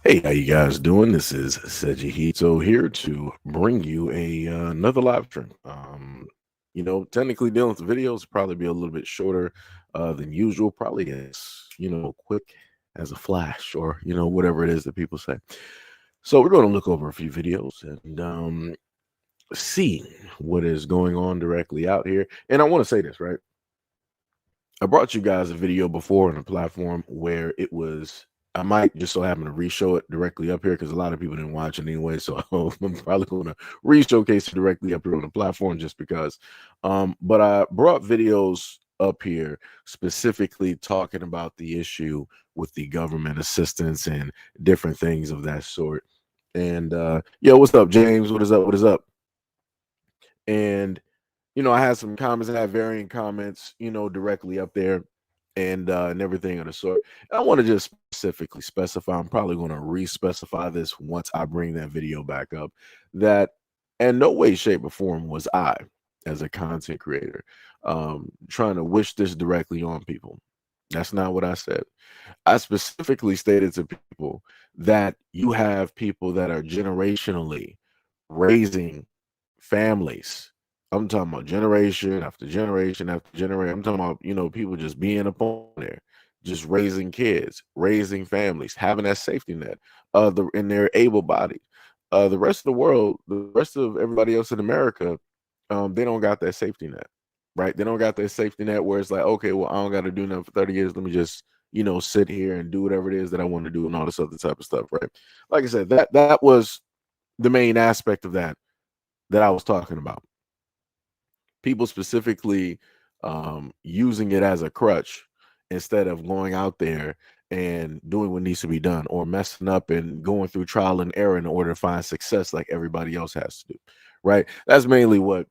Hey, how you guys doing? This is SEIJIHITO here to bring you another live stream. Technically dealing with the videos probably be a little bit shorter than usual, probably as quick as a flash or whatever it is that people say. So we're going to look over a few videos and see what is going on directly out here. And I want to say this, right? I brought you guys a video before on a platform where it was. I might just so happen to re-show it directly up here because a lot of people didn't watch it anyway. So I'm probably going to re-showcase it directly up here on the platform just because. But I brought videos up here specifically talking about the issue with the government assistance and different things of that sort. And yo, what's up, James? What is up? What is up? And I had some comments. I had varying comments, directly up there and everything of the sort. And I want to just specifically specify, I'm probably going to re-specify this once I bring that video back up, that in no way, shape, or form was I, as a content creator, trying to wish this directly on people. That's not what I said. I specifically stated to people that you have people that are generationally raising families. I'm talking about generation after generation after generation. I'm talking about, people just being upon there, just raising kids, raising families, having that safety net, and they're able bodied. The rest of the world, the rest of everybody else in America, they don't got that safety net, right? They don't got that safety net where it's like, okay, well, I don't got to do nothing for 30 years. Let me just, sit here and do whatever it is that I want to do and all this other type of stuff, right? Like I said, that was the main aspect of that I was talking about. People specifically using it as a crutch instead of going out there and doing what needs to be done, or messing up and going through trial and error in order to find success like everybody else has to do, right? That's mainly what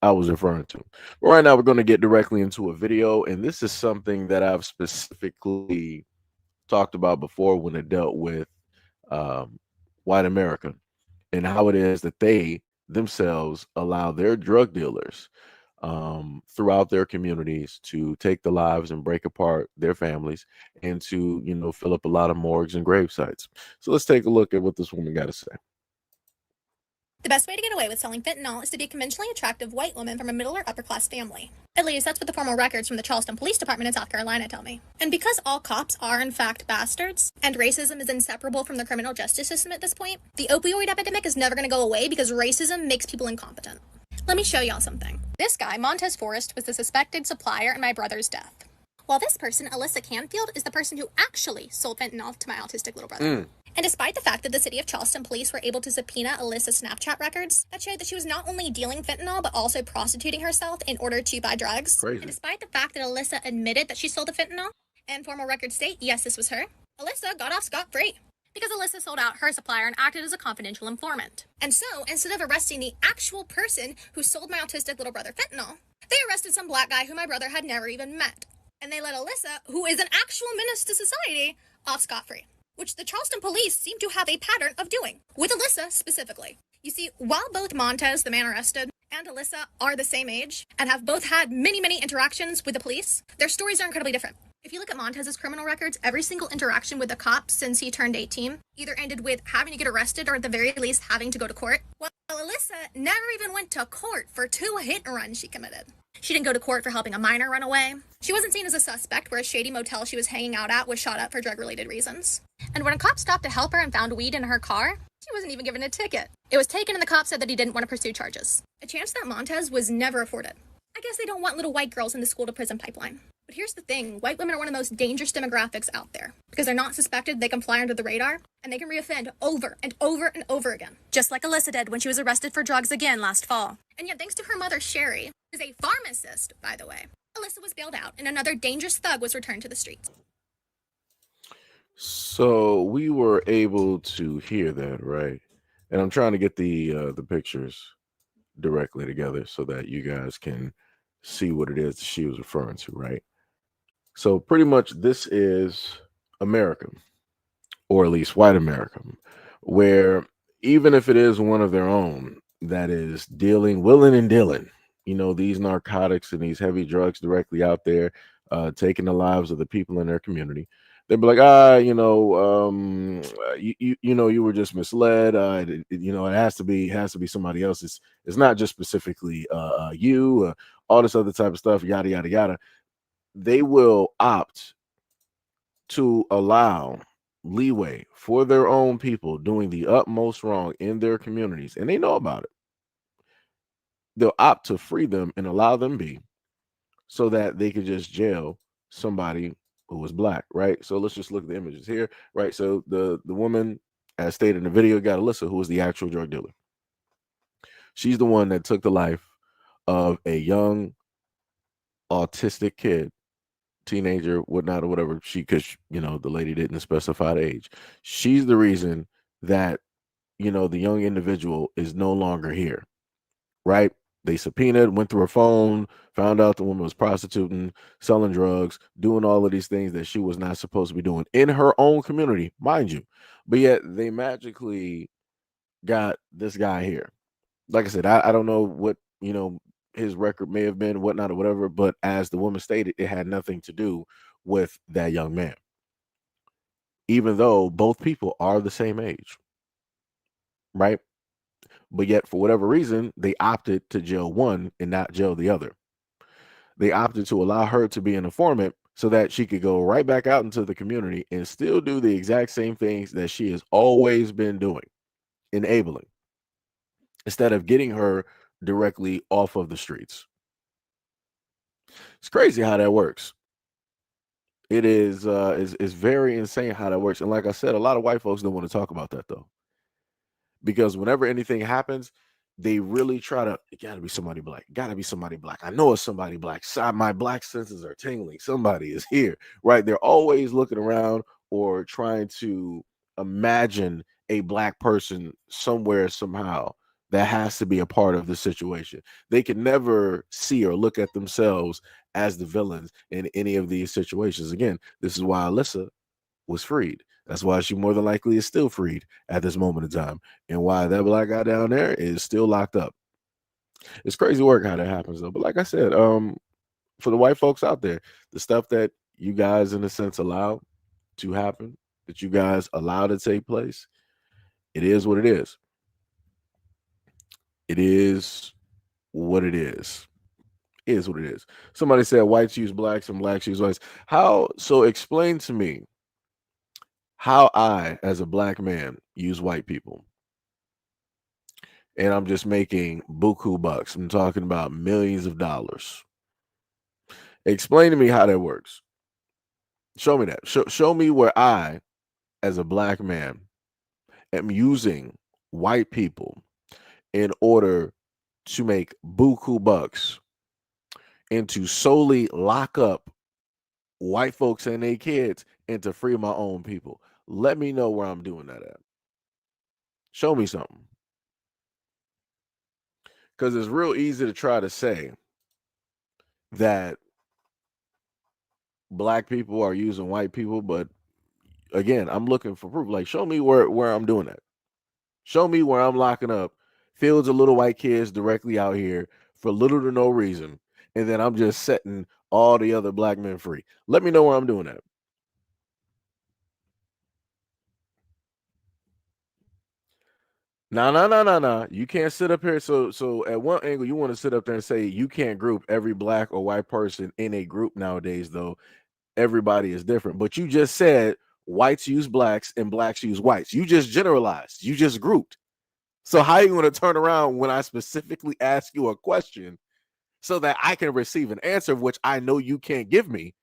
I was referring to. But right now we're going to get directly into a video, and this is something that I've specifically talked about before when it dealt with um, white America and how it is that they themselves allow their drug dealers throughout their communities to take the lives and break apart their families and to, fill up a lot of morgues and grave sites. So let's take a look at what this woman got to say. The best way to get away with selling fentanyl is to be a conventionally attractive white woman from a middle or upper class family. At least that's what the formal records from the Charleston Police Department in South Carolina tell me. And because all cops are in fact bastards, and racism is inseparable from the criminal justice system at this point, the opioid epidemic is never going to go away because racism makes people incompetent. Let me show y'all something. This guy, Montez Forrest, was the suspected supplier in my brother's death. While this person, Alyssa Canfield, is the person who actually sold fentanyl to my autistic little brother. And despite the fact that the city of Charleston police were able to subpoena Alyssa's Snapchat records, that showed that she was not only dealing fentanyl, but also prostituting herself in order to buy drugs. Crazy. And despite the fact that Alyssa admitted that she sold the fentanyl, and formal records state, yes, this was her, Alyssa got off scot-free. Because Alyssa sold out her supplier and acted as a confidential informant. And so, instead of arresting the actual person who sold my autistic little brother fentanyl, they arrested some black guy who my brother had never even met. And they let Alyssa, who is an actual menace to society, off scot-free, which the Charleston police seem to have a pattern of doing, with Alyssa specifically. You see, while both Montez, the man arrested, and Alyssa are the same age, and have both had many, many interactions with the police, their stories are incredibly different. If you look at Montez's criminal records, every single interaction with the cops since he turned 18 either ended with having to get arrested or at the very least having to go to court, while Alyssa never even went to court for 2 hit and runs she committed. She didn't go to court for helping a minor run away. She wasn't seen as a suspect where a shady motel she was hanging out at was shot up for drug-related reasons. And when a cop stopped to help her and found weed in her car, she wasn't even given a ticket. It was taken and the cop said that he didn't want to pursue charges. A chance that Montez was never afforded. I guess they don't want little white girls in the school-to-prison pipeline. But here's the thing, white women are one of the most dangerous demographics out there. Because they're not suspected, they can fly under the radar, and they can reoffend over and over and over again. Just like Alyssa did when she was arrested for drugs again last fall. And yet, thanks to her mother, Sherry, who is a pharmacist, by the way, Alyssa was bailed out, and another dangerous thug was returned to the streets. So we were able to hear that, right? And I'm trying to get the pictures directly together so that you guys can see what it is that she was referring to, right? So pretty much this is America, or at least white America, where even if it is one of their own that is dealing, willing and dealing, these narcotics and these heavy drugs directly out there, taking the lives of the people in their community, They'd be like, you were just misled. It has to be somebody else. It's not just specifically you. All this other type of stuff. Yada yada yada. They will opt to allow leeway for their own people doing the utmost wrong in their communities, and they know about it. They'll opt to free them and allow them be, so that they could just jail somebody who was black, right? So let's just look at the images here, right? So the woman, as stated in the video, got Alyssa, who was the actual drug dealer. She's the one that took the life of a young autistic kid, teenager, whatnot, or whatever. Because the lady didn't specify the age. She's the reason that the young individual is no longer here, right? They subpoenaed, went through her phone, found out the woman was prostituting, selling drugs, doing all of these things that she was not supposed to be doing in her own community, mind you. But yet they magically got this guy here. Like I said, I don't know what, his record may have been, whatnot, or whatever, but as the woman stated, it had nothing to do with that young man, even though both people are the same age, right? But yet, for whatever reason, they opted to jail one and not jail the other. They opted to allow her to be an informant so that she could go right back out into the community and still do the exact same things that she has always been doing, enabling, instead of getting her directly off of the streets. It's crazy how that works. It is very insane how that works. And like I said, a lot of white folks don't want to talk about that though, because whenever anything happens, they really try to, it gotta be somebody black, gotta be somebody black. I know it's somebody black. My black senses are tingling. Somebody is here, right? They're always looking around or trying to imagine a black person somewhere, somehow, that has to be a part of the situation. They can never see or look at themselves as the villains in any of these situations. Again, this is why Alyssa was freed. That's why she more than likely is still freed at this moment in time, and why that black guy down there is still locked up. It's crazy work how that happens though. But like I said, for the white folks out there, the stuff that you guys in a sense allow to happen, that you guys allow to take place, it is what it is. It is what it is. It is what it is. Somebody said whites use blacks and blacks use whites. How so? Explain to me how I, as a black man, use white people. And I'm just making buku bucks. I'm talking about millions of dollars. Explain to me how that works. Show me that. Show me where I, as a black man, am using white people in order to make buku bucks and to solely lock up white folks and their kids and to free my own people. Let me know where I'm doing that at. Show me something. Because it's real easy to try to say that black people are using white people, but again, I'm looking for proof. Like, show me where I'm doing that. Show me where I'm locking up fields of little white kids directly out here for little to no reason, and then I'm just setting all the other black men free. Let me know where I'm doing that. No. You can't sit up here. So at one angle, you want to sit up there and say you can't group every black or white person in a group nowadays, though everybody is different. But you just said whites use blacks and blacks use whites. You just generalized. You just grouped. So how are you going to turn around when I specifically ask you a question so that I can receive an answer, which I know you can't give me?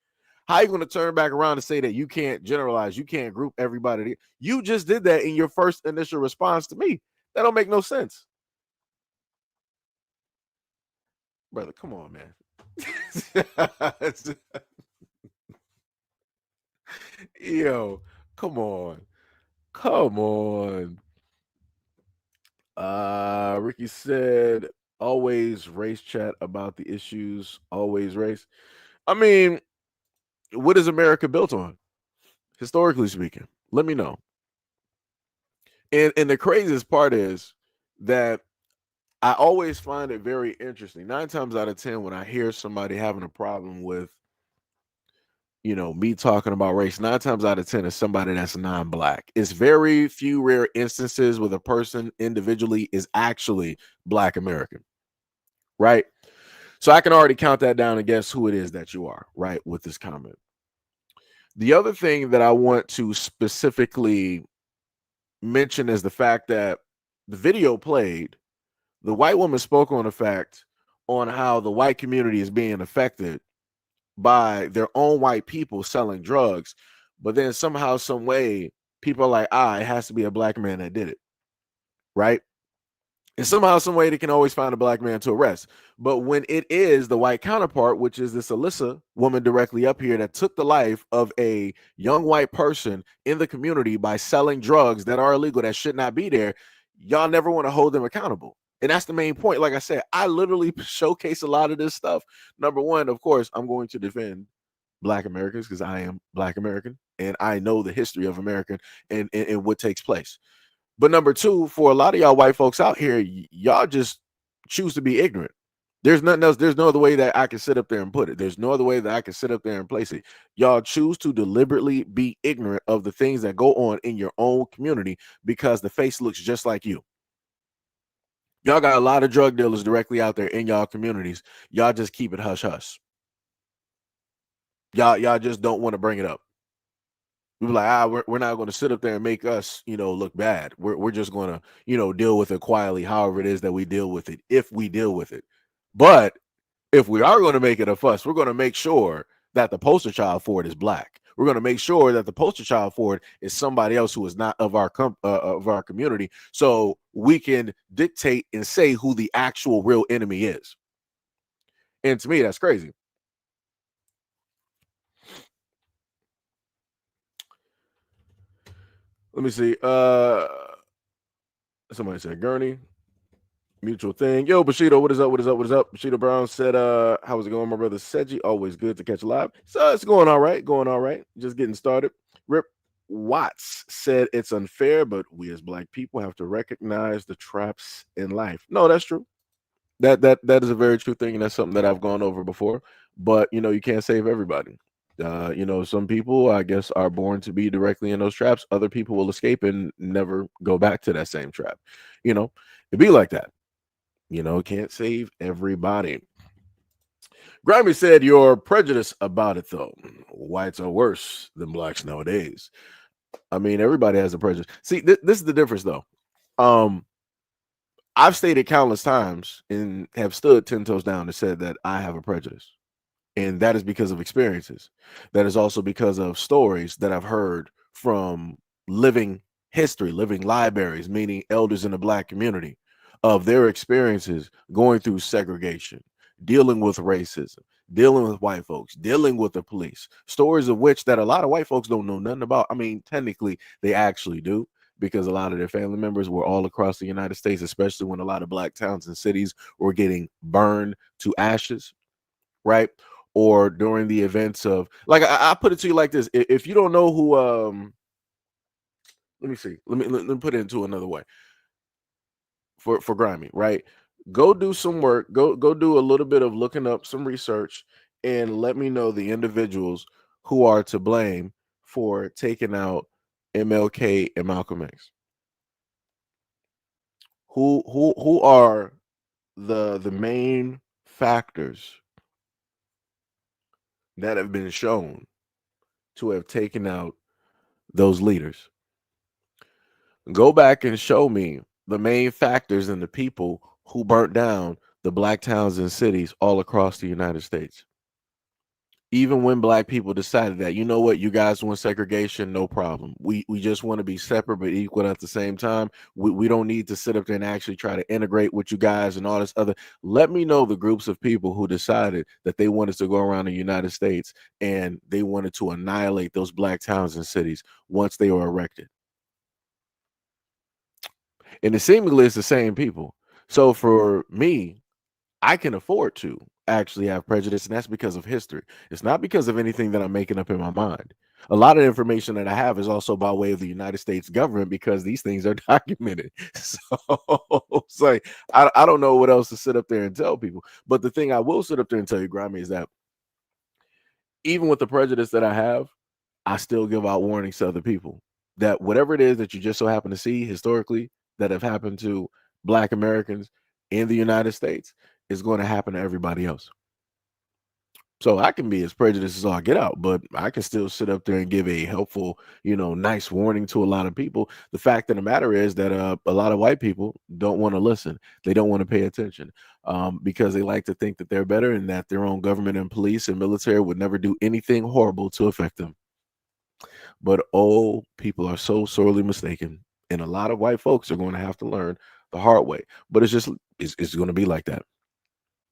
How are you going to turn back around and say that you can't generalize, you can't group everybody? You just did that in your first initial response to me. That don't make no sense. Brother, come on, man. Yo, come on. Come on. Ricky said, always race chat about the issues, always race. I mean, what is America built on? Historically speaking, let me know. And the craziest part is that I always find it very interesting. 9 times out of 10, when I hear somebody having a problem with, me talking about race, 9 times out of 10 is somebody that's non-black. It's very few rare instances where the person individually is actually Black American, right? So I can already count that down and guess who it is that you are, right, with this comment. The other thing that I want to specifically mention is the fact that the video played, the white woman spoke on the fact on how the white community is being affected by their own white people selling drugs, but then somehow, some way, people are like, it has to be a Black man that did it, right? And somehow, some way, they can always find a Black man to arrest. But when it is the white counterpart, which is this Alyssa woman directly up here that took the life of a young white person in the community by selling drugs that are illegal, that should not be there, y'all never want to hold them accountable. And that's the main point. Like I said, I literally showcase a lot of this stuff. Number one, of course, I'm going to defend Black Americans because I am Black American and I know the history of American and what takes place. But number two, for a lot of y'all white folks out here, y'all just choose to be ignorant. There's nothing else. There's no other way that I can sit up there and put it. There's no other way that I can sit up there and place it. Y'all choose to deliberately be ignorant of the things that go on in your own community because the face looks just like you. Y'all got a lot of drug dealers directly out there in y'all communities. Y'all just keep it hush hush. Y'all just don't want to bring it up. We were like, we're not going to sit up there and make us, look bad. We're just going to, deal with it quietly, however it is that we deal with it, if we deal with it. But if we are going to make it a fuss, we're going to make sure that the poster child for it is Black. We're going to make sure that the poster child for it is somebody else who is not of our community, so we can dictate and say who the actual real enemy is. And to me, that's crazy. Let me see. Somebody said Gurney. Mutual thing. Yo, Bushido, what is up? What is up? What is up? Bushido Brown said, how's it going, my brother Seji? Always good to catch a live. So it's going all right. Going all right. Just getting started. Rip Watts said it's unfair, but we as Black people have to recognize the traps in life. No, that's true. That is a very true thing, and that's something that I've gone over before. But you can't save everybody. Some people, I guess, are born to be directly in those traps. Other people will escape and never go back to that same trap. It'd be like that. Can't save everybody. Grimy said, you're prejudiced about it, though. Whites are worse than Blacks nowadays. I mean, everybody has a prejudice. See, this is the difference, though. I've stated countless times and have stood 10 toes down and said that I have a prejudice. And that is because of experiences. That is also because of stories that I've heard from living history, living libraries, meaning elders in the Black community, of their experiences going through segregation, dealing with racism, dealing with white folks, dealing with the police, stories of which that a lot of white folks don't know nothing about. I mean, technically, they actually do, because a lot of their family members were all across the United States, especially when a lot of Black towns and cities were getting burned to ashes, right? Or during the events of, like, I put it to you like this: if you don't know who, let me see, let me put it into another way. For Grimy, right? Go do some work. Go do a little bit of looking up some research, and let me know the individuals who are to blame for taking out MLK and Malcolm X. Who are the main factors that have been shown to have taken out those leaders? Go back and show me the main factors and the people who burnt down the Black towns and cities all across the United States. Even when Black people decided that, you know what, you guys want segregation, no problem. We just want to be separate but equal at the same time. We don't need to sit up there and actually try to integrate with you guys and all this other. Let me know the groups of people who decided that they wanted to go around the United States and they wanted to annihilate those Black towns and cities once they were erected. And it seemingly it's the same people. So for me, I can afford to actually have prejudice, and that's because of history. It's not because of anything that I'm making up in my mind. A lot of information that I have is also by way of the United States government, because these things are documented. So it's like, I don't know what else to sit up there and tell people. But the thing I will sit up there and tell you, Grammy, is that even with the prejudice that I have, I still give out warnings to other people that whatever it is that you just so happen to see historically that have happened to Black Americans in the United States is going to happen to everybody else. So I can be as prejudiced as all get out, but I can still sit up there and give a helpful, nice warning to a lot of people. The fact of the matter is that a lot of white people don't want to listen. They don't want to pay attention because they like to think that they're better and that their own government and police and military would never do anything horrible to affect them. But oh, people are so sorely mistaken, and a lot of white folks are going to have to learn the hard way. But it's going to be like that.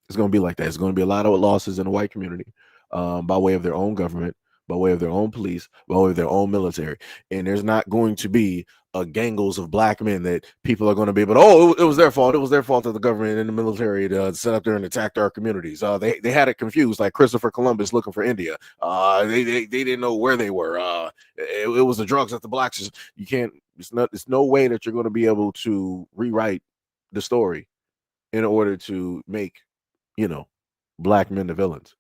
It's going to be like that. It's going to be a lot of losses in the white community by way of their own government, by way of their own police, by way of their own military. And there's not going to be gangles of Black men that people are going to be able to, it was their fault. It was their fault that the government and the military set up there and attacked our communities. They had it confused, like Christopher Columbus looking for India. They didn't know where they were. It was the drugs that the Blacks. You can't. It's no way that you're going to be able to rewrite the story in order to make Black men the villains.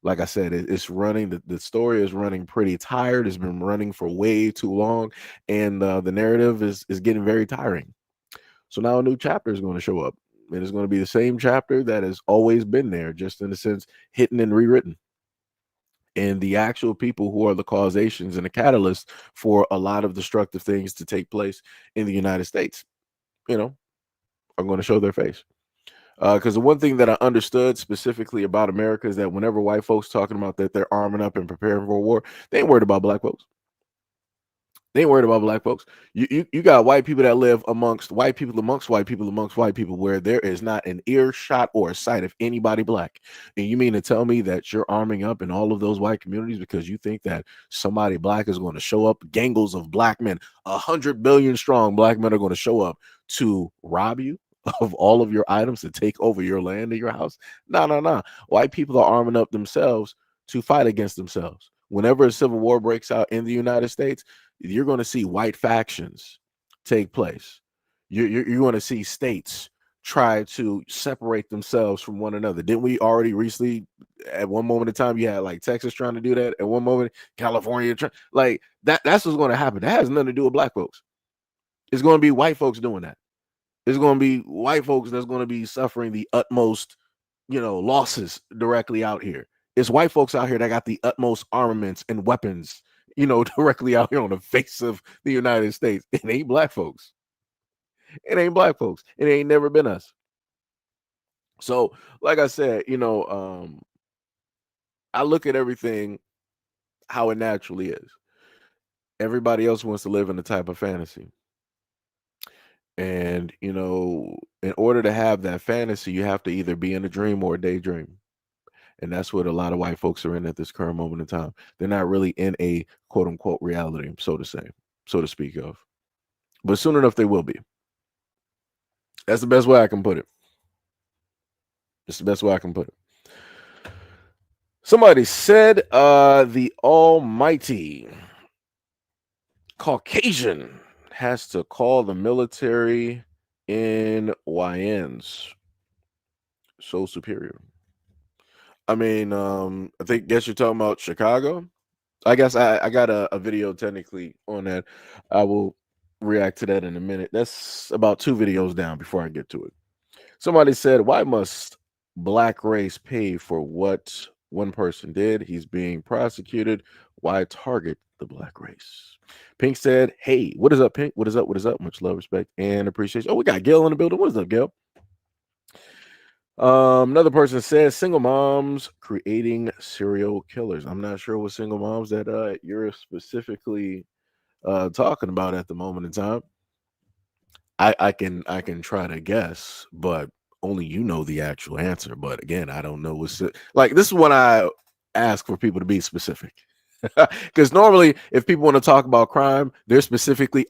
Like I said, it's running. The story is running pretty tired. It's been running for way too long, and the narrative is getting very tiring. So now a new chapter is going to show up, and it's going to be the same chapter that has always been there, just in a sense, hidden and rewritten. And the actual people who are the causations and the catalysts for a lot of destructive things to take place in the United States, are going to show their face. Because the one thing that I understood specifically about America is that whenever white folks talking about that they're arming up and preparing for a war, they ain't worried about Black folks. They ain't worried about Black folks. You got white people that live amongst white people, amongst white people, amongst white people, where there is not an earshot or a sight of anybody Black. And you mean to tell me that you're arming up in all of those white communities because you think that somebody Black is going to show up? Gangles of Black men, 100 billion strong Black men are going to show up to rob you of all of your items, to take over your land and your house? No. White people are arming up themselves to fight against themselves. Whenever a civil war breaks out in the United States, you're going to see white factions take place. You're going to see states try to separate themselves from one another. Didn't we already recently, at one moment in time, you had like Texas trying to do that? At one moment, California, like that's what's going to happen. That has nothing to do with Black folks. It's going to be white folks doing that. It's going to be white folks that's going to be suffering the utmost, losses directly out here. It's white folks out here that got the utmost armaments and weapons, directly out here on the face of the United States. It ain't Black folks. It ain't Black folks. It ain't never been us. So, like I said, I look at everything how it naturally is. Everybody else wants to live in a type of fantasy. And, in order to have that fantasy, you have to either be in a dream or a daydream. And that's what a lot of white folks are in at this current moment in time. They're not really in a quote unquote reality, so to speak of. But soon enough, they will be. That's the best way I can put it. It's the best way I can put it. Somebody said the almighty Caucasian has to call the military in YNs. So superior. I mean, guess you're talking about Chicago. I guess I got a video technically on that. I will react to that in a minute. That's about 2 videos down before I get to it. Somebody said, why must Black race pay for what one person did? He's being prosecuted. Why target the Black race? Pink said, hey, what is up, Pink? What is up? What is up? Much love, respect, and appreciation. Oh, we got Gail in the building. What is up, Gail? Another person says single moms creating serial killers. I'm not sure what single moms that you're specifically talking about at the moment in time. I can try to guess, but only you know the actual answer. But again, I don't know what's like. This is when I ask for people to be specific, because normally if people want to talk about crime, they're specifically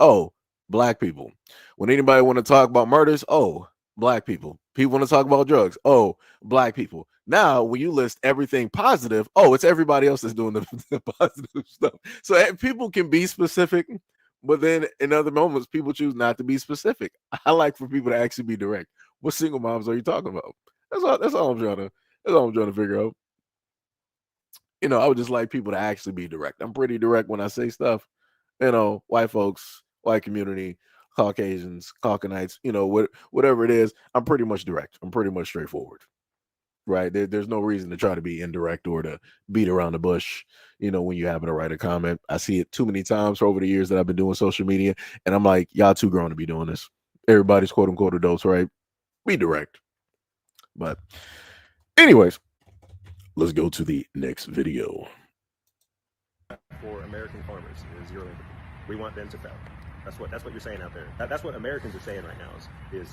Black people. When anybody want to talk about murders, Black people. People want to talk about drugs, Black people. Now, when you list everything positive, it's everybody else that's doing the positive stuff. So people can be specific, but then in other moments, people choose not to be specific. I like for people to actually be direct. What single moms are you talking about? That's all I'm trying to figure out. I would just like people to actually be direct. I'm pretty direct when I say stuff. White folks, white community, Caucasians, Caucanites, whatever it is, I'm pretty much direct. I'm pretty much straightforward. Right. There's no reason to try to be indirect or to beat around the bush, when you happen to write a comment. I see it too many times over the years that I've been doing social media. And I'm like, y'all too grown to be doing this. Everybody's quote unquote adults, right? Be direct. But anyways, let's go to the next video. For American farmers is zero empathy. We want them to fail. That's what you're saying out there. That's what Americans are saying right now is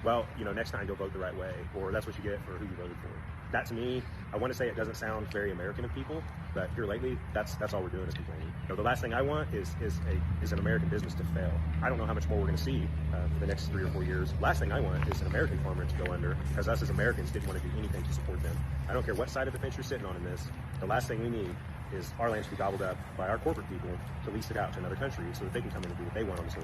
well, next time you'll vote the right way, or that's what you get for who you voted for. That to me, I want to say it doesn't sound very American of people, but here lately, that's all we're doing is complaining. The last thing I want is an American business to fail. I don't know how much more we're going to see for the next 3 or 4 years. Last thing I want is an American farmer to go under, because us as Americans didn't want to do anything to support them. I don't care what side of the fence you're sitting on in this. The last thing we need is our land to be gobbled up by our corporate people to lease it out to another country so that they can come in and do what they want on the soil.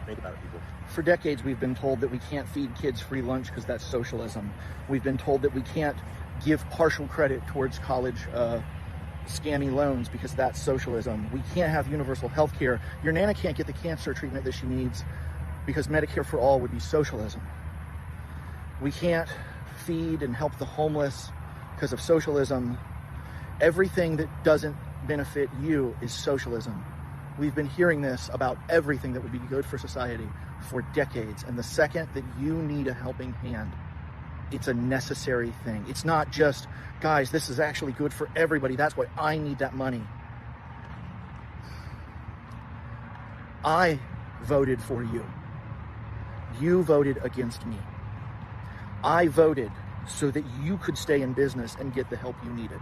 Think about it, people. For decades, we've been told that we can't feed kids free lunch because that's socialism. We've been told that we can't give partial credit towards college scammy loans because that's socialism. We can't have universal health care. Your Nana can't get the cancer treatment that she needs because Medicare for all would be socialism. We can't feed and help the homeless because of socialism. Everything that doesn't benefit you is socialism. We've been hearing this about everything that would be good for society for decades. And the second that you need a helping hand, it's a necessary thing. It's not just, guys, this is actually good for everybody. That's why I need that money. I voted for you. You voted against me. I voted so that you could stay in business and get the help you needed.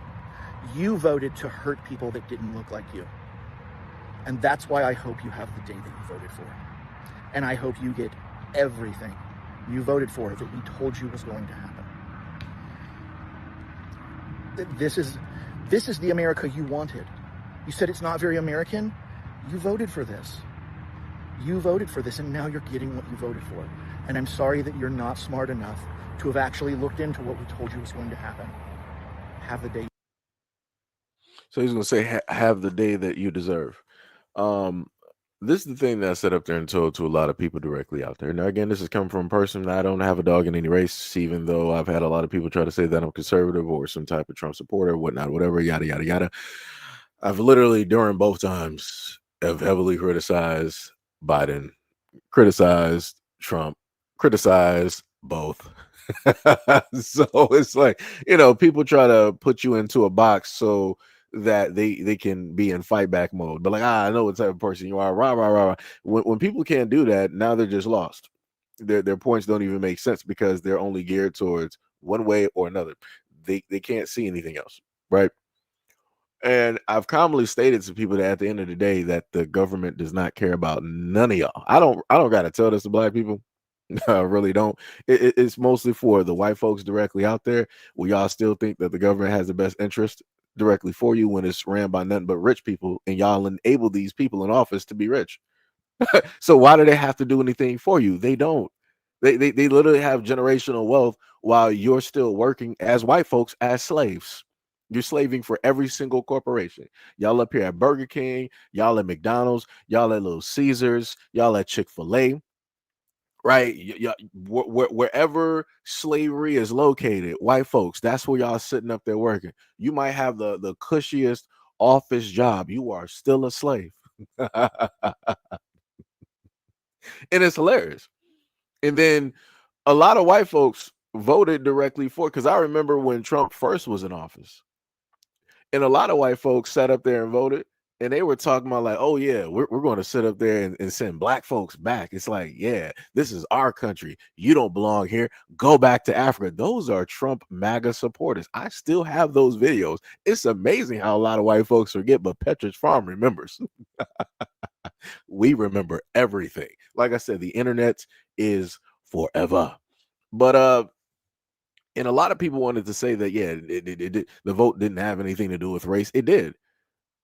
You voted to hurt people that didn't look like you. And that's why I hope you have the day that you voted for. And I hope you get everything you voted for that we told you was going to happen. This is the America you wanted. You said it's not very American. You voted for this. You voted for this, and now you're getting what you voted for. And I'm sorry that you're not smart enough to have actually looked into what we told you was going to happen. Have the day. So he's going to say, have the day that you deserve. This is the thing that I set up there and told to a lot of people directly out there. Now, again, this is coming from a person. I don't have a dog in any race, even though I've had a lot of people try to say that I'm conservative or some type of Trump supporter, whatnot, whatever, yada, yada, yada. I've literally, during both times, have heavily criticized Biden, criticized Trump, criticized both. So it's like, people try to put you into a box so that they can be in fight back mode. But like, I know what type of person you are. Rah, rah, rah, rah. When people can't do that, now they're just lost. Their points don't even make sense because they're only geared towards one way or another. They can't see anything else, right? And I've commonly stated to people that at the end of the day that the government does not care about none of y'all. I don't gotta tell this to black people. I really don't. It's mostly for the white folks directly out there. Will y'all still think that the government has the best interest directly for you when it's ran by nothing but rich people, and y'all enable these people in office to be rich? So why do they have to do anything for you? They don't. They literally have generational wealth while you're still working as white folks as slaves. You're slaving for every single corporation. Y'all up here at Burger King, y'all at McDonald's, y'all at Little Caesars, y'all at Chick-fil-A, right? Wherever slavery is located, white folks, that's where y'all sitting up there working. You might have the cushiest office job. You are still a slave. And it's hilarious. And then a lot of white folks voted directly for, because I remember when Trump first was in office, and a lot of white folks sat up there and voted, and they were talking about like, oh yeah, we're going to sit up there and send black folks back. It's like, yeah, this is our country. You don't belong here. Go back to Africa. Those are Trump MAGA supporters. I still have those videos. It's amazing how a lot of white folks forget, but Petridge Farm remembers. We remember everything. Like I said, the internet is forever. But and a lot of people wanted to say that, yeah, the vote didn't have anything to do with race. It did.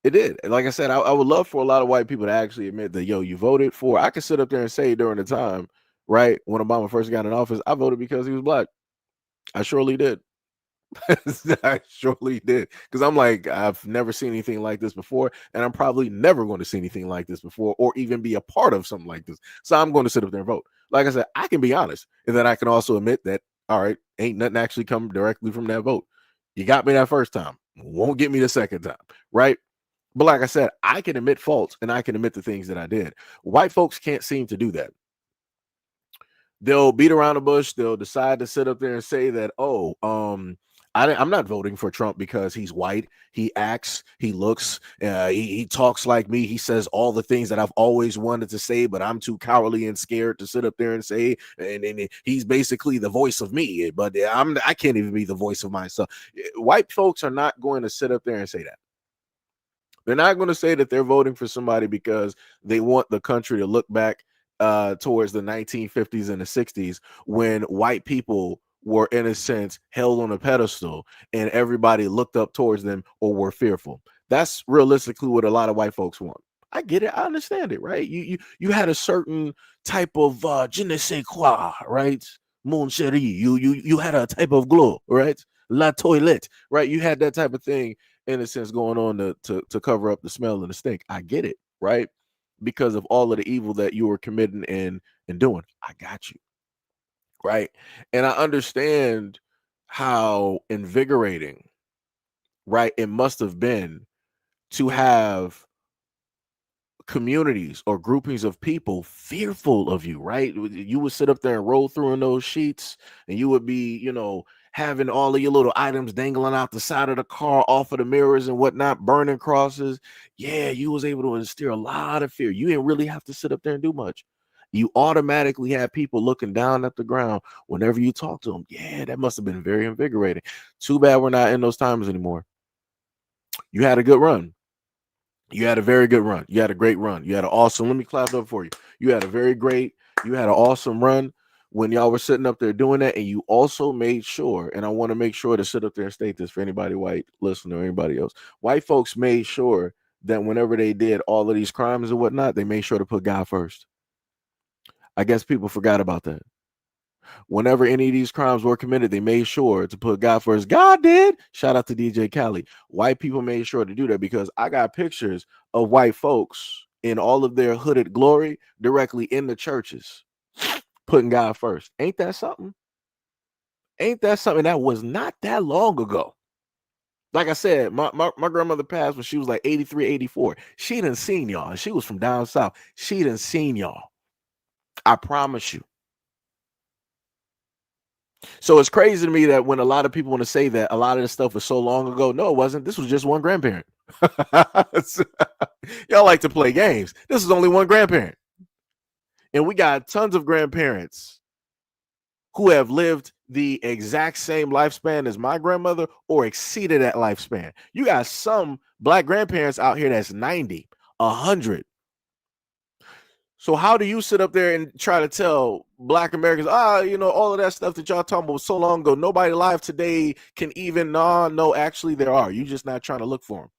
It did. Like I said, I would love for a lot of white people to actually admit that, yo, you voted for. I could sit up there and say during the time, right, when Obama first got in office, I voted because he was black. I surely did. I surely did. Because I'm like, I've never seen anything like this before, and I'm probably never going to see anything like this before or even be a part of something like this. So I'm going to sit up there and vote. Like I said, I can be honest, and then I can also admit that, all right, ain't nothing actually come directly from that vote. You got me that first time, won't get me the second time, right? But like I said, I can admit faults and I can admit the things that I did. White folks can't seem to do that. They'll beat around the bush. They'll decide to sit up there and say that, oh, I'm not voting for Trump because he's white. He acts, he looks, he talks like me. He says all the things that I've always wanted to say, but I'm too cowardly and scared to sit up there and say. And he's basically the voice of me, but I can't even be the voice of myself. White folks are not going to sit up there and say that. They're not going to say that they're voting for somebody because they want the country to look back towards the 1950s and the 60s when white people were, in a sense, held on a pedestal and everybody looked up towards them or were fearful. That's realistically what a lot of white folks want. I get it. I understand it, right? You had a certain type of je ne sais quoi, right? Mon chéri. You had a type of glow, right? La toilette, right? You had that type of thing in a sense going on to cover up the smell and the stink. I get it, right? Because of all of the evil that you were committing and doing. I got you, right? And I understand how invigorating, right, it must have been to have communities or groupings of people fearful of you, right? You would sit up there and roll through in those sheets, and you would be, having all of your little items dangling out the side of the car, off of the mirrors and whatnot, burning crosses. Yeah, you was able to instill a lot of fear. You didn't really have to sit up there and do much. You automatically had people looking down at the ground whenever you talk to them. Yeah, that must have been very invigorating. Too bad we're not in those times anymore. You had a good run. You had a very good run. You had a great run. You had an awesome. Let me clap up for you. You had you had an awesome run when y'all were sitting up there doing that. And you also made sure, and I want to make sure to sit up there and state this for anybody white listener or anybody else. White folks made sure that whenever they did all of these crimes and whatnot, they made sure to put God first. I guess people forgot about that. Whenever any of these crimes were committed, they made sure to put God first. God did. Shout out to DJ Khaled. White people made sure to do that because I got pictures of white folks in all of their hooded glory directly in the churches, putting God first. Ain't that something? Ain't that something? That was not that long ago. Like I said, my grandmother passed when she was like 83, 84. She done seen y'all. She was from down south. She done seen y'all. I promise you. So it's crazy to me that when a lot of people want to say that a lot of this stuff was so long ago, no, it wasn't. This was just one grandparent. Y'all like to play games. This is only one grandparent. And we got tons of grandparents who have lived the exact same lifespan as my grandmother or exceeded that lifespan. You got some black grandparents out here that's 90, 100. So how do you sit up there and try to tell black Americans, all of that stuff that y'all talking about so long ago, nobody alive today can even, no, actually there are. You just not trying to look for them.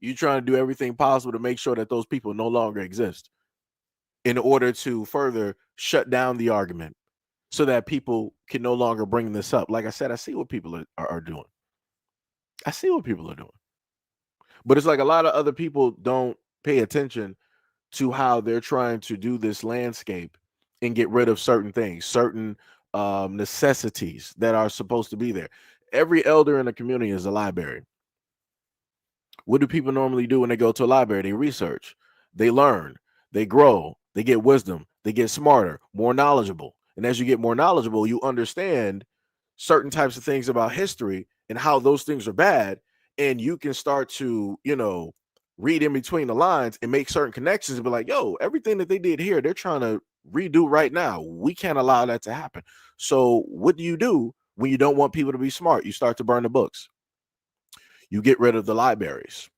You trying to do everything possible to make sure that those people no longer exist in order to further shut down the argument so that people can no longer bring this up. Like I said, I see what people are doing. I see what people are doing. But it's like a lot of other people don't pay attention to how they're trying to do this landscape and get rid of certain things, certain necessities that are supposed to be there. Every elder in the community is a library. What do people normally do when they go to a library? They research, they learn, they grow, they get wisdom, they get smarter, more knowledgeable. And as you get more knowledgeable, you understand certain types of things about history and how those things are bad. And you can start to, read in between the lines and make certain connections and be like, yo, everything that they did here, they're trying to redo right now. We can't allow that to happen. So what do you do when you don't want people to be smart? You start to burn the books. You get rid of the libraries.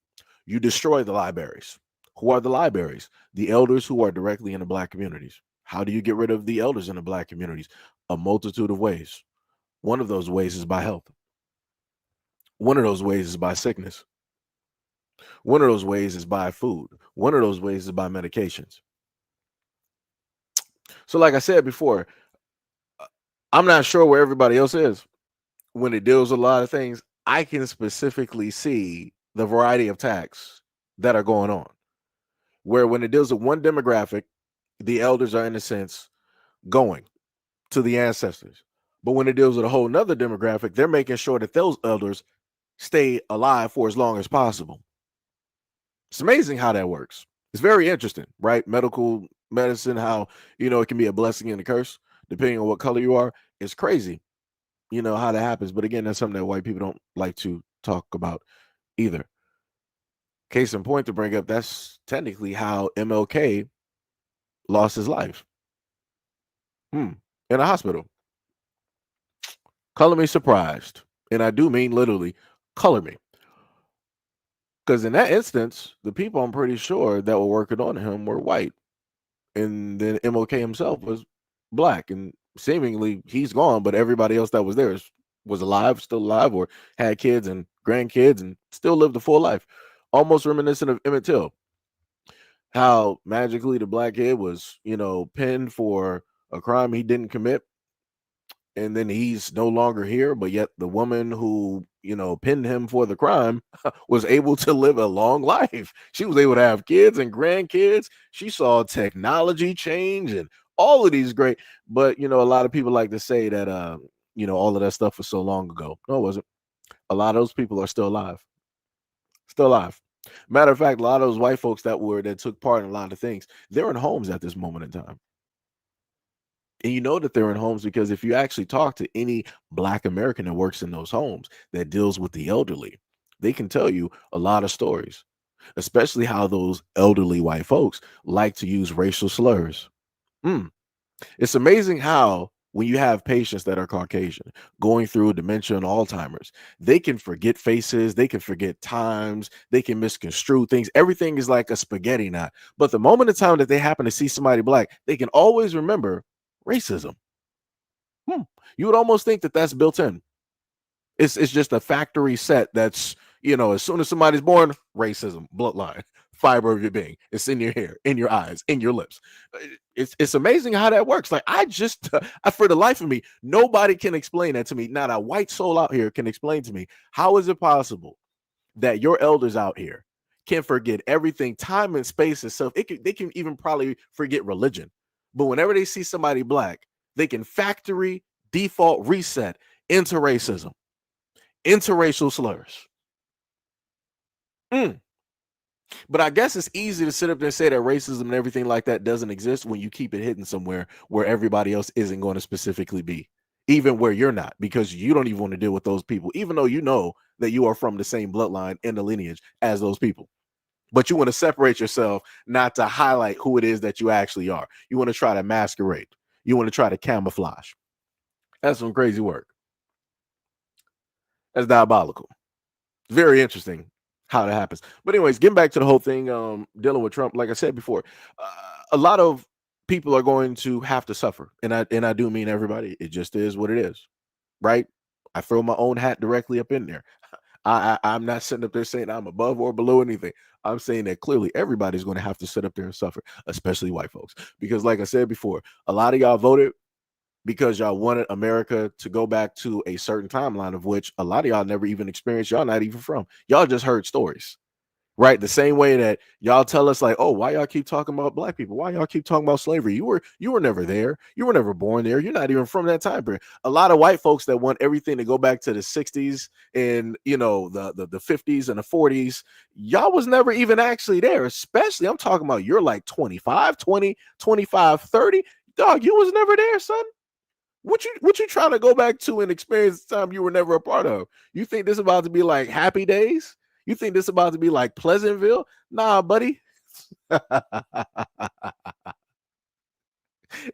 You destroy the libraries. Who are the libraries? The elders who are directly in the black communities. How do you get rid of the elders in the black communities? A multitude of ways. One of those ways is by health. One of those ways is by sickness. One of those ways is by food. One of those ways is by medications. So like I said before, I'm not sure where everybody else is, when it deals with a lot of things, I can specifically see the variety of attacks that are going on. Where when it deals with one demographic, the elders are in a sense going to the ancestors. But when it deals with a whole nother demographic, they're making sure that those elders stay alive for as long as possible. It's amazing how that works. It's very interesting, right? Medical medicine, how, it can be a blessing and a curse depending on what color you are. It's crazy, how that happens. But again, that's something that white people don't like to talk about either. Case in point to bring up, that's technically how MLK lost his life. In a hospital. Color me surprised. And I do mean literally color me. Because in that instance, the people I'm pretty sure that were working on him were white. And then MLK himself was black. And seemingly he's gone, but everybody else that was there was alive, still alive, or had kids and grandkids and still lived a full life. Almost reminiscent of Emmett Till. How magically the black kid was, pinned for a crime he didn't commit. And then he's no longer here, but yet the woman who, pinned him for the crime was able to live a long life. She was able to have kids and grandkids. She saw technology change and all of these great, but a lot of people like to say that all of that stuff was so long ago. No, it wasn't. A lot of those people are still alive. Still alive. Matter of fact, a lot of those white folks that took part in a lot of things, they're in homes at this moment in time. And you know that they're in homes because if you actually talk to any Black American that works in those homes that deals with the elderly, they can tell you a lot of stories, especially how those elderly white folks like to use racial slurs. It's amazing how when you have patients that are Caucasian going through dementia and Alzheimer's, they can forget faces, they can forget times, they can misconstrue things. Everything is like a spaghetti knot. But the moment in time that they happen to see somebody Black, they can always remember racism. You would almost think that that's built in. It's just a factory set that's, as soon as somebody's born, racism, bloodline, fiber of your being. It's in your hair, in your eyes, in your lips. It's amazing how that works. Like for the life of me, nobody can explain that to me. Not a white soul out here can explain to me, how is it possible that your elders out here can forget everything, time and space and stuff. They can even probably forget religion. But whenever they see somebody Black, they can factory default reset into racism, into racial slurs. But I guess it's easy to sit up there and say that racism and everything like that doesn't exist when you keep it hidden somewhere where everybody else isn't going to specifically be, even where you're not, because you don't even want to deal with those people, even though you know that you are from the same bloodline and the lineage as those people. But you want to separate yourself, not to highlight who it is that you actually are. You want to try to masquerade. You want to try to camouflage. That's some crazy work. That's diabolical. Very interesting how that happens. But anyways, getting back to the whole thing, dealing with Trump, like I said before, a lot of people are going to have to suffer. And I do mean everybody. It just is what it is, right? I throw my own hat directly up in there. I'm not sitting up there saying I'm above or below anything. I'm saying that clearly everybody's going to have to sit up there and suffer, especially white folks. Because like I said before, a lot of y'all voted because y'all wanted America to go back to a certain timeline of which a lot of y'all never even experienced. Y'all not even from. Y'all just heard stories. Right, the same way that y'all tell us, like, oh, why y'all keep talking about Black people? Why y'all keep talking about slavery? You were never there. You were never born there. You're not even from that time period. A lot of white folks that want everything to go back to the 60s and the 50s and the 40s, y'all was never even actually there. Especially, I'm talking about you're like 25, 20, 25, 30. Dog, you was never there, son. What you trying to go back to and experience the time you were never a part of? You think this is about to be like Happy Days? You think this is about to be like Pleasantville? Nah, buddy. It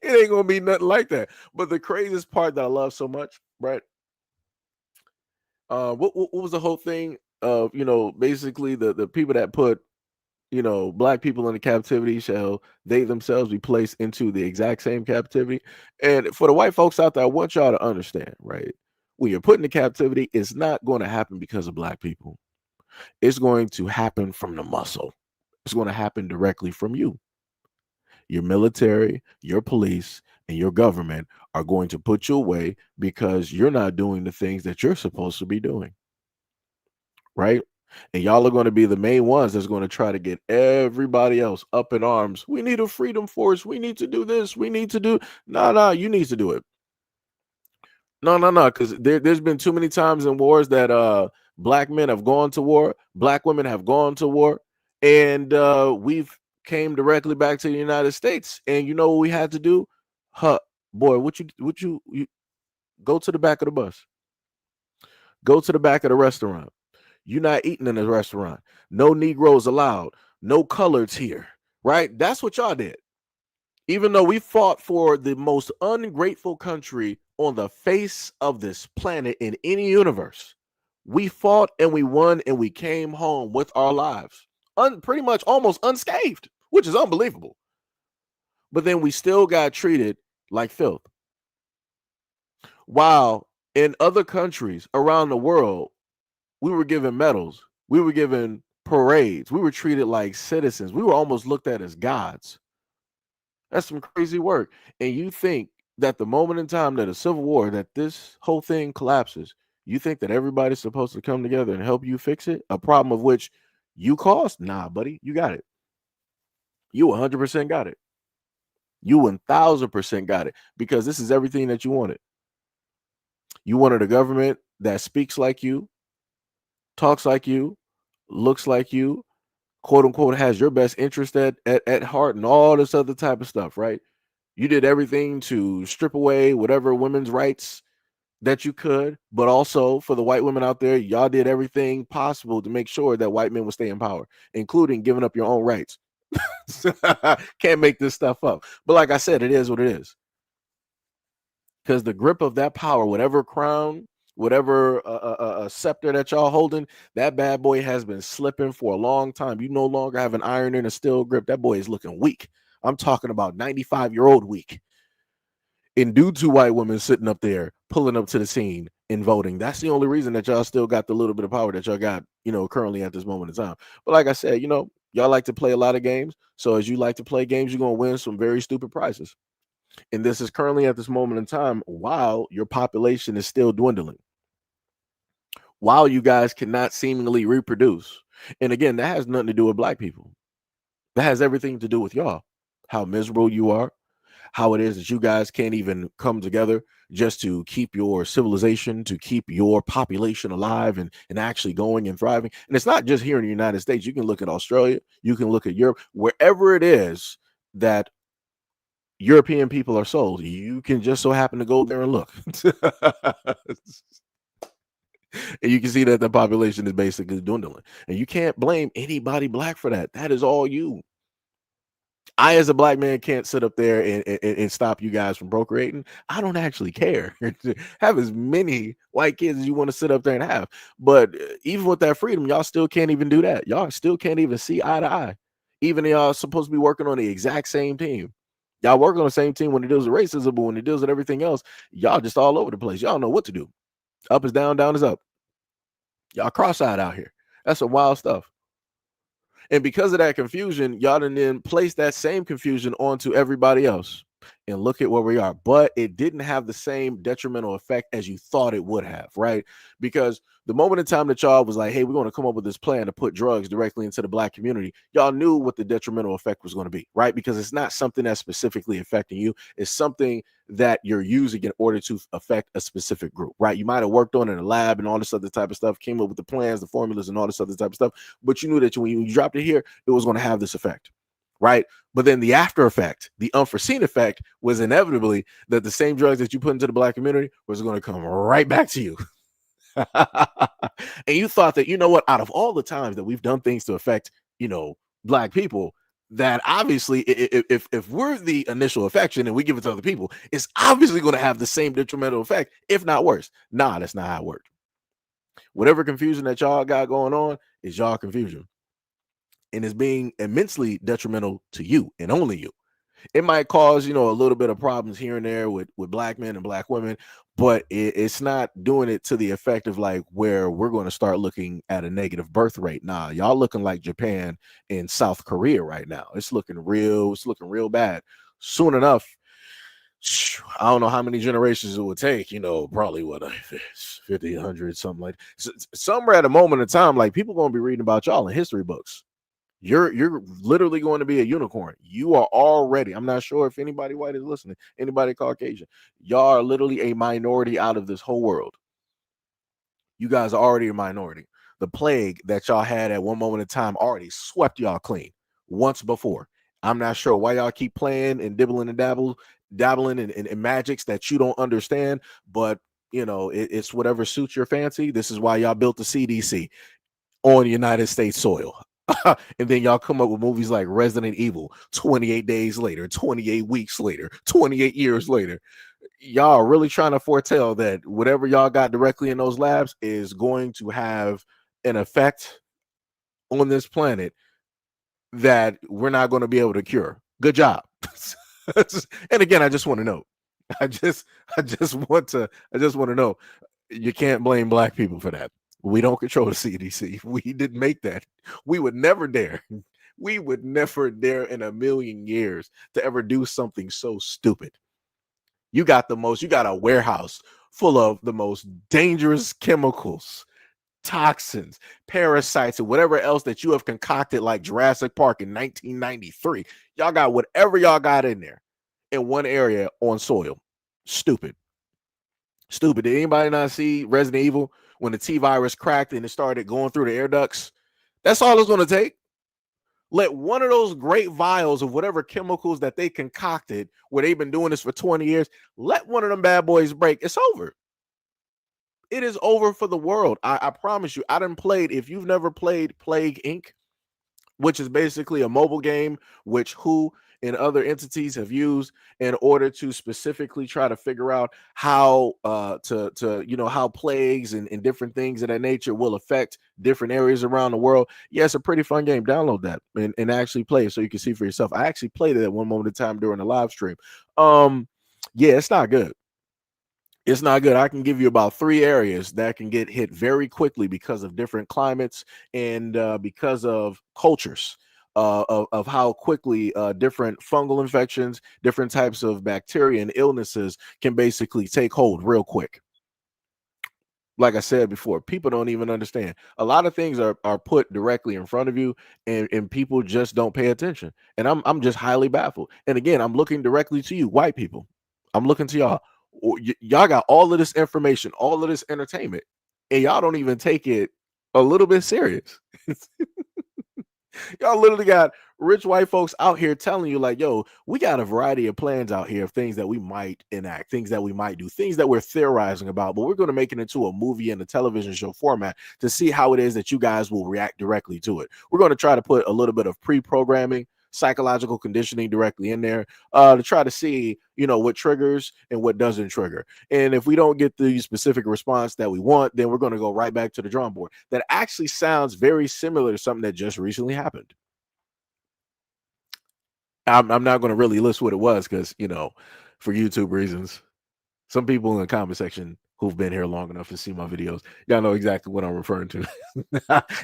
ain't gonna be nothing like that. But the craziest part that I love so much, right? What was the whole thing of basically the people that put Black people into captivity shall they themselves be placed into the exact same captivity? And for the white folks out there, I want y'all to understand, right? When you're put into captivity, it's not going to happen because of Black people. It's going to happen from the muscle. It's going to happen directly from you, your military, your police, and your government are going to put you away because you're not doing the things that you're supposed to be doing, right? And y'all are going to be the main ones that's going to try to get everybody else up in arms. We need a freedom force. We need to do this. We need to do. No, you need to do it. No, because there's been too many times in wars that black men have gone to war, black women have gone to war, and we've came directly back to the United States. And you know what we had to do? Boy, you go to the back of the bus, go to the back of the restaurant. You're not eating in the restaurant. No Negroes allowed. No coloreds here. Right? That's what y'all did. Even though we fought for the most ungrateful country on the face of this planet in any universe, we fought and we won and we came home with our lives, pretty much almost unscathed, which is unbelievable. But then we still got treated like filth. While in other countries around the world, we were given medals, we were given parades, we were treated like citizens, we were almost looked at as gods. That's some crazy work. And you think that the moment in time that a civil war, that this whole thing collapses, you think that everybody's supposed to come together and help you fix it? A problem of which you caused? Nah, buddy, you got it. You 100% got it. You 1000% got it, because this is everything that you wanted. You wanted a government that speaks like you, talks like you, looks like you, quote unquote, has your best interest at heart, and all this other type of stuff, right? You did everything to strip away whatever women's rights that you could, but also for the white women out there, y'all did everything possible to make sure that white men would stay in power, including giving up your own rights. Can't make this stuff up. But like I said, it is what it is. Because the grip of that power, whatever crown, whatever scepter that y'all holding, that bad boy has been slipping for a long time. You no longer have an iron and a steel grip. That boy is looking weak. I'm talking about 95-year-old weak. And due to white women sitting up there, pulling up to the scene and voting. That's the only reason that y'all still got the little bit of power that y'all got, currently at this moment in time. But like I said, y'all like to play a lot of games. So as you like to play games, you're going to win some very stupid prizes. And this is currently at this moment in time while your population is still dwindling, while you guys cannot seemingly reproduce. And again, that has nothing to do with black people. That has everything to do with y'all, how miserable you are, how it is that you guys can't even come together just to keep your civilization, to keep your population alive and actually going and thriving. And it's not just here in the United States. You can look at Australia, you can look at Europe, wherever it is that European people are sold. You can just so happen to go there and look. And you can see that the population is basically dwindling. And you can't blame anybody black for that. That is all you. I, as a black man, can't sit up there and stop you guys from procreating. I don't actually care. Have as many white kids as you want to sit up there and have. But even with that freedom, y'all still can't even do that. Y'all still can't even see eye to eye. Even y'all supposed to be working on the exact same team. Y'all work on the same team when it deals with racism, but when it deals with everything else, y'all just all over the place. Y'all know what to do. Up is down, down is up. Y'all cross-eyed out here. That's some wild stuff. And because of that confusion, y'all then place that same confusion onto everybody else. And look at where we are. But it didn't have the same detrimental effect as you thought it would have, right? Because the moment in time that y'all was like, hey, we're going to come up with this plan to put drugs directly into the black community, y'all knew what the detrimental effect was going to be, right? Because it's not something that's specifically affecting you. It's something that you're using in order to affect a specific group, right? You might have worked on it in a lab and all this other type of stuff, came up with the plans, the formulas, and all this other type of stuff. But you knew that when you dropped it here, it was going to have this effect, right? But then the after effect, the unforeseen effect, was inevitably that the same drugs that you put into the black community was going to come right back to you. And you thought that, out of all the times that we've done things to affect, black people, that obviously if we're the initial affection and we give it to other people, it's obviously going to have the same detrimental effect, if not worse. Nah, that's not how it worked. Whatever confusion that y'all got going on is y'all confusion. And it's being immensely detrimental to you and only you. It might cause, a little bit of problems here and there with black men and black women, but it's not doing it to the effect of like where we're going to start looking at a negative birth rate. Nah, y'all looking like Japan and South Korea right now. It's looking real bad. Soon enough, I don't know how many generations it would take, probably what 50, 100, something like somewhere at a moment in time, like people gonna be reading about y'all in history books. You're literally going to be a unicorn. You are already, I'm not sure if anybody white is listening, anybody Caucasian. Y'all are literally a minority out of this whole world. You guys are already a minority. The plague that y'all had at one moment in time already swept y'all clean once before. I'm not sure why y'all keep playing and dabbling in magics that you don't understand, but it's whatever suits your fancy. This is why y'all built the CDC on United States soil. And then y'all come up with movies like Resident Evil 28 days later, 28 weeks later, 28 years later. Y'all are really trying to foretell that whatever y'all got directly in those labs is going to have an effect on this planet that we're not going to be able to cure. Good job. And again, I just want to know. I just want to know. You can't blame black people for that. We don't control the CDC. We didn't make that. We would never dare. We would never dare in a million years to ever do something so stupid. You got a warehouse full of the most dangerous chemicals, toxins, parasites, and whatever else that you have concocted like Jurassic Park in 1993. Y'all got whatever y'all got in there in one area on soil. Stupid. Did anybody not see Resident Evil when the T virus cracked and it started going through the air ducts? That's all it's going to take. Let one of those great vials of whatever chemicals that they concocted, where they've been doing this for 20 years, let one of them bad boys break. It's over. It is over for the world. I promise you. If you've never played Plague Inc., which is basically a mobile game, which WHO and other entities have used in order to specifically try to figure out how how plagues and different things of that nature will affect different areas around the world. Yeah, it's a pretty fun game. Download that and actually play it so you can see for yourself. I actually played it at one moment in time during the live stream. Yeah, it's not good. It's not good. I can give you about 3 areas that can get hit very quickly because of different climates and because of cultures, of how quickly different fungal infections, different types of bacteria and illnesses can basically take hold real quick. Like I said before, people don't even understand. A lot of things are put directly in front of you, and people just don't pay attention. And I'm just highly baffled. And again, I'm looking directly to you, white people. I'm looking to y'all. Y'all got all of this information, all of this entertainment, and y'all don't even take it a little bit serious. Y'all literally got rich white folks out here telling you like, yo, we got a variety of plans out here of things that we might enact, things that we might do, things that we're theorizing about, but we're going to make it into a movie and a television show format to see how it is that you guys will react directly to it. We're going to try to put a little bit of pre-programming, psychological conditioning directly in there to try to see, what triggers and what doesn't trigger. And if we don't get the specific response that we want, then we're going to go right back to the drawing board. That actually sounds very similar to something that just recently happened. I'm not going to really list what it was because, for YouTube reasons, some people in the comment section who've been here long enough to see my videos, y'all know exactly what I'm referring to.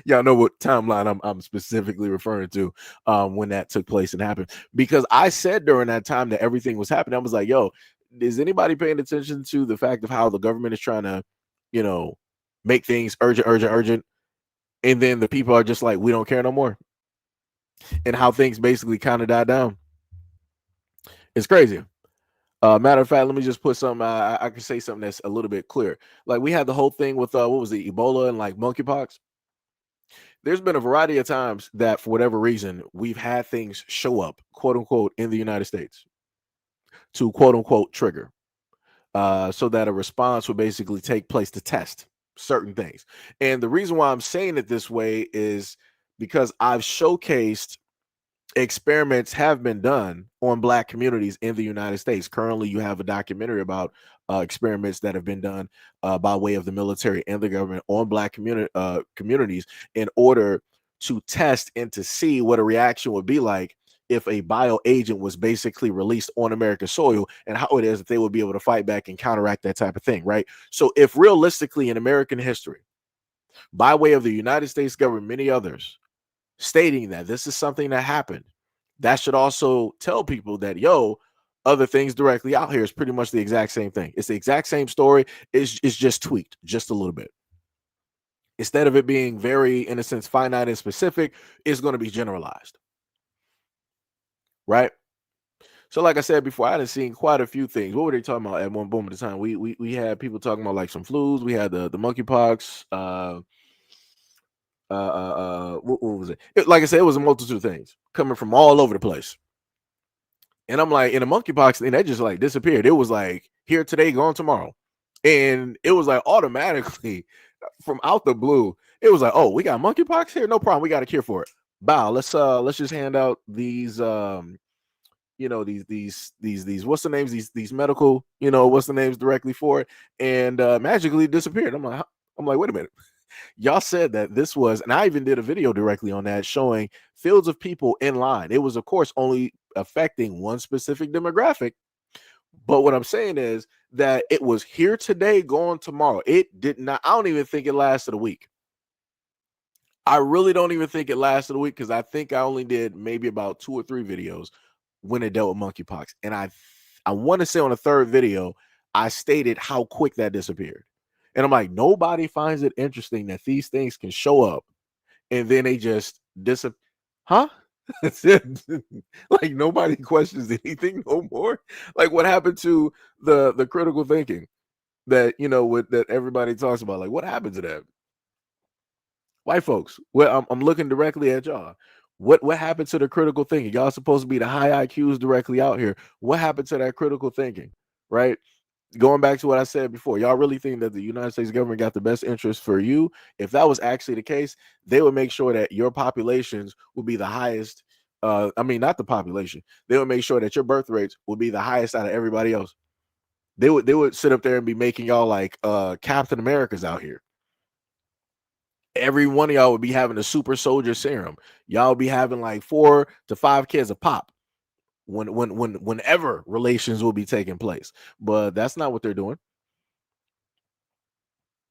Y'all know what timeline I'm specifically referring to when that took place and happened. Because I said during that time that everything was happening, I was like, yo, is anybody paying attention to the fact of how the government is trying to, make things urgent? And then the people are just like, we don't care no more. And how things basically kind of died down. It's crazy. Matter of fact, let me just put something. I can say something that's a little bit clear. Like we had the whole thing with what was it, Ebola and like monkeypox. There's been a variety of times that for whatever reason we've had things show up, quote unquote, in the United States to quote unquote trigger, so that a response would basically take place to test certain things. And the reason why I'm saying it this way is because I've showcased experiments have been done on Black communities in the United States. Currently, you have a documentary about experiments that have been done by way of the military and the government on Black communities in order to test and to see what a reaction would be like if a bio agent was basically released on American soil, and how it is that they would be able to fight back and counteract that type of thing, right? So if realistically in American history, by way of the United States government, many others, stating that this is something that happened, that should also tell people that, yo, other things directly out here is pretty much the exact same thing. It's the exact same story. It's just tweaked just a little bit. Instead of it being very, in a sense, finite and specific, it's going to be generalized, right? So, like I said before, I done seen quite a few things. What were they talking about at one boom at the time? We had people talking about like some flus. We had the monkeypox. What was it? Like I said, it was a multitude of things coming from all over the place. And I'm like, in the monkeypox thing, that just like disappeared. It was like here today, gone tomorrow, and it was like automatically from out the blue. It was like, oh, we got monkeypox here, no problem. We got a cure for it. Bow. Let's just hand out these these what's the names, these medical, what's the names directly for it, and magically disappeared. I'm like, wait a minute. Y'all said that this was, and I even did a video directly on that showing fields of people in line. It was, of course, only affecting one specific demographic. But what I'm saying is that it was here today, gone tomorrow. It did not, I don't even think it lasted a week. I really don't even think it lasted a week, because I think I only did maybe about 2 or 3 videos when it dealt with monkeypox. And I want to say on the third video, I stated how quick that disappeared. And I'm like, nobody finds it interesting that these things can show up and then they just disappear. Huh? Like nobody questions anything no more. Like what happened to the critical thinking that that everybody talks about? Like what happened to that? White folks. Well, I'm looking directly at y'all. What happened to the critical thinking? Y'all supposed to be the high IQs directly out here. What happened to that critical thinking? Right? Going back to what I said before, y'all really think that the United States government got the best interest for you? If that was actually the case, they would make sure that your populations would be the highest. I mean, not the population. They would make sure that your birth rates would be the highest out of everybody else. They would sit up there and be making y'all like Captain Americas out here. Every one of y'all would be having a super soldier serum. Y'all would be having like 4 to 5 kids a pop whenever relations will be taking place. But that's not what they're doing.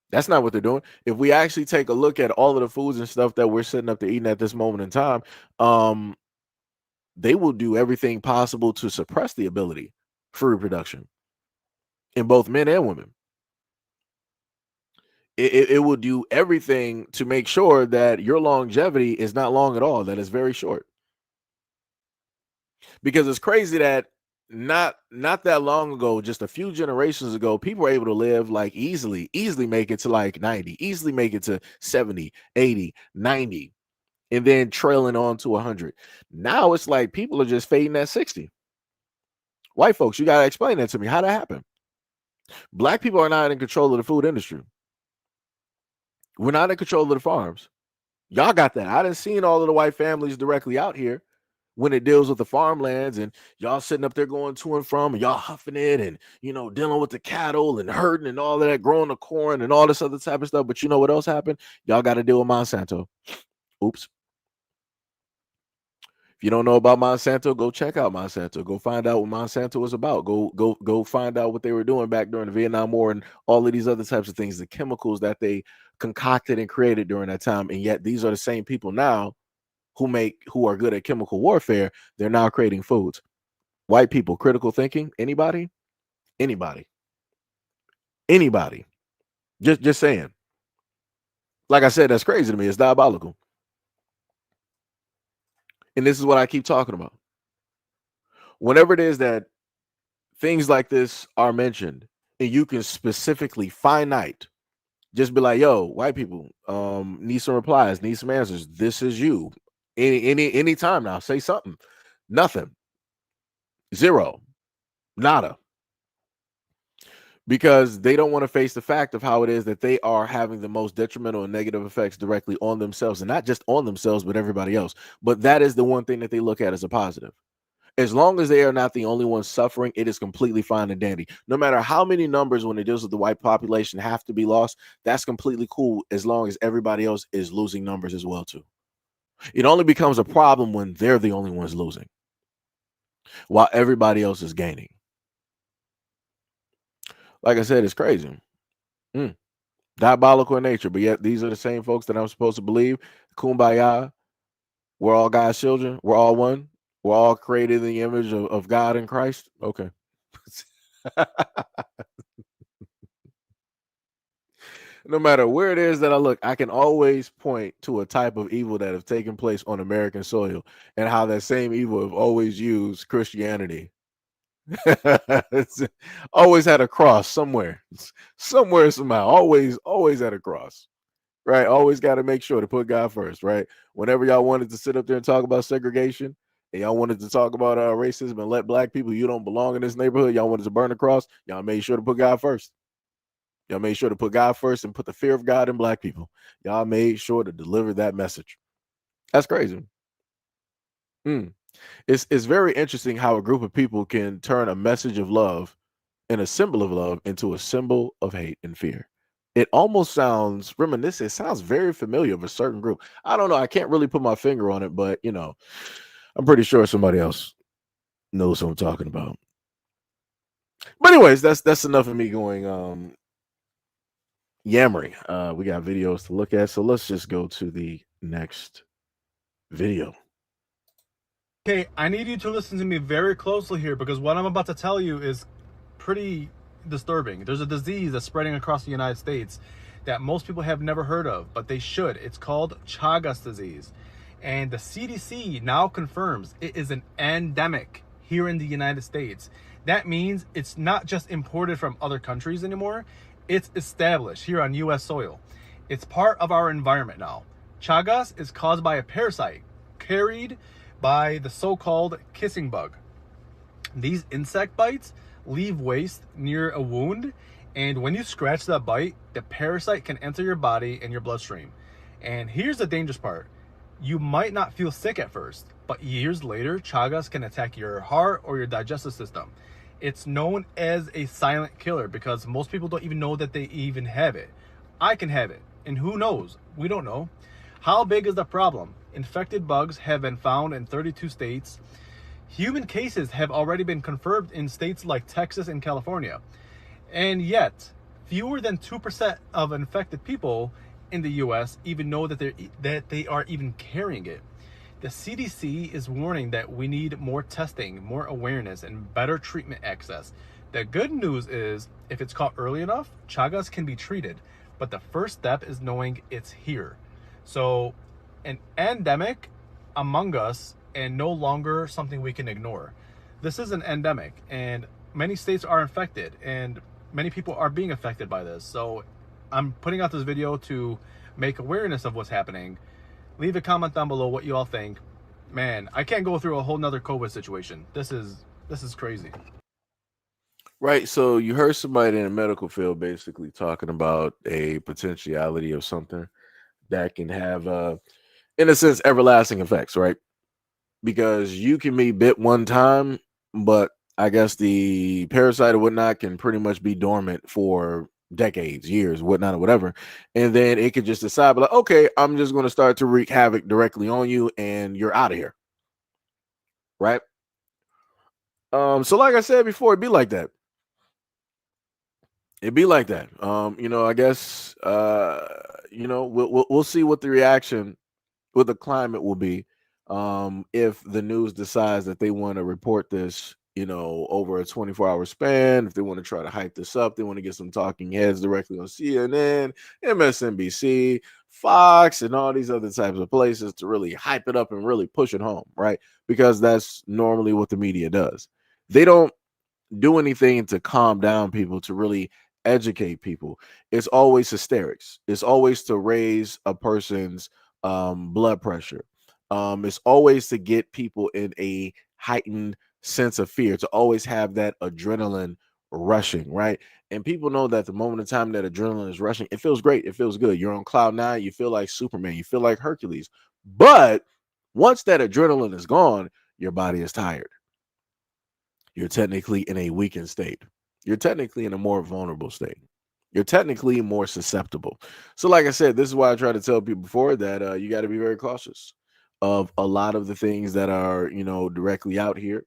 That's not what they're doing. If we actually take a look at all of the foods and stuff that we're sitting up to eating at this moment in time, they will do everything possible to suppress the ability for reproduction in both men and women. It will do everything to make sure that your longevity is not long at all, that is very short. Because it's crazy that not that long ago, just a few generations ago, people were able to live like easily make it to like 90, easily make it to 70, 80, 90, and then trailing on to 100. Now it's like people are just fading at 60. White folks, you got to explain that to me. How that happen? Black people are not in control of the food industry. We're not in control of the farms. Y'all got that. I done seen all of the white families directly out here when it deals with the farmlands, and y'all sitting up there going to and from, and y'all huffing it, and dealing with the cattle and herding and all of that, growing the corn and all this other type of stuff. But you know what else happened? Y'all got to deal with Monsanto. Oops. If you don't know about Monsanto, go check out Monsanto. Go find out what Monsanto was about. Go find out what they were doing back during the Vietnam War and all of these other types of things, the chemicals that they concocted and created during that time. And yet these are the same people now who are good at chemical warfare. They're now creating foods. White people, critical thinking, anybody? Just saying. Like I said, that's crazy to me. It's diabolical. And this is what I keep talking about. Whenever it is that things like this are mentioned and you can specifically finite, just be like, yo, white people, need some replies, need some answers. This is you. Any time now, say something. Nothing. Zero. Nada. Because they don't want to face the fact of how it is that they are having the most detrimental and negative effects directly on themselves, and not just on themselves, but everybody else. But that is the one thing that they look at as a positive. As long as they are not the only ones suffering, it is completely fine and dandy. No matter how many numbers when it deals with the white population have to be lost, that's completely cool as long as everybody else is losing numbers as well too. It only becomes a problem when they're the only ones losing while everybody else is gaining. Like I said, it's crazy. Diabolical in nature, but yet these are the same folks that I'm supposed to believe. Kumbaya. We're all God's children. We're all one. We're all created in the image of God and Christ. Okay. No matter where it is that I look, I can always point to a type of evil that have taken place on American soil and how that same evil have always used Christianity. It's always had a cross somewhere, somewhere, somehow, always at a cross, right? Always got to make sure to put God first, right? Whenever y'all wanted to sit up there and talk about segregation, and y'all wanted to talk about racism and let black people, you don't belong in this neighborhood, y'all wanted to burn the cross, y'all made sure to put God first. Y'all made sure to put God first and put the fear of God in black people. Y'all made sure to deliver that message. That's crazy. It's very interesting how a group of people can turn a message of love and a symbol of love into a symbol of hate and fear. It almost sounds reminiscent. It sounds very familiar of a certain group. I don't know. I can't really put my finger on it, but I'm pretty sure somebody else knows what I'm talking about. But anyways, that's enough of me going yammering. We got videos to look at, so let's just go to the next video. Okay, I need you to listen to me very closely here because what I'm about to tell you is pretty disturbing. There's a disease that's spreading across the United States that most people have never heard of, but they should. It's called Chagas disease. And the CDC now confirms it is an endemic here in the United States. That means it's not just imported from other countries anymore. It's established here on US soil. It's part of our environment now. Chagas is caused by a parasite carried by the so-called kissing bug. These insect bites leave waste near a wound, and when you scratch that bite, the parasite can enter your body and your bloodstream. And here's the dangerous part. You might not feel sick at first, but years later, Chagas can attack your heart or your digestive system. It's known as a silent killer because most people don't even know that they even have it. I can have it, and who knows? We don't know. How big is the problem? Infected bugs have been found in 32 states. Human cases have already been confirmed in states like Texas and California. And yet, fewer than 2% of infected people in the US even know that they are even carrying it. The CDC is warning that we need more testing, more awareness, and better treatment access. The good news is, if it's caught early enough, Chagas can be treated. But the first step is knowing it's here. So, an endemic among us and no longer something we can ignore. This is an endemic, and many states are infected, and many people are being affected by this. So I'm putting out this video to make awareness of what's happening. Leave a comment down below what you all think. Man, I can't go through a whole nother COVID situation. This is crazy. Right. So you heard somebody in the medical field basically talking about a potentiality of something that can have, in a sense, everlasting effects, right? Because you can be bit one time, but I guess the parasite or whatnot can pretty much be dormant for decades, years, whatnot, or whatever. And then it could just decide, like, okay, I'm just going to start to wreak havoc directly on you and you're out of here. Right. So like I said before, it'd be like that. It'd be like that. I guess we'll see what the reaction with the climate will be if the news decides that they want to report this over a 24-hour span. If they want to try to hype this up, they want to get some talking heads directly on CNN, MSNBC, Fox, and all these other types of places to really hype it up and really push it home, right? Because that's normally what the media does. They don't do anything to calm down people, to really educate people. It's always hysterics. It's always to raise a person's blood pressure. It's always to get people in a heightened sense of fear, to always have that adrenaline rushing, right? And people know that the moment of time that adrenaline is rushing, it feels great. It feels good. You're on cloud nine. You feel like Superman. You feel like Hercules. But once that adrenaline is gone, your body is tired. You're technically in a weakened state. You're technically in a more vulnerable state. You're technically more susceptible. So like I said, this is why I try to tell people before that you got to be very cautious of a lot of the things that are, directly out here.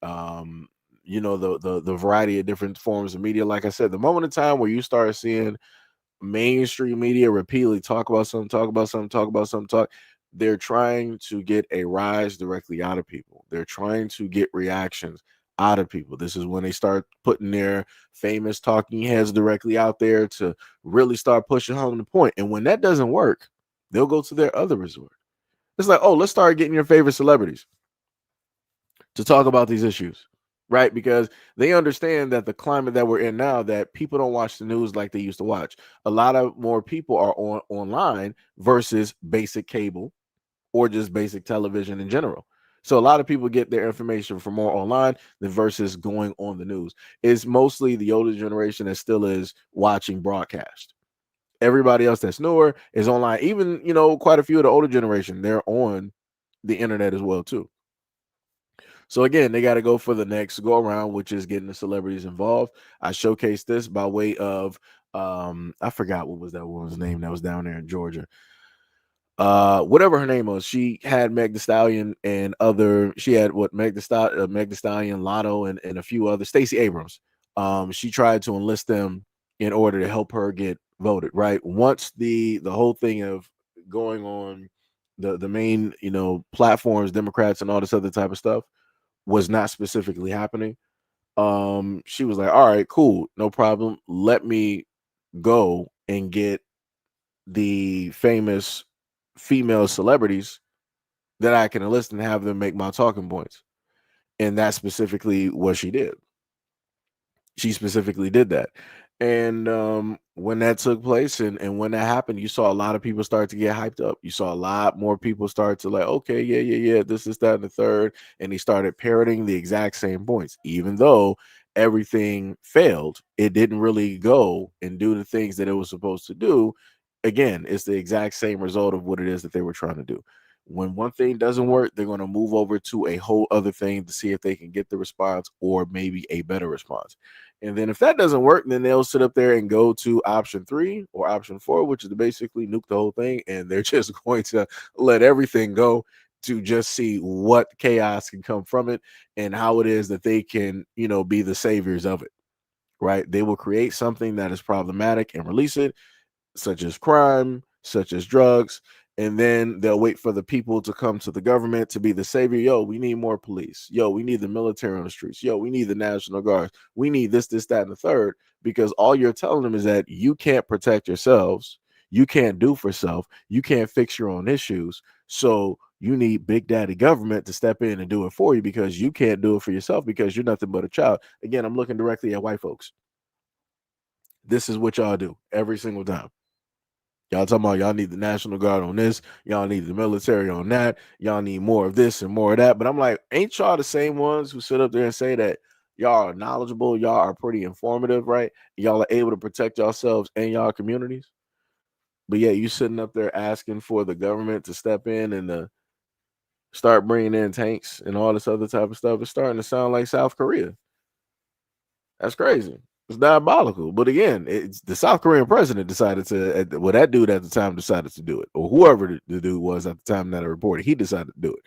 The variety of different forms of media. Like I said, the moment in time where you start seeing mainstream media repeatedly talk about something, they're trying to get a rise directly out of people. They're trying to get reactions out of people. This is when they start putting their famous talking heads directly out there to really start pushing home the point. And when that doesn't work, they'll go to their other resort. It's like, oh, let's start getting your favorite celebrities to talk about these issues, right? Because they understand that the climate that we're in now, that people don't watch the news like they used to watch. A lot of more people are online versus basic cable or just basic television in general. So a lot of people get their information from more online than versus going on the news. It's mostly the older generation that still is watching broadcast. Everybody else that's newer is online. Even, quite a few of the older generation, they're on the internet as well too. So again, they got to go for the next go around, which is getting the celebrities involved. I showcased this by way of I forgot what was that woman's name that was down there in Georgia. Whatever her name was, she had Meg the Stallion and she had Meg the Stallion, Lotto, and a few other, Stacey Abrams. She tried to enlist them in order to help her get voted, right? Once the whole thing of going on the main, platforms, Democrats and all this other type of stuff was not specifically happening. She was like, all right, cool, no problem. Let me go and get the famous female celebrities that I can enlist and have them make my talking points. And that's specifically what she did. She specifically did that. And when that took place and when that happened, you saw a lot of people start to get hyped up. You saw a lot more people start to like, okay, yeah, this is that and the third. And they started parroting the exact same points. Even though everything failed, it didn't really go and do the things that it was supposed to do. Again, it's the exact same result of what it is that they were trying to do. When one thing doesn't work, they're going to move over to a whole other thing to see if they can get the response or maybe a better response. And then if that doesn't work, then they'll sit up there and go to option 3 or option 4, which is to basically nuke the whole thing. And they're just going to let everything go to just see what chaos can come from it and how it is that they can, be the saviors of it, right? They will create something that is problematic and release it, such as crime, such as drugs, and then they'll wait for the people to come to the government to be the savior. Yo, we need more police. Yo, we need the military on the streets. Yo, we need the National Guard. We need this, that, and the third, because all you're telling them is that you can't protect yourselves. You can't do for self. You can't fix your own issues. So you need big daddy government to step in and do it for you because you can't do it for yourself because you're nothing but a child. Again, I'm looking directly at white folks. This is what y'all do every single time. Y'all talking about y'all need the National Guard on this. Y'all need the military on that. Y'all need more of this and more of that. But I'm like, ain't y'all the same ones who sit up there and say that y'all are knowledgeable, y'all are pretty informative, right? Y'all are able to protect yourselves and y'all communities. But yeah, you sitting up there asking for the government to step in and start bringing in tanks and all this other type of stuff. It's starting to sound like South Korea. That's crazy. It's diabolical. But again, it's the South Korean president decided to, that dude at the time decided to do it, or whoever the dude was at the time that I reported, he decided to do it.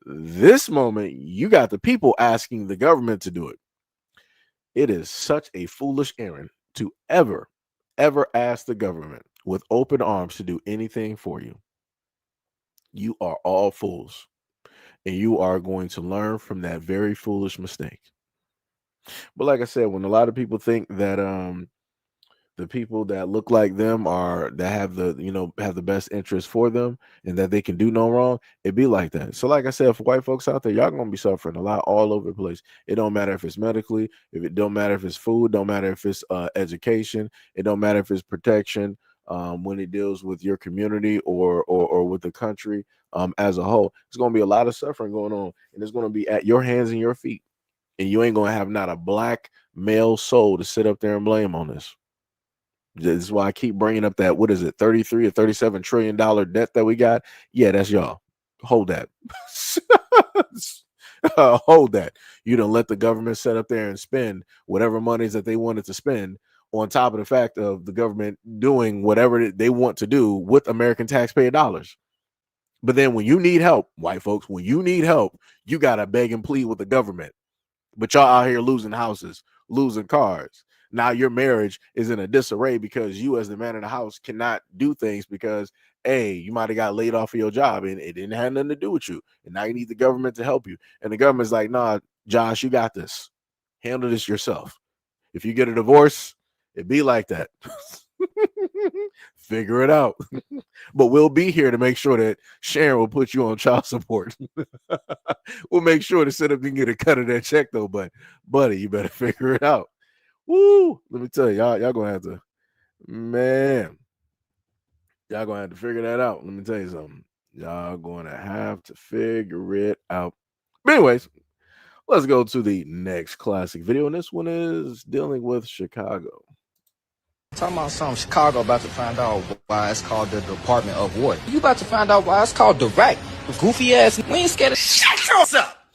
This moment, you got the people asking the government to do it. It is such a foolish errand to ever ask the government with open arms to do anything for you. You are all fools, and you are going to learn from that very foolish mistake. But like I said, when a lot of people think that the people that look like them are that have the best interest for them and that they can do no wrong, it be like that. So like I said, for white folks out there, y'all gonna be suffering a lot all over the place. It don't matter if it's medically, if it don't matter if it's food, don't matter if it's education, it don't matter if it's protection, when it deals with your community or with the country as a whole. It's gonna be a lot of suffering going on, and it's gonna be at your hands and your feet. And you ain't gonna have not a black male soul to sit up there and blame on this. This is why I keep bringing up that, what is it, 33 or 37 trillion dollar debt that we got? Yeah, that's y'all. Hold that. Hold that. You don't let the government sit up there and spend whatever monies that they wanted to spend, on top of the fact of the government doing whatever they want to do with American taxpayer dollars. But then when you need help, white folks, when you need help, you got to beg and plead with the government. But y'all out here losing houses, losing cars. Now your marriage is in a disarray because you, as the man in the house, cannot do things because hey, you might have got laid off of your job and it didn't have nothing to do with you. And now you need the government to help you. And the government's like, nah, Josh, you got this. Handle this yourself. If you get a divorce, it be like that. Figure it out. But we'll be here to make sure that Sharon will put you on child support. We'll make sure to set up and get a cut of that check though. But buddy, you better figure it out. Woo! Let me tell you, y'all gonna have to, man. Y'all gonna have to figure that out. Let me tell you something. Y'all gonna have to figure it out. But anyways, let's go to the next classic video, and this one is dealing with Chicago. Talking about something Chicago about to find out why it's called the Department of War. You about to find out why it's called the RAC. Goofy ass. We ain't scared of. Shut yours up!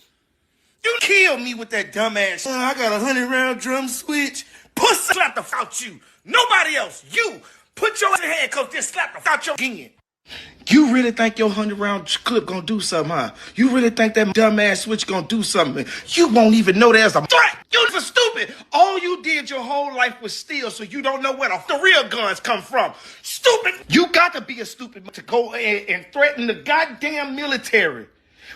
You killed me with that dumbass. I got a 100-round drum switch. Pussy slap the out you. Nobody else. You put your ass in handcuffs. Just slap the out your again. You really think your 100-round clip gonna do something, huh? You really think that dumbass switch gonna do something? You won't even know there's a threat. You for stupid. All you did your whole life was steal, so you don't know where the real guns come from. Stupid. You got to be a stupid to go and threaten the goddamn military.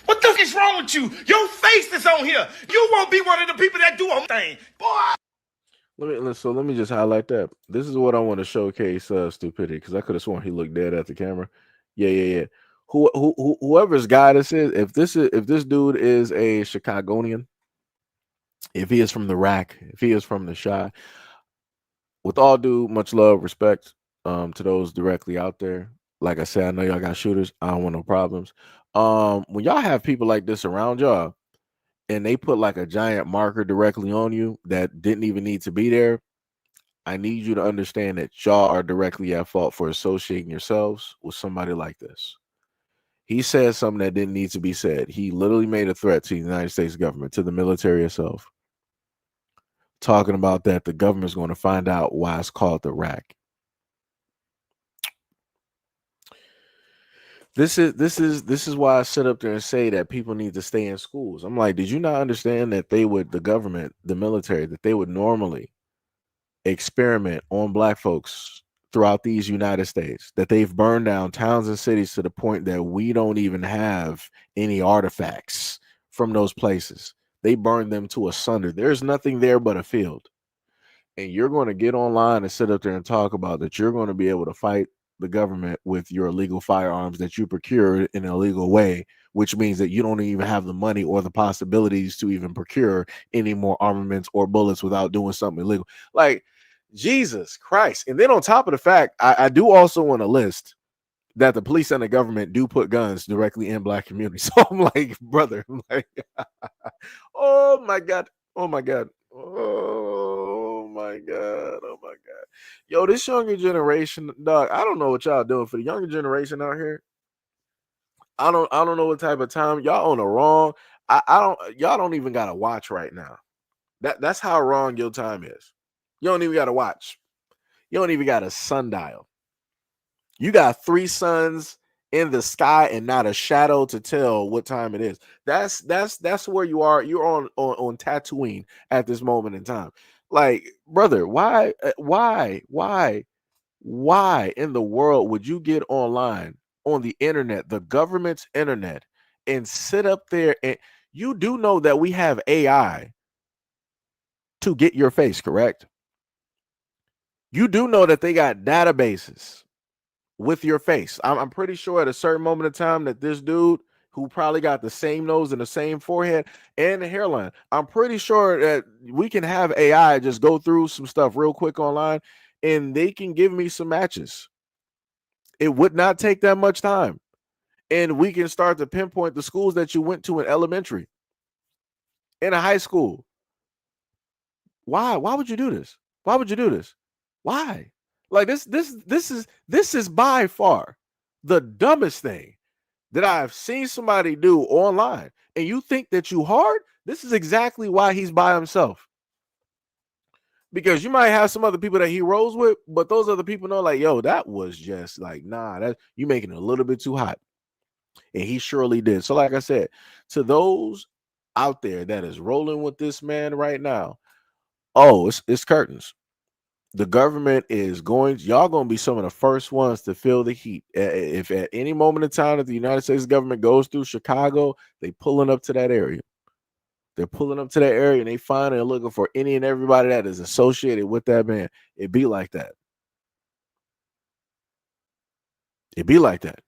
What the fuck is wrong with you? Your face is on here. You won't be one of the people that do a thing, boy. Let me just highlight that. This is what I want to showcase stupidity, because I could have sworn he looked dead at the camera. Yeah. Whoever's guy this is, if this dude is a Chicagonian, if he is from the RAC, if he is from the Chi, with all due much love, respect to those directly out there. Like I said, I know y'all got shooters. I don't want no problems. When y'all have people like this around y'all, and they put like a giant marker directly on you that didn't even need to be there, I need you to understand that y'all are directly at fault for associating yourselves with somebody like this. He said something that didn't need to be said. He literally made a threat to the United States government, to the military itself, talking about that the government's going to find out why it's called the RAC. This is why I sit up there and say that people need to stay in schools. I'm like, did you not understand that the government, the military, that they would normally experiment on black folks throughout these United States, that they've burned down towns and cities to the point that we don't even have any artifacts from those places. They burned them to asunder. There's nothing there but a field. And you're going to get online and sit up there and talk about that you're going to be able to fight the government with your illegal firearms that you procured in an illegal way, which means that you don't even have the money or the possibilities to even procure any more armaments or bullets without doing something illegal. Like, Jesus Christ. And then on top of the fact, I do also want to list that the police and the government do put guns directly in black communities. So I'm like, brother, I'm like, oh my God. Oh my God. Oh my God. Oh my God. Yo, this younger generation, dog, I don't know what y'all doing for the younger generation out here. I don't know what type of time y'all on the wrong. Y'all don't even gotta watch right now. That's how wrong your time is. You don't even gotta watch. You don't even got a sundial. You got 3 suns in the sky and not a shadow to tell what time it is. That's where you are. You're on Tatooine at this moment in time. Like, brother, why in the world would you get online on the internet, the government's internet, and sit up there? And you do know that we have AI to get your face, correct? You do know that they got databases with your face. I'm pretty sure at a certain moment in time that this dude who probably got the same nose and the same forehead and the hairline, I'm pretty sure that we can have AI just go through some stuff real quick online and they can give me some matches. It would not take that much time. And we can start to pinpoint the schools that you went to in elementary, in a high school. Why? Why would you do this? Why would you do this? Why? Like this is by far the dumbest thing that I've seen somebody do online. And you think that you hard? This is exactly why he's by himself. Because you might have some other people that he rolls with, but those other people know, like, yo, that was just like, nah, that you making it a little bit too hot. And he surely did. So, like I said, to those out there that is rolling with this man right now, oh, it's curtains. The government is y'all going to be some of the first ones to feel the heat. If at any moment in time that the United States government goes through Chicago, they pulling up to that area. They're pulling up to that area and they find and looking for any and everybody that is associated with that man. It be like that. It be like that.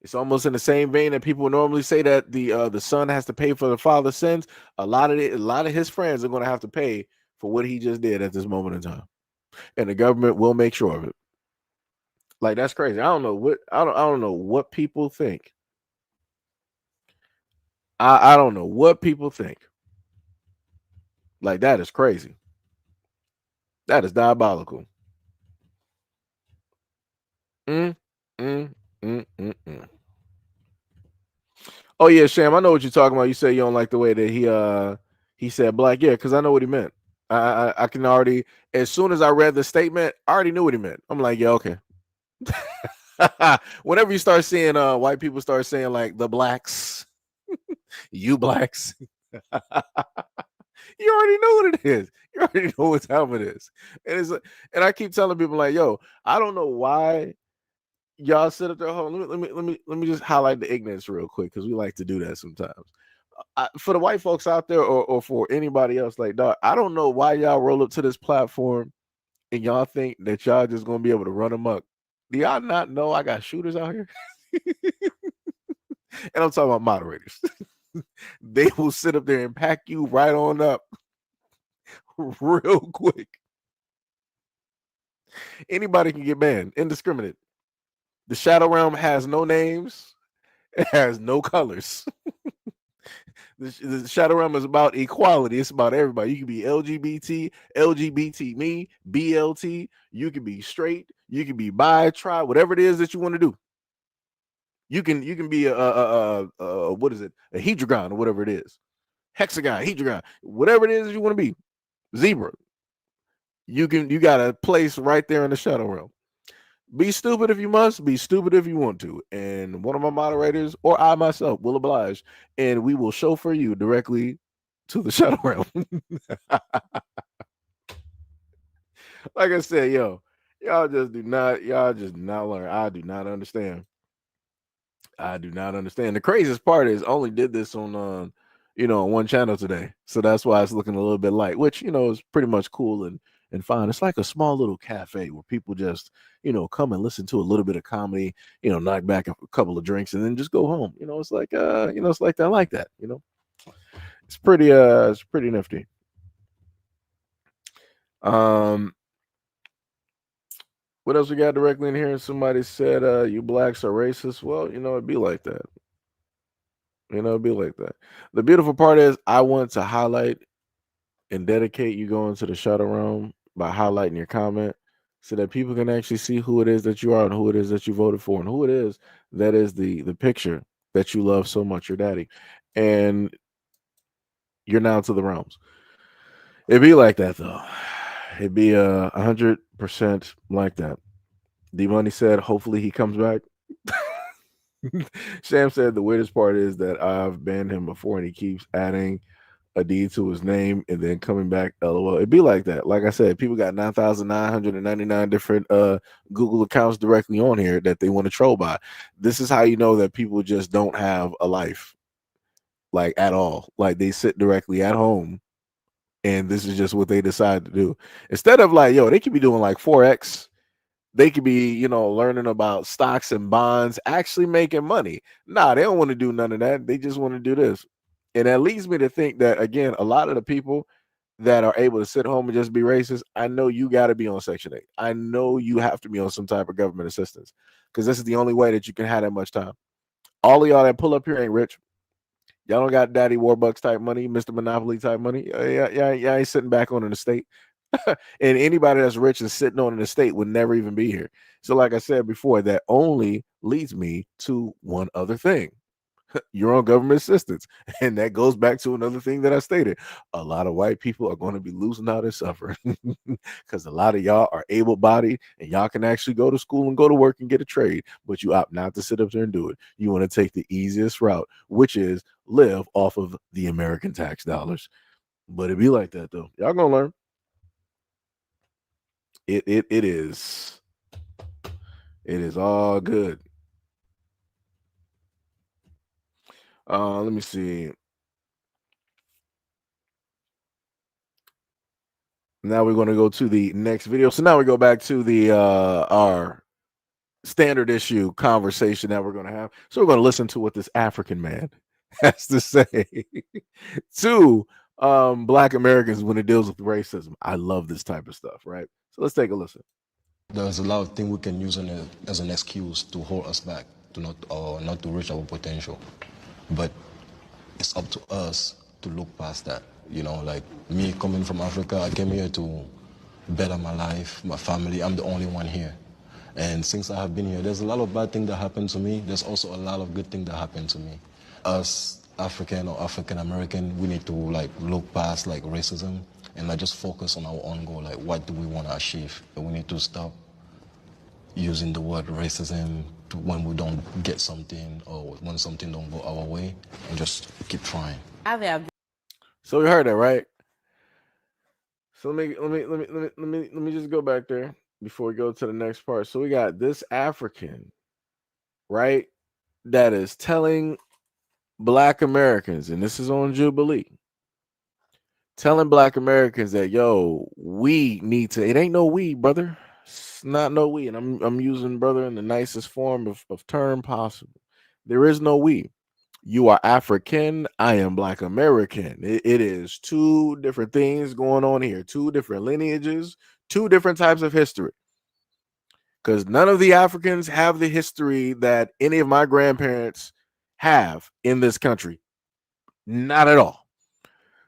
It's almost in the same vein that people normally say that the son has to pay for the father's sins. A lot of his friends are going to have to pay for what he just did at this moment in time, and the government will make sure of it. Like, that's crazy. I don't know what people think. I don't know what people think. Like, that is crazy. That is diabolical. Mm, mm, mm, mm, mm. Oh yeah, Sham, I know what you're talking about. You say you don't like the way that he said black. Yeah, because I know what he meant. I can already, as soon as I read the statement, I already knew what he meant. I'm like, yeah, okay. Whenever you start seeing white people start saying like the blacks, you blacks, you already know what it is. You already know what time it is. And I keep telling people like, yo, I don't know why y'all sit up there. Hold on, let me just highlight the ignorance real quick because we like to do that sometimes. For the white folks out there, or for anybody else, like, dog, I don't know why y'all roll up to this platform and y'all think that y'all just gonna be able to run amok. Do y'all not know I got shooters out here? And I'm talking about moderators. They will sit up there and pack you right on up real quick. Anybody can get banned, indiscriminate. The Shadow Realm has no names, it has no colors. The Shadow Realm is about equality. It's about everybody. You can be LGBT me, BLT. You can be straight. You can be bi, tri, whatever it is that you want to do. You can be a what is it? A hedragon or whatever it is. Hexagon, hedragon, whatever it is that you want to be. Zebra. You got a place right there in the Shadow Realm. Be stupid if you must, be stupid if you want to. And one of my moderators or I myself will oblige, and we will chauffeur you directly to the Shadow Realm. Like I said, y'all just not learn. I do not understand. The craziest part is I only did this on one channel today. So that's why it's looking a little bit light, which is pretty much cool and fine. It's like a small little cafe where people just, come and listen to a little bit of comedy, knock back a couple of drinks and then just go home. It's like it's like that, like that, It's pretty nifty. What else we got directly in here? Somebody said you blacks are racist. Well, it'd be like that. It'd be like that. The beautiful part is I want to highlight and dedicate you going to the Shadow Realm by highlighting your comment so that people can actually see who it is that you are and who it is that you voted for and who it is that is the picture that you love so much, your daddy. And you're now to the realms. It'd be like that though. It'd be 100% like that. D Money said, hopefully he comes back. Sham said the weirdest part is that I've banned him before and he keeps adding a D to his name and then coming back. LOL. It'd be like that. Like I said, people got 9,999 different Google accounts directly on here that they want to troll by. This is how you know that people just don't have a life, like, at all. Like, they sit directly at home and this is just what they decide to do. Instead of like, they could be doing like Forex. They could be, learning about stocks and bonds, actually making money. Nah, they don't want to do none of that. They just want to do this. And that leads me to think that, again, a lot of the people that are able to sit home and just be racist, I know you got to be on Section 8. I know you have to be on some type of government assistance because this is the only way that you can have that much time. All of y'all that pull up here ain't rich. Y'all don't got Daddy Warbucks type money, Mr. Monopoly type money. Yeah, ain't sitting back on an estate. And anybody that's rich and sitting on an estate would never even be here. So like I said before, that only leads me to one other thing. You're on government assistance. And that goes back to another thing that I stated. A lot of white people are going to be losing out and suffering because a lot of y'all are able-bodied and y'all can actually go to school and go to work and get a trade, but you opt not to sit up there and do it. You want to take the easiest route, which is live off of the American tax dollars. But it be like that though. Y'all gonna learn. It is. It is all good. Let me see. Now we're going to go to the next video. So now we go back to the our standard issue conversation that we're going to have. So we're going to listen to what this African man has to say to Black Americans when it deals with racism. I love this type of stuff, right? So let's take a listen. There's a lot of things we can use as an excuse to hold us back, to not to reach our potential. But it's up to us to look past that. You know, like me coming from Africa, I came here to better my life, my family. I'm the only one here. And since I have been here, there's a lot of bad things that happen to me. There's also a lot of good things that happen to me. Us African or African American, we need to like look past like racism and like just focus on our own goal. Like, what do we want to achieve? And we need to stop using the word racism when we don't get something or when something don't go our way, and just keep trying. So we heard that, right? So let me just go back there before we go to the next part. So we got this African, right, that is telling Black Americans, and this is on Jubilee, telling Black Americans that, yo, we need to, it ain't no we, brother. It's not no we. And I'm using brother in the nicest form of term possible. There is no we. You are African. I am Black American. It is two different things going on here, two different lineages, two different types of history. Because none of the Africans have the history that any of my grandparents have in this country. Not at all.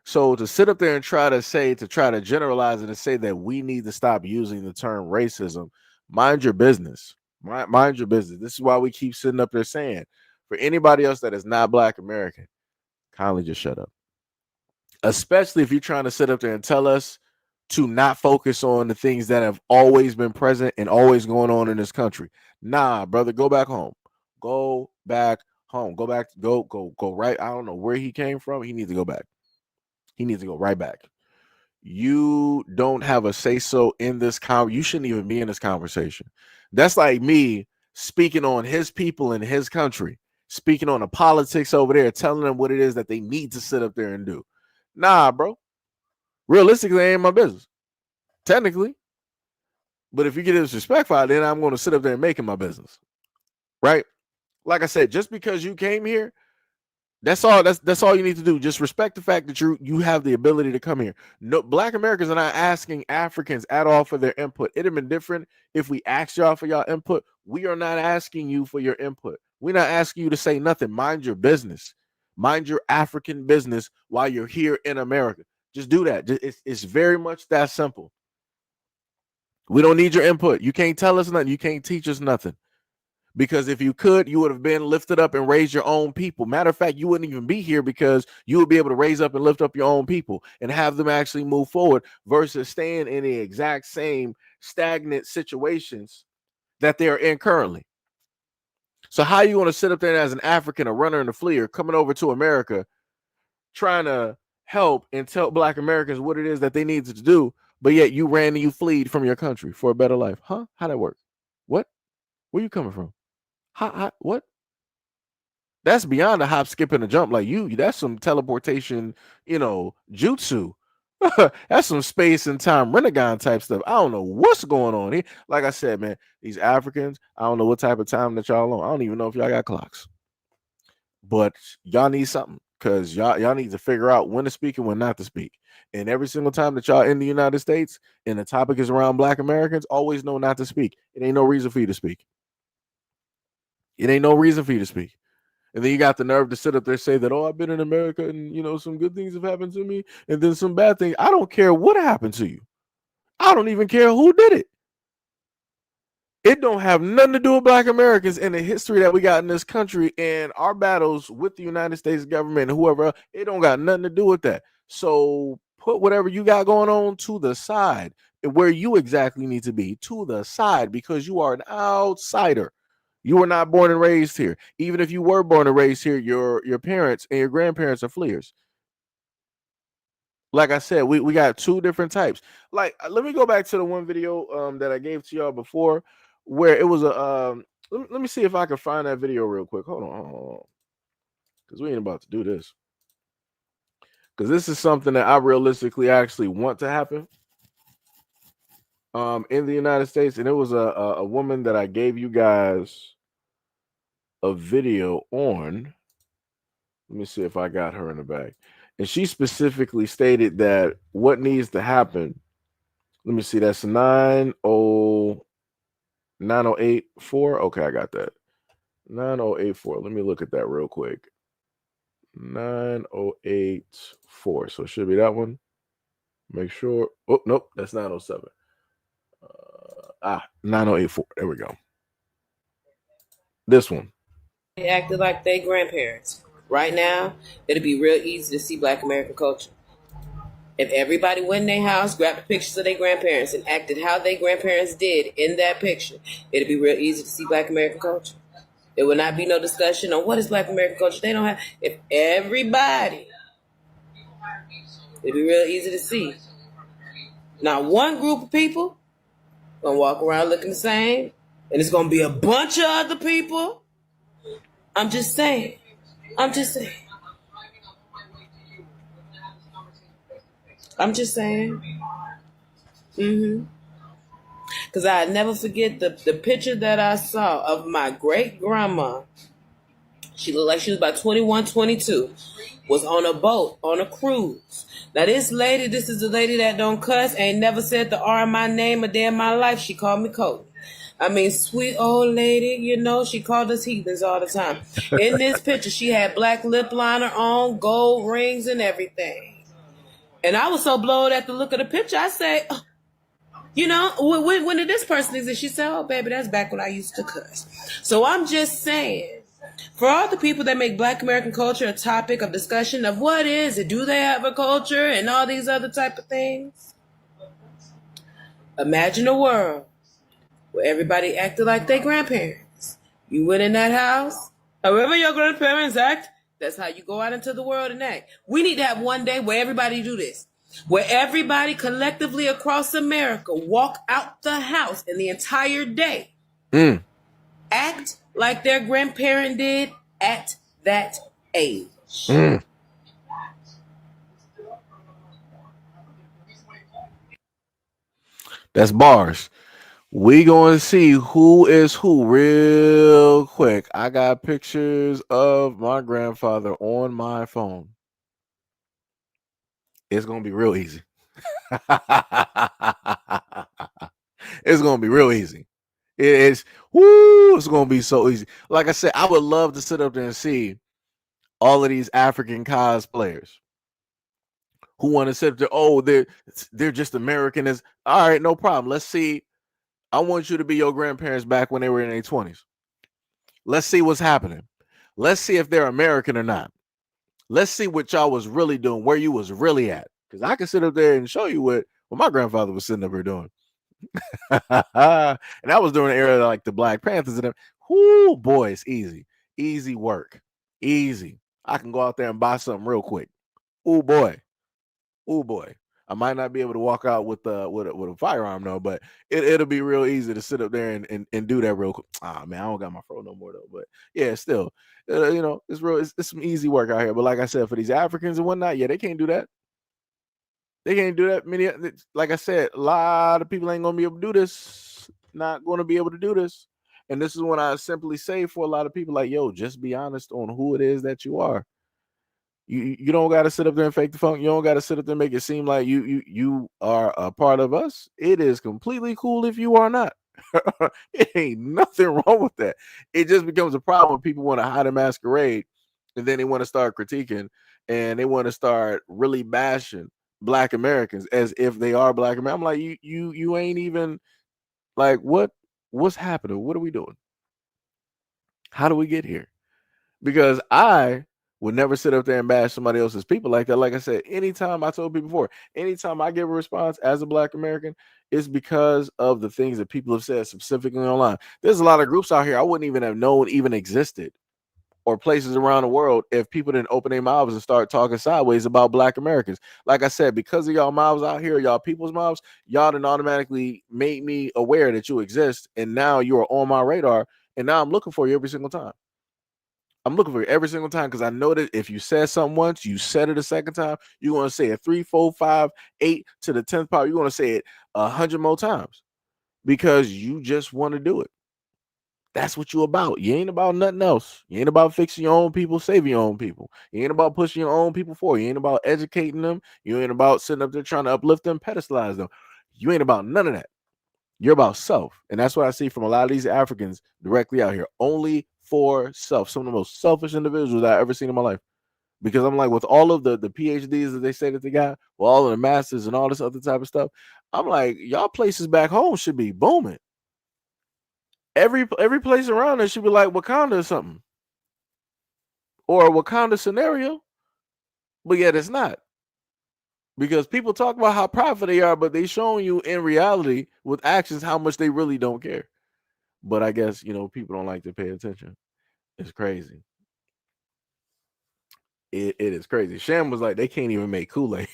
So to sit up there and try to generalize it and say that we need to stop using the term racism, mind your business. Mind your business. This is why we keep sitting up there saying, for anybody else that is not Black American, kindly just shut up. Especially if you're trying to sit up there and tell us to not focus on the things that have always been present and always going on in this country. Nah, brother, go back home. Go back home. Go right. I don't know where he came from. He needs to go back. He needs to go right back. You don't have a say-so in this you shouldn't even be in this conversation. That's like me speaking on his people in his country, speaking on the politics over there, telling them what it is that they need to sit up there and do. Nah, bro. Realistically, it ain't my business. Technically. But if you get disrespectful, then I'm going to sit up there and make it my business. Right? Like I said, just because you came here, that's all you need to do. Just respect the fact that you have the ability to come here. No, Black Americans are not asking Africans at all for their input. It'd have been different if we asked y'all for y'all input. We are not asking you for your input. We're not asking you to say nothing. Mind your business. Mind your African business while you're here in America. Just do that. It's very much that simple. We don't need your input. You can't tell us nothing. You can't teach us nothing. Because if you could, you would have been lifted up and raised your own people. Matter of fact, you wouldn't even be here because you would be able to raise up and lift up your own people and have them actually move forward versus staying in the exact same stagnant situations that they're in currently. So how are you going to sit up there as an African, a runner and a fleer coming over to America, trying to help and tell Black Americans what it is that they need to do, but yet you ran and you fled from your country for a better life? Huh? How'd that work? What? Where you coming from? What? That's beyond a hop, skip, and a jump. Like that's some teleportation, jutsu. That's some space and time Renegon type stuff. I don't know what's going on here. Like I said, man, these Africans, I don't know what type of time that y'all on. I don't even know if y'all got clocks. But y'all need something, because y'all need to figure out when to speak and when not to speak. And every single time that y'all in the United States and the topic is around Black Americans, always know not to speak. It ain't no reason for you to speak. It ain't no reason for you to speak. And then you got the nerve to sit up there and say that, oh, I've been in America and, some good things have happened to me and then some bad things. I don't care what happened to you. I don't even care who did it. It don't have nothing to do with Black Americans and the history that we got in this country and our battles with the United States government and whoever else. It don't got nothing to do with that. So put whatever you got going on to the side, where you exactly need to be, to the side, because you are an outsider. You were not born and raised here. Even if you were born and raised here, your parents and your grandparents are fleers. like I said, we got two different types. Like, let me go back to the one video that I gave to y'all before, where it was a let me see if I can find that video real quick. Hold on, because we ain't about to do this. Because this is something that I realistically actually want to happen in the United States, and it was a woman that I gave you guys a video on. Let me see if I got her in the back. And she specifically stated that what needs to happen. Let me see. That's 9084. Okay, I got that. 9084. Let me look at that real quick. 9084. So it should be that one. Make sure. Oh, nope. That's 907. 9084. There we go. This one. They acted like they grandparents. Right now, it'll be real easy to see Black American culture. If everybody went in their house, grabbed the pictures of their grandparents, and acted how their grandparents did in that picture, it'll be real easy to see Black American culture. There will not be no discussion on what is Black American culture. They don't have. If everybody, it'll be real easy to see. Not one group of people gonna walk around looking the same, and it's gonna be a bunch of other people. I'm just saying. I'm just saying. Because I never forget the picture that I saw of my great grandma. She looked like she was about 21, 22. Was on a boat, on a cruise. Now this is the lady that don't cuss, ain't never said the R in my name a day in my life. She called me Cody. I mean, sweet old lady, you know, she called us heathens all the time. In this picture, she had black lip liner on, gold rings and everything. And I was so blown at the look of the picture, I say, oh, you know, when did this person exist? She said, oh, baby, that's back when I used to cuss. So I'm just saying, for all the people that make Black American culture a topic of discussion of what is it, do they have a culture, and all these other type of things, imagine a world where everybody acted like their grandparents. You went in that house, however your grandparents act, that's how you go out into the world and act. We need to have one day where everybody do this. Where everybody collectively across America walk out the house in the entire day. Act like their grandparent did at that age. That's bars. We going to see who is who real quick. I got pictures of my grandfather on my phone. It's going to be real easy. It's going to be real easy. It's going to be so easy. Like I said, I would love to sit up there and see all of these African cosplayers who want to sit up there. Oh, they're just American. All right, no problem. Let's see. I want you to be your grandparents back when they were in their 20s. Let's see what's happening. Let's see if they're American or not. Let's see what y'all was really doing, where you was really at. Because I can sit up there and show you what my grandfather was sitting up here doing. And that was during the era like the Black Panthers and them. Whoo, boy, it's easy. Easy work. Easy. I can go out there and buy something real quick. Oh boy. Oh boy. I might not be able to walk out with a firearm though, but it'll be real easy to sit up there and do that real quick. Ah, man, I don't got my fro no more though, but yeah, still, you know, it's some easy work out here. But like I said, for these Africans and whatnot, yeah, they can't do that. They can't do that. Many, like I said, a lot of people ain't gonna be able to do this. Not gonna be able to do this. And this is when I simply say for a lot of people, like, yo, just be honest on who it is that you are. You don't got to sit up there and fake the funk. You don't got to sit up there and make it seem like you are a part of us. It is completely cool if you are not. It ain't nothing wrong with that. It just becomes a problem when people want to hide a masquerade, and then they want to start critiquing and they want to start really bashing Black Americans as if they are Black Americans. I'm like, you ain't even like what's happening? What are we doing? How do we get here? Because I would never sit up there and bash somebody else's people like that. Like I said, anytime I told people before, anytime I give a response as a Black American, it's because of the things that people have said specifically online. There's a lot of groups out here I wouldn't even have known even existed or places around the world if people didn't open their mouths and start talking sideways about Black Americans. Like I said, because of y'all mouths out here, y'all people's mouths, y'all done automatically made me aware that you exist, and now you are on my radar, and now I'm looking for you every single time. I'm looking for you every single time because I know that if you said something once, you said it a second time, you're going to say it 3, 4, 5, 8 to the 10th power. You're going to say it 100 more times because you just want to do it. That's what you about. You ain't about nothing else. You ain't about fixing your own people, saving your own people. You ain't about pushing your own people forward. You ain't about educating them. You ain't about sitting up there trying to uplift them, pedestalize them. You ain't about none of that. You're about self. And that's what I see from a lot of these Africans directly out here. Only for self. Some of the most selfish individuals I've ever seen in my life. Because I'm like, with all of the PhDs that they say that they got, with all of the masters and all this other type of stuff, I'm like, y'all places back home should be booming. Every place around there should be like Wakanda or something, or a Wakanda scenario, but yet it's not, because people talk about how prideful they are, but they showing you in reality with actions how much they really don't care. But I guess people don't like to pay attention. It's crazy. It is crazy. Sham was like, they can't even make Kool-Aid.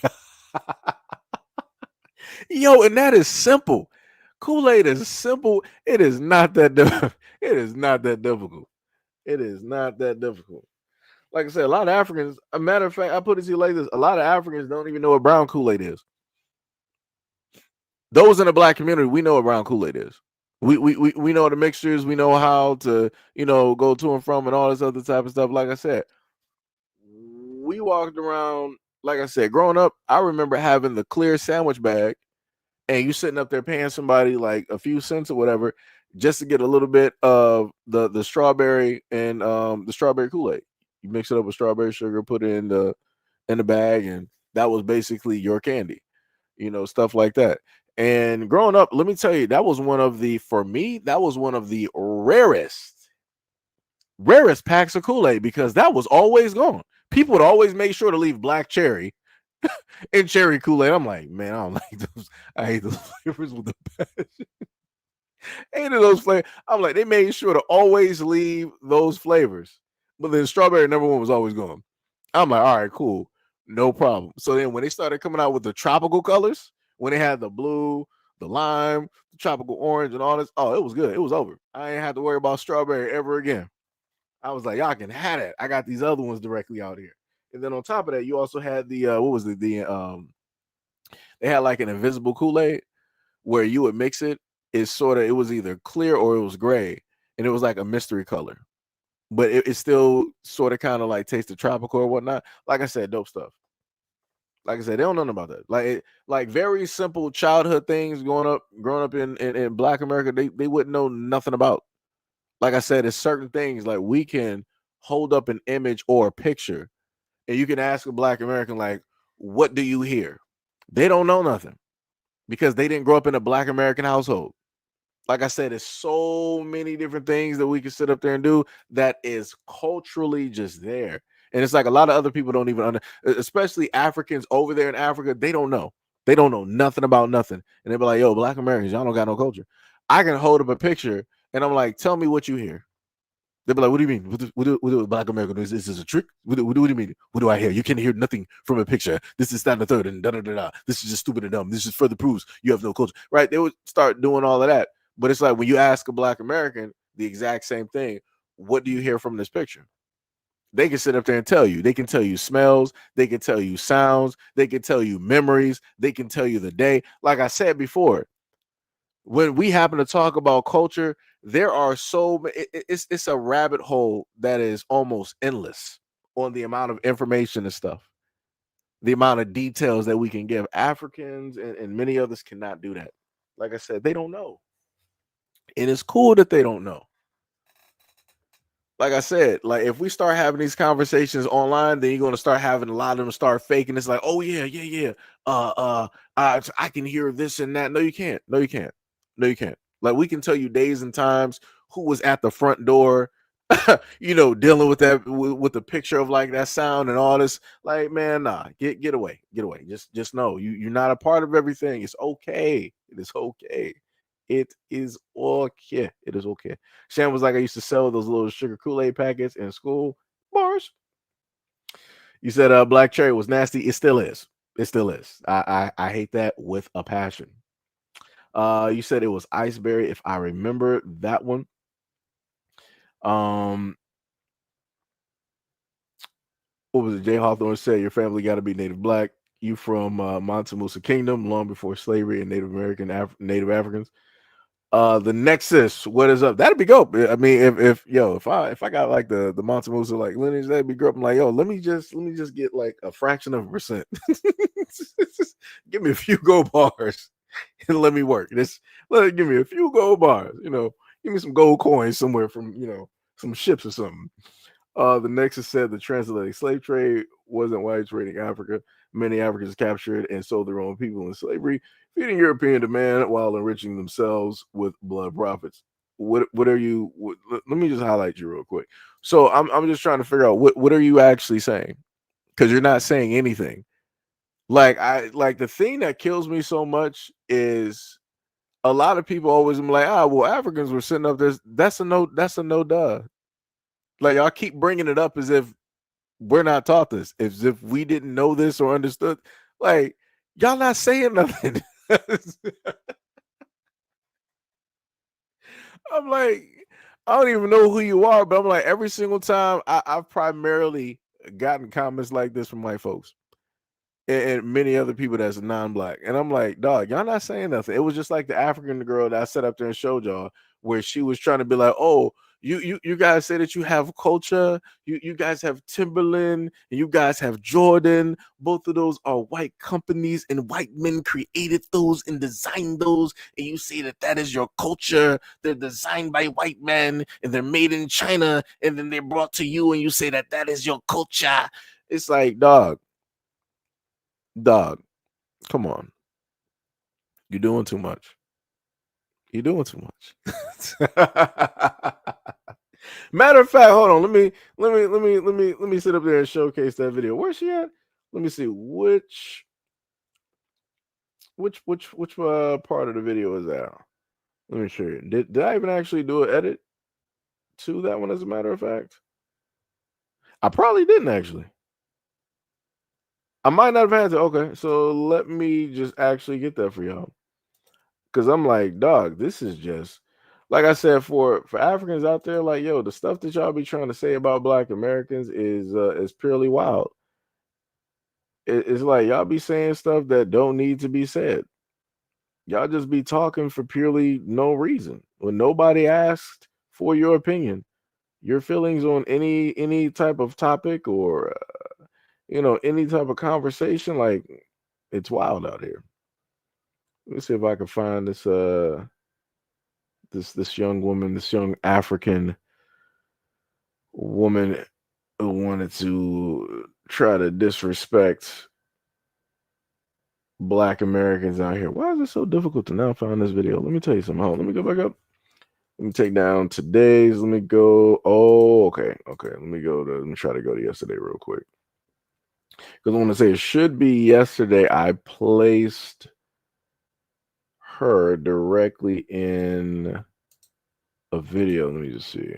Yo, and that is simple. Kool-Aid is simple. It is not that difficult. It is not that difficult. It is not that difficult. Like I said, a lot of Africans, a matter of fact, I put it to you like this: a lot of Africans don't even know what brown Kool-Aid is. Those in the Black community, we know what brown Kool-Aid is. We know the mixtures. We know how to go to and from and all this other type of stuff. Like I said, we walked around. Like I said, growing up, I remember having the clear sandwich bag, and you sitting up there paying somebody like a few cents or whatever just to get a little bit of the strawberry and the strawberry Kool-Aid. You mix it up with strawberry sugar, put it in the bag, and that was basically your candy. Stuff like that. And growing up, let me tell you, that was one of the rarest packs of Kool-Aid, because that was always gone. People would always make sure to leave black cherry and cherry Kool-Aid. I'm like, man, I don't like those. I hate those flavors with the passion. Hated those flavors. I'm like, they made sure to always leave those flavors. But then strawberry number one was always gone. I'm like, all right, cool. No problem. So then when they started coming out with the tropical colors, when they had the blue, the lime, the tropical orange, and all this, oh, it was good. It was over. I ain't had to worry about strawberry ever again. I was like, y'all can have it. I got these other ones directly out here. And then on top of that, you also had the what was it? They had like an invisible Kool-Aid where you would mix it. It was either clear or it was gray, and it was like a mystery color. But it still sort of kind of like tasted tropical or whatnot. Like I said, dope stuff. Like I said, they don't know nothing about that. Like very simple childhood things growing up in Black America, they wouldn't know nothing about. Like I said, it's certain things like we can hold up an image or a picture, and you can ask a Black American, like, what do you hear? They don't know nothing because they didn't grow up in a Black American household. Like I said, there's so many different things that we can sit up there and do that is culturally just there. And it's like a lot of other people don't even especially Africans over there in Africa, they don't know. They don't know nothing about nothing. And they be like, yo, Black Americans, y'all don't got no culture. I can hold up a picture and I'm like, tell me what you hear. They'll be like, what do you mean? What do Black Americans? Is this a trick? What do you mean? What do I hear? You can't hear nothing from a picture. This is that and the third and da da da da. This is just stupid and dumb. This just further proves you have no culture. Right? They would start doing all of that. But it's like when you ask a Black American the exact same thing, what do you hear from this picture? They can sit up there and tell you. They can tell you smells. They can tell you sounds. They can tell you memories. They can tell you the day. Like I said before, when we happen to talk about culture, there are it's a rabbit hole that is almost endless on the amount of information and stuff, the amount of details that we can give. Africans and many others cannot do that. Like I said, they don't know. And it's cool that they don't know. Like I said, like if we start having these conversations online, then you're going to start having a lot of them start faking. It's like, oh yeah. I can hear this and that. No, you can't. No, you can't. No, you can't. Like we can tell you days and times who was at the front door, dealing with that with the picture of like that sound and all this. Like, man, nah, get away. Just know you're not a part of everything. It's okay. It is okay. It is okay. It is okay. Shan was like, I used to sell those little sugar Kool-Aid packets in school. Bars. You said black cherry was nasty. It still is. It still is. I hate that with a passion. You said it was iceberry, if I remember that one. What was it? Jay Hawthorne said your family got to be Native Black. You from Mansa Musa Kingdom, long before slavery and Native American Native Africans. The Nexus, what is up? That'd be dope. I mean, if I got like the Mansa Musa like lineage, that'd be great. I'm like, yo, let me just get like a fraction of a percent. Give me a few gold bars and let me work. Give me a few gold bars. Give me some gold coins somewhere from some ships or something. The Nexus said the transatlantic slave trade wasn't widespread in Africa. Many Africans captured and sold their own people in slavery, feeding European demand while enriching themselves with blood profits. Let me just highlight you real quick. So I'm just trying to figure out what are you actually saying? Because you're not saying anything. Like the thing that kills me so much is a lot of people always like, well, Africans were sitting up there. That's a no duh. Like y'all keep bringing it up as if we're not taught this, as if we didn't know this or understood. Like y'all not saying nothing. I'm like, I don't even know who you are, but I'm like, every single time I've primarily gotten comments like this from white folks and many other people that's non-black. And I'm like, dog, y'all not saying nothing. It was just like the African girl that I set up there and showed y'all, where she was trying to be like, oh, you guys say that you have culture, you guys have Timberland, and you guys have Jordan. Both of those are white companies, and white men created those and designed those, and you say that is your culture. They're designed by white men, and they're made in China, and then they're brought to you, and you say that is your culture. It's like, dog, come on. You're doing too much. You're doing too much. Matter of fact, hold on. Let me sit up there and showcase that video. Where's she at? Let me see which part of the video is that? Let me show you. Did I even actually do an edit to that one? As a matter of fact, I probably didn't actually. I might not have had to. Okay, so let me just actually get that for y'all. Because I'm like, dog, this is just, like I said, for Africans out there, like, yo, the stuff that y'all be trying to say about Black Americans is purely wild. It's like y'all be saying stuff that don't need to be said. Y'all just be talking for purely no reason. When nobody asked for your opinion, your feelings on any type of topic or any type of conversation, like, it's wild out here. Let me see if I can find this this young woman, this young African woman who wanted to try to disrespect Black Americans out here. Why is it so difficult to now find this video? Let me tell you something. Hold on, let me go back up. Let me take down today's. Let me go. Oh, okay. Let me try to go to yesterday real quick. Because I want to say it should be yesterday. I placed her directly in a video. Let me just see.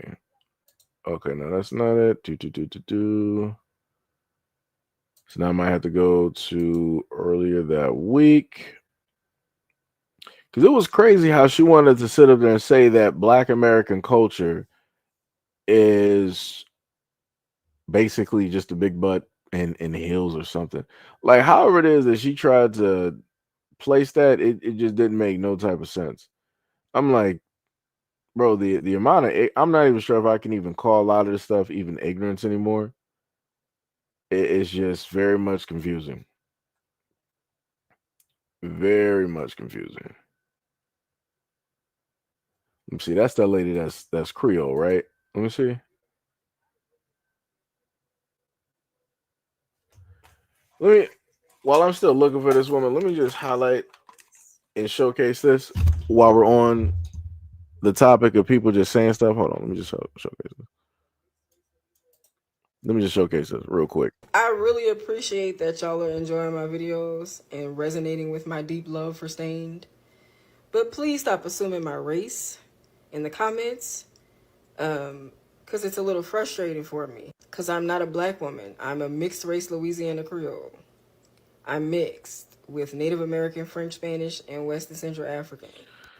Okay, no, that's not it. So now I might have to go to earlier that week. Because it was crazy how she wanted to sit up there and say that Black American culture is basically just a big butt and heels or something. Like, however it is that she tried to place that, it just didn't make no type of sense. I'm like, bro, the amount of, I'm not even sure if I can even call a lot of this stuff even ignorance anymore. It's just very much confusing. Very much confusing. Let me see. That's that lady that's Creole, right? Let me see. While I'm still looking for this woman, let me just highlight and showcase this while we're on the topic of people just saying stuff. Hold on, let me just showcase this. Let me just showcase this real quick. I really appreciate that y'all are enjoying my videos and resonating with my deep love for Stained. But please stop assuming my race in the comments, because it's a little frustrating for me. Because I'm not a black woman. I'm a mixed race Louisiana Creole. I'm mixed with Native American, French, Spanish, and West and Central African.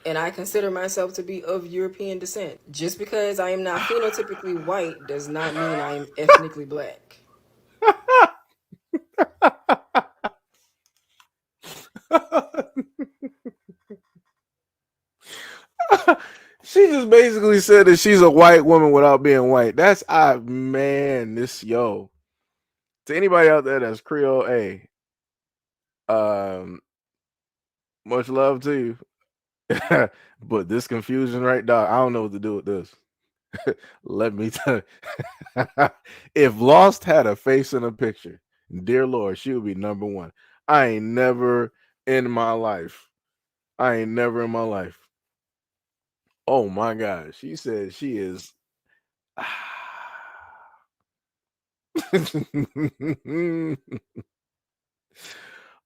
And I consider myself to be of European descent. Just because I am not phenotypically white does not mean I am ethnically black. She just basically said that she's a white woman without being white. That's man, this yo. To anybody out there that's Creole, hey, much love to you. But this confusion, right, dog? I don't know what to do with this. Let me tell you. If Lost had a face in a picture, dear Lord, she would be number one. I ain't never in my life. Oh my God. She said she is.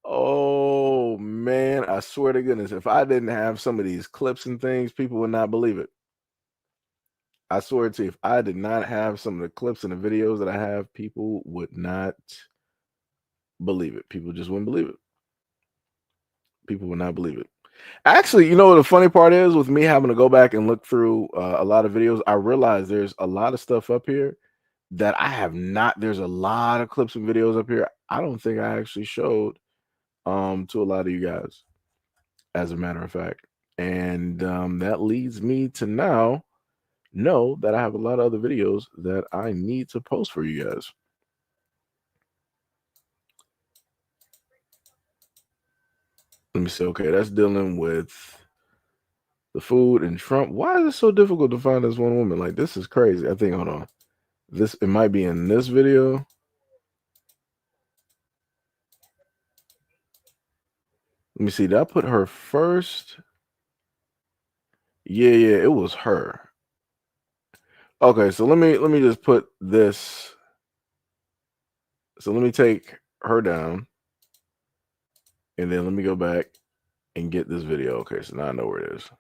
Oh man, I swear to goodness, if I didn't have some of these clips and things, people would not believe it. I swear to you, if I did not have some of the clips and the videos that I have, people would not believe it. People just wouldn't believe it. People would not believe it. Actually, you know what the funny part is with me having to go back and look through a lot of videos, I realized there's a lot of stuff up here that I have not. There's a lot of clips and videos up here I don't think I actually showed to a lot of you guys, as a matter of fact. And that leads me to now know that I have a lot of other videos that I need to post for you guys. Let me see. Okay, that's dealing with the food and Trump. Why is it so difficult to find this one woman? Like, this is crazy. I think, hold on. It might be in this video. Let me see. Did I put her first? Yeah, it was her. Okay, so let me just put this. So let me take her down, and then let me go back and get this video. Okay, so now I know where it is.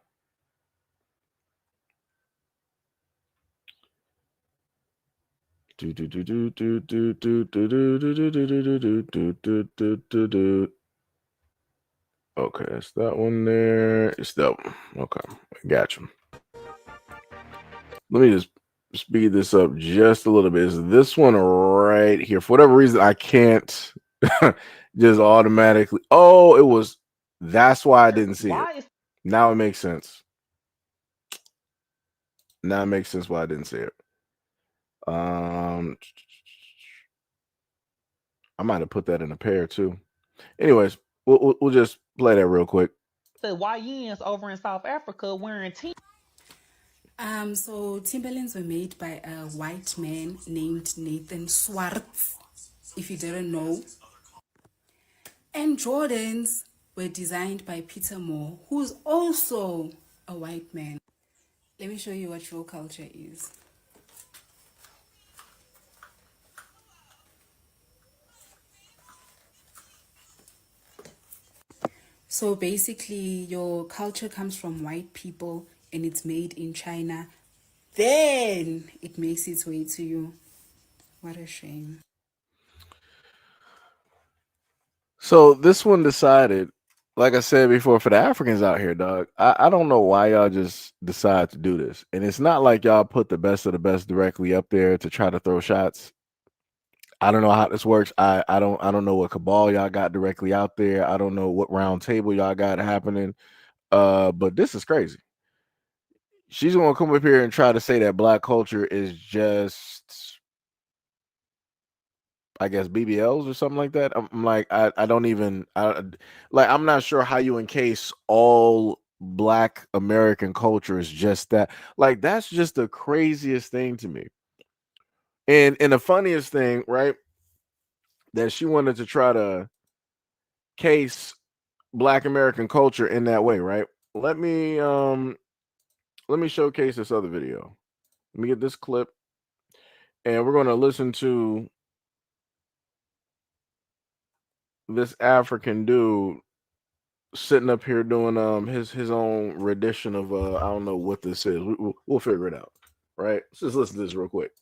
Okay, it's that one there. It's that one. Okay, gotcha. Let me just speed this up just a little bit. Is this one right here? For whatever reason, I can't just automatically. Oh, it was. That's why I didn't see it. Now it makes sense. Now it makes sense why I didn't see it. I might have put that in a pair too. Anyways, we'll just play that real quick. The YNs over in South Africa wearing So Timberlands were made by a white man named Nathan Swartz, if you didn't know. And Jordans were designed by Peter Moore, who's also a white man. Let me show you what your culture is. So basically, your culture comes from white people and it's made in China. Then it makes its way to you. What a shame. So this one decided, like I said before, for the Africans out here, dog, I don't know why y'all just decide to do this. And it's not like y'all put the best of the best directly up there to try to throw shots. I don't know how this works. I don't know what cabal y'all got directly out there. I don't know what round table y'all got happening. But this is crazy. She's gonna come up here and try to say that black culture is just, I guess, BBLs or something like that. I'm like, I don't even, I'm not sure how you encase all black American culture is just that. Like, that's just the craziest thing to me. And the funniest thing, right, that she wanted to try to case black American culture in that way, right? Let me showcase this other video. Let me get this clip, and we're going to listen to this African dude sitting up here doing his own rendition of I don't know what this is. We'll figure it out, right? Let's just listen to this real quick.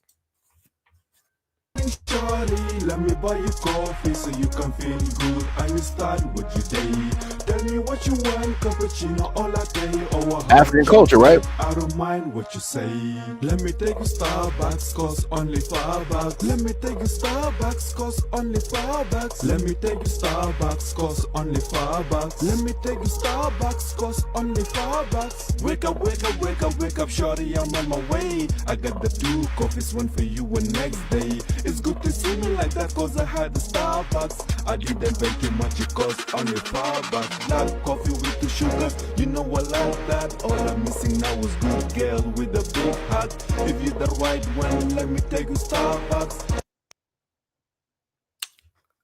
Shorty, let me buy you coffee so you can feel good and you start with your day. Tell me what you want, cappuccino or latte or a African culture, right? I don't mind what you say. Let me take you Starbucks, cause only $5. Let me take you Starbucks, cause only $5. Let me take you Starbucks, cause only $5. Let me take you Starbucks, cause only $5. Wake up, wake up, wake up, wake up, shorty, I'm on my way. I got the 2 coffees, one for you and next day. It's good to see me like that, cause I had the Starbucks. I didn't pay too much, it cost only $5. That coffee with the sugar, you know I like that. All I'm missing now is good girl with a big heart. If you're the right one, let me take you Starbucks.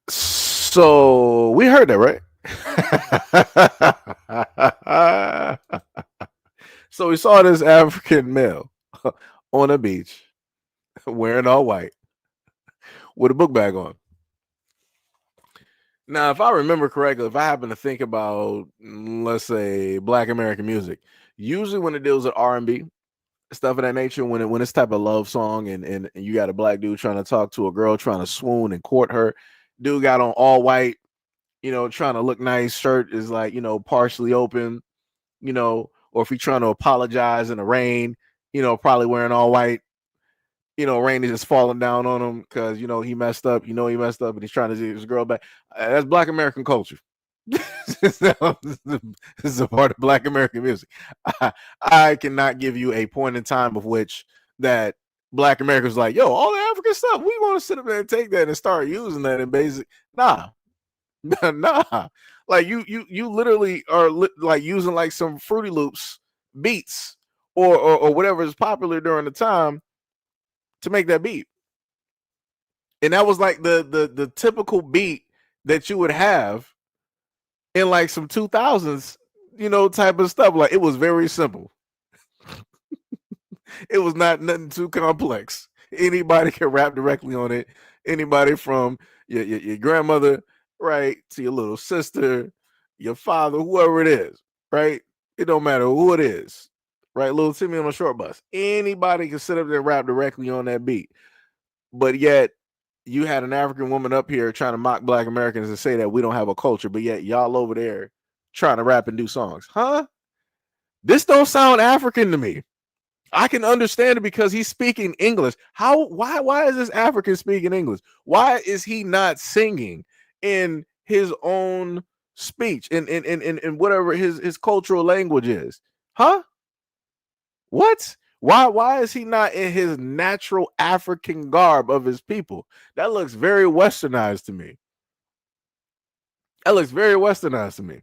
So we heard that, right? So we saw this African male on a beach wearing all white with a book bag on. Now, if I remember correctly, if I happen to think about, let's say, Black American music, usually when it deals with R&B, stuff of that nature, when it's type of love song and you got a black dude trying to talk to a girl, trying to swoon and court her, dude got on all white, trying to look nice, shirt is like, partially open, or if he's trying to apologize in the rain, probably wearing all white, rain is just falling down on him because he messed up, he messed up and he's trying to get his girl back. That's Black American culture. This is a part of Black American music. I cannot give you a point in time of which that Black Americans like, yo, all the African stuff, we want to sit up there and take that and start using that in basic. Nah. Like you literally are like using like some Fruity Loops beats or whatever is popular during the time to make that beat. And that was like the typical beat that you would have in like some 2000s, type of stuff. Like it was very simple. It was not nothing too complex. Anybody can rap directly on it. Anybody from your grandmother, right, to your little sister, your father, whoever it is, right? It don't matter who it is, right? Little Timmy on a short bus. Anybody can sit up there and rap directly on that beat. But yet you had an African woman up here trying to mock Black Americans and say that we don't have a culture, but yet y'all over there trying to rap and do songs. Huh? This don't sound African to me. I can understand it because he's speaking English. Why is this African speaking English? Why is he not singing in his own speech in whatever his cultural language is? Huh? What? Why is he not in his natural African garb of his people? That looks very westernized to me. That looks very westernized to me.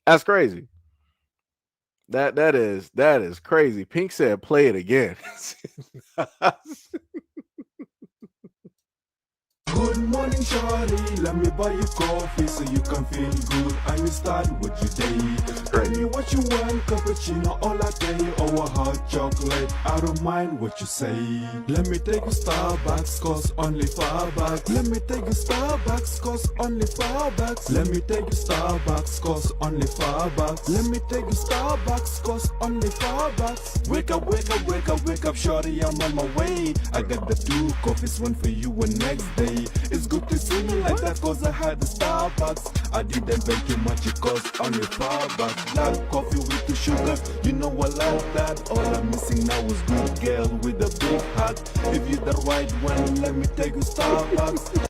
That's crazy. That is crazy. Pink said play it again. Good morning, shorty. Let me buy you coffee so you can feel good and you start with your day. Tell me what you want, cappuccino or latte or a hot chocolate. I don't mind what you say. Let me take you Starbucks, cause only $5. Let me take you Starbucks, cause only $5. Let me take you Starbucks, cause only $5. Let me take you Starbucks, cause only $5. Wake up, wake up, wake up, wake up, shorty, I'm on my way. I got the 2 coffees, one for you and next day. It's good to see me like that, cause I had the Starbucks. I didn't pay too much, it cost only $5. Black coffee with the sugar, you know I like that. All I'm missing now is good girl with a big heart. If you're the right one, let me take you Starbucks.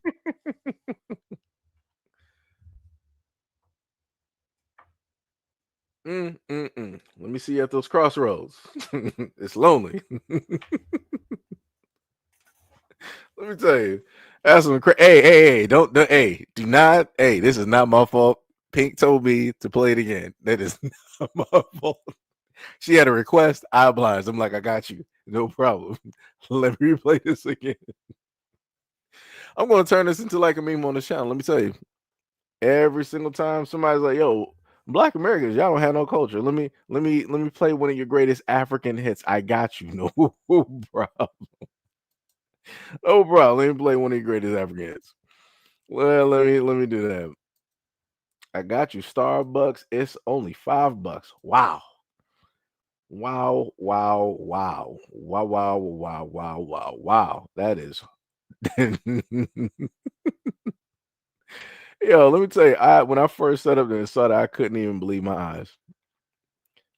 Let me see you at those crossroads. It's lonely. Let me tell you. That's some hey, don't hey, do not, hey, this is not my fault. Pink told me to play it again. That is not my fault. She had a request. I obliged. I'm like, I got you. No problem. Let me replay this again. I'm going to turn this into like a meme on the channel. Let me tell you. Every single time somebody's like, yo, Black Americans, y'all don't have no culture. Let me play one of your greatest African hits. I got you. No problem. Oh, bro, let me play one of your greatest African hits. Well, let me do that. I got you. Starbucks. It's only $5. Wow. Wow. Wow. Wow. Wow. Wow. Wow. Wow. Wow. Wow. That is. Yo, let me tell you, when I first set up and saw that, I couldn't even believe my eyes.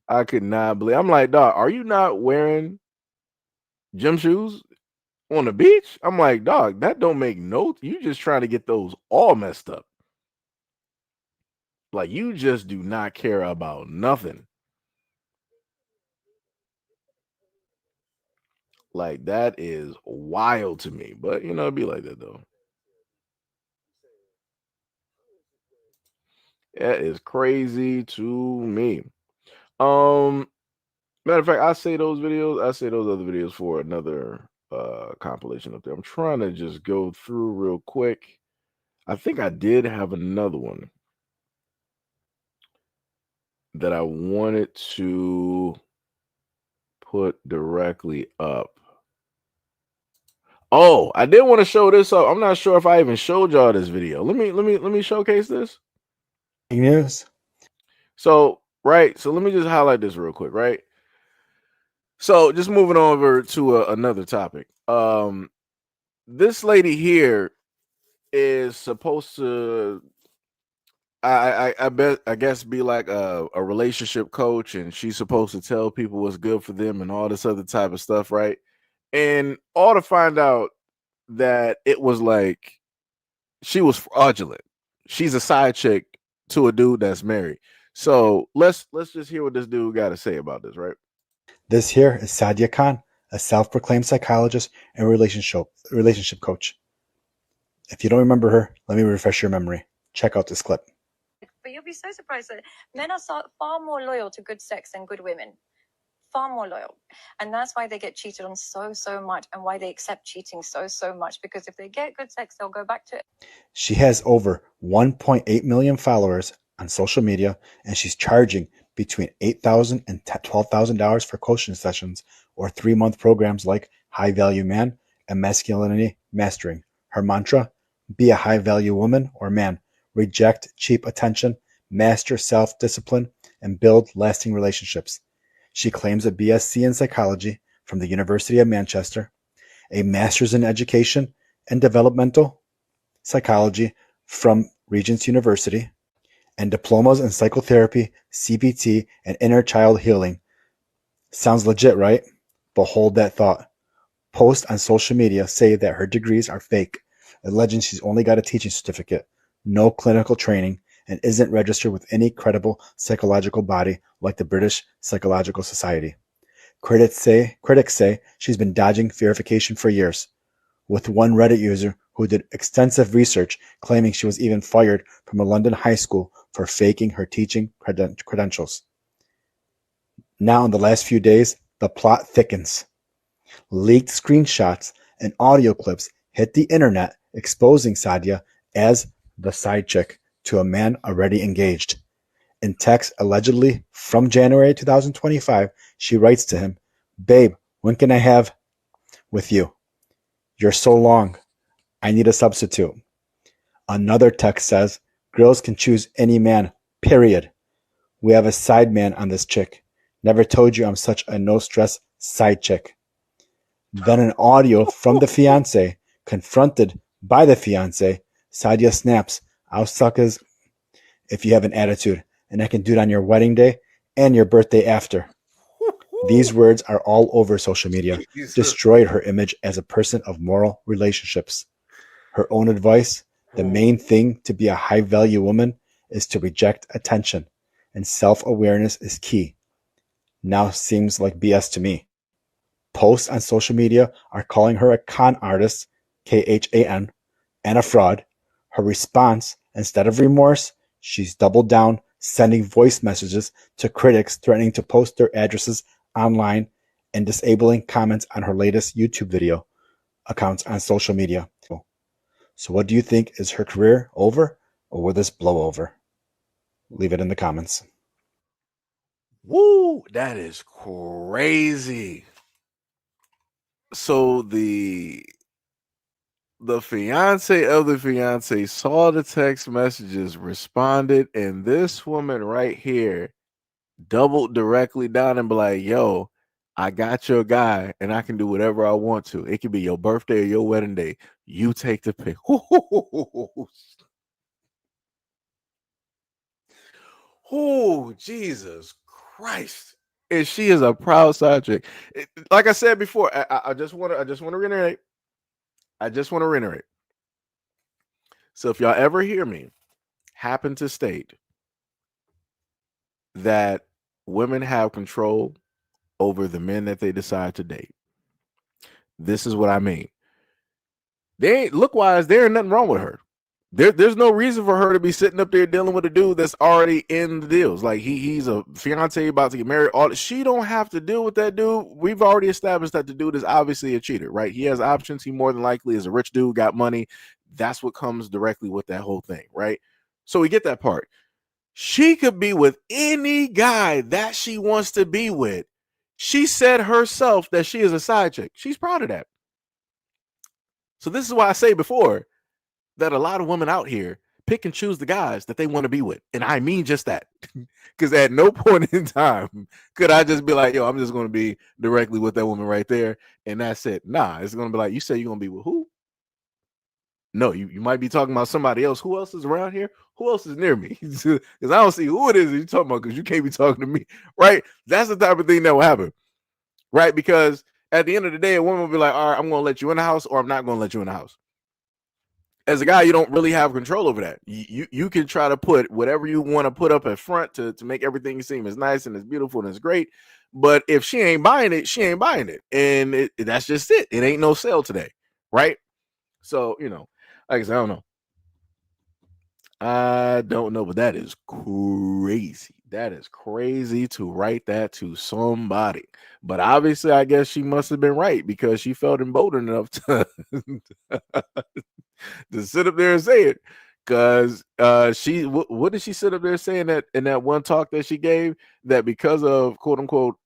I could not believe. I'm like, dog, are you not wearing gym shoes on the beach? I'm like, dog, that don't make no. You just trying to get those all messed up. Like you just do not care about nothing. Like that is wild to me. But you know, it'd be like that though. That is crazy to me. Um, Matter of fact, I say those videos. I say those other videos for another compilation up there. I'm trying to just go through real quick. I think I did have another one that I wanted to put directly up. Oh, I did want to show this up. I'm not sure if I even showed y'all this video. Let me showcase this. News. So, right. So let me just highlight this real quick, right? So just moving over to another topic. This lady here is supposed to I guess be like a relationship coach, and she's supposed to tell people what's good for them and all this other type of stuff, right? And all to find out that it was like she was fraudulent. She's a side chick to a dude that's married. So let's just hear what this dude got to say about this, right? This here is Sadia Khan, a self-proclaimed psychologist and relationship coach. If you don't remember her, let me refresh your memory. Check out this clip. But you'll be so surprised that men are far more loyal to good sex than good women. Far more loyal. And that's why they get cheated on so much, and why they accept cheating so much. Because if they get good sex, they'll go back to it. She has over 1.8 million followers on social media, and she's charging between $8,000 and $12,000 for coaching sessions or 3-month programs like High Value Man and Masculinity Mastering. Her mantra: be a high value woman or man, reject cheap attention, master self-discipline, and build lasting relationships. She claims a BSc in psychology from the University of Manchester, a master's in education and developmental psychology from Regent's University, and diplomas in psychotherapy, CBT, and inner child healing. Sounds legit, right? But hold that thought. Posts on social media say that her degrees are fake, alleging she's only got a teaching certificate, no clinical training, and isn't registered with any credible psychological body like the British Psychological Society. Critics say she's been dodging verification for years, with one Reddit user who did extensive research claiming she was even fired from a London high school for faking her teaching credentials. Now, in the last few days, the plot thickens. Leaked screenshots and audio clips hit the internet, exposing Sadia as the side chick to a man already engaged. In text allegedly from January 2025, she writes to him, "Babe, when can I have with you? You're so long. I need a substitute." Another text says, "Girls can choose any man, period. We have a side man on this chick. Never told you I'm such a no-stress side chick." Then an audio from the fiance, confronted by the fiance. Sadia snaps, "I'll suck his if you have an attitude, and I can do it on your wedding day and your birthday after." These words are all over social media, destroyed her image as a person of moral relationships. Her own advice: the main thing to be a high-value woman is to reject attention, and self-awareness is key. Now seems like BS to me. Posts on social media are calling her a con artist, Khan, and a fraud. Her response: instead of remorse, she's doubled down, sending voice messages to critics threatening to post their addresses online and disabling comments on her latest YouTube video accounts on social media. So what do you think? Is her career over, or will this blow over? Leave it in the comments. Woo, that is crazy. So the the fiance of the fiance saw the text messages, responded, and this woman right here doubled directly down and be like, yo, I got your guy and I can do whatever I want to. It could be your birthday or your wedding day. You take the pick. Oh, Jesus Christ. And she is a proud side chick. Like I said before, I just want to reiterate. I just want to reiterate. So if y'all ever hear me happen to state that women have control over the men that they decide to date, this is what I mean. They ain't look wise, there ain't nothing wrong with her. There's no reason for her to be sitting up there dealing with a dude that's already in the deals. Like he's a fiance about to get married. She don't have to deal with that dude. We've already established that the dude is obviously a cheater, right? He has options. He more than likely is a rich dude, got money. That's what comes directly with that whole thing, right? So we get that part. She could be with any guy that she wants to be with. She said herself that she is a side chick. She's proud of that. So this is why I say before that a lot of women out here pick and choose the guys that they want to be with. And I mean just that. Because at no point in time could I just be like, yo, I'm just going to be directly with that woman right there. And that's it. Nah, it's going to be like, you say you're going to be with who? No, you might be talking about somebody else. Who else is around here? Who else is near me? Because I don't see who it is you're talking about because you can't be talking to me, right? That's the type of thing that will happen, right? Because at the end of the day, a woman will be like, all right, I'm going to let you in the house or I'm not going to let you in the house. As a guy, you don't really have control over that. You can try to put whatever you want to put up in front to make everything seem as nice and as beautiful and as great. But if she ain't buying it, she ain't buying it. And that's just it. It ain't no sale today, right? So, like I said, I don't know, but that is crazy. That is crazy to write that to somebody. But obviously, I guess she must have been right because she felt emboldened enough to to sit up there and say it. Because what did she sit up there saying that in that one talk that she gave, that because of quote unquote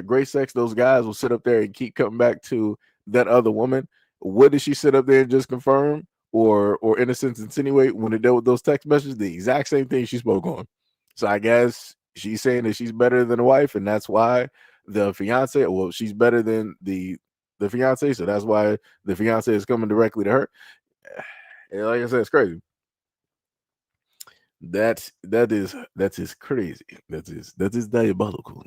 great sex, those guys will sit up there and keep coming back to that other woman? What did she sit up there and just confirm or in a sense insinuate when it dealt with those text messages? The exact same thing she spoke on. So I guess she's saying that she's better than the wife, and that's why the fiance, well, she's better than the fiance, so that's why the fiance is coming directly to her. And like I said, it's crazy. That is crazy. That is diabolical.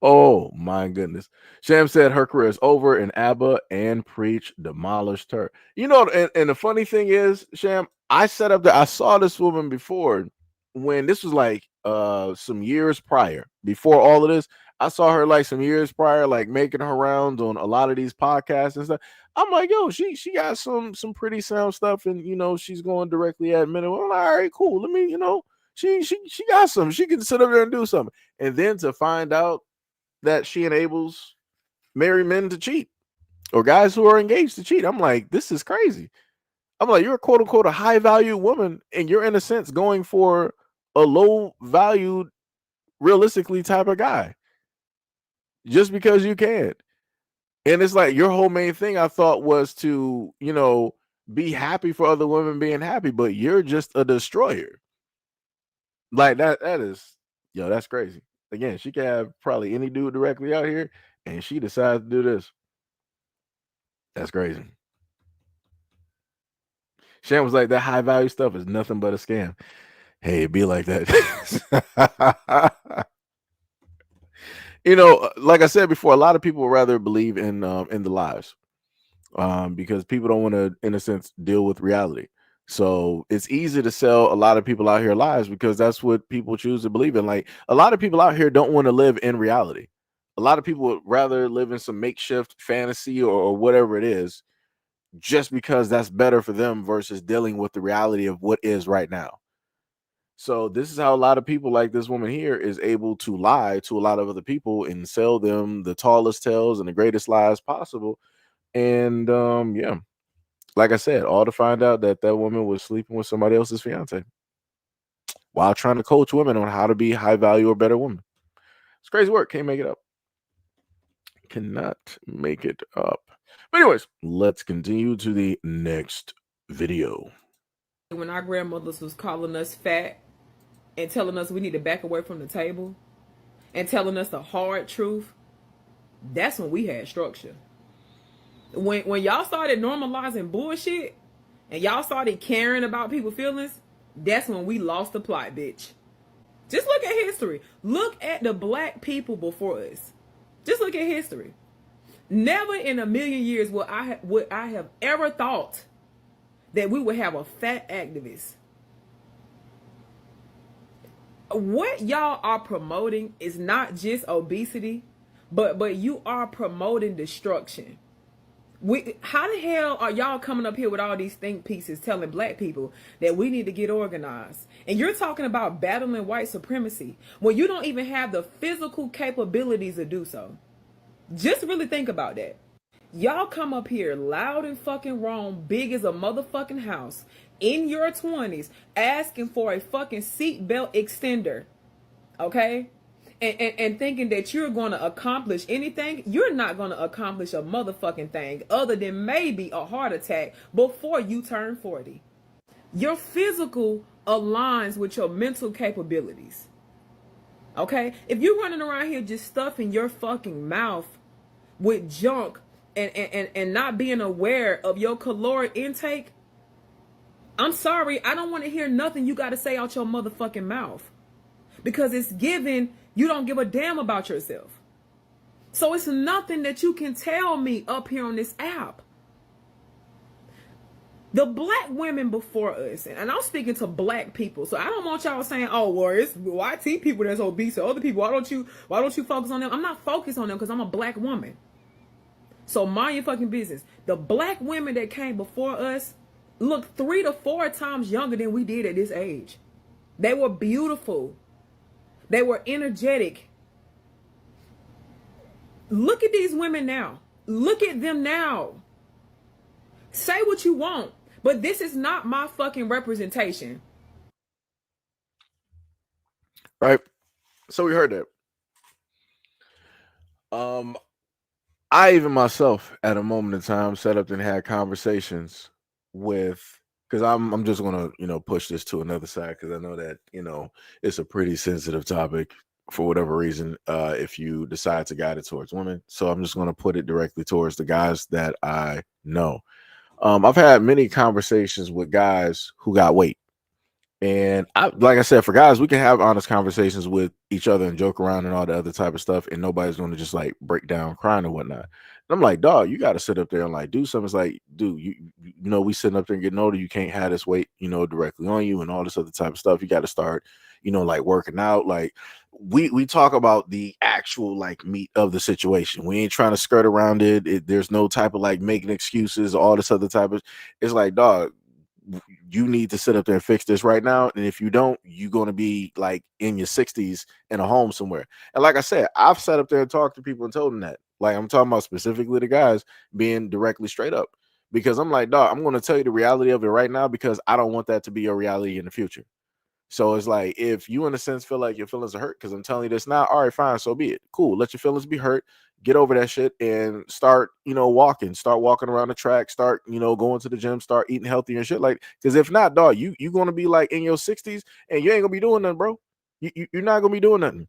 Oh my goodness. Sham said her career is over and ABBA and Preach demolished her. And the funny thing is, Sham, I saw this woman before when this was like some years prior. Before all of this, I saw her like some years prior, like making her rounds on a lot of these podcasts and stuff. I'm like, yo, she got some pretty sound stuff, and she's going directly at men. I'm like, all right, cool. Let me, she got some. She can sit up there and do something. And then to find out that she enables married men to cheat or guys who are engaged to cheat, I'm like, this is crazy. I'm like, you're a quote unquote a high value woman, and you're in a sense going for a low valued, realistically type of guy just because you can. And it's like your whole main thing I thought was to, be happy for other women being happy, but you're just a destroyer. Like that is, that's crazy. Again, she can have probably any dude directly out here, and she decides to do this. That's crazy. Shan was like, that high value stuff is nothing but a scam. Hey, it be like that. Like I said before, a lot of people would rather believe in the lies because people don't want to, in a sense, deal with reality. So it's easy to sell a lot of people out here lies because that's what people choose to believe in. Like a lot of people out here don't want to live in reality. A lot of people would rather live in some makeshift fantasy or whatever it is, just because that's better for them versus dealing with the reality of what is right now. So this is how a lot of people like this woman here is able to lie to a lot of other people and sell them the tallest tales and the greatest lies possible. And yeah, like I said, all to find out that woman was sleeping with somebody else's fiance while trying to coach women on how to be high value or better women. It's crazy work. Can't make it up. cannot make it up. But anyways, let's continue to the next video. When our grandmothers was calling us fat and telling us we need to back away from the table and telling us the hard truth, that's when we had structure. When y'all started normalizing bullshit and y'all started caring about people's feelings, that's when we lost the plot, bitch. Just look at history. Look at the black people before us. Just look at history. Never in a million years would I have ever thought that we would have a fat activist. What y'all are promoting is not just obesity, but you are promoting destruction. How the hell are y'all coming up here with all these think pieces telling black people that we need to get organized? And you're talking about battling white supremacy when you don't even have the physical capabilities to do so. Just really think about that. Y'all come up here loud and fucking wrong, big as a motherfucking house, in your 20s, asking for a fucking seatbelt extender, okay? And thinking that you're going to accomplish anything. You're not going to accomplish a motherfucking thing other than maybe a heart attack before you turn 40. Your physical aligns with your mental capabilities, okay? If you're running around here just stuffing your fucking mouth with junk and not being aware of your caloric intake, I'm sorry, I don't want to hear nothing you got to say out your motherfucking mouth, because it's given you don't give a damn about yourself. So it's nothing that you can tell me up here on this app. The black women before us, and I'm speaking to black people, so I don't want y'all saying, oh, well, it's YT people that's obese or other people. Why don't you focus on them? I'm not focused on them because I'm a black woman. So mind your fucking business. The black women that came before us looked 3 to 4 times younger than we did at this age. They were beautiful. They were energetic. Look at these women now. Look at them now. Say what you want, but this is not my fucking representation. Right. So we heard that. I even myself at a moment in time sat up and had conversations with, because I'm just gonna push this to another side, because I know that it's a pretty sensitive topic for whatever reason, if you decide to guide it towards women. So I'm just gonna put it directly towards the guys that I know. I've had many conversations with guys who got weight. And like I said, for guys, we can have honest conversations with each other and joke around and all the other type of stuff, and nobody's going to just like break down crying or whatnot. And I'm like, dog, you got to sit up there and like do something. It's like, dude, we sitting up there and getting older. You can't have this weight, directly on you and all this other type of stuff. You got to start, like working out. Like we talk about the actual like meat of the situation. We ain't trying to skirt around it. There's no type of like making excuses, all this other type of. It's like, dog, you need to sit up there and fix this right now. And if you don't, you're going to be like in your 60s in a home somewhere. And like I said, I've sat up there and talked to people and told them that. Like, I'm talking about specifically the guys being directly straight up, because I'm like, dog, I'm going to tell you the reality of it right now, because I don't want that to be your reality in the future. So it's like, if you in a sense feel like your feelings are hurt because I'm telling you this now, all right, fine, so be it. Cool. Let your feelings be hurt. Get over that shit and start, walking. Start walking around the track. Start, going to the gym. Start eating healthy and shit. Like, because if not, dog, you gonna be like in your 60s and you ain't gonna be doing nothing, bro. You're not gonna be doing nothing.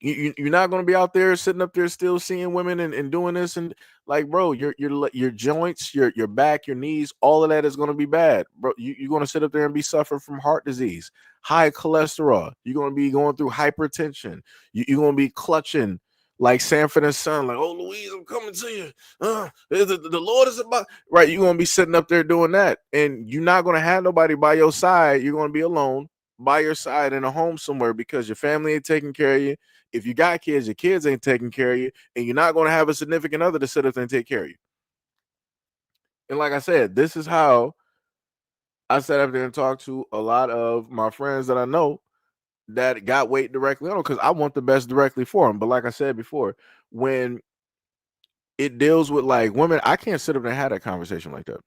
You're not going to be out there sitting up there still seeing women and doing this, and like, bro, your joints, your back, your knees, all of that is going to be bad, bro. You're going to sit up there and be suffering from heart disease, high cholesterol. You're going to be going through hypertension. You're going to be clutching like Sanford and Son, like, oh, Louise, I'm coming to you. The Lord is about, right? You're going to be sitting up there doing that, and you're not going to have nobody by your side. You're going to be alone by your side in a home somewhere because your family ain't taking care of you. If you got kids, your kids ain't taking care of you, and you're not going to have a significant other to sit up there and take care of you. And like I said, this is how I sat up there and talked to a lot of my friends that I know that got weight directly on them, because I want the best directly for them. But like I said before, when it deals with like women, I can't sit up there and have that conversation like that.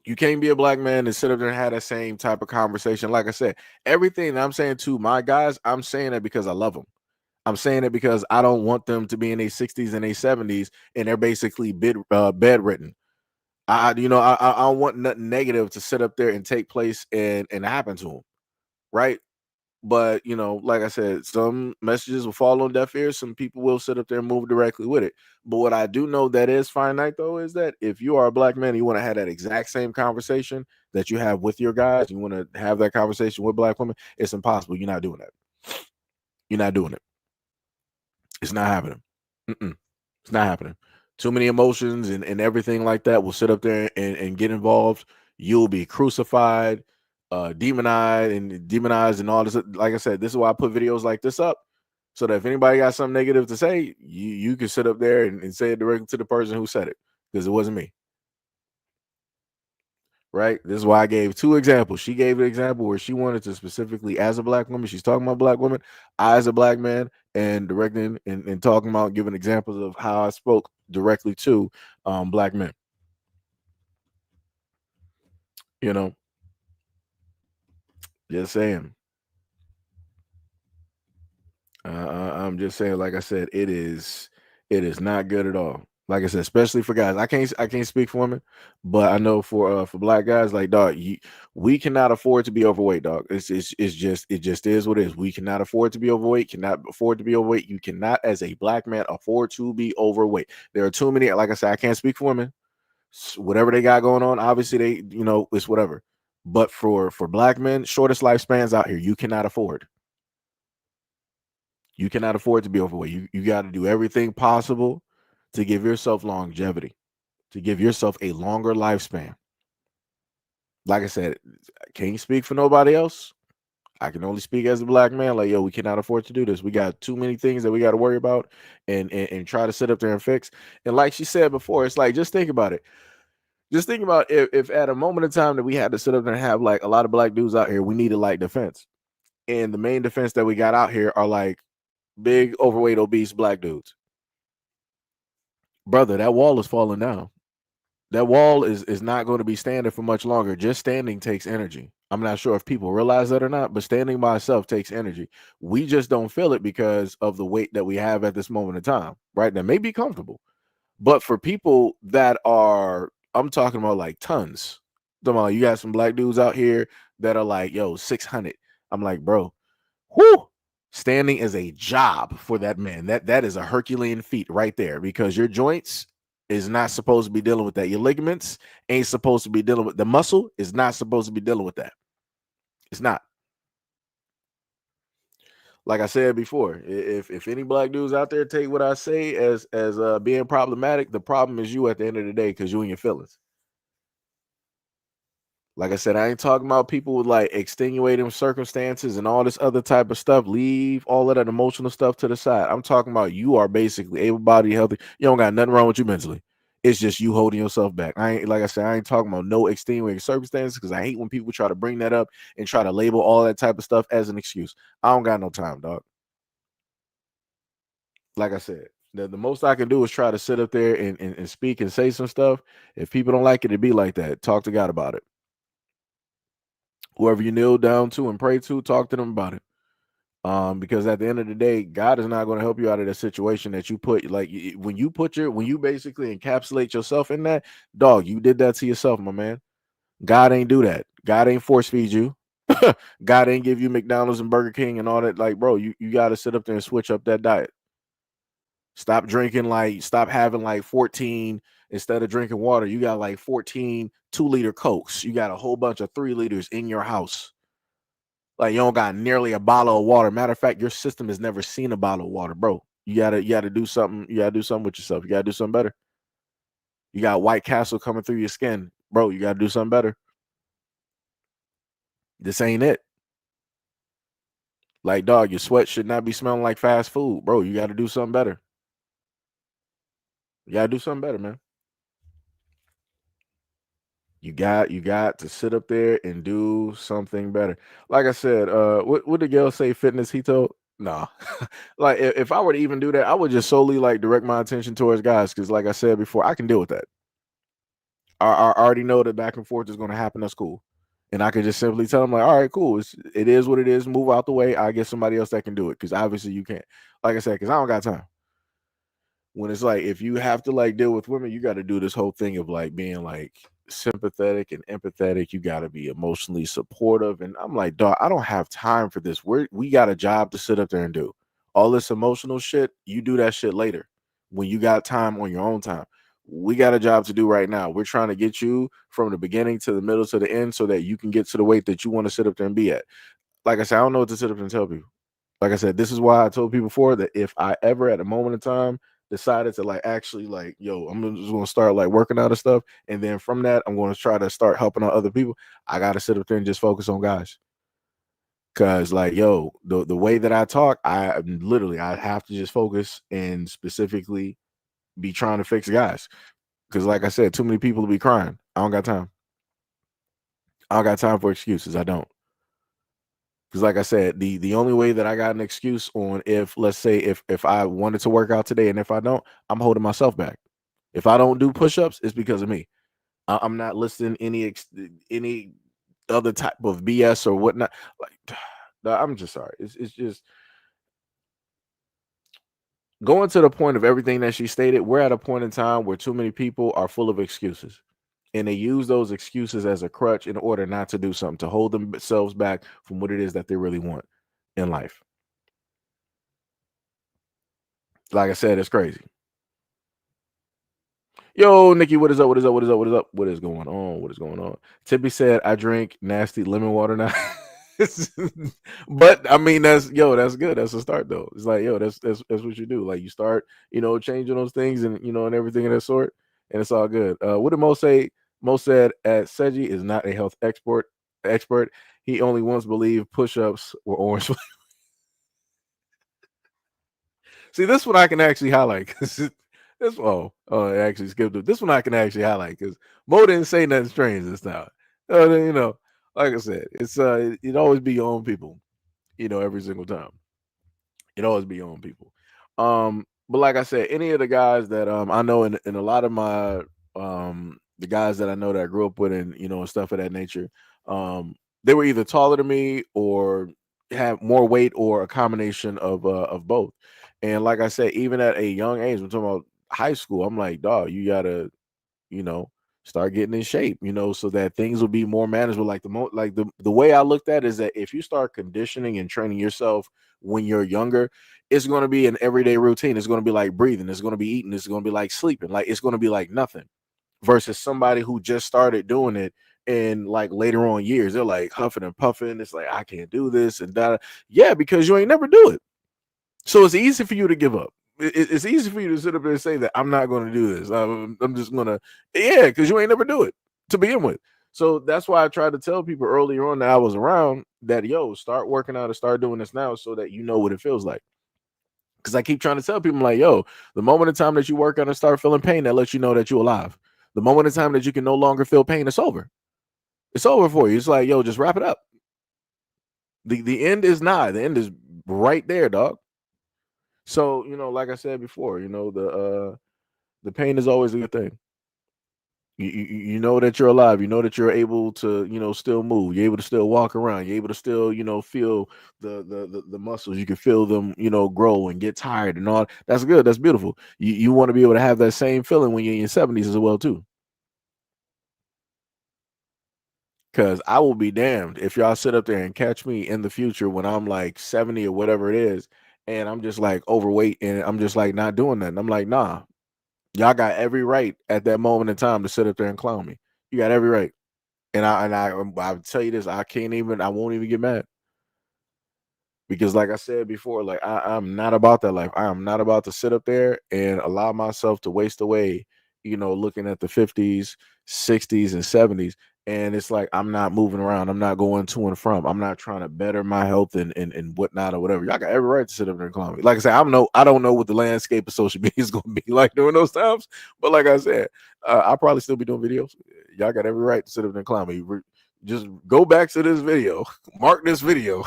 You can't be a black man and sit up there and have that same type of conversation. Like I said, everything that I'm saying to my guys, I'm saying that because I love them. I'm saying it because I don't want them to be in their 60s and their 70s and they're basically bedridden. I don't want nothing negative to sit up there and take place and happen to them, right? But like I said, some messages will fall on deaf ears. Some people will sit up there and move directly with it. But what I do know that is finite though is that if you are a black man, and you want to have that exact same conversation that you have with your guys, you want to have that conversation with black women, it's impossible. You're not doing that. You're not doing it. It's not happening. Mm-mm. It's not happening. Too many emotions and everything like that will sit up there and get involved. You'll be crucified, demonized and all this. Like I said, this is why I put videos like this up. So that if anybody got something negative to say, you can sit up there and say it directly to the person who said it. Because it wasn't me. Right? This is why I gave two examples. She gave an example where she wanted to specifically, as a black woman, she's talking about black women, I as a black man, and directing and talking about giving examples of how I spoke directly to black men. Just saying. I'm just saying, like I said, it is not good at all. Like I said, especially for guys. I can't speak for women, but I know for black guys, like dog, we cannot afford to be overweight, dog. It just is what it is. We cannot afford to be overweight. Cannot afford to be overweight. You cannot, as a black man, afford to be overweight. There are too many. Like I said, I can't speak for women. Whatever they got going on, obviously they, it's whatever. But for black men, shortest lifespans out here, you cannot afford. You cannot afford to be overweight. You got to do everything possible to give yourself longevity, to give yourself a longer lifespan. Like I said, I can't speak for nobody else. I can only speak as a black man. Like, yo, we cannot afford to do this. We got too many things that we got to worry about and try to sit up there and fix. And like she said before, it's like, just think about it. Just think about if at a moment in time that we had to sit up there and have like a lot of black dudes out here, we needed like defense. And the main defense that we got out here are like big, overweight, obese black dudes. Brother, that wall is falling down. That wall is not going to be standing for much longer. Just standing takes energy. I'm not sure if people realize that or not, but standing by itself takes energy. We just don't feel it because of the weight that we have at this moment in time, right? That may be comfortable. But for people that are, I'm talking about like tons. You got some black dudes out here that are like, yo, 600. I'm like, bro, whoo, standing is a job for that man. That is a Herculean feat right there, because your joints is not supposed to be dealing with that. Your ligaments ain't supposed to be dealing with the muscle is not supposed to be dealing with that. It's not. Like I said before, if any black dudes out there take what I say as being problematic, the problem is you at the end of the day, because you and your feelings. Like I said, I ain't talking about people with like extenuating circumstances and all this other type of stuff. Leave all of that emotional stuff to the side. I'm talking about you are basically able-bodied, healthy. You don't got nothing wrong with you mentally. It's just you holding yourself back. Like I said, I ain't talking about no extenuating circumstances, because I hate when people try to bring that up and try to label all that type of stuff as an excuse. I don't got no time, dog. Like I said, the most I can do is try to sit up there and speak and say some stuff. If people don't like it, it be like that. Talk to God about it. Whoever you kneel down to and pray to, talk to them about it. Because at the end of the day, God is not going to help you out of the situation that you put. Like when you basically encapsulate yourself in that, dog, you did that to yourself, my man. God ain't do that. God ain't force feed you. God ain't give you McDonald's and Burger King and all that. Like, bro, you got to sit up there and switch up that diet. Stop having like 14 instead of drinking water. You got like 14 2-liter Cokes. You got a whole bunch of 3 liters in your house. Like, you don't got nearly a bottle of water. Matter of fact, your system has never seen a bottle of water, bro. You gotta do something. You gotta do something with yourself. You gotta do something better. You got White Castle coming through your skin, bro. You gotta do something better. This ain't it. Like, dog, your sweat should not be smelling like fast food, bro. You gotta do something better. You gotta do something better, man. You got to sit up there and do something better. Like I said, what the girl say? Fitness, he told. Nah, like if I were to even do that, I would just solely like direct my attention towards guys, because like I said before, I can deal with that. I already know that back and forth is going to happen. That's cool. And I could just simply tell them like, all right, cool. It is what it is. Move out the way. I get somebody else that can do it. Cause obviously you can't. Like I said, cause I don't got time. When it's like, if you have to like deal with women, you got to do this whole thing of like being like sympathetic and empathetic. You got to be emotionally supportive. And I'm like, dog, I don't have time for this. We got a job to sit up there and do all this emotional shit. You do that shit later when you got time on your own time. We got a job to do right now. We're trying to get you from the beginning to the middle to the end so that you can get to the weight that you want to sit up there and be at. Like I said, I don't know what to sit up and tell people. Like I said, this is why I told people before that if I ever at a moment in time decided to like actually like, yo, I'm just gonna start like working out and stuff, and then from that I'm gonna try to start helping out other people, I gotta sit up there and just focus on guys. Cause like, yo, the way that I talk, I literally I have to just focus and specifically be trying to fix guys. Cause like I said, too many people will be crying. I don't got time. I don't got time for excuses. I don't. Because like I said, the only way that I got an excuse on, if let's say if I wanted to work out today and if I don't, I'm holding myself back. If I don't do push-ups, it's because of me. I'm not listing any other type of BS or whatnot. Like, I'm just sorry. It's just going to the point of everything that she stated. We're at a point in time where too many people are full of excuses. And they use those excuses as a crutch in order not to do something, to hold themselves back from what it is that they really want in life. Like I said, it's crazy. Yo, Nikki, what is up? What is up? What is up? What is up? What is going on? What is going on? Tippy said, I drink nasty lemon water now. But I mean, that's good. That's a start though. It's like, that's what you do. Like you start, changing those things and and everything of that sort, and it's all good. What did Mo say? Mo said at Seji is not a health expert. He only once believed push-ups were orange. See, this one I can actually highlight because I actually skipped it. This one I can actually highlight because Mo didn't say nothing strange this time. Like I said, it's it always be your own people, every single time. It always be your own people. But like I said, any of the guys that I know in a lot of my the guys that I know that I grew up with and and stuff of that nature, they were either taller than me or have more weight or a combination of both. And like I said, even at a young age, we're talking about high school, I'm like, dog, you gotta, you know, start getting in shape, so that things will be more manageable. Like the way I looked at it is that if you start conditioning and training yourself when you're younger, it's going to be an everyday routine. It's going to be like breathing. It's going to be eating. It's going to be like sleeping. Like it's going to be like nothing. Versus somebody who just started doing it and like later on years, they're like huffing and puffing. It's like I can't do this and that. Yeah, because you ain't never do it. So it's easy for you to give up. It's easy for you to sit up there and say that I'm not going to do this. I'm just going to, yeah, because you ain't never do it to begin with. So that's why I tried to tell people earlier on that I was around that, start working out and start doing this now so that you know what it feels like. Because I keep trying to tell people, I'm like, the moment in time that you work out and start feeling pain, that lets you know that you're alive. The moment in time that you can no longer feel pain, it's over. It's over for you. It's like, just wrap it up. The end is nigh. The end is right there, dog. So, like I said before, the pain is always a good thing. You know that you're alive. You know that you're able to, still move. You're able to still walk around. You're able to still, feel the muscles. You can feel them, grow and get tired and all. That's good. That's beautiful. You want to be able to have that same feeling when you're in your 70s as well, too. Because I will be damned if y'all sit up there and catch me in the future when I'm like 70 or whatever it is, and I'm just like overweight and I'm just like not doing that. And I'm like, nah, y'all got every right at that moment in time to sit up there and clown me. You got every right. And I tell you this, I won't even get mad. Because like I said before, like I'm not about that life. I am not about to sit up there and allow myself to waste away, looking at the 50s, 60s, and 70s. And it's like I'm not moving around. I'm not going to and from. I'm not trying to better my health and whatnot or whatever. Y'all got every right to sit up there and clown me. Like I said, I don't know what the landscape of social media is going to be like during those times. But like I said, I'll probably still be doing videos. Y'all got every right to sit up there and clown me. Just go back to this video, mark this video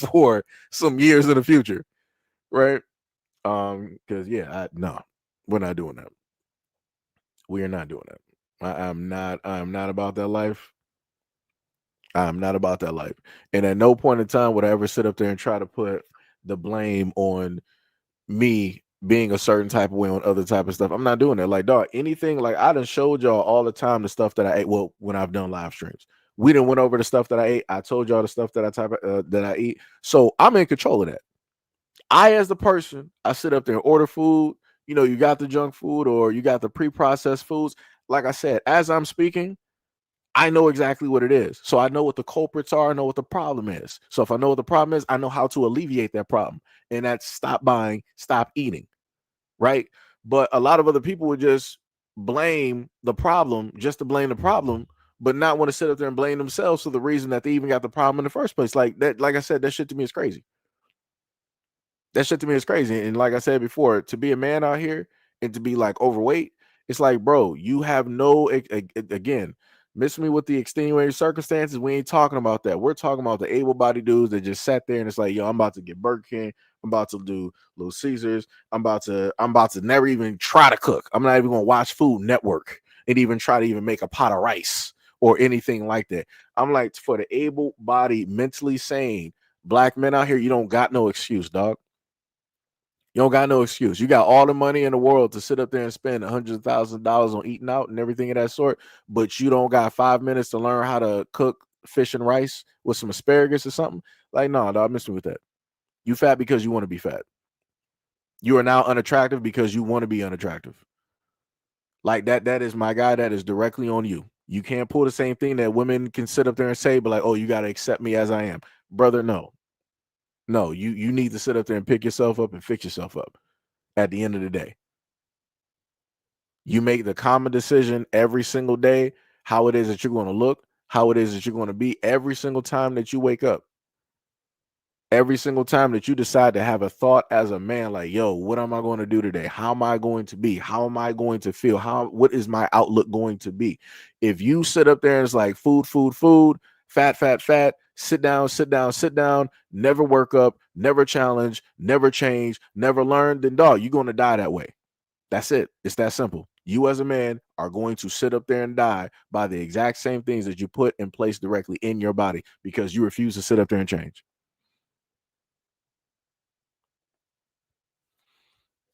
for some years in the future, right? Because no, we're not doing that. We are not doing that. I'm not about that life. I'm not about that life. And at no point in time would I ever sit up there and try to put the blame on me being a certain type of way on other type of stuff. I'm not doing that. Like, dog, anything, like I done showed y'all all the time the stuff that I ate. Well, when I've done live streams, we done went over the stuff that I ate. I told y'all the stuff that that I eat. So I'm in control of that. I, as the person, I sit up there and order food. You know, you got the junk food or you got the pre-processed foods. Like I said, as I'm speaking, I know exactly what it is. So I know what the culprits are. I know what the problem is. So if I know what the problem is, I know how to alleviate that problem. And that's stop buying, stop eating. Right. But a lot of other people would just blame the problem just to blame the problem, but not want to sit up there and blame themselves for the reason that they even got the problem in the first place. Like that, like I said, that shit to me is crazy. That shit to me is crazy. And like I said before, to be a man out here and to be like overweight, it's like, bro, you have no, again, miss me with the extenuating circumstances. We ain't talking about that. We're talking about the able-bodied dudes that just sat there and it's like, yo, I'm about to get Burger King. I'm about to do Little Caesars. I'm about to never even try to cook. I'm not even gonna watch Food Network and even try to even make a pot of rice or anything like that. I'm like, for the able-bodied, mentally sane black men out here, you don't got no excuse, dog. You don't got no excuse. You got all the money in the world to sit up there and spend $100,000 on eating out and everything of that sort, but you don't got 5 minutes to learn how to cook fish and rice with some asparagus or something. Like, no, dog, miss me with that. You fat because you want to be fat. You are now unattractive because you want to be unattractive. Like that is my guy. That is directly on you. You can't pull the same thing that women can sit up there and say, but like, oh, you got to accept me as I am. Brother, no. No, you need to sit up there and pick yourself up and fix yourself up at the end of the day. You make the common decision every single day, how it is that you're going to look, how it is that you're going to be every single time that you wake up. Every single time that you decide to have a thought as a man, like, yo, what am I going to do today? How am I going to be? How am I going to feel? What is my outlook going to be? If you sit up there and it's like food, fat, sit down, never work up, never challenge, never change, never learn, then dog, you're going to die that way. That's it. It's that simple. You as a man are going to sit up there and die by the exact same things that you put in place directly in your body because you refuse to sit up there and change.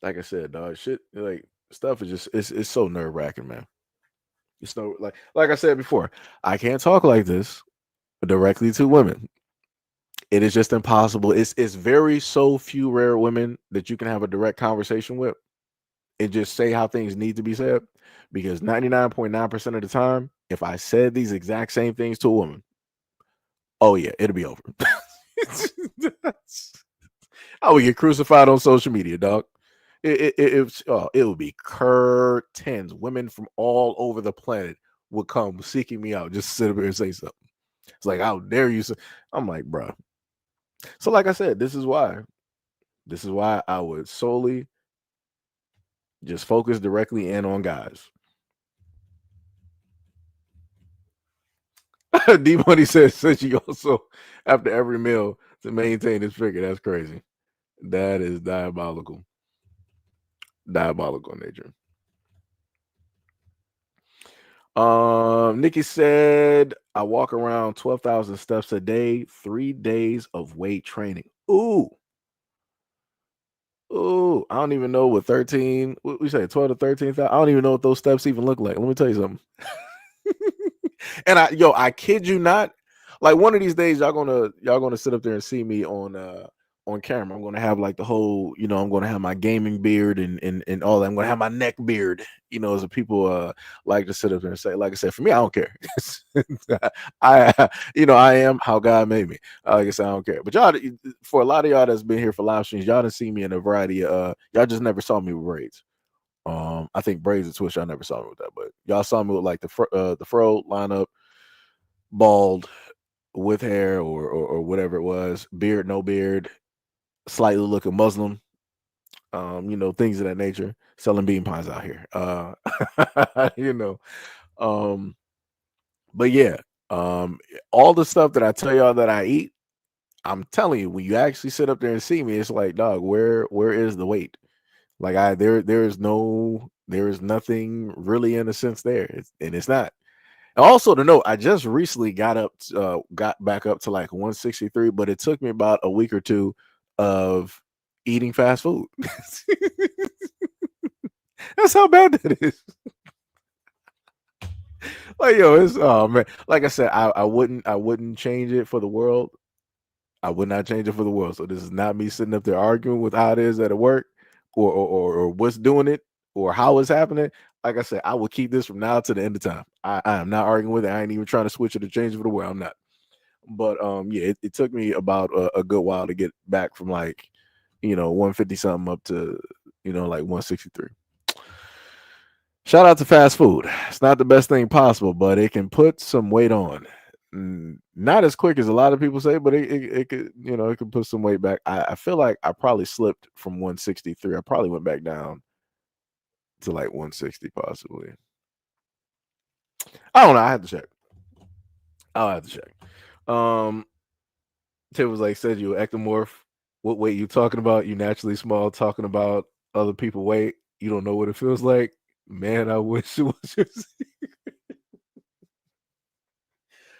Like I said, dog, shit, like stuff is just it's so nerve wracking, man. It's no like I said before, I can't talk like this directly to women. It is just impossible. It's very so few rare women that you can have a direct conversation with and just say how things need to be said. Because 99.9% of the time, if I said these exact same things to a woman, oh yeah, it'll be over. I would get crucified on social media, dog. It would be curtains. Women from all over the planet would come seeking me out just to sit up here and say something. It's like, how dare you? I'm like, bro. So, like I said, this is why I would solely just focus directly in on guys. D Money says you also after every meal to maintain his figure. That's crazy. That is diabolical. Diabolical nature. Nikki said, I walk around 12,000 steps a day, 3 days of weight training. Ooh, I don't even know what 13, what we say 12 to 13,000. I don't even know what those steps even look like. Let me tell you something. And I kid you not, like one of these days y'all gonna sit up there and see me on camera. I'm gonna have like the whole, I'm gonna have my gaming beard and all that. I'm gonna have my neck beard, as the people like to sit up there and say. Like I said, for me, I don't care. I am how God made me. Like I said, I don't care. But y'all, for a lot of y'all that's been here for live streams, y'all done see me in a variety of y'all just never saw me with braids. I think braids at Twitch, I never saw me with that, but y'all saw me with like the fro lineup, bald, with hair or whatever it was, beard, no beard, slightly looking Muslim, things of that nature, selling bean pies out here. But yeah, all the stuff that I tell y'all that I eat, I'm telling you, when you actually sit up there and see me, it's like, dog, where is the weight? Like there is nothing really in a sense there. It's not. And also to note, I just recently got back up to like 163, but it took me about a week or two of eating fast food. That's how bad that is. Like, yo, it's oh man. Like I said, I wouldn't change it for the world. I would not change it for the world. So this is not me sitting up there arguing with how it is at work, or what's doing it, or how it's happening. Like I said, I will keep this from now to the end of time. I am not arguing with it. I ain't even trying to switch it or change it for the world. I'm not. But yeah, it took me about a good while to get back from like 150 something up to like 163. Shout out to fast food. It's not the best thing possible, but it can put some weight on. Not as quick as a lot of people say, but it could, it could put some weight back. I feel like I probably slipped from 163. I probably went back down to like 160 possibly. I don't know. I have to check. I'll have to check. Tim was like, said you ectomorph. What weight you talking about? You naturally small talking about other people weight. You don't know what it feels like. Man, I wish it was your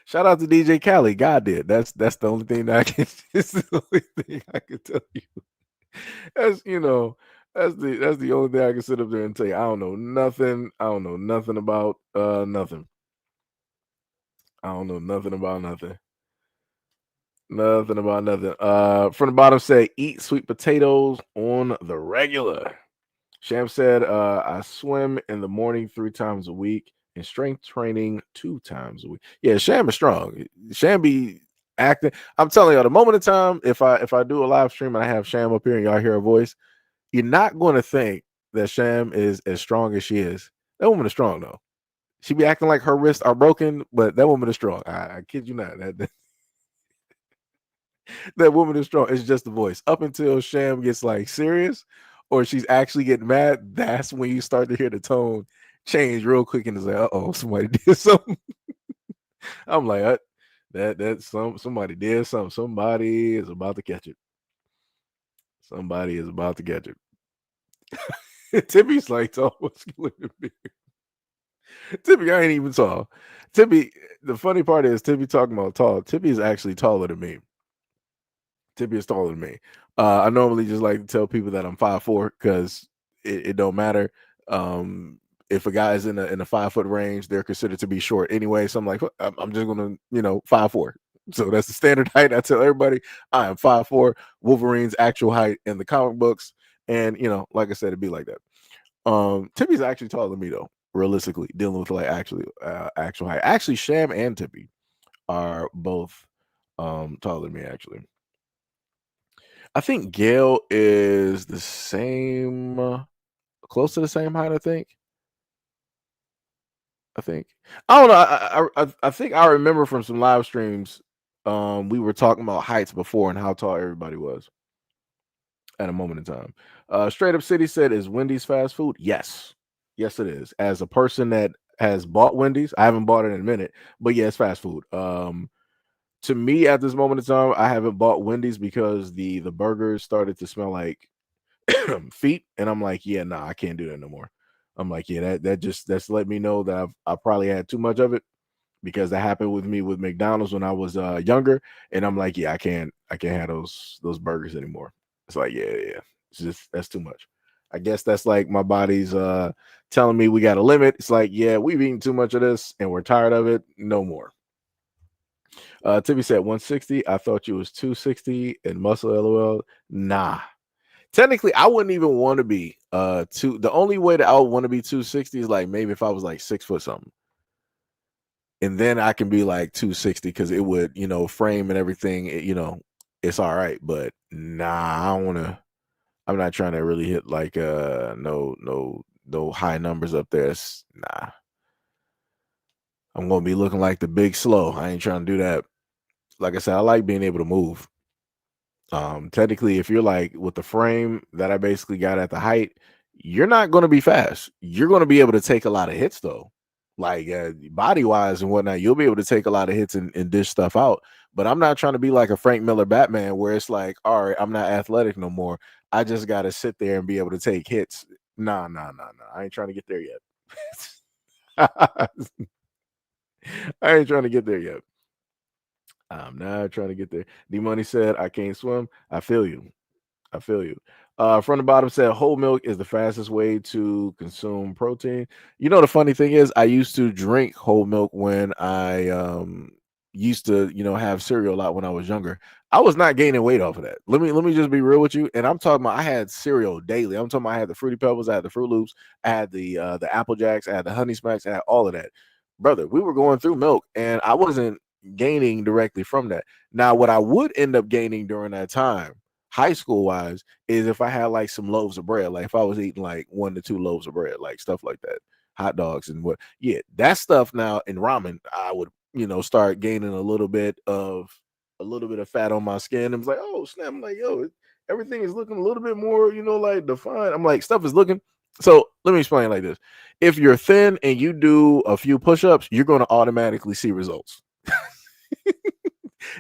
Shout out to DJ Khaled. God did. That's the only thing that I can. It's the only thing I can tell you. That's that's the only thing I can sit up there and tell you. I don't know nothing. I don't know nothing about nothing. I don't know nothing about nothing. Nothing about nothing. From the bottom say eat sweet potatoes on the regular. Sham said, I swim in the morning 3 times a week and strength training 2 times a week. Yeah, Sham is strong. Sham be acting. I'm telling you, the moment of time, if I do a live stream and I have Sham up here and y'all hear her voice, you're not going to think that Sham is as strong as she is. That woman is strong though. She be acting like her wrists are broken, but that woman is strong. I kid you not. That woman is strong. It's just the voice. Up until Sham gets like serious or she's actually getting mad, that's when you start to hear the tone change real quick and it's like, oh, somebody did something. I'm like, somebody did something. Somebody is about to catch it. Somebody is about to catch it. Tippy's like tall, muscular than me. Tippy, I ain't even tall. Tippy, the funny part is Tippy talking about tall. Tippy is actually taller than me. Tippy is taller than me. I normally just like to tell people that I'm 5'4" because it don't matter. If a guy's in a 5 foot range, they're considered to be short anyway. So I'm like, I'm just gonna 5'4". So that's the standard height. I tell everybody I am 5'4". Wolverine's actual height in the comic books, and like I said, it'd be like that. Tippy's actually taller than me though. Realistically, dealing with like actual height. Actually, Sham and Tippy are both taller than me actually. I think Gail is the same, close to the same height. I think. I don't know. I think I remember from some live streams. We were talking about heights before and how tall everybody was at a moment in time. Straight Up City said, "Is Wendy's fast food?" Yes, yes, it is. As a person that has bought Wendy's, I haven't bought it in a minute, but yeah, it's fast food. To me, at this moment in time, I haven't bought Wendy's because the burgers started to smell like feet, and I'm like, yeah, nah, I can't do that no more. I'm like, yeah, that's let me know that I probably had too much of it because that happened with me with McDonald's when I was younger, and I'm like, yeah, I can't have those burgers anymore. It's like, yeah, it's just that's too much. I guess that's like my body's telling me we got a limit. It's like, yeah, we've eaten too much of this and we're tired of it. No more. Timmy said 160. I thought you was 260 and muscle. LOL. Nah. Technically, I wouldn't even want to be two. The only way that I would want to be 260 is like maybe if I was like 6 foot something. And then I can be like 260 because it would, frame and everything, it's all right. But nah, I don't wanna, I'm not trying to really hit like no high numbers up there. Nah. I'm gonna be looking like the big slow. I ain't trying to do that. Like I said, I like being able to move. Technically, if you're like with the frame that I basically got at the height, you're not going to be fast. You're going to be able to take a lot of hits though, like body wise and whatnot. You'll be able to take a lot of hits and dish stuff out. But I'm not trying to be like a Frank Miller Batman where it's like, all right, I'm not athletic no more. I just got to sit there and be able to take hits. Nah. I ain't trying to get there yet. I ain't trying to get there yet. I'm not trying to get there. D Money said, I can't swim. I feel you. I feel you. From the bottom said whole milk is the fastest way to consume protein. You know, the funny thing is, I used to drink whole milk when I used to, have cereal a lot when I was younger. I was not gaining weight off of that. Let me just be real with you. And I'm talking about I had cereal daily. I'm talking about I had the Fruity Pebbles, I had the Fruit Loops, I had the Apple Jacks, I had the Honey Smacks, I had all of that. Brother, we were going through milk, and I wasn't gaining directly from that. Now, what I would end up gaining during that time, high school wise, is if I had like some loaves of bread, like if I was eating like 1 to 2 loaves of bread, like stuff like that, hot dogs and what, yeah, that stuff now in ramen, I would, start gaining a little bit of fat on my skin. And it's like, oh snap, I'm like, yo, everything is looking a little bit more, like defined. I'm like, stuff is looking. So let me explain it like this: if you're thin and you do a few push-ups, you're going to automatically see results.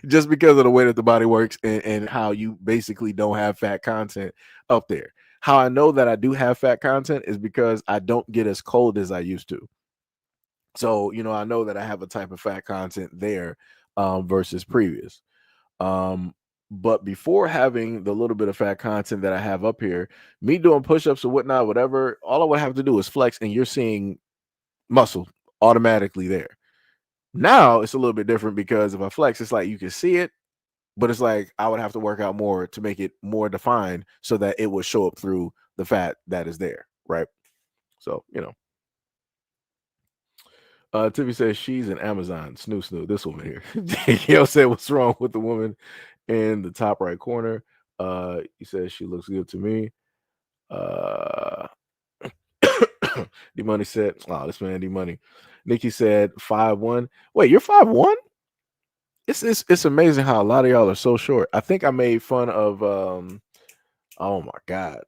Just because of the way that the body works, and how you basically don't have fat content up there. How I know that I do have fat content is because I don't get as cold as I used to. So, I know that I have a type of fat content there, versus previous. But before having the little bit of fat content that I have up here, me doing push-ups or whatnot, whatever, all I would have to do is flex, and you're seeing muscle automatically there. Now it's a little bit different because if I flex, it's like you can see it, but it's like I would have to work out more to make it more defined so that it would show up through the fat that is there, right? So, Tiffy says she's an Amazon. Snoo, this woman here. Yo said, what's wrong with the woman in the top right corner? He says she looks good to me. D Money said, oh, this man D Money. Nikki said 5'1". Wait, you're 5'1"? It's amazing how a lot of y'all are so short. I think I made fun of oh my god.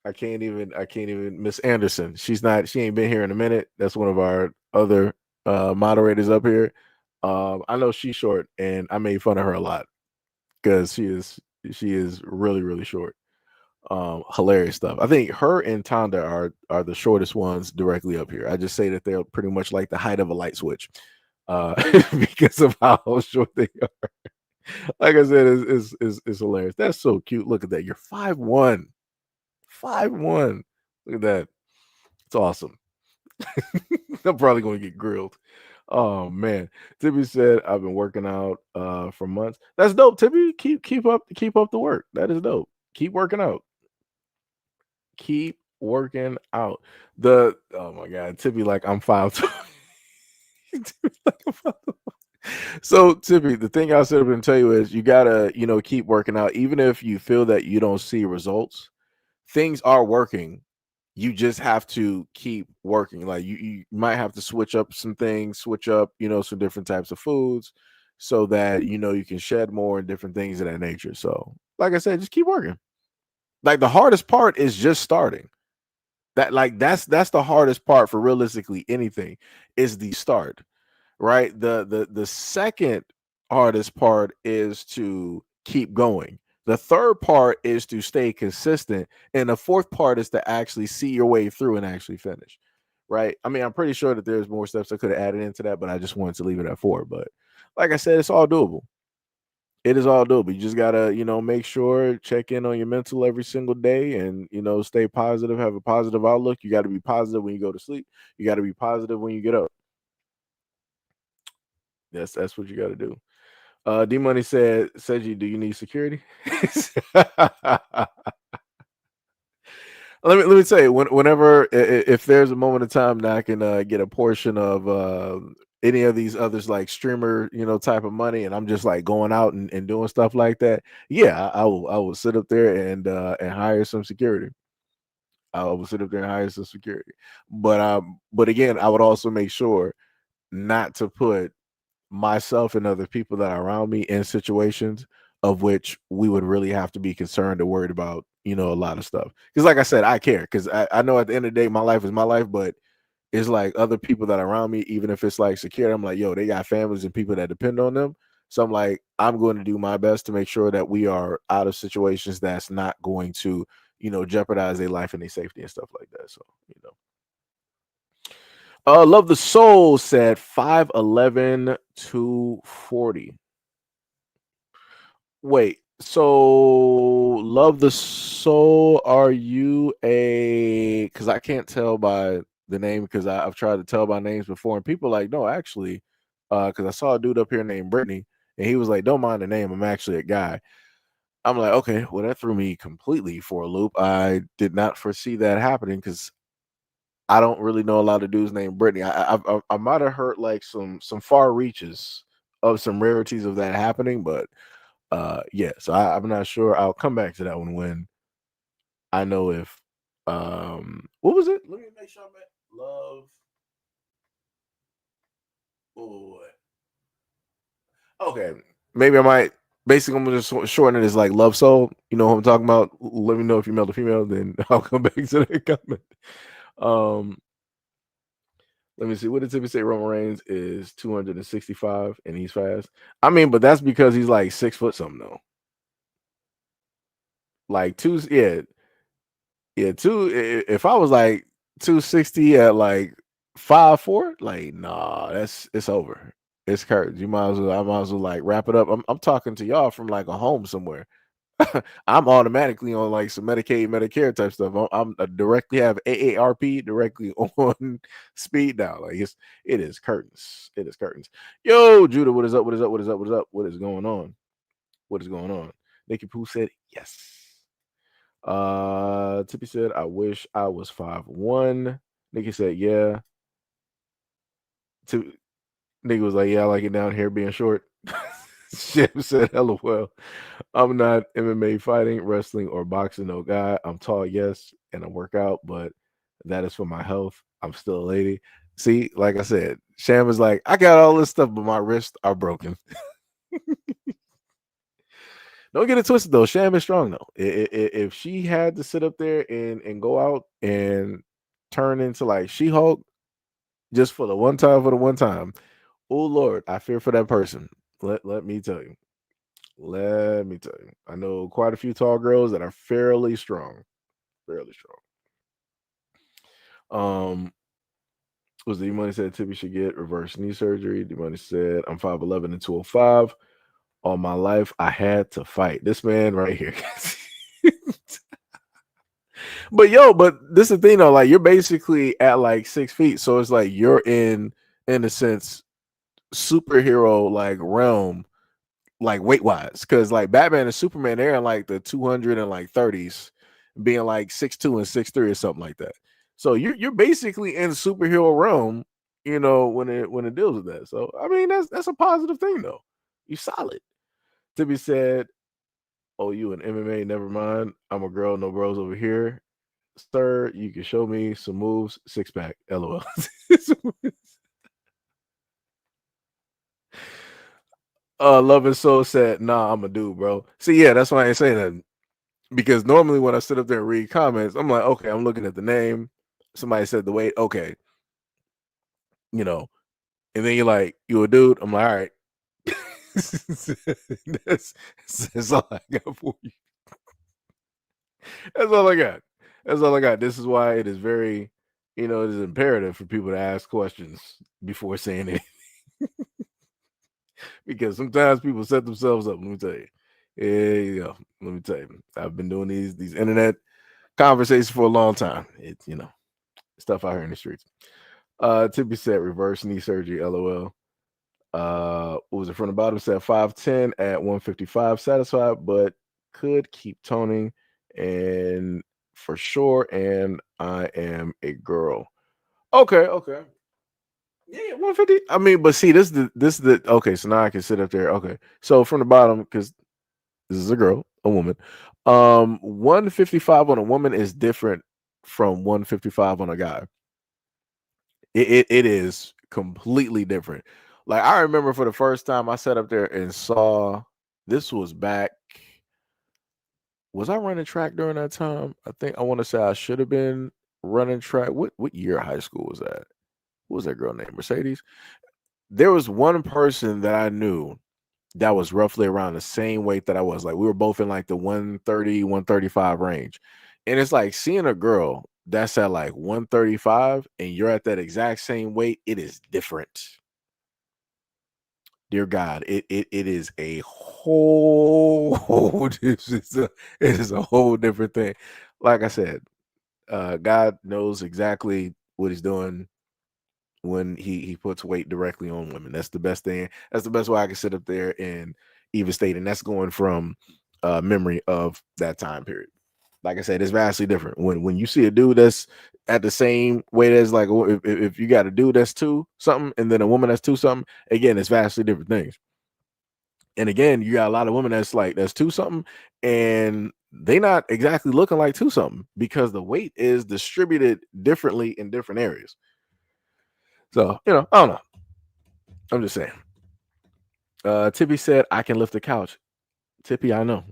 I can't even Miss Anderson. She ain't been here in a minute. That's one of our other moderators up here. I know she's short, and I made fun of her a lot because she is really, really short. Hilarious stuff. I think her and Tonda are the shortest ones directly up here. I just say that they're pretty much like the height of a light switch. Because of how short they are. Like I said, it's hilarious. That's so cute. Look at that. You're 5'1". 5'1". Look at that. It's awesome. I'm probably gonna get grilled. Oh man. Tibby said I've been working out for months. That's dope, Tibby. Keep up the work. That is dope. Keep working out. Keep working out. Oh my god, Tibby, like I'm 5'2". So, Tippy, the thing I said to tell you is you gotta, keep working out, even if you feel that you don't see results. Things are working. You just have to keep working. Like you might have to switch up some things, switch up, some different types of foods, so that you can shed more and different things of that nature. So, like I said, just keep working. Like the hardest part is just starting. That's the hardest part for realistically anything is the start. Right, the second hardest part is to keep going. The third part is to stay consistent, and the fourth part is to actually see your way through and actually finish. Right, I mean, I'm pretty sure that there's more steps I could have added into that, but I just wanted to leave it at 4. But like I said, it's all doable. It is all doable. You just gotta make sure, check in on your mental every single day, and stay positive, have a positive outlook. You got to be positive when you go to sleep. You got to be positive when you get up. That's what you got to do. D Money said, Seiji, do you need security? Let me tell you, whenever if there's a moment of time that I can get a portion of any of these others like streamer type of money, and I'm just like going out and doing stuff like that, yeah, I will sit up there and hire some security. I will sit up there and hire some security. But again, I would also make sure not to put myself and other people that are around me in situations of which we would really have to be concerned or worried about, a lot of stuff. Because like I said, I care because I know at the end of the day, my life is my life, but it's like other people that are around me, even if it's like security, I'm like, yo, they got families and people that depend on them. So I'm like, I'm going to do my best to make sure that we are out of situations that's not going to, jeopardize their life and their safety and stuff like that. So, Love the Soul said 5'11", 240. Wait, so Love the Soul, are you a? Because I can't tell by the name because I've tried to tell by names before, and people are like, no, actually, because I saw a dude up here named Brittany, and he was like, don't mind the name, I'm actually a guy. I'm like, okay, well, that threw me completely for a loop. I did not foresee that happening because I don't really know a lot of dudes named Brittany. I might have heard like some far reaches of some rarities of that happening, but yeah. So I'm not sure. I'll come back to that one when I know if what was it? Let me make sure I'm at Love. Oh, okay. Maybe I might. Basically, I'm gonna just shorten it as like Love Soul. You know what I'm talking about? Let me know if you're male or female. Then I'll come back to that comment. Um, Let me see. What did Tippy say? Roman Reigns is 265 and he's fast. I mean, but that's because he's like 6 foot something though. Like two, yeah, yeah. If I was like 260 at like 5'4", like nah, it's over. It's curtains. You might as well. I might as well like wrap it up. I'm talking to y'all from like a home somewhere. I'm automatically on like some Medicaid, Medicare type stuff. I directly have AARP directly on speed dial. Like it is curtains. It is curtains. Yo, Judah, what is up? What is up? What is up? What is up? What is going on? What is going on? Nikki Pooh said yes. Tippy said, I wish I was 5'1". Nikki said, yeah. Nigga was like, yeah, I like it down here being short. Shep said, LOL. I'm not MMA fighting, wrestling, or boxing, no guy. I'm tall, yes, and I work out, but that is for my health. I'm still a lady. See, like I said, Sham is like, I got all this stuff, but my wrists are broken. Don't get it twisted though. Sham is strong though. If she had to sit up there and go out and turn into like She-Hulk just for the one time, oh Lord, I fear for that person. Let me tell you. Let me tell you. I know quite a few tall girls that are fairly strong. Fairly strong. Was the money said Tippy should get reverse knee surgery? The money said I'm 5'11" and 205. All my life I had to fight. This man right here. But this is the thing though, like you're basically at like 6 feet. So it's like you're in a sense superhero like realm, like weight wise. Cause like Batman and Superman, they're in like the 200 and like 30s, being like 6'2" and 6'3" or something like that. So you're basically in superhero realm, when it deals with that. So I mean that's a positive thing though. You solid. To be said, oh, you in MMA, never mind. I'm a girl, no bros over here. Sir, you can show me some moves, 6-pack. LOL. Love and Soul said, nah, I'm a dude, bro. See, yeah, that's why I ain't saying that. Because normally when I sit up there and read comments, I'm like, okay, I'm looking at the name. Somebody said the weight, okay. And then you're like, you a dude? I'm like, all right. that's all I got for you. That's all I got. That's all I got. This is why it is very, it is imperative for people to ask questions before saying anything. Because sometimes people set themselves up. Let me tell you. Yeah, you go. Let me tell you. I've been doing these internet conversations for a long time. It's stuff out here in the streets. Tippy said reverse knee surgery, LOL. What was it from the bottom? Said 5'10" at 155, satisfied, but could keep toning and for sure. And I am a girl. Okay. Yeah, 150. I mean, but see, this is the okay. So now I can sit up there. Okay, so from the bottom, because this is a girl, a woman. 155 on a woman is different from 155 on a guy. It is completely different. Like I remember for the first time I sat up there and saw this was back. Was I running track during that time? I think I want to say I should have been running track. What year of high school was that? What was that girl named? Mercedes? There was one person that I knew that was roughly around the same weight that I was. Like we were both in like the 130, 135 range. And it's like seeing a girl that's at like 135 and you're at that exact same weight, it is different. Dear God, it is a whole it is a whole different thing. Like I said, God knows exactly what he's doing when he puts weight directly on women. That's the best thing. That's the best way I can sit up there and even state, and that's going from memory of that time period. Like I said, it's vastly different. When you see a dude that's at the same weight as like if you got a dude that's 2 something and then a woman that's 2 something, again, it's vastly different things. And again, you got a lot of women that's 2 something and they not exactly looking like 2 something because the weight is distributed differently in different areas. So, I don't know. I'm just saying. Tippy said, I can lift the couch. Tippy, I know.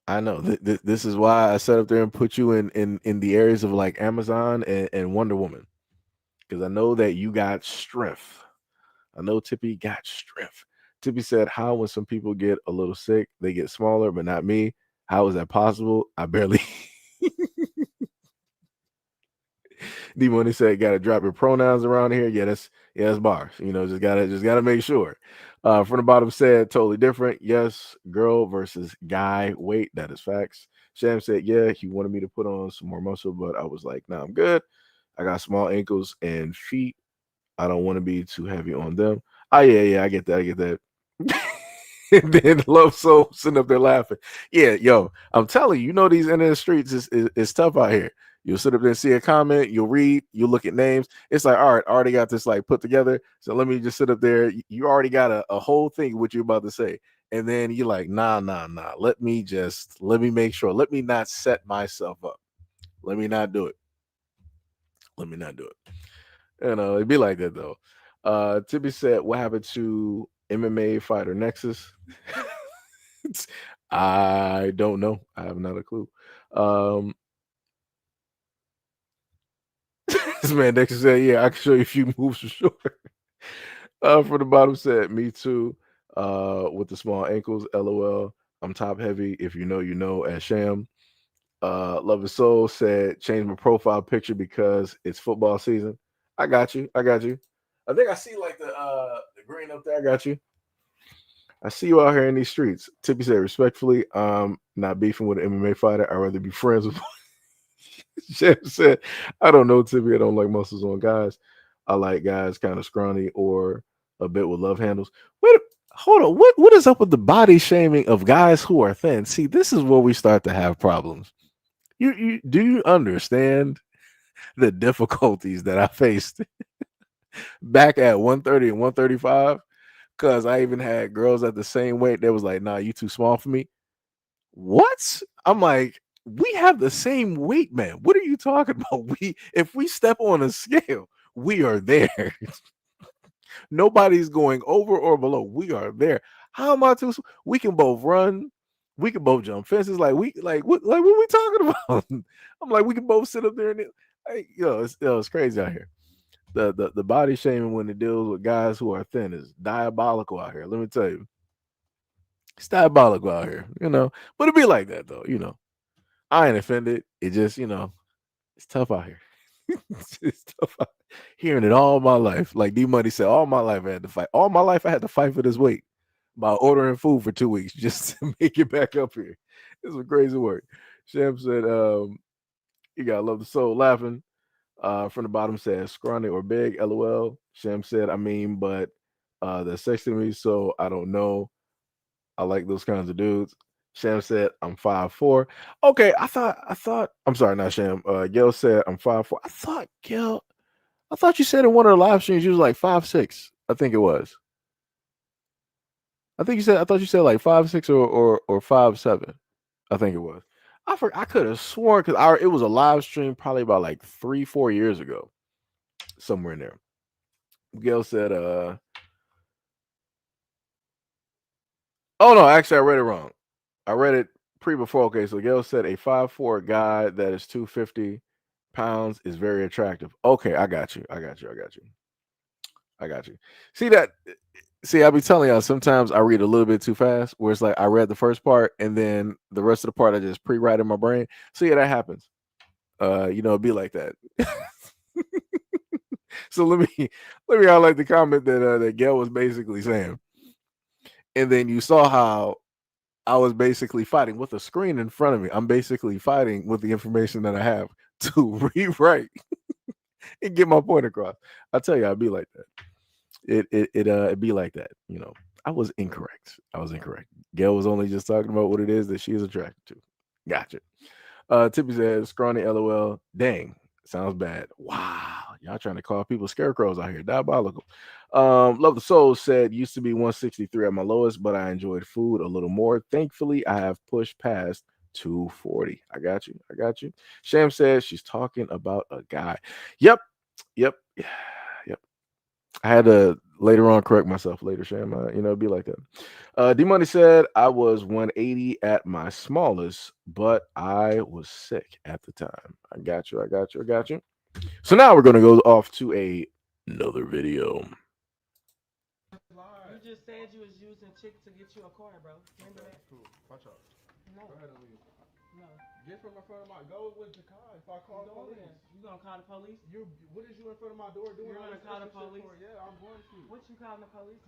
This is why I sat up there and put you in the areas of like Amazon and Wonder Woman. Because I know that you got strength. I know Tippy got strength. Tippy said, how when some people get a little sick, they get smaller, but not me. How is that possible? I barely. D Money said, gotta drop your pronouns around here. Yeah, that's bars. Just gotta make sure. From the bottom said, totally different. Yes, girl versus guy weight. That is facts. Sham said, yeah, he wanted me to put on some more muscle, but I was like, nah, I'm good. I got small ankles and feet. I don't want to be too heavy on them. Oh, yeah, I get that. And then Love Soul sitting up there laughing. Yeah, yo, I'm telling you, these internet streets is tough out here. You'll sit up there and see a comment, you'll read, you'll look at names. It's like, all right, I already got this like put together. So let me just sit up there. You already got a whole thing what you're about to say. And then you're like, nah. Let me make sure. Let me not set myself up. Let me not do it. It'd be like that though. Tippy said, what happened to MMA fighter Nexus? I don't know. I have not a clue. This man Nexus said, yeah, I can show you a few moves for sure. From the bottom said, me too. With the small ankles, LOL. I'm top heavy. If you know, you know. As Sham. Love His Soul said, change my profile picture because it's football season. I got you. I think I see like the green up there. I got you. I see you out here in these streets. Tippy said, respectfully, not beefing with an MMA fighter. I'd rather be friends with. Sham said, I don't know, Tippy. I don't like muscles on guys. I like guys kind of scrawny or a bit with love handles. Wait, hold on. What is up with the body shaming of guys who are thin? See, this is where we start to have problems. You do you understand the difficulties that I faced back at 130 and 135? Because I even had girls at the same weight that was like, nah, you too small for me. What? I'm like, we have the same weight, man. What are you talking about? If we step on a scale, we are there. Nobody's going over or below. We are there. How am I too? We can both run. We can both jump fences. What we talking about? I'm like, we can both sit up there and it's crazy out here. The body shaming when it deals with guys who are thin is diabolical out here. Let me tell you. It's diabolical out here, But it be like that though, I ain't offended. It just, it's tough out here. It's tough out. Hearing it all my life. Like D Money said, all my life I had to fight. All my life I had to fight for this weight by ordering food for 2 weeks just to make it back up here. It's a crazy work. Sham said, you gotta love the soul laughing. From the bottom says scrawny or big, LOL. Sham said, but they're sexy to me, so I don't know. I like those kinds of dudes. Sham said, I'm 5'4". Okay, I thought I'm sorry, not Sham. Gail said I'm 5'4". I thought you said in one of the live streams you was like 5'6". I think it was. I thought you said like 5'6" or 5'7". I think it was. I could have sworn because it was a live stream probably about like 3-4 years ago. Somewhere in there. Gail said, oh no, actually I read it wrong. I read it before. Okay, so Gail said a 5'4" guy that is 250 pounds is very attractive. Okay, I got you. See, I'll be telling y'all sometimes I read a little bit too fast, where it's like I read the first part and then the rest of the part I just pre-write in my brain. So yeah, that happens. it'd be like that. So let me highlight the comment that Gail was basically saying. And then you saw how I was basically fighting with a screen in front of me. I'm basically fighting with the information that I have to rewrite and get my point across. I tell you, I'd be like that. It'd be like that. I was incorrect. Gail was only just talking about what it is that she is attracted to. Gotcha. Tippy says, scrawny LOL. Dang, sounds bad. Wow, y'all trying to call people scarecrows out here. Diabolical. Love the Soul said, used to be 163 at my lowest, but I enjoyed food a little more. Thankfully, I have pushed past 240. I got you. Sham says she's talking about a guy. Yep. I had to later on correct myself later, Sham. It'd be like that. D Money said I was 180 at my smallest, but I was sick at the time. I got you. So now we're gonna go off to another video. You just said you was using chicks to get you a car, bro. Remember that? Cool. Watch out. No. Go ahead and leave. No. Get from in front of my. Go with the car. If I call the police, You gonna call the police? What is you in front of my door doing? You're gonna call the police? Yeah, I'm going to. What you calling the police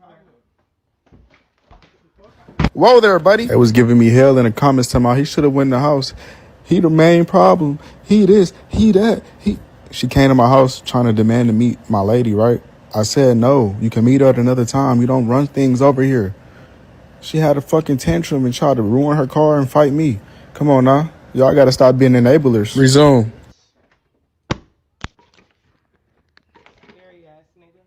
for? Whoa there, buddy. They was giving me hell in the comments talking about he should have went in the house. He the main problem. He this, he that. She came to my house trying to demand to meet my lady, right? I said, no, you can meet her at another time. You don't run things over here. She had a fucking tantrum and tried to ruin her car and fight me. Come on now. Y'all got to stop being enablers. Resume. Scary ass nigga.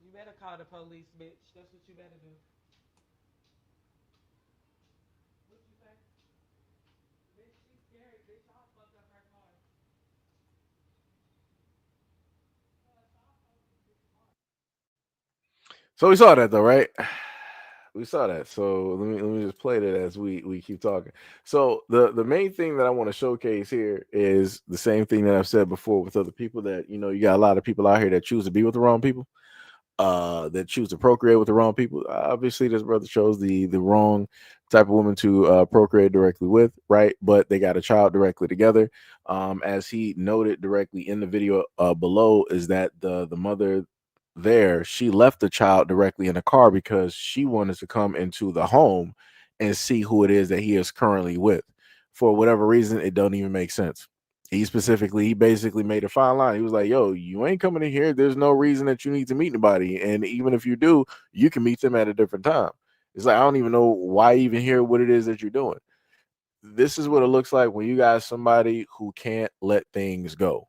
You better call the police, bitch. That's what you better do. What you say? Bitch, she's scary. Bitch, I'll fuck up her car. So we saw that though, right? We saw that. So let me just play that as we keep talking. So the main thing that I want to showcase here is the same thing that I've said before with other people, that you got a lot of people out here that choose to be with the wrong people, that choose to procreate with the wrong people. Obviously, this brother chose the wrong type of woman to procreate directly with, right? But they got a child directly together. As he noted directly in the video below, is that the mother there, she left the child directly in the car because she wanted to come into the home and see who it is that he is currently with. For whatever reason, it don't even make sense. He basically made a fine line. He was like, yo, you ain't coming in here. There's no reason that you need to meet anybody. And even if you do, you can meet them at a different time. It's like, I don't even know why even hear what it is that you're doing. This is what it looks like when you got somebody who can't let things go.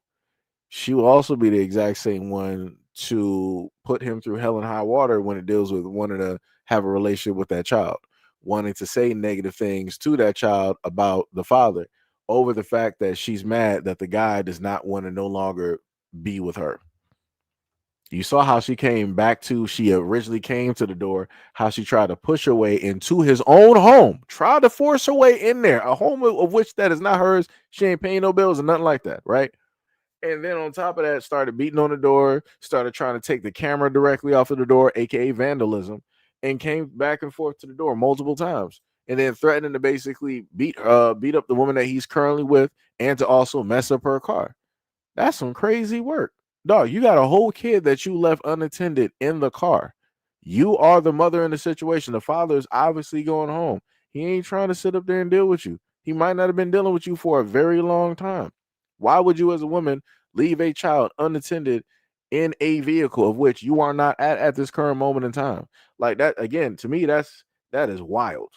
She will also be the exact same one to put him through hell and high water when it deals with wanting to have a relationship with that child, wanting to say negative things to that child about the father over the fact that she's mad that the guy does not want to no longer be with her. You saw how she originally came to the door, how she tried to push her way into his own home, tried to force her way in there, a home of which that is not hers. She ain't paying no bills or nothing like that, right? And then on top of that, started beating on the door, started trying to take the camera directly off of the door, aka vandalism, and came back and forth to the door multiple times. And then threatening to basically beat up the woman that he's currently with and to also mess up her car. That's some crazy work. Dog, you got a whole kid that you left unattended in the car. You are the mother in the situation. The father is obviously going home. He ain't trying to sit up there and deal with you. He might not have been dealing with you for a very long time. Why would you as a woman leave a child unattended in a vehicle of which you are not at this current moment in time? Like that, again, to me, that is wild.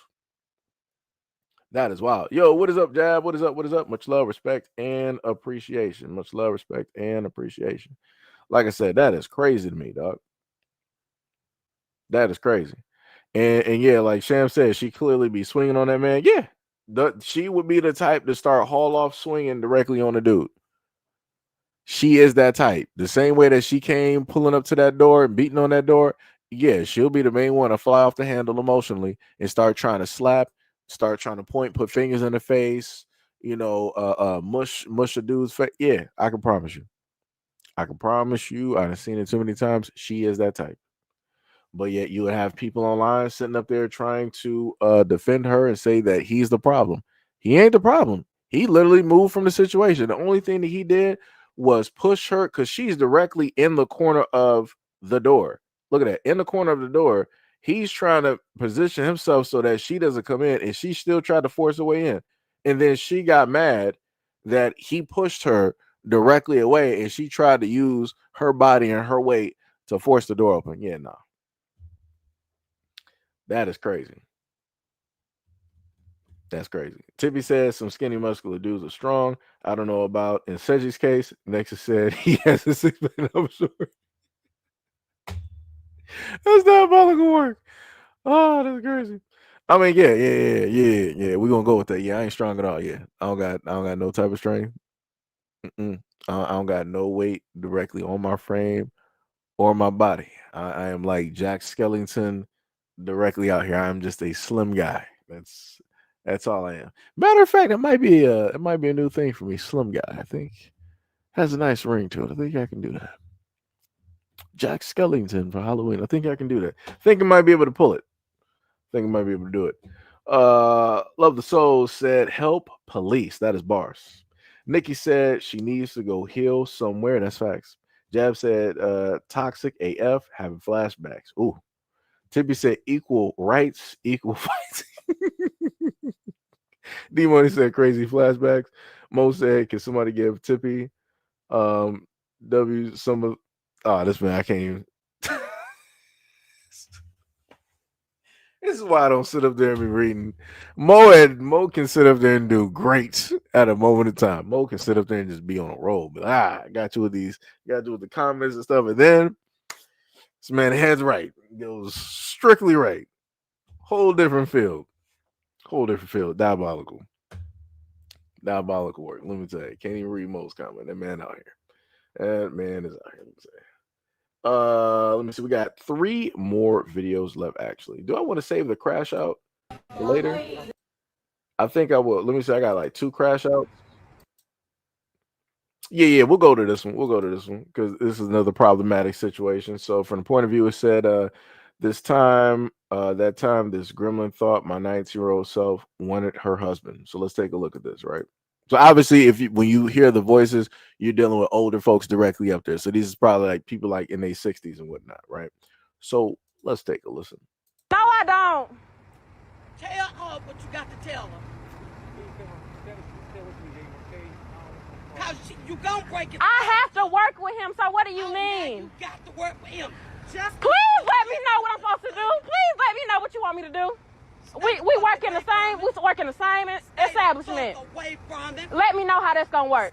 That is wild. Yo, what is up, Jab? What is up? What is up? Much love, respect, and appreciation. Much love, respect, and appreciation. Like I said, that is crazy to me, dog. That is crazy. And yeah, like Sham said, she clearly be swinging on that man. Yeah, she would be the type to start haul off swinging directly on the dude. She is that type. The same way that she came pulling up to that door and beating on that door. Yeah, she'll be the main one to fly off the handle emotionally and start trying to slap, start trying to point, put fingers in the face, mush a dude's face. Yeah, I can promise you. I've seen it too many times. She is that type. but yet you would have people online sitting up there trying to defend her and say that he's the problem. He ain't the problem. He literally moved from the situation. The only thing that he did was push her because she's directly in the corner of the door. Look at that. In the corner of the door, he's trying to position himself so that she doesn't come in, and she still tried to force her way in. And then she got mad that he pushed her directly away, and she tried to use her body and her weight to force the door open. Yeah, no. That is crazy. That's crazy. Tippy says some skinny muscular dudes are strong. I don't know about in Seji's case. Nexus said he has a 6 man up short. That's diabolical work. Oh, that's crazy. I mean, yeah. We're gonna go with that. Yeah, I ain't strong at all. Yeah. I don't got no type of strength. I don't got no weight directly on my frame or my body. I am like Jack Skellington directly out here. I'm just a slim guy. That's all I am. Matter of fact, it might be a new thing for me. Slim guy. I think has a nice ring to it. I think I can do that. Jack Skellington for Halloween. I think I can do that. I think I might be able to pull it. I think I might be able to do it. Love the Soul said, help police. That is bars. Nikki said she needs to go heal somewhere. That's facts. Jab said, toxic AF, having flashbacks. Ooh. Tippy said, equal rights, equal fights. D Money said, crazy flashbacks. Mo said, can somebody give Tippy W some of this man, I can't even. This is why I don't sit up there and be reading. Mo can sit up there and do great at a moment of time. Mo can sit up there and just be on a roll. But I got you with these, got you with the comments and stuff. And then this man heads right. Goes strictly right. Whole different field. Diabolical. Diabolical work. Let me tell you. Can't even read Mo's comment. That man out here. That man is out here. Let me say. Let me see. We got 3 more videos left. Actually, do I want to save the crash out for later? I think I will. Let me see. I got like 2 crash outs. Yeah. We'll go to this one. Because this is another problematic situation. So, from the point of view, it said, this time, this gremlin thought my 19-year-old self wanted her husband. So let's take a look at this, right? So obviously, when you hear the voices, you're dealing with older folks directly up there. So these is probably like people like in their 60s and whatnot, right? So let's take a listen. No, I don't. Tell her what you got to tell her. Cause you gonna break it. I have to work with him, so what do you mean? You got to work with him. Just please let me know what I'm supposed to do. Please let me know what you want me to do. We work in the same establishment. Let me know how that's gonna work.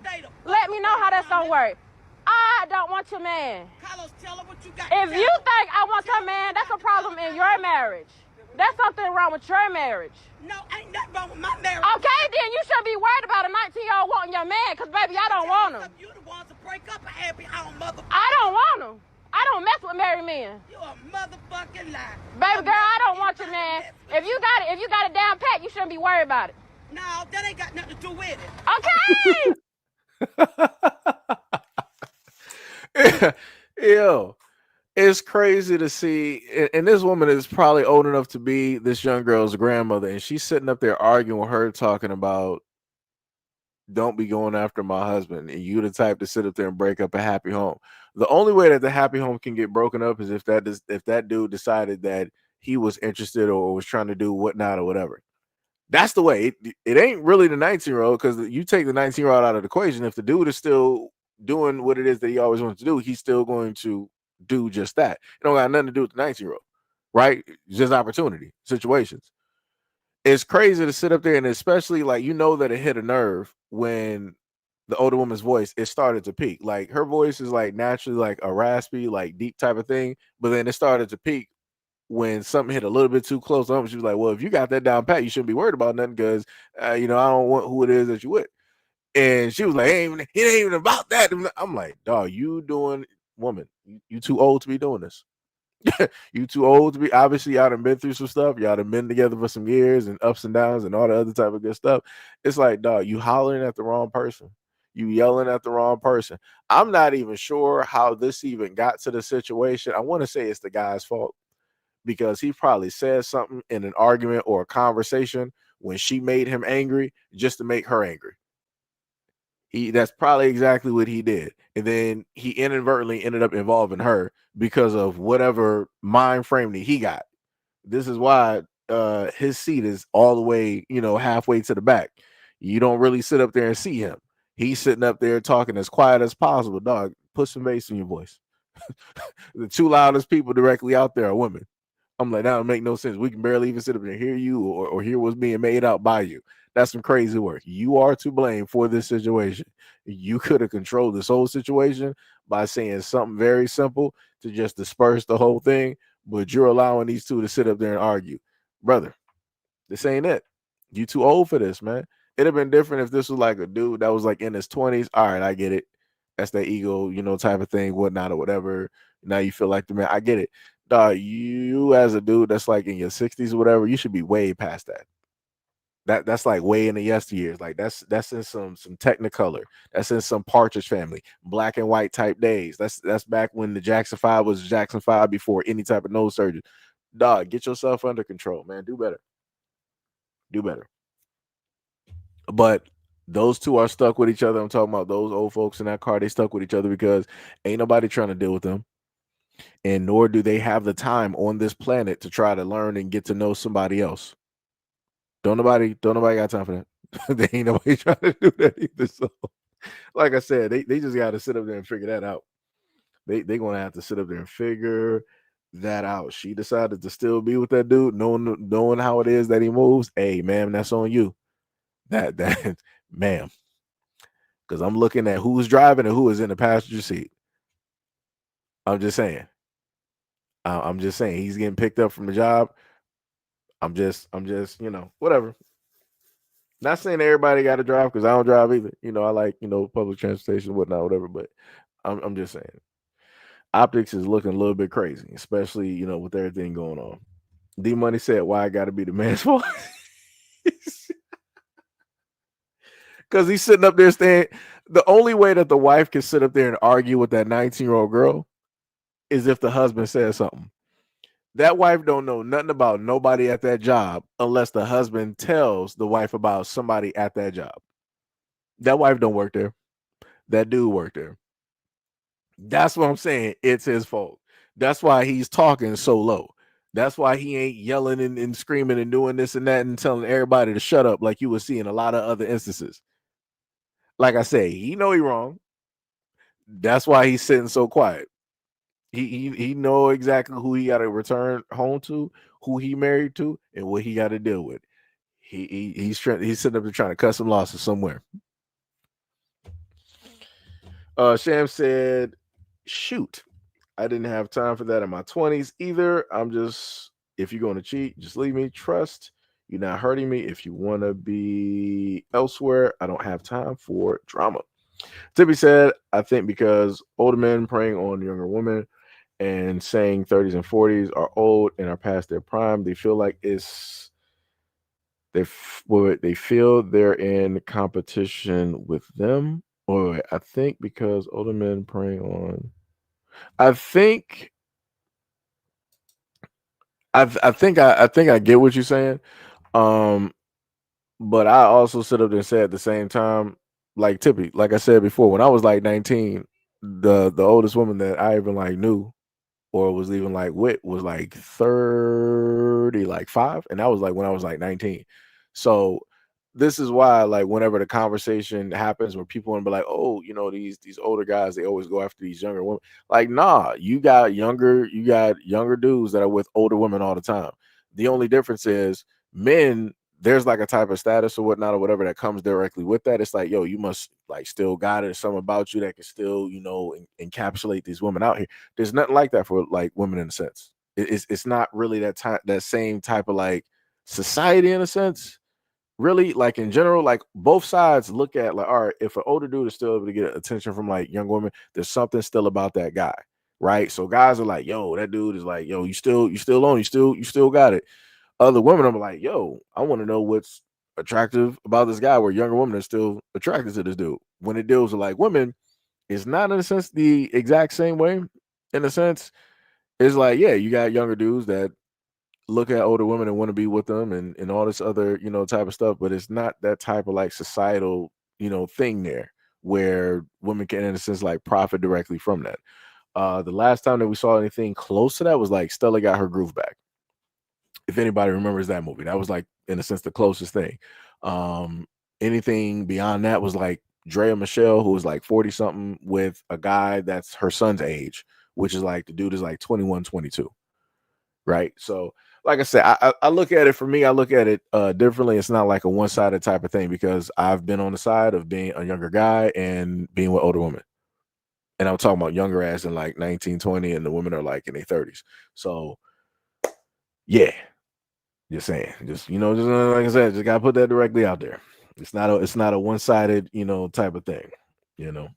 I don't want your man. Carlos, tell her what you got. If you think I want your man, that's a problem in your marriage. That's something wrong with your marriage. No, ain't nothing wrong with my marriage. Okay, then you shouldn't be worried about a 19-year-old wanting your man, because, baby, I don't want him. You the ones to break up a happy home, motherfucker. I don't want him. I don't mess with married men. You a motherfucking lie. Baby girl, I don't want your man. If you got it down pat, you shouldn't be worried about it. No, that ain't got nothing to do with it. Okay. Yo, it's crazy to see, and this woman is probably old enough to be this young girl's grandmother, and she's sitting up there arguing with her, talking about, don't be going after my husband, and you the type to sit up there and break up a happy home. The only way that the happy home can get broken up is if that dude decided that he was interested or was trying to do whatnot or whatever. That's the way. It ain't really the 19-year-old, because you take the 19-year-old out of the equation. If the dude is still doing what it is that he always wants to do, he's still going to do just that. It don't got nothing to do with the 19-year-old, right? It's just opportunity situations. It's crazy to sit up there, and especially like, that it hit a nerve when the older woman's voice, it started to peak. Like, her voice is like naturally like a raspy, like deep type of thing, but then it started to peak when something hit a little bit too close to home. She was like, well, if you got that down pat, you shouldn't be worried about nothing, because I don't want who it is that you with. And she was like, it ain't even about that. I'm like, dog, woman, you too old to be doing this. You too old to be. Obviously, y'all done been through some stuff. Y'all done been together for some years and ups and downs and all the other type of good stuff. It's like, dog, you hollering at the wrong person. You yelling at the wrong person. I'm not even sure how this even got to the situation. I want to say it's the guy's fault. because he probably said something in an argument or a conversation when she made him angry just to make her angry. That's probably exactly what he did. And then he inadvertently ended up involving her because of whatever mind frame that he got. This is why his seat is all the way, halfway to the back. You don't really sit up there and see him. He's sitting up there talking as quiet as possible. Dog, put some bass in your voice. The two loudest people directly out there are women. I'm like, that don't make no sense. We can barely even sit up there and hear you or hear what's being made out by you. That's some crazy work. You are to blame for this situation. You could have controlled this whole situation by saying something very simple to just disperse the whole thing, but you're allowing these two to sit up there and argue. Brother, this ain't it. You too old for this, man. It'd have been different if this was like a dude that was like in his 20s. All right, I get it. That's that ego, type of thing, whatnot, or whatever. Now you feel like the man. I get it. Dog, you as a dude that's like in your 60s or whatever, you should be way past that. That's like way in the yesteryears. Like that's in some Technicolor. That's in some Partridge Family, black and white type days. That's back when the Jackson 5 was Jackson 5 before any type of nose surgery. Dog, get yourself under control, man. Do better. Do better. But those two are stuck with each other. I'm talking about those old folks in that car. They stuck with each other because ain't nobody trying to deal with them. And nor do they have the time on this planet to try to learn and get to know somebody else. Don't nobody got time for that. They ain't nobody trying to do that either. So, like I said, they just got to sit up there and figure that out. They gonna have to sit up there and figure that out. She decided to still be with that dude, knowing how it is that he moves. Hey, ma'am, that's on you. That ma'am, because I'm looking at who's driving and who is in the passenger seat. I'm just saying. I'm just saying he's getting picked up from the job. I'm just, whatever. Not saying everybody got to drive because I don't drive either. I like, public transportation, whatnot, whatever. But I'm just saying, optics is looking a little bit crazy, especially with everything going on. D Money said, "Why I got to be the man's fault?" Because he's sitting up there saying the only way that the wife can sit up there and argue with that 19-year-old girl is if the husband says something. That wife don't know nothing about nobody at that job unless the husband tells the wife about somebody at that job. That wife don't work there. That dude worked there. That's what I'm saying. It's his fault. That's why he's talking so low. That's why he ain't yelling and screaming and doing this and that and telling everybody to shut up like you would see in a lot of other instances. Like I say, he know he wrong. That's why he's sitting so quiet. He know exactly who he got to return home to, who he married to, and what he got to deal with. He's sitting up there trying to cut some losses somewhere. Sham said, "Shoot, I didn't have time for that in my 20s either. If you're going to cheat, just leave me. Trust you're not hurting me. If you want to be elsewhere, I don't have time for drama." Tippy said, "I think because older men preying on younger women and saying 30s and 40s are old and are past their prime, they feel like they feel they're in competition with them." Or I think because older men preying on, I think I get what you're saying. But I also sit up there and say at the same time, like Tippy, like I said before, when I was like 19, the oldest woman that I even like knew or was even like with was like 30, like 5, and that was like when I was like 19. So this is why, like, whenever the conversation happens where people want to be like, "Oh, these older guys, they always go after these younger women." Like, nah, you got younger dudes that are with older women all the time. The only difference is men, there's like a type of status or whatnot or whatever that comes directly with that. It's like, yo, you must like still got it, something about you that can still, encapsulate these women out here. There's nothing like that for like women in a sense. It's not really that same type of like society in a sense. Really, like in general, like both sides look at like, all right, if an older dude is still able to get attention from like young women, there's something still about that guy, right? So guys are like, yo, that dude is like, yo, you still on, you still got it. Other women are like, yo, I want to know what's attractive about this guy, where younger women are still attracted to this dude. When it deals with like women, it's not in a sense the exact same way. In a sense, it's like, yeah, you got younger dudes that look at older women and want to be with them and all this other, type of stuff, but it's not that type of like societal, thing there where women can, in a sense, like profit directly from that. The last time that we saw anything close to that was like Stella Got Her Groove Back. If anybody remembers that movie, that was like, in a sense, the closest thing. Um, Anything beyond that was like Drea Michelle, who was like 40 something with a guy that's her son's age, which is like the dude is like 21, 22. Right. So, like I said, I look at it, for me, I look at it differently. It's not like a one-sided type of thing, because I've been on the side of being a younger guy and being with older women. And I'm talking about younger as in like 19, 20, and the women are like in their 30s. So yeah, just saying, just like I said, just gotta put that directly out there. It's not a one-sided, type of thing, you know.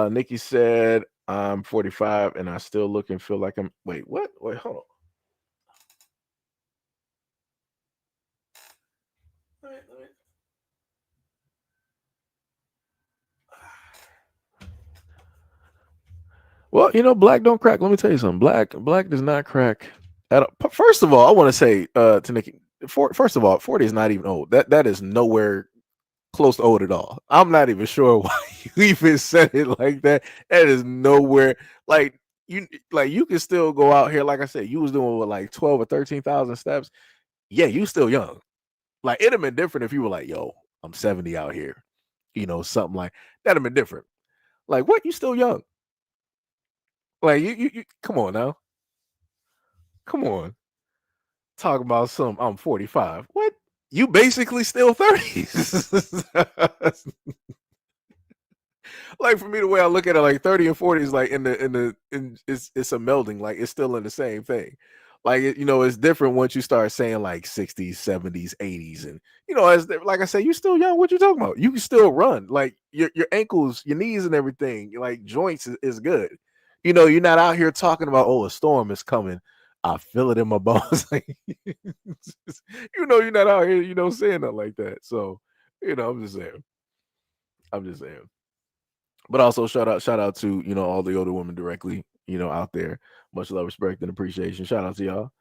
Nikki said, I'm 45 and I still look and feel like I'm wait, what? Wait, hold on. Well, black don't crack. Let me tell you something. Black does not crack at all. First of all, I want to say to Nikki, first of all, 40 is not even old. That is nowhere close to old at all. I'm not even sure why you even said it like that. That is nowhere you can still go out here. Like I said, you was doing what, like 12 or 13,000 steps. Yeah, you still young. Like, it'd have been different if you were like, yo, I'm 70 out here. Something like that'd have been different. Like, what? You still young. Like, you come on now. Come on. Talk about some I'm 45. What? You basically still 30s. Like, for me, the way I look at it, like 30 and 40 is like it's a melding, like it's still in the same thing. Like, it's different once you start saying like 60s, 70s, 80s, and as like I said, you still young. What you talking about? You can still run. Like, your ankles, your knees, and everything, like joints is good. You're not out here talking about, oh, a storm is coming. I feel it in my bones. Like, you're not out here, saying that like that. So, I'm just saying. I'm just saying. But also shout out to all the older women directly, out there. Much love, respect, and appreciation. Shout out to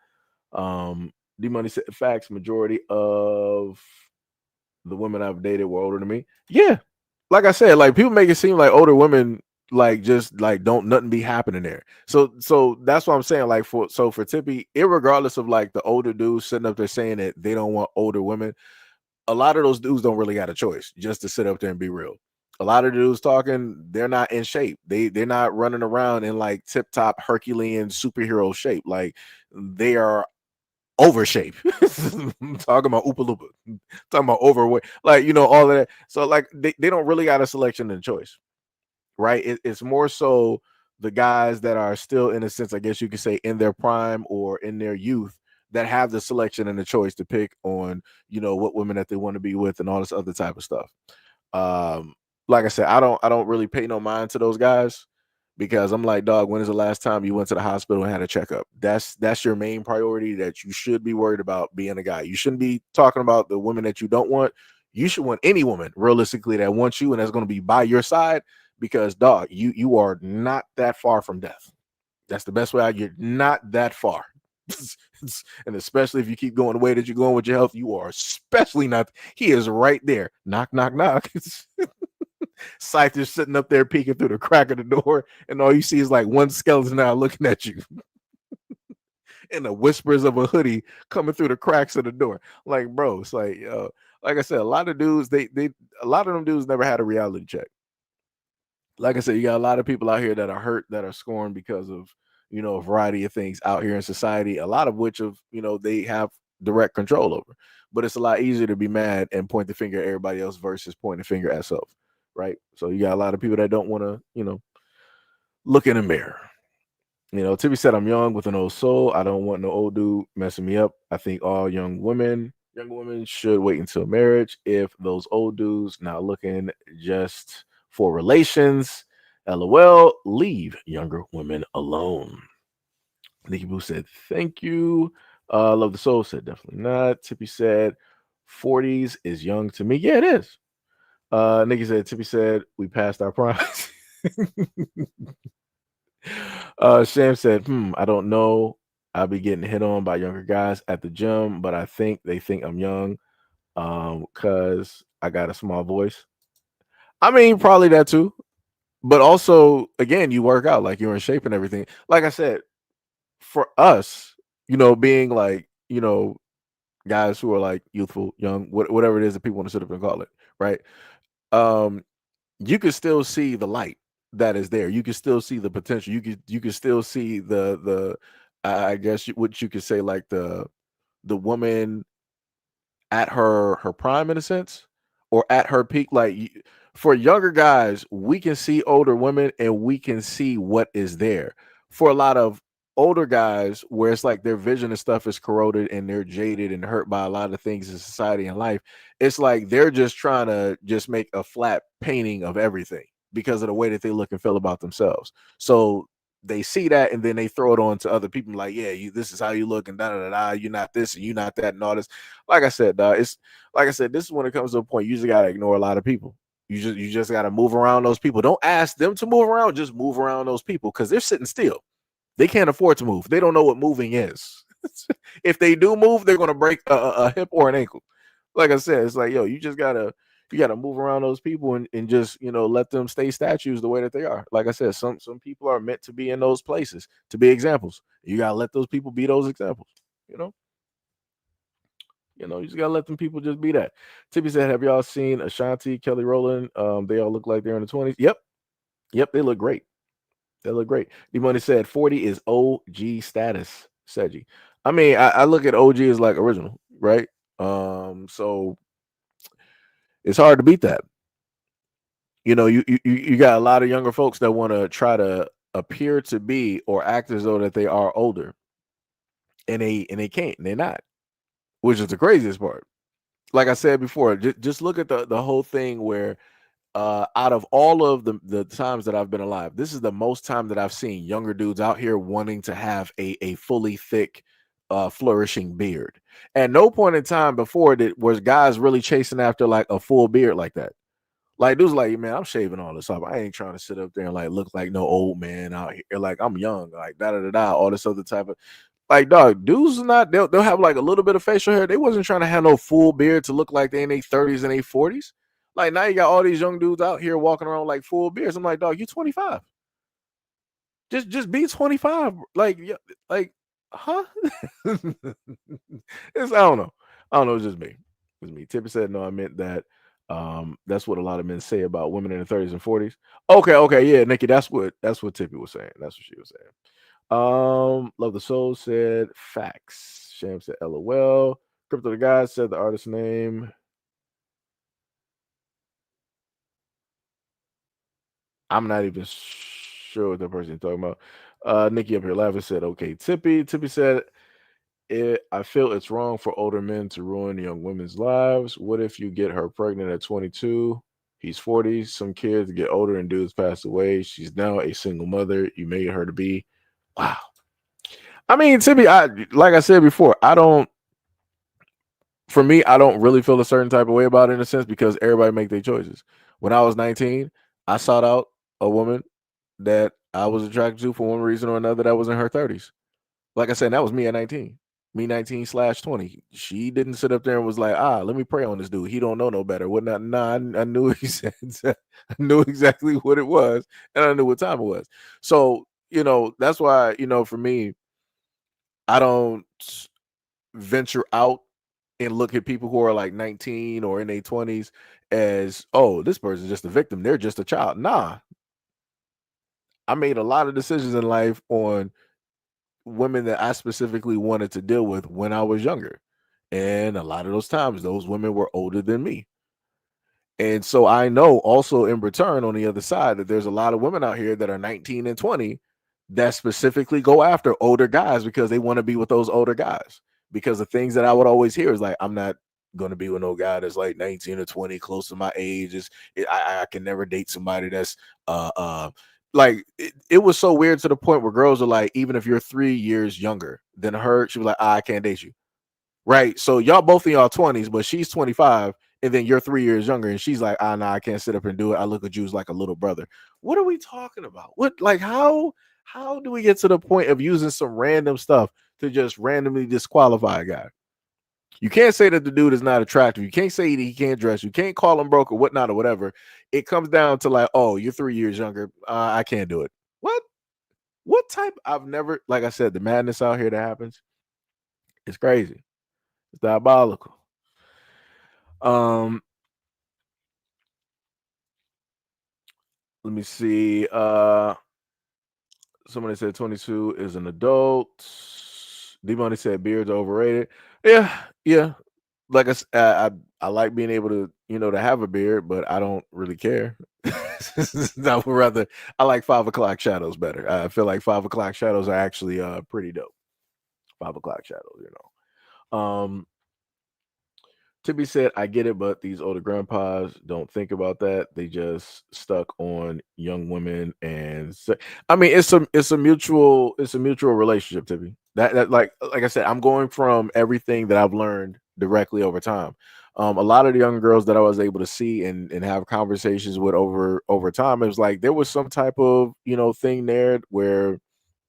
y'all. D Money said, facts, majority of the women I've dated were older than me. Yeah, like I said, like, people make it seem like older women like just like don't nothing be happening there. So that's what I'm saying. Like, for Tippy, irregardless of like the older dudes sitting up there saying that they don't want older women, a lot of those dudes don't really got a choice just to sit up there and be real. A lot of dudes talking, they're not in shape. They're not running around in like tip top Herculean superhero shape. Like, they are over shape. I'm talking about Oopa Loopa. I'm talking about overweight. Like, all of that. So like they don't really got a selection and choice, right? It's more so the guys that are still, in a sense, I guess you could say, in their prime or in their youth, that have the selection and the choice to pick on, what women that they want to be with and all this other type of stuff. Like I said, I don't really pay no mind to those guys, because I'm like, dog, when is the last time you went to the hospital and had a checkup? That's your main priority that you should be worried about being a guy. You shouldn't be talking about the women that you don't want. You should want any woman realistically that wants you and that's going to be by your side, because, dog, you are not that far from death. That's the best way you're not that far. And especially if you keep going the way that you're going with your health, you are especially not. He is right there. Knock, knock, knock. Scythe is sitting up there peeking through the crack of the door, and all you see is like one skeleton now looking at you. And the whispers of a hoodie coming through the cracks of the door. Like, bro, it's like, like I said, a lot of dudes, a lot of them dudes never had a reality check. Like I said, you got a lot of people out here that are hurt, that are scorned because of, a variety of things out here in society, a lot of which they have direct control over. But it's a lot easier to be mad and point the finger at everybody else versus pointing the finger at self, right? So you got a lot of people that don't want to, look in the mirror. Tippy said, I'm young with an old soul. I don't want no old dude messing me up. I think all young women should wait until marriage. If those old dudes not looking just for relations, LOL, leave younger women alone. Nikki Boo said, thank you. Love the Soul said, definitely not. Tippy said, 40s is young to me. Yeah, it is. Nikki said, Tippy said, we passed our prime. Sham said, I don't know. I'll be getting hit on by younger guys at the gym, but I think they think I'm young because I got a small voice. I mean, probably that too. But also, again, you work out, like you're in shape and everything. Like I said, for us, being like, guys who are like youthful, young, whatever it is that people want to sit up and call it, right? Um, you can still see the light that is there. You can still see the potential. You can still see the I guess what you could say, like the woman at her prime, in a sense, or at her peak. Like for younger guys, we can see older women and we can see what is there. For a lot of older guys, where it's like their vision and stuff is corroded and they're jaded and hurt by a lot of things in society and life, it's like they're just trying to just make a flat painting of everything because of the way that they look and feel about themselves. So they see that and then they throw it on to other people, like, yeah, this is how you look, and da da da da, you're not this and you're not that and all this. Like I said, it's like I said, this is when it comes to a point you just gotta ignore a lot of people. You just gotta move around those people. Don't ask them to move around, just move around those people, because they're sitting still. They can't afford to move. They don't know what moving is. If they do move, they're gonna break a hip or an ankle. Like I said, it's like, yo, you gotta move around those people and just let them stay statues the way that they are. Like I said, some people are meant to be in those places to be examples. You gotta let those people be those examples. You know, you just gotta let them people just be that. Tippy said, "Have y'all seen Ashanti, Kelly Rowland? They all look like they're in the 20s. Yep, they look great. They look great." D Money said 40 is OG status. Seji. I mean, I look at OG as like original, right? So it's hard to beat that. You got a lot of younger folks that want to try to appear to be or act as though that they are older, and they can't, and they're not, which is the craziest part. Like I said before, just look at the whole thing where out of all of the times that I've been alive, this is the most time that I've seen younger dudes out here wanting to have a fully thick flourishing beard. At no point in time before that was guys really chasing after like a full beard like that. Like dudes like, man, I'm shaving all this off. I ain't trying to sit up there and like look like no old man out here. Like I'm young, like da da da da, all this other type of, like, dog, dudes not, they'll have like a little bit of facial hair. They wasn't trying to have no full beard to look like they in their 30s and their 40s. Like now you got all these young dudes out here walking around like full beards. I'm like, dog, you 25. Just be 25. Like, like, huh? I don't know. It's just me. It's me. Tippy said, no, I meant that. That's what a lot of men say about women in the 30s and 40s. Okay, yeah, Nikki, that's what Tippy was saying. That's what she was saying. Love the Soul said facts. Sham said LOL. Crypto the God said the artist name. I'm not even sure what the person talking about. Nikki up here laughing said, okay, Tippy. Tippy said, I feel it's wrong for older men to ruin young women's lives. What if you get her pregnant at 22? He's 40. Some kids get older and dudes pass away. She's now a single mother. You made her to be. Wow. I mean, Tippy, like I said before, for me, I don't really feel a certain type of way about it in a sense because everybody make their choices. When I was 19, I sought out a woman that I was attracted to for one reason or another that was in her 30s. Like I said, that was me at 19. Me 19/20. She didn't sit up there and was like, let me pray on this dude. He don't know no better. What not? Nah, I knew he said I knew exactly what it was, and I knew what time it was. So, that's why, for me, I don't venture out and look at people who are like 19 or in their 20s as, oh, this person's just a victim. They're just a child. Nah. I made a lot of decisions in life on women that I specifically wanted to deal with when I was younger. And a lot of those times, those women were older than me. And so I know also in return on the other side that there's a lot of women out here that are 19 and 20 that specifically go after older guys because they want to be with those older guys. Because the things that I would always hear is like, I'm not going to be with no guy that's like 19 or 20, close to my age. I can never date somebody that's like it was so weird to the point where girls are like, even if you're 3 years younger than her, she was like, I can't date you. Right. So y'all both in y'all 20s, but she's 25, and then you're 3 years younger, and she's like, nah, I can't sit up and do it. I look at you as like a little brother. What are we talking about? What, like, how How do we get to the point of using some random stuff to just randomly disqualify a guy? You can't say that the dude is not attractive. You can't say that he can't dress. You can't call him broke or whatnot or whatever. It comes down to like, oh, you're 3 years younger. I can't do it. What? What type? I've never, like I said, the madness out here that happens, it's crazy. It's diabolical. Let me see. Somebody said 22 is an adult. D-Money said beards are overrated. Yeah. Like I like being able to, to have a beard, but I don't really care. I would rather, I like 5 o'clock shadows better. I feel like 5 o'clock shadows are actually pretty dope. 5 o'clock shadows, Tibby said, I get it, but these older grandpas don't think about that. They just stuck on young women and I mean it's a mutual relationship, Tibby. That like I said, I'm going from everything that I've learned directly over time. A lot of the young girls that I was able to see and have conversations with over time, it was like there was some type of thing there where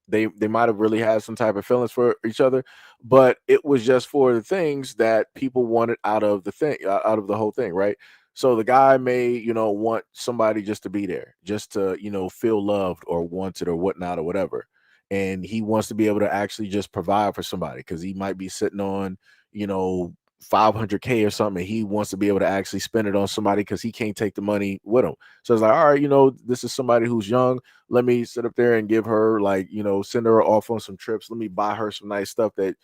they might have really had some type of feelings for each other, but it was just for the things that people wanted out of the thing, out of the whole thing, right? So the guy may want somebody just to be there, just to feel loved or wanted or whatnot or whatever, and he wants to be able to actually just provide for somebody because he might be sitting on 500K or something, and he wants to be able to actually spend it on somebody because he can't take the money with him. So it's like, all right, this is somebody who's young. Let me sit up there and give her send her off on some trips. Let me buy her some nice stuff that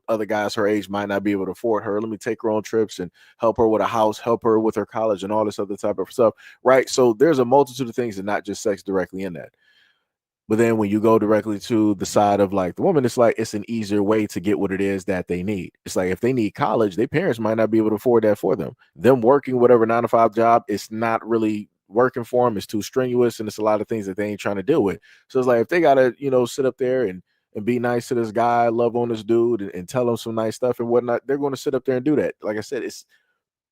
other guys her age might not be able to afford her. Let me take her on trips and help her with a house, help her with her college and all this other type of stuff, right? So there's a multitude of things and not just sex directly in that. But then when you go directly to the side of like the woman, it's like it's an easier way to get what it is that they need. It's like if they need college, their parents might not be able to afford that for them. Them working whatever 9 to 5 job, it's not really working for them. It's too strenuous, and it's a lot of things that they ain't trying to deal with. So it's like if they gotta, sit up there and be nice to this guy, love on this dude, and tell him some nice stuff and whatnot, they're going to sit up there and do that. Like I said, it's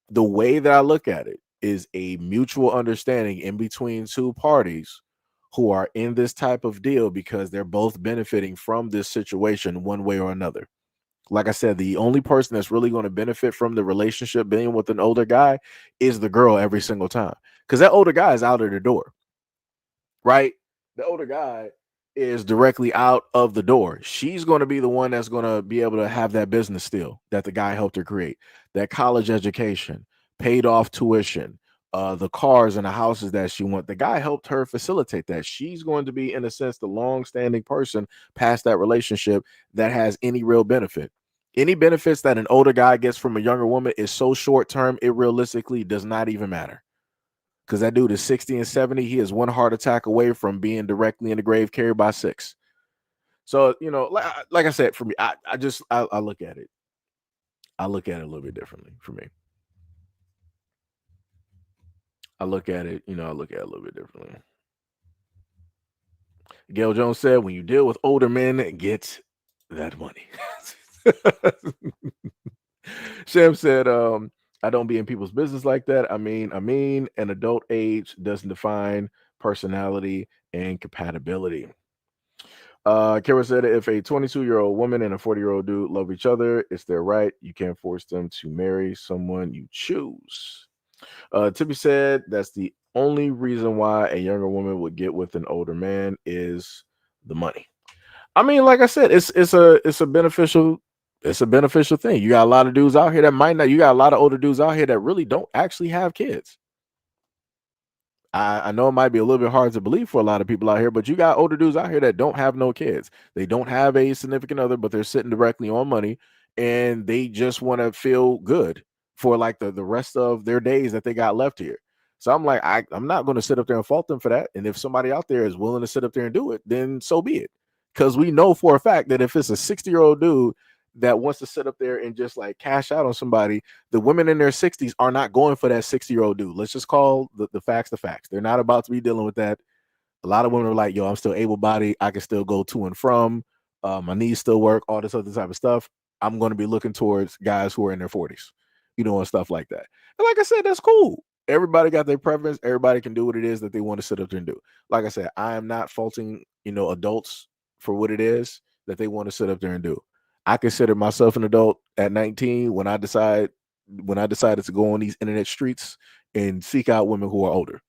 the way that I look at it is a mutual understanding in between two parties who are in this type of deal because they're both benefiting from this situation one way or another. Like I said, the only person that's really going to benefit from the relationship being with an older guy is the girl every single time, because that older guy is out of the door, right? The older guy is directly out of the door. She's going to be the one that's going to be able to have that business still that the guy helped her create, that college education, paid off tuition, the cars and the houses that she wants. The guy helped her facilitate that. She's going to be, in a sense, the long-standing person past that relationship that has any real benefit. Any benefits that an older guy gets from a younger woman is so short-term, it realistically does not even matter. Because that dude is 60 and 70. He is one heart attack away from being directly in the grave carried by 6. So, like I said, for me, I look at it. I look at it a little bit differently for me. I look at it a little bit differently. Gail Jones said, when you deal with older men, get that money. Sham said, I don't be in people's business like that. I mean, an adult age doesn't define personality and compatibility. Kara said, if a 22-year-old woman and a 40-year-old dude love each other, it's their right. You can't force them to marry someone you choose. Tippy said, that's the only reason why a younger woman would get with an older man is the money. I mean, like I said, it's a beneficial thing. You got a lot of dudes out here that might not. You got a lot of older dudes out here that really don't actually have kids. I know it might be a little bit hard to believe for a lot of people out here, but you got older dudes out here that don't have no kids. They don't have a significant other, but they're sitting directly on money, and they just want to feel good for like the rest of their days that they got left here. So I'm like, I'm not going to sit up there and fault them for that. And if somebody out there is willing to sit up there and do it, then so be it. Because we know for a fact that if it's a 60-year-old dude that wants to sit up there and just like cash out on somebody, the women in their 60s are not going for that 60-year-old dude. Let's just call the facts the facts. They're not about to be dealing with that. A lot of women are like, yo, I'm still able-bodied. I can still go to and from. My knees still work, all this other type of stuff. I'm going to be looking towards guys who are in their 40s, and stuff like that. And like I said, that's cool. everybody got their preference. Everybody can do what it is that they want to sit up there and do. Like I said, I am not faulting, adults for what it is that they want to sit up there and do. I consider myself an adult at 19 when I decided to go on these internet streets and seek out women who are older.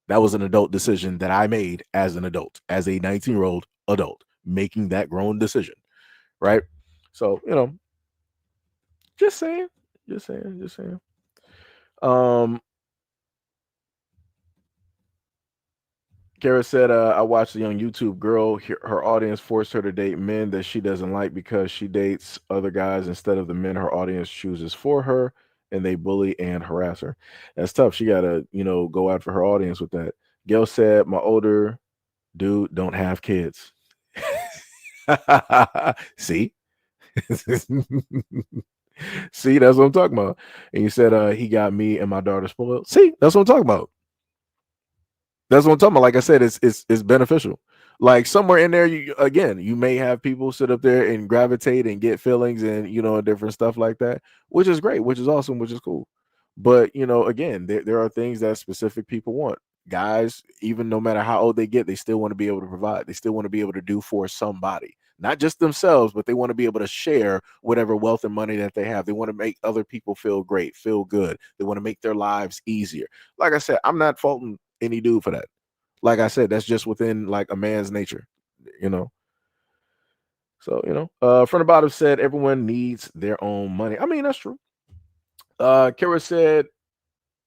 That was an adult decision that I made as an adult, as a 19-year-old adult, making that grown decision. Right. So, just saying. Um, Kara said, I watched a young YouTube girl. Her audience forced her to date men that she doesn't like because she dates other guys instead of the men her audience chooses for her, and they bully and harass her. That's tough. She got to, go out for her audience with that. Gail said, my older dude don't have kids. See? See, that's what I'm talking about. And you said he got me and my daughter spoiled. See, that's what I'm talking about. That's what I'm talking about. Like I said, it's beneficial. Like somewhere in there, you may have people sit up there and gravitate and get feelings and different stuff like that, which is great, which is awesome, which is cool. But again, there are things that specific people want. Guys, even no matter how old they get, they still want to be able to provide. They still want to be able to do for somebody, not just themselves, but they want to be able to share whatever wealth and money that they have. They want to make other people feel great, feel good. They want to make their lives easier. Like I said, I'm not faulting any dude for that. Like I said, that's just within like a man's nature, So, from the bottom said everyone needs their own money. I mean, that's true. Kara said,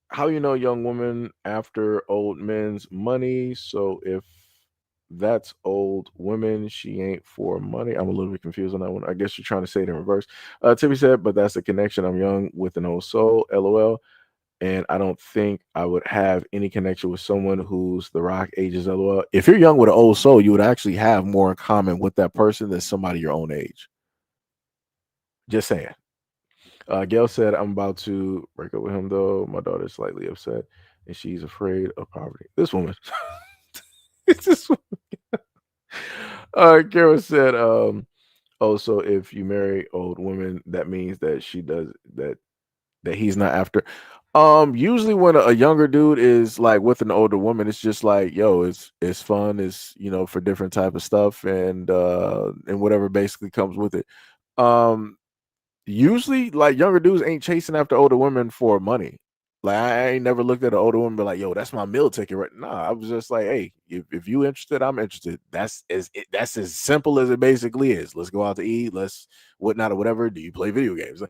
how young woman after old men's money? So if that's old women, she ain't for money. I'm a little bit confused on that one. I guess you're trying to say it in reverse. Timmy said, but that's the connection. I'm young with an old soul. LOL. And I don't think I would have any connection with someone who's the rock ages. LOL. If you're young with an old soul, you would actually have more in common with that person than somebody your own age. Just saying. Gail said, I'm about to break up with him, though. My daughter's slightly upset, and she's afraid of poverty. This woman. It's this woman. Carol said, so if you marry old women, that means that she does that he's not after. Usually when a younger dude is like with an older woman, it's just like, yo, it's fun, it's for different type of stuff and whatever basically comes with it. Usually like younger dudes ain't chasing after older women for money. Like I ain't never looked at an older woman and be like, yo, that's my meal ticket, right? Nah, I was just like, hey, if you interested, I'm interested. That's as simple as it basically is. Let's go out to eat, let's whatnot or whatever. Do you play video games?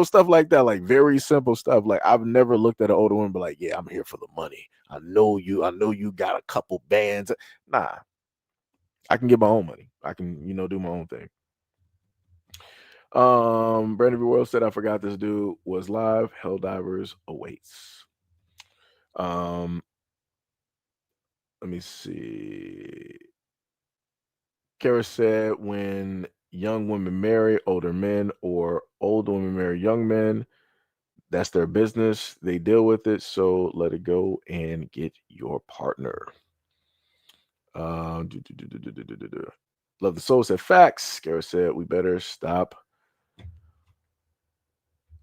Stuff like that, like very simple stuff. Like I've never looked at an older woman and be like, yeah, I'm here for the money. I know you got a couple bands. Nah, I can get my own money. I can, do my own thing. Brandon V. World said, I forgot this dude was live. Helldivers awaits. Let me see. Kara said, when young women marry older men or old women marry young men, that's their business. They deal with it. So let it go and get your partner. Love the Soul said, facts. Kara said, we better stop.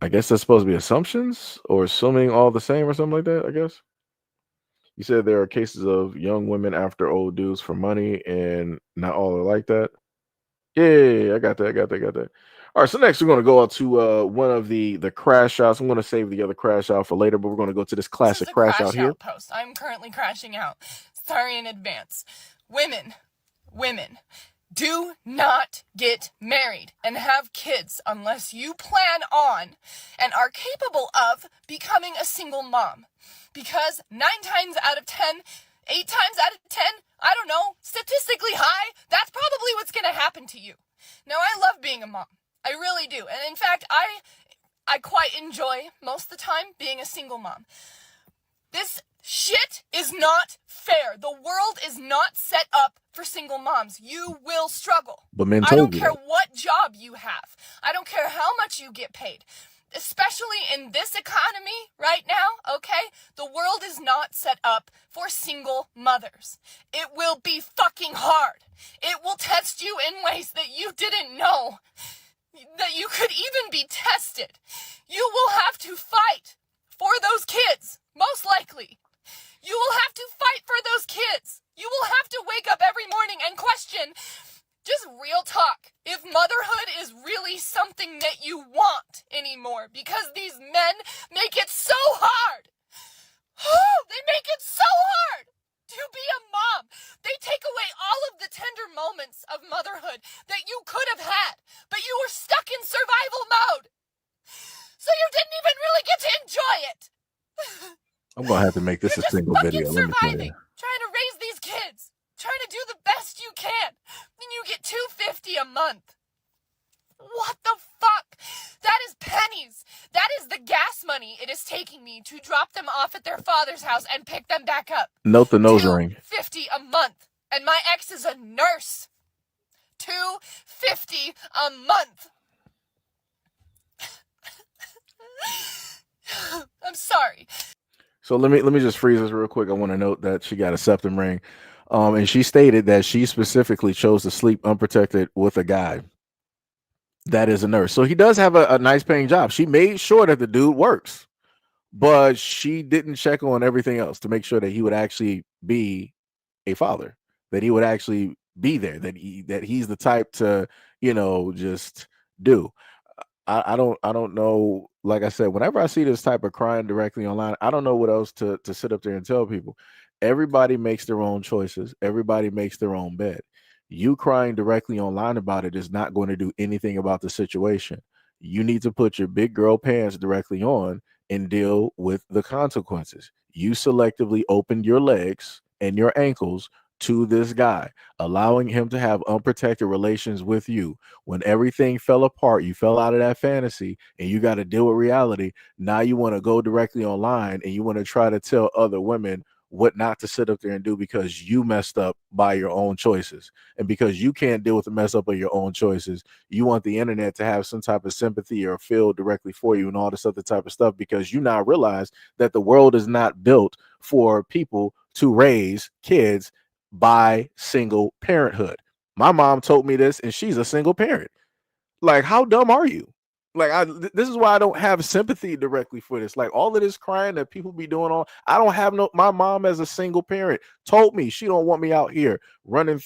I guess that's supposed to be assumptions or assuming all the same or something like that, I guess. You said there are cases of young women after old dudes for money and not all are like that. Yeah, I got that. All right, so next we're going to go out to one of the crash outs. I'm going to save the other crash out for later, but we're going to go to this classic crash out here. Post. I'm currently crashing out. Sorry in advance. Women, do not get married and have kids unless you plan on and are capable of becoming a single mom. Because 9 times out of 10, 8 times out of 10, I don't know, statistically high, that's probably what's going to happen to you. Now, I love being a mom. I really do. And in fact, I quite enjoy most of the time being a single mom. This shit is not fair. The world is not set up for single moms. You will struggle. But men I told don't you care that. what job you have. I don't care how much you get paid. Especially in this economy right now, okay? The world is not set up for single mothers. It will be fucking hard. It will test you in ways that you didn't know that you could even be tested. You will have to fight for those kids Most likely. You will have to fight for those kids. You will have to wake up every morning and question, just real talk, if motherhood is really something that you want anymore, because these men make it so hard. They make it so hard to be a mom. They take away all of the tender moments of motherhood that you could have had, but you were stuck in survival mode. So you didn't even really get to enjoy it. I'm gonna have to make this a single video. Let me tell you. Trying to raise these kids, trying to do the best you can, and you get $250 a month. What the fuck? That is pennies. That is the gas money it is taking me to drop them off at their father's house and pick them back up. Note the nose ring. $250 a month, and my ex is a nurse. $250 a month. I'm sorry. So let me just freeze this real quick. I want to note that she got a septum ring, and she stated that she specifically chose to sleep unprotected with a guy that is a nurse. So he does have a nice paying job. She made sure that the dude works, but she didn't check on everything else to make sure that he would actually be a father, that he would actually be there, that he's the type to, just do. I don't know. Like I said, whenever I see this type of crying directly online, I don't know what else to sit up there and tell people. Everybody makes their own choices. Everybody makes their own bed. You crying directly online about it is not going to do anything about the situation. You need to put your big girl pants directly on and deal with the consequences. You selectively opened your legs and your ankles to this guy, allowing him to have unprotected relations with you. When everything fell apart, you fell out of that fantasy and you got to deal with reality. Now you want to go directly online and you want to try to tell other women what not to sit up there and do because you messed up by your own choices. And because you can't deal with the mess up of your own choices, you want the internet to have some type of sympathy or feel directly for you and all this other type of stuff, because you now realize that the world is not built for people to raise kids by single parenthood. My mom told me this, and she's a single parent. Like, how dumb are you? Like, this is why I don't have sympathy directly for this. Like, all of this crying that people be doing I don't have my mom as a single parent told me she don't want me out here running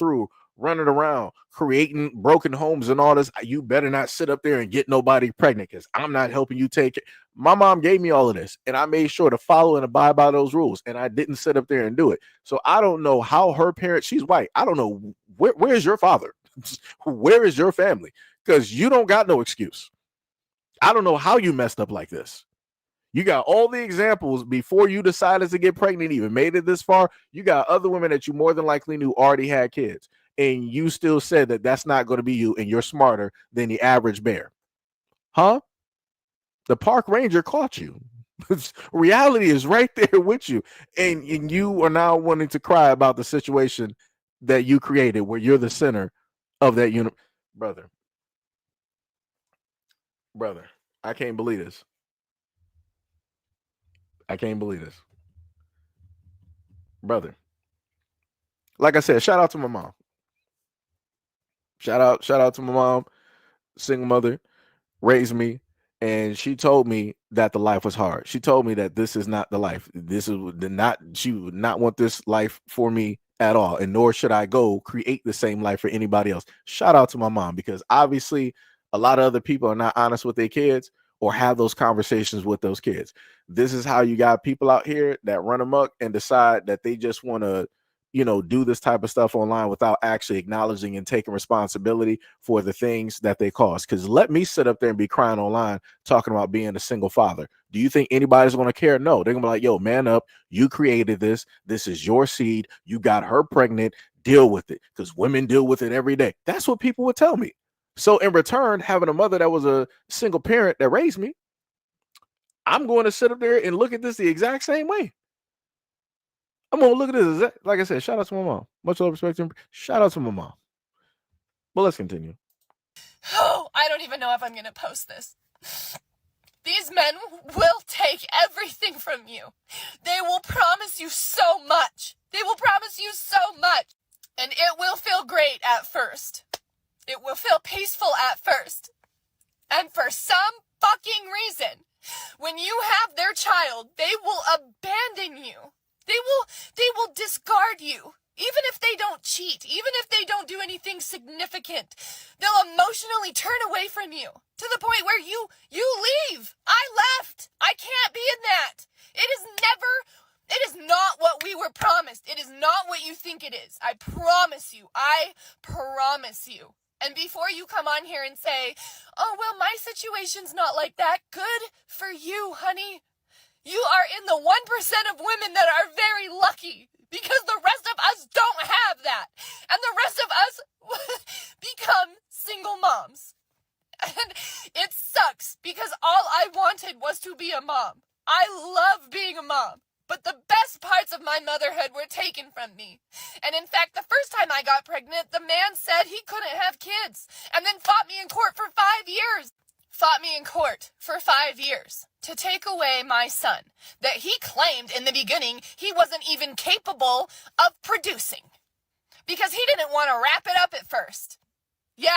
around, creating broken homes and all this. You better not sit up there and get nobody pregnant because I'm not helping you take it. My mom gave me all of this, and I made sure to follow and abide by those rules, and I didn't sit up there and do it. So I don't know how her parents, she's white. I don't know where's your father? Where is your family? Because you don't got no excuse. I don't know how you messed up like this. You got all the examples before you decided to get pregnant, even made it this far. You got other women that you more than likely knew already had kids, and you still said that that's not going to be you, and you're smarter than the average bear. Huh? The park ranger caught you. Reality is right there with you, and you are now wanting to cry about the situation that you created where you're the center of that universe. Brother, I can't believe this. I can't believe this. Brother. Like I said, shout out to my mom. Shout out to my mom, single mother, raised me, and she told me that the life was hard. She told me that this is not the life. She would not want this life for me at all, and nor should I go create the same life for anybody else. Shout out to my mom, because obviously a lot of other people are not honest with their kids or have those conversations with those kids. This is how you got people out here that run amok and decide that they just want to, do this type of stuff online without actually acknowledging and taking responsibility for the things that they cause. Because let me sit up there and be crying online talking about being a single father. Do you think anybody's going to care? No, they're going to be like, yo, man up. You created this. This is your seed. You got her pregnant. Deal with it, because women deal with it every day. That's what people would tell me. So in return, having a mother that was a single parent that raised me, I'm going to sit up there and look at this the exact same way. I'm going to look at this. Like I said, shout out to my mom. Much love, respect, and shout out to my mom. But let's continue. Oh, I don't even know if I'm going to post this. These men will take everything from you. They will promise you so much. They will promise you so much. And it will feel great at first. It will feel peaceful at first. And for some fucking reason, when you have their child, they will abandon you. They will discard you. Even if they don't cheat, even if they don't do anything significant, they'll emotionally turn away from you to the point where you leave. I left. I can't be in that. It is not what we were promised. It is not what you think it is. I promise you. I promise you. And before you come on here and say, oh, well, my situation's not like that. Good for you, honey. You are in the 1% of women that are very lucky, because the rest of us don't have that. And the rest of us become single moms. And it sucks, because all I wanted was to be a mom. I love being a mom. But the best parts of my motherhood were taken from me. And in fact, the first time I got pregnant, the man said he couldn't have kids, and then fought me in court for 5 years. Fought me in court for 5 years to take away my son that he claimed in the beginning he wasn't even capable of producing, because he didn't want to wrap it up at first. Yeah.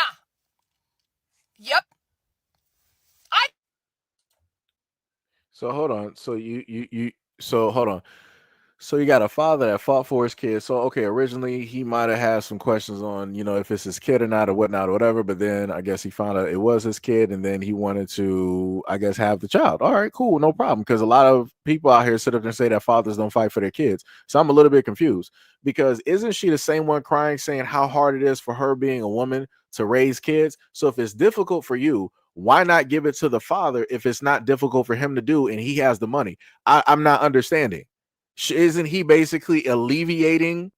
Yep. So hold on. So hold on. So you got a father that fought for his kid. So okay, originally he might have had some questions on, if it's his kid or not or whatnot or whatever, but then I guess he found out it was his kid, and then he wanted to, I guess, have the child. All right, cool, no problem. Because a lot of people out here sit up and say that fathers don't fight for their kids. So I'm a little bit confused, because isn't she the same one crying, saying how hard it is for her being a woman to raise kids? So if it's difficult for you, why not give it to the father if it's not difficult for him to do and he has the money? I'm not understanding. Isn't he basically alleviating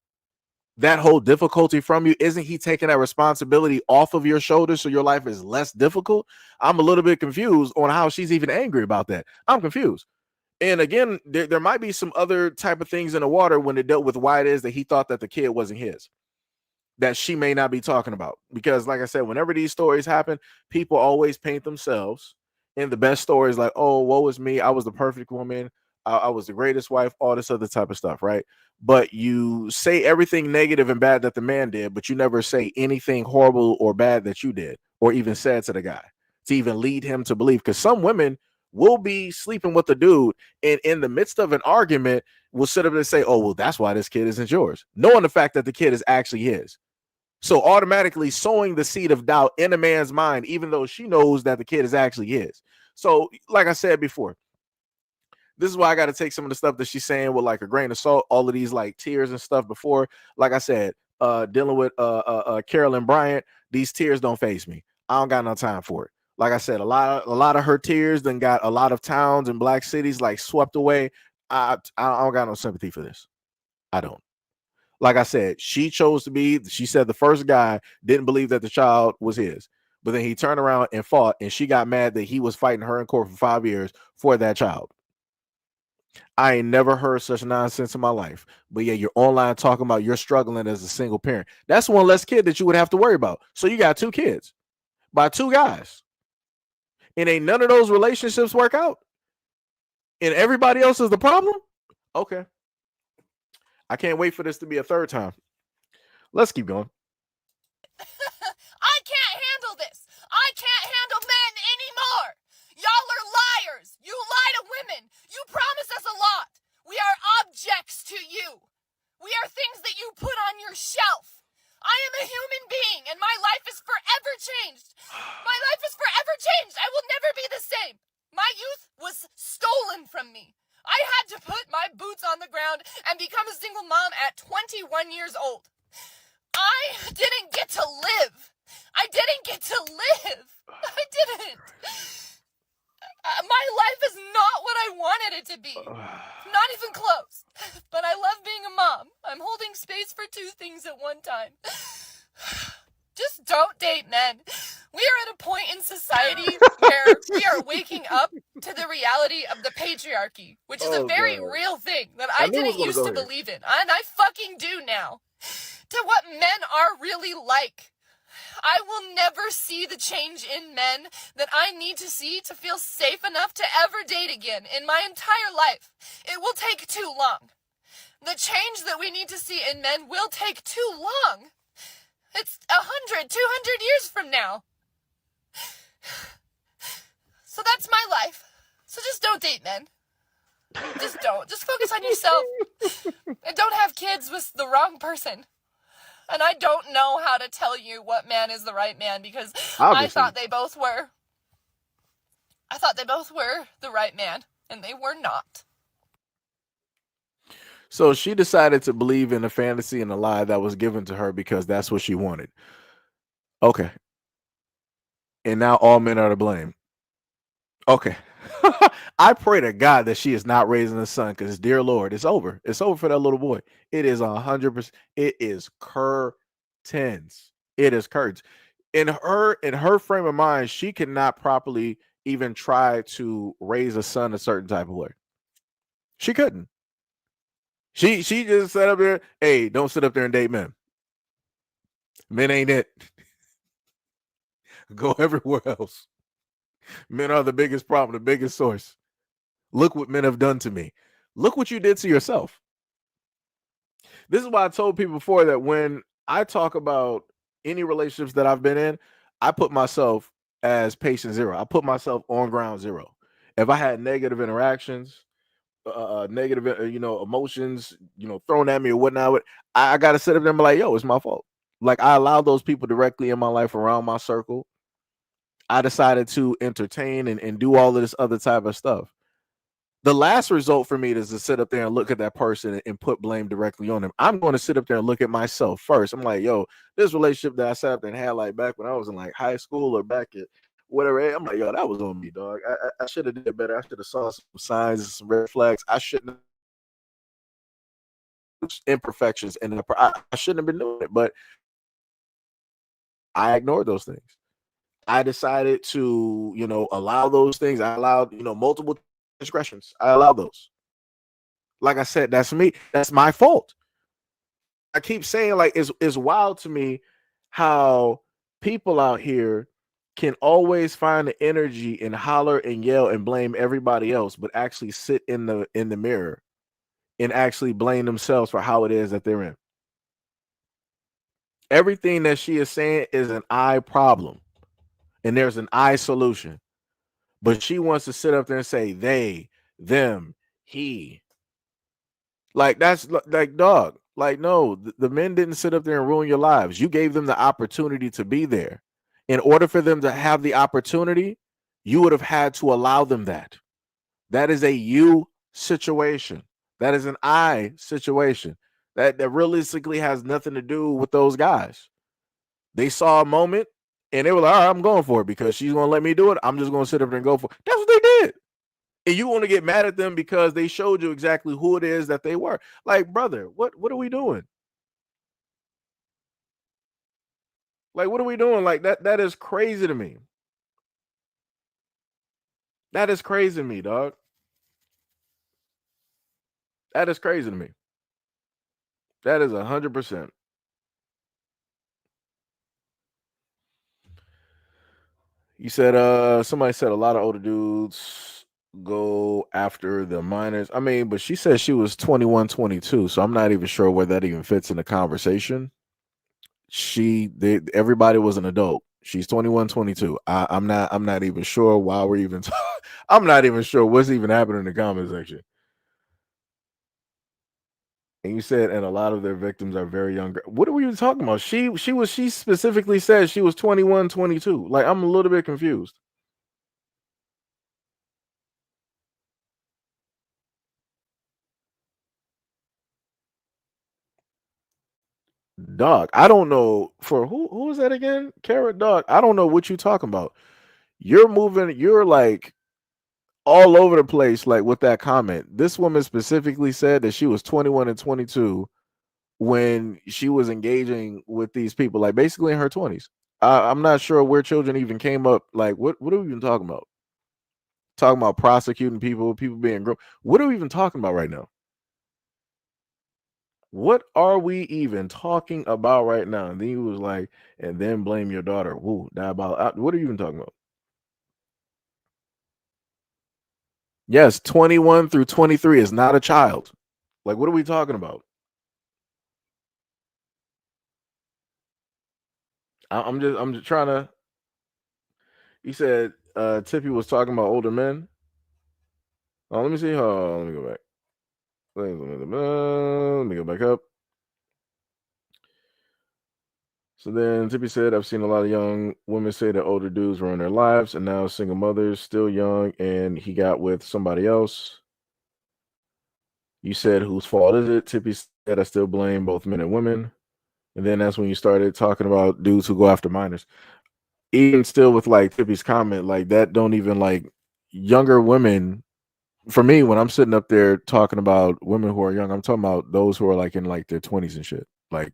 that whole difficulty from you? Isn't he taking that responsibility off of your shoulders so your life is less difficult? I'm a little bit confused on how she's even angry about that. I'm confused. And again, there might be some other type of things in the water when it dealt with why it is that he thought that the kid wasn't his, that she may not be talking about. Because like I said, whenever these stories happen, people always paint themselves in the best stories, like, oh, woe is me, I was the perfect woman, I was the greatest wife, all this other type of stuff, right? But you say everything negative and bad that the man did, but you never say anything horrible or bad that you did or even said to the guy to even lead him to believe. Because some women will be sleeping with the dude, and in the midst of an argument will sit up and say, oh, well, that's why this kid isn't yours, knowing the fact that the kid is actually his. So automatically sowing the seed of doubt in a man's mind, even though she knows that the kid is actually his. So like I said before, this is why I got to take some of the stuff that she's saying with like a grain of salt, all of these like tears and stuff before. Like I said, dealing with Carolyn Bryant, these tears don't faze me. I don't got no time for it. Like I said, a lot of her tears then got a lot of towns and black cities like swept away. I don't got no sympathy for this. I don't. Like I said, she chose to be, she said the first guy didn't believe that the child was his, but then he turned around and fought, and she got mad that he was fighting her in court for 5 years for that child. I ain't never heard such nonsense in my life. But yeah, you're online talking about you're struggling as a single parent. That's one less kid that you would have to worry about. So you got 2 kids by 2 guys. And ain't none of those relationships work out. And everybody else is the problem? Okay. I can't wait for this to be a third time. Let's keep going. I can't handle this. I can't handle men anymore. Y'all are liars. You lie to women. You promise us a lot. We are objects to you. We are things that you put on your shelf. I am a human being, and my life is forever changed. My life is forever changed. I will never be the same. My youth was stolen from me. I had to put my boots on the ground and become a single mom at 21 years old. I didn't get to live. I didn't get to live. I didn't. My life is not what I wanted it to be. Not even close. But I love being a mom. I'm holding space for 2 things at one time. Just don't date men. We are at a point in society where we are waking up to the reality of the patriarchy, which is a very real thing that I didn't used to believe in, and I fucking do now. To what men are really like. I will never see the change in men that I need to see to feel safe enough to ever date again in my entire life. It will take too long. The change that we need to see in men will take too long. It's 100, 200 years from now. So that's my life. So just don't date men. Just don't. Just focus on yourself. And don't have kids with the wrong person. And I don't know how to tell you what man is the right man, because I Obviously. thought they both were. I thought they both were the right man, and they were not. So she decided to believe in a fantasy and a lie that was given to her because that's what she wanted. Okay. And now all men are to blame. Okay. I pray to God that she is not raising a son, because dear Lord, it's over. It's over for that little boy. It is 100%. It is curtains. It is curtains. In her frame of mind, she cannot properly even try to raise a son a certain type of way. She couldn't. She just sat up there. Hey, don't sit up there and date men. Men ain't it. Go everywhere else. Men are the biggest problem, the biggest source. Look what men have done to me. Look what you did to yourself. This is why I told people before that when I talk about any relationships that I've been in, I put myself as patient zero. I put myself on ground zero. If I had negative interactions, negative, emotions, thrown at me or whatnot, I got to sit up there and be like, yo, it's my fault. Like, I allow those people directly in my life around my circle. I decided to entertain and do all of this other type of stuff. The last result for me is to sit up there and look at that person and put blame directly on them. I'm going to sit up there and look at myself first. I'm like, yo, this relationship that I sat up there and had like back when I was in like high school or back at whatever, I'm like, yo, that was on me, dog. I should have did better. I should have saw some signs and some red flags. I shouldn't have imperfections, and I shouldn't have been doing it, but I ignored those things. I decided to, allow those things. I allowed, multiple transgressions. I allow those. Like I said, that's me. That's my fault. I keep saying, like, it's wild to me how people out here can always find the energy and holler and yell and blame everybody else, but actually sit in the mirror and actually blame themselves for how it is that they're in. Everything that she is saying is an I problem, and there's an I solution. But she wants to sit up there and say they, them, he. Like, that's like, dog. Like, no, the men didn't sit up there and ruin your lives. You gave them the opportunity to be there. In order for them to have the opportunity, you would have had to allow them that. That is a you situation. That is an I situation. That realistically has nothing to do with those guys. They saw a moment and they were like, all right, I'm going for it because she's going to let me do it. I'm just going to sit up there and go for it. That's what they did. And you want to get mad at them because they showed you exactly who it is that they were. Like, brother, what are we doing? Like, what are we doing? Like, that is crazy to me. That is crazy to me, dog. That is crazy to me. That is 100%. You said somebody said a lot of older dudes go after the minors. I mean, but she said she was 21, 22, so I'm not even sure where that even fits in the conversation. Everybody was an adult. She's 21, 22. I'm not even sure why we're even I'm not even sure what's even happening in the comment section. And you said, and a lot of their victims are very young. What are we even talking about? She specifically said she was 21, 22. Like, I'm a little bit confused. Dog, I don't know for who is that again? Carrot dog. I don't know what you're talking about. You're like all over the place, like with that comment. This woman specifically said that she was 21 and 22 when she was engaging with these people, like basically in her 20s. I'm not sure where children even came up. Like, what are we even talking about? Talking about prosecuting people being grown. What are we even talking about right now? What are we even talking about right now? And then he was like, and then blame your daughter. Woo, diabolical. What are you even talking about? Yes, 21 through 23 is not a child. Like, what are we talking about? I'm just trying to. He said Tippy was talking about older men. Oh, let me see. Let me go back. Let me go back up. So then Tippy said, I've seen a lot of young women say that older dudes ruin their lives, and now single mothers, still young, and he got with somebody else. You said, whose fault is it? Tippy said, I still blame both men and women. And then that's when you started talking about dudes who go after minors. Even still with like Tippy's comment, like that don't even like younger women. For me, when I'm sitting up there talking about women who are young, I'm talking about those who are like in like their 20s and shit. Like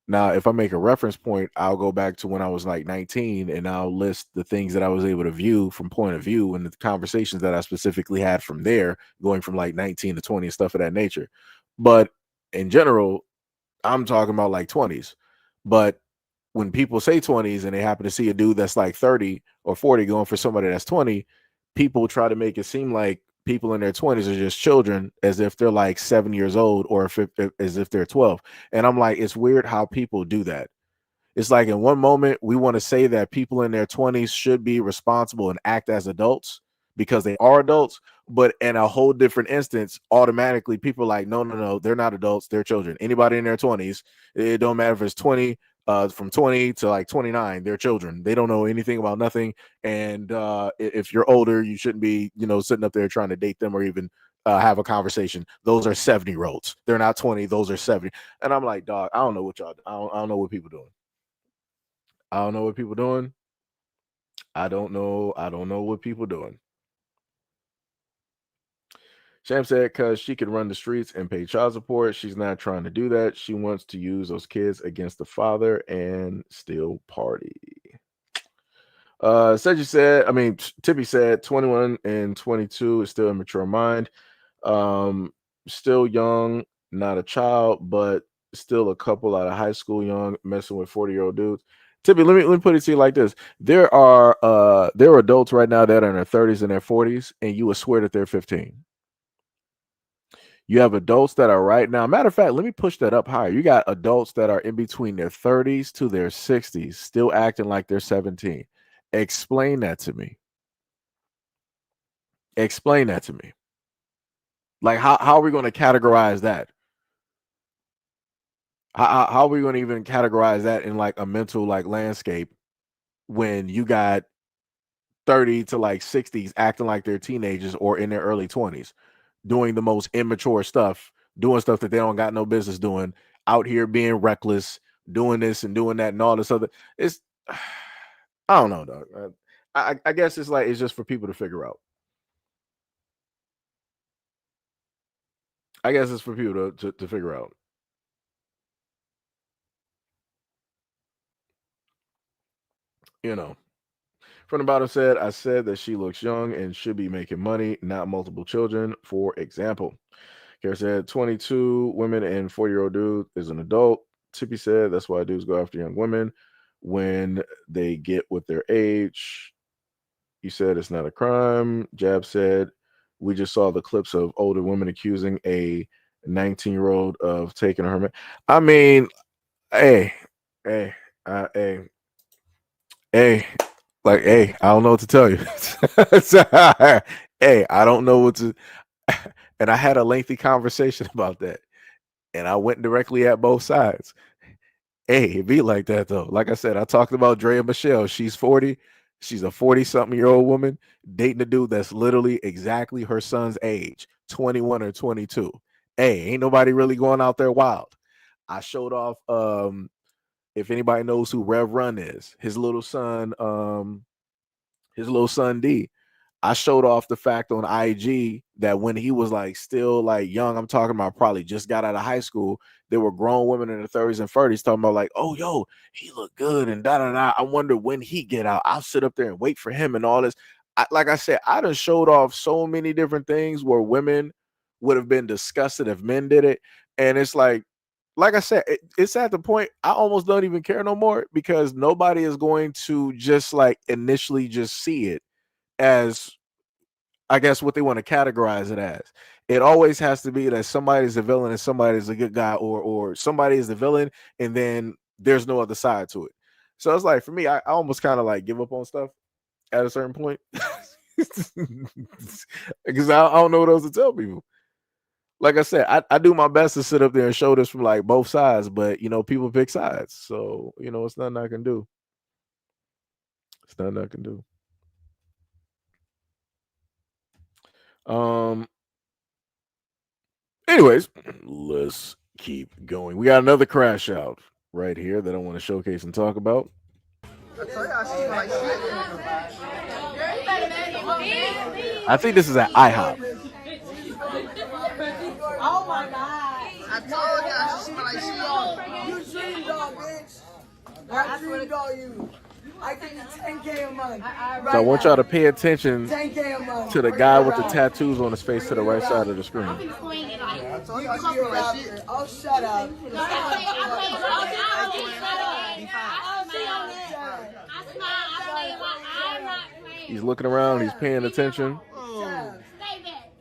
now, if I make a reference point, I'll go back to when I was like 19 and I'll list the things that I was able to view from point of view and the conversations that I specifically had from there, going from like 19 to 20 and stuff of that nature. But in general, I'm talking about like 20s. But when people say 20s and they happen to see a dude that's like 30 or 40 going for somebody that's 20, people try to make it seem like people in their 20s are just children, as if they're like 7 years old, or as if they're 12. And I'm like, it's weird how people do that. It's like in one moment we want to say that people in their 20s should be responsible and act as adults because they are adults, but in a whole different instance, automatically people are like, no, no, no, they're not adults, they're children. Anybody in their 20s, it don't matter if it's 20, from 20 to like 29, they're children. They don't know anything about nothing. And if you're older, you shouldn't be, sitting up there trying to date them or even have a conversation. Those are 70-year-olds. They're not 20. Those are 70. And I'm like, dog, I don't know what y'all. I don't know what people doing. I don't know what people doing. I don't know. I don't know what people doing. Sham said, because she could run the streets and pay child support. She's not trying to do that. She wants to use those kids against the father and still party. Tippy said 21 and 22 is still immature mind. Still young, not a child, but still a couple out of high school young, messing with 40-year-old dudes. Tippy, let me put it to you like this. There are adults right now that are in their 30s and their 40s, and you would swear that they're 15. You have adults that are right now. Matter of fact, let me push that up higher. You got adults that are in between their 30s to their 60s, still acting like they're 17. Explain that to me. Explain that to me. Like, how are we going to categorize that? How are we going to even categorize that in like a mental like landscape when you got 30 to like 60s acting like they're teenagers or in their early 20s, doing the most immature stuff, doing stuff that they don't got no business doing, out here being reckless, doing this and doing that and all this other. It's I don't know, dog. I guess it's just for people to figure out. I guess it's for people to figure out. From the bottom said, I said that she looks young and should be making money, not multiple children, for example. Kara said 22 women and 40-year-old dude is an adult. Tippy said that's why dudes go after young women when they get with their age. You said it's not a crime. Jab said we just saw the clips of older women accusing a 19-year-old of taking her man. I mean, hey, hey, hey, hey, like, hey, I don't know what to tell you. Hey, I don't know what to. And I had a lengthy conversation about that. And I went directly at both sides. Hey, it be like that though. Like I said, I talked about Drea Michelle. She's 40. She's a 40-something-year-old woman dating a dude that's literally exactly her son's age, 21 or 22. Hey, ain't nobody really going out there wild. I showed off if anybody knows who Rev Run is, his little son D. I showed off the fact on IG that when he was like still like young, I'm talking about probably just got out of high school, there were grown women in their 30s and 40s talking about like, oh, yo, he looked good and da da da. I wonder when he get out. I'll sit up there and wait for him and all this. Like I said, I done showed off so many different things where women would have been disgusted if men did it. And it's like I said, it's at the point I almost don't even care no more because nobody is going to just like initially just see it as, I guess, what they want to categorize it as. It always has to be that somebody's a villain and somebody's a good guy, or somebody is the villain and then there's no other side to it. So it's like for me, I almost kind of like give up on stuff at a certain point. Because I don't know what else to tell people. Like I said, I do my best to sit up there and show this from like both sides, but you know, people pick sides. So, you know, it's nothing I can do. It's nothing I can do. Anyways, let's keep going. We got another crash out right here that I want to showcase and talk about. I think this is at IHOP. Oh my God. I told y'all she smell like she on. You dreamed on, bitch. I dreamed on you. I give you 10K a month. So I want y'all to pay attention 10K a month. to the guy with the tattoos on his face to the right side of the screen. Oh, shut up. He's looking around. He's paying attention.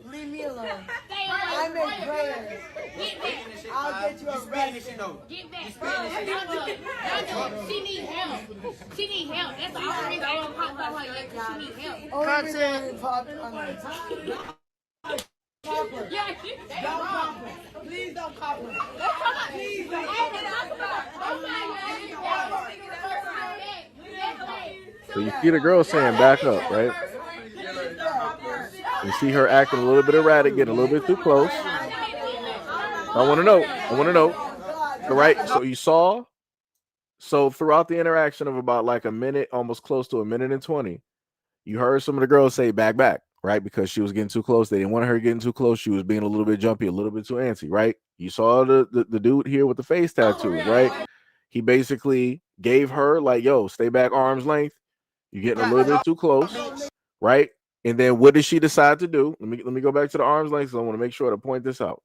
Leave me alone. I make prayers. I'll get you a Spanish, you know. Get back. She need help. She need help. That's the only reason I don't pop up like that. She need help. Content. Don't pop her. Please don't pop her. Please don't So you see the girl saying back up, right? You see her acting a little bit erratic, getting a little bit too close. I want to know. All right. So you saw. So throughout the interaction of about like a minute, almost close to a minute and 20, you heard some of the girls say back, right? Because she was getting too close. They didn't want her getting too close. She was being a little bit jumpy, a little bit too antsy, right? You saw the dude here with the face tattoos, right? He basically gave her like, yo, stay back, arm's length. You're getting a little bit too close, right? And then what did she decide to do? Let me go back to the arm's length. So I want to make sure to point this out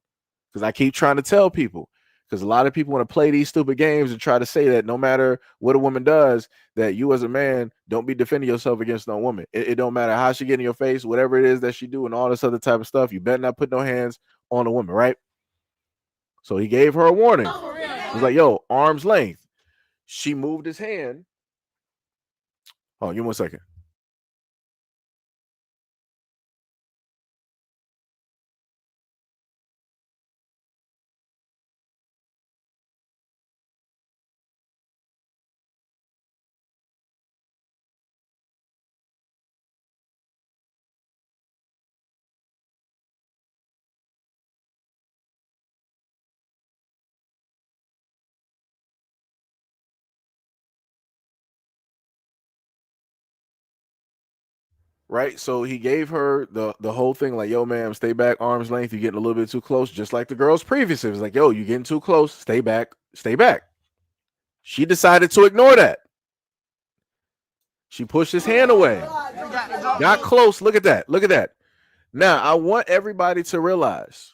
because I keep trying to tell people because a lot of people want to play these stupid games and try to say that no matter what a woman does, that you as a man don't be defending yourself against no woman. It don't matter how she get in your face, whatever it is that she do, and all this other type of stuff. You better not put no hands on a woman, right? So he gave her a warning. He's like, yo, arm's length. She moved his hand. Oh, give me 1 second. Right, so he gave her the whole thing like, yo, ma'am, stay back, arm's length. You're getting a little bit too close, just like the girls previous. It was like, yo, you're getting too close. Stay back, stay back. She decided to ignore that. She pushed his hand away. Got close. Look at that. Look at that. Now, I want everybody to realize,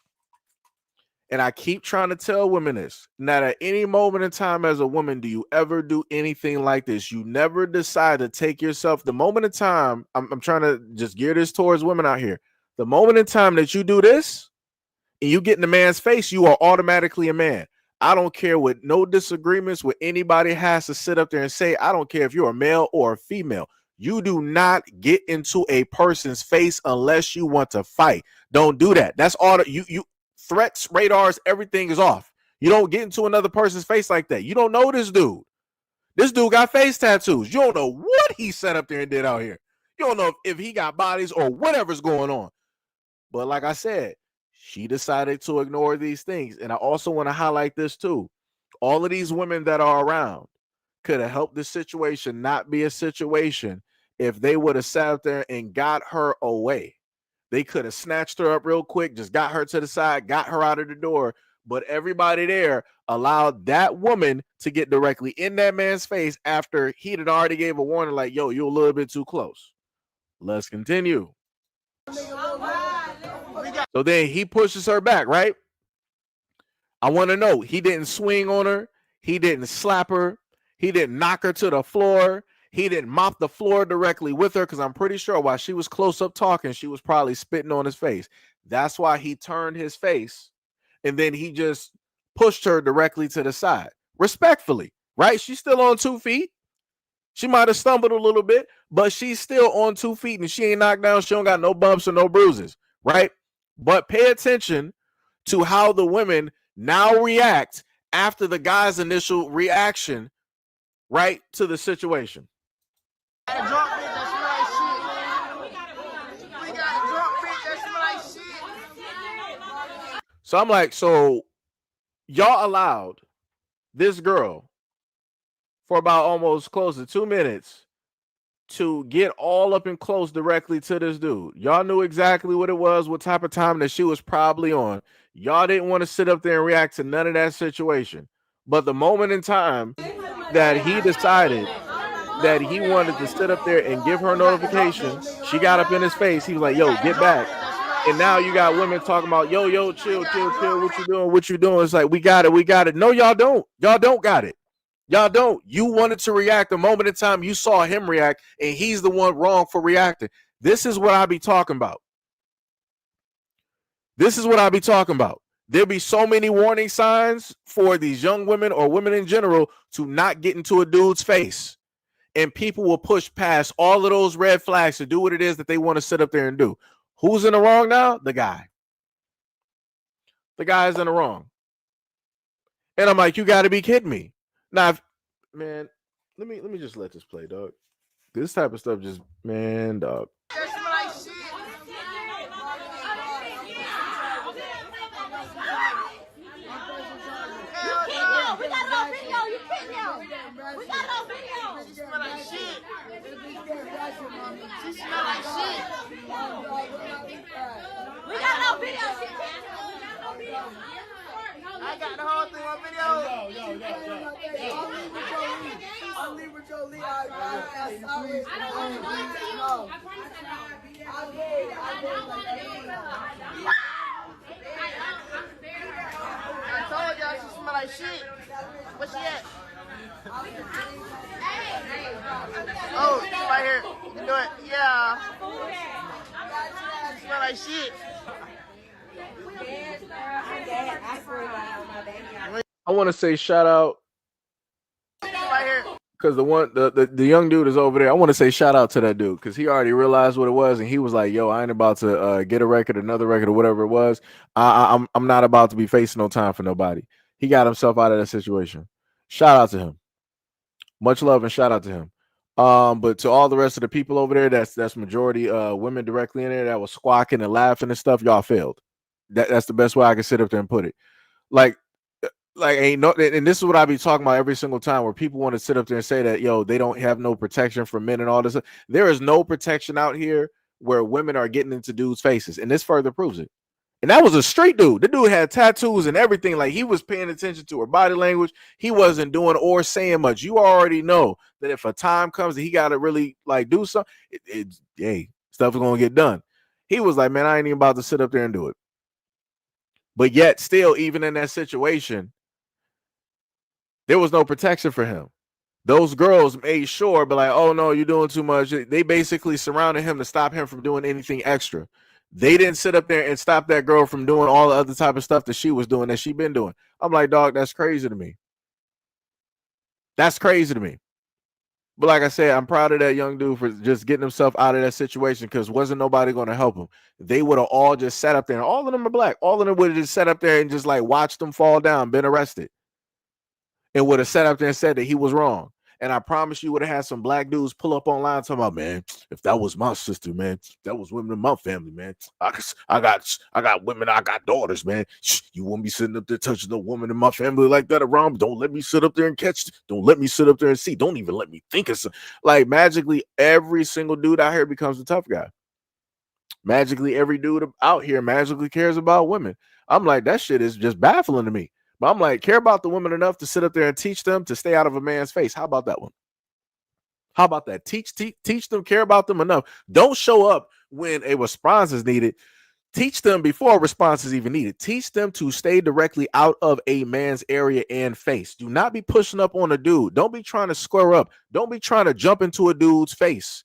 and I keep trying to tell women this, not at any moment in time as a woman do you ever do anything like this. You never decide to take yourself. The moment in time, I'm trying to just gear this towards women out here. The moment in time that you do this and you get in the man's face, you are automatically a man. I don't care what no disagreements with anybody has to sit up there and say. I don't care if you're a male or a female. You do not get into a person's face unless you want to fight. Don't do that. That's all. You threats, radars, everything is off. You don't get into another person's face like that. You don't know this dude. This dude got face tattoos. You don't know what he set up there and did out here. You don't know if he got bodies or whatever's going on. But like I said, she decided to ignore these things. And I also want to highlight this too. All of these women that are around could have helped this situation not be a situation if they would have sat up there and got her away. They could have snatched her up real quick, just got her to the side, got her out of the door. But everybody there allowed that woman to get directly in that man's face after he had already gave a warning like, yo, you're a little bit too close. Let's continue. So then he pushes her back, right? I want to know, he didn't swing on her. He didn't slap her. He didn't knock her to the floor. He didn't mop the floor directly with her because I'm pretty sure while she was close up talking, she was probably spitting on his face. That's why he turned his face and then he just pushed her directly to the side. Respectfully, right? She's still on 2 feet. She might have stumbled a little bit, but she's still on 2 feet and she ain't knocked down. She don't got no bumps or no bruises, right? But pay attention to how the women now react after the guy's initial reaction, right, to the situation. So I'm like, so y'all allowed this girl for about almost close to 2 minutes to get all up and close directly to this dude. Y'all knew exactly what it was, what type of time that she was probably on. Y'all didn't want to sit up there and react to none of that situation. But the moment in time that he decided that he wanted to sit up there and give her notification, she got up in his face. He was like, yo, get back. And now you got women talking about, yo, chill. What you doing? It's like, we got it. No, y'all don't. Y'all don't got it. Y'all don't. You wanted to react the moment in time you saw him react, and he's the one wrong for reacting. This is what I be talking about. There'll be so many warning signs for these young women or women in general to not get into a dude's face. And people will push past all of those red flags to do what it is that they want to sit up there and do. Who's in the wrong now? The guy. The guy's in the wrong. And I'm like, you got to be kidding me. Now, man, let me just let this play, dog. This type of stuff just, man, dog. I got the whole thing on video. I'll leave with your lead. I don't want to lie to you. I promise I told y'all she smell like shit. Where she at? Oh, she's right here. You can do it. Yeah. She smell like shit. I want to say shout out because the young dude is over there. I want to say shout out to that dude because he already realized what it was and he was like, "Yo, I ain't about to get a record, another record, or whatever it was. I'm not about to be facing no time for nobody." He got himself out of that situation. Shout out to him. Much love and shout out to him. But to all the rest of the people over there, that's majority women directly in there that was squawking and laughing and stuff. Y'all failed. That's the best way I can sit up there and put it. Like ain't no, and this is what I be talking about every single time where people want to sit up there and say that, yo, they don't have no protection for men and all this. There is no protection out here where women are getting into dudes' faces, and this further proves it. And that was a straight dude. The dude had tattoos and everything. Like, he was paying attention to her body language. He wasn't doing or saying much. You already know that if a time comes that he got to really like do something, hey, stuff is gonna get done. He was like, man, I ain't even about to sit up there and do it. But yet, still, even in that situation, there was no protection for him. Those girls made sure, but like, oh no, you're doing too much. They basically surrounded him to stop him from doing anything extra. They didn't sit up there and stop that girl from doing all the other type of stuff that she was doing, that she been doing. I'm like, dog, that's crazy to me. That's crazy to me. But like I said, I'm proud of that young dude for just getting himself out of that situation because wasn't nobody going to help him. They would have all just sat up there, and all of them are black. All of them would have just sat up there and just like watched them fall down, been arrested, and would have sat up there and said that he was wrong. And I promise you would have had some black dudes pull up online talking about, man, if that was my sister, man, that was women in my family, man. I got women, I got daughters, man. You won't be sitting up there touching no woman in my family like that around. Don't let me sit up there and catch. Don't let me sit up there and see. Don't even let me think of some. Like, magically, every single dude out here becomes the tough guy. Magically, every dude out here magically cares about women. I'm like, that shit is just baffling to me. But I'm like, care about the women enough to sit up there and teach them to stay out of a man's face. How about that one? How about that? Teach them, care about them enough. Don't show up when a response is needed. Teach them before a response is even needed. Teach them to stay directly out of a man's area and face. Do not be pushing up on a dude. Don't be trying to square up. Don't be trying to jump into a dude's face.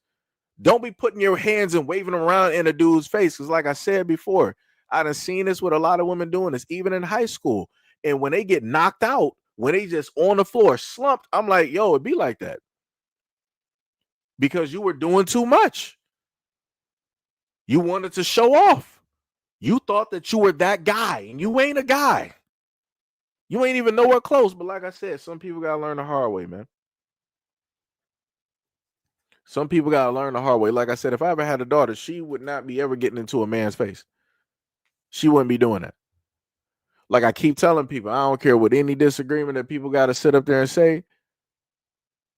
Don't be putting your hands and waving them around in a dude's face. Because like I said before, I done seen this with a lot of women doing this, even in high school. And when they get knocked out, when they just on the floor slumped, I'm like, yo, it be like that. because you were doing too much. You wanted to show off. You thought that you were that guy, and you ain't a guy. You ain't even nowhere close. But like I said, some people got to learn the hard way, man. Some people got to learn the hard way. Like I said, if I ever had a daughter, she would not be ever getting into a man's face. She wouldn't be doing that. Like I keep telling people, I don't care what any disagreement that people got to sit up there and say.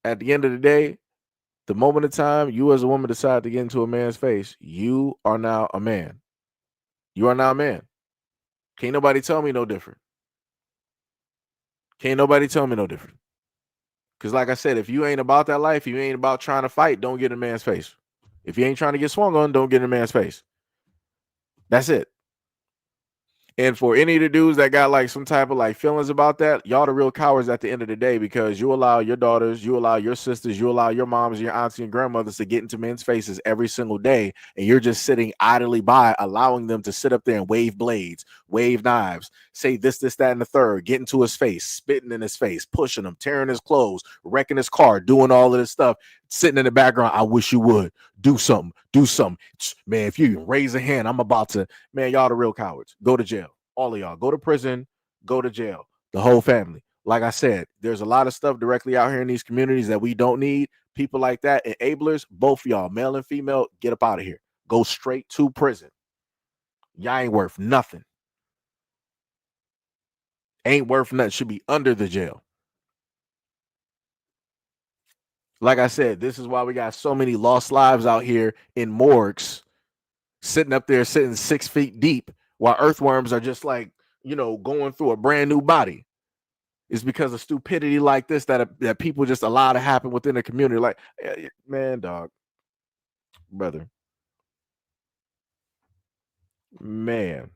At the end of the day, the moment of time you as a woman decide to get into a man's face, you are now a man. You are now a man. Can't nobody tell me no different. Can't nobody tell me no different. Because like I said, if you ain't about that life, you ain't about trying to fight, don't get in a man's face. If you ain't trying to get swung on, don't get in a man's face. That's it. And for any of the dudes that got like some type of like feelings about that, y'all the real cowards at the end of the day, because you allow your daughters, you allow your sisters, you allow your moms, your aunts and grandmothers to get into men's faces every single day. And you're just sitting idly by, allowing them to sit up there and wave blades, wave knives, say this, that, and the third, get into his face, spitting in his face, pushing him, tearing his clothes, wrecking his car, doing all of this stuff, sitting in the background. I wish you would do something. Man, if you raise a hand, I'm about to, man, y'all the real cowards. Go to jail. All of y'all. Go to prison, go to jail. The whole family. Like I said, there's a lot of stuff directly out here in these communities that we don't need. People like that, enablers, both of y'all, male and female, get up out of here. Go straight to prison. Y'all ain't worth nothing. Ain't worth nothing. Should be under the jail. Like I said, this is why we got so many lost lives out here in morgues, sitting up there, sitting 6 feet deep, while earthworms are just like, going through a brand new body. It's because of stupidity like this that people just allow to happen within the community. Like, man, dog, brother, man.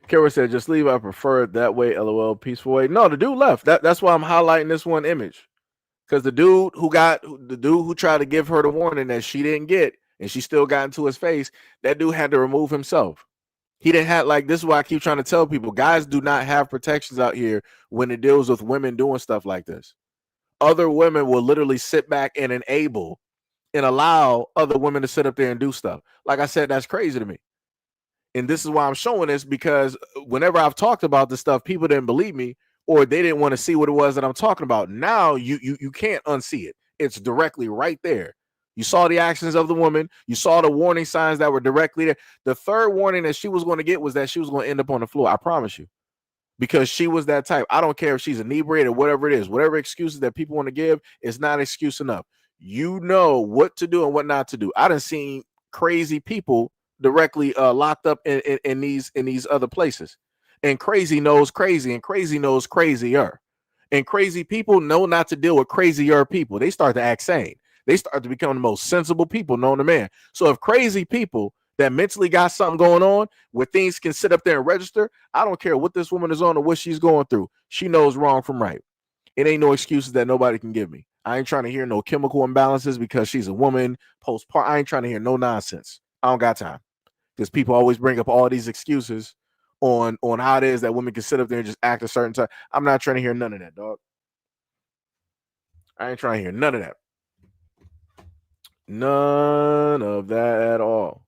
Kara said, just leave. I prefer it that way. LOL, peaceful way. No, the dude left. That's why I'm highlighting this one image. Because the dude who tried to give her the warning that she didn't get, and she still got into his face, that dude had to remove himself. He didn't have, like, this is why I keep trying to tell people, guys do not have protections out here when it deals with women doing stuff like this. Other women will literally sit back and enable and allow other women to sit up there and do stuff. Like I said, that's crazy to me. And this is why I'm showing this, because whenever I've talked about this stuff, people didn't believe me, or they didn't want to see what it was that I'm talking about. Now you can't unsee it. It's directly right there. You saw the actions of the woman. You saw the warning signs that were directly there. The third warning that she was going to get was that she was going to end up on the floor. I promise you. Because she was that type. I don't care if she's inebriated or whatever it is. Whatever excuses that people want to give is not excuse enough. You know what to do and what not to do. I done seen crazy people directly locked up in these other places. And crazy knows crazy, and crazy knows crazier. And crazy people know not to deal with crazier people. They start to act sane. They start to become the most sensible people known to man. So if crazy people that mentally got something going on where things can sit up there and register, I don't care what this woman is on or what she's going through. She knows wrong from right. It ain't no excuses that nobody can give me. I ain't trying to hear no chemical imbalances because she's a woman, postpartum. I ain't trying to hear no nonsense. I don't got time. Because people always bring up all these excuses on how it is that women can sit up there and just act a certain time. I'm not trying to hear none of that, dog. I ain't trying to hear none of that. None of that at all.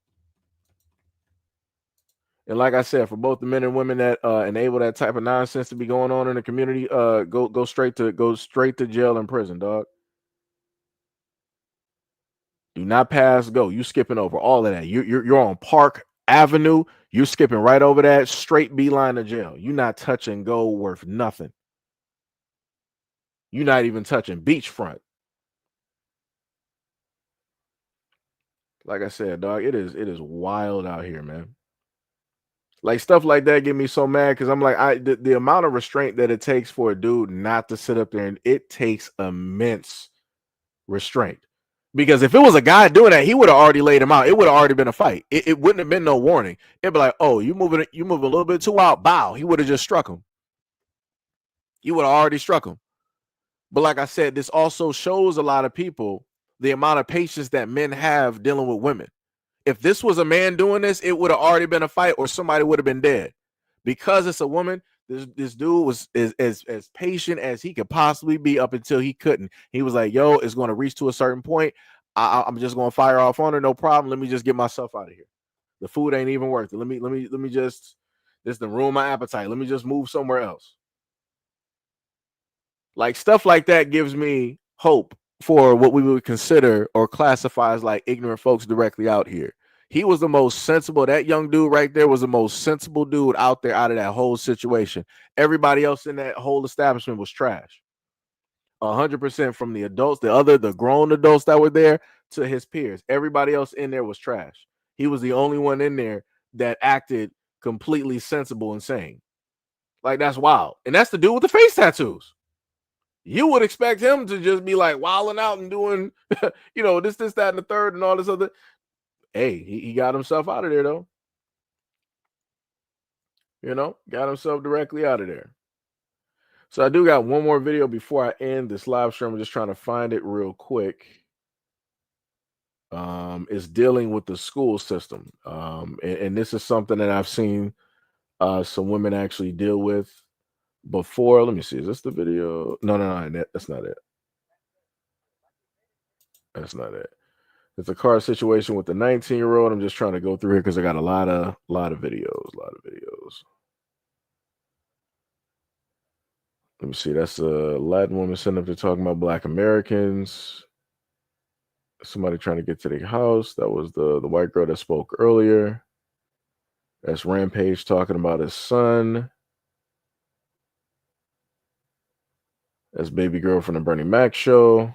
And like I said, for both the men and women that enable that type of nonsense to be going on in the community, go straight to jail and prison, dog. Do not pass go. You skipping over all of that. You're on Park Avenue. You're skipping right over that, straight beeline to jail. You're not touching go worth nothing. You're not even touching beachfront. Like I said, dog, it is wild out here, man. Like stuff like that get me so mad because I'm like, the amount of restraint that it takes for a dude not to sit up there, and it takes immense restraint. Because if it was a guy doing that, he would have already laid him out. It would have already been a fight. It wouldn't have been no warning. It'd be like, oh, you moving a little bit too out. Bow. He would have just struck him. He would have already struck him. But like I said, this also shows a lot of people the amount of patience that men have dealing with women. If this was a man doing this, it would have already been a fight or somebody would have been dead. Because it's a woman, This dude was as patient as he could possibly be up until he couldn't. He was like, "Yo, it's going to reach to a certain point. I'm just going to fire off on her. No problem. Let me just get myself out of here. The food ain't even worth it. Let me just this to ruin my appetite. Let me just move somewhere else." Like stuff like that gives me hope for what we would consider or classify as like ignorant folks directly out here. He was the most sensible. That young dude right there was the most sensible dude out there out of that whole situation. Everybody else in that whole establishment was trash. 100% from the adults, the grown adults that were there to his peers. Everybody else in there was trash. He was the only one in there that acted completely sensible and sane. Like that's wild. And that's the dude with the face tattoos. You would expect him to just be like wilding out and doing, this, that, and the third and all this other. Hey, he got himself out of there though. Got himself directly out of there. So I do got one more video before I end this live stream. I'm just trying to find it real quick. It's dealing with the school system. And this is something that I've seen some women actually deal with before. Let me see. Is this the video? No, that's not it. That's not it. It's a car situation with the 19-year-old. I'm just trying to go through here because I got a lot of videos. Let me see. That's a Latin woman sitting up there talking about Black Americans. Somebody trying to get to the house. That was the white girl that spoke earlier. That's Rampage talking about his son. That's baby girl from the Bernie Mac show.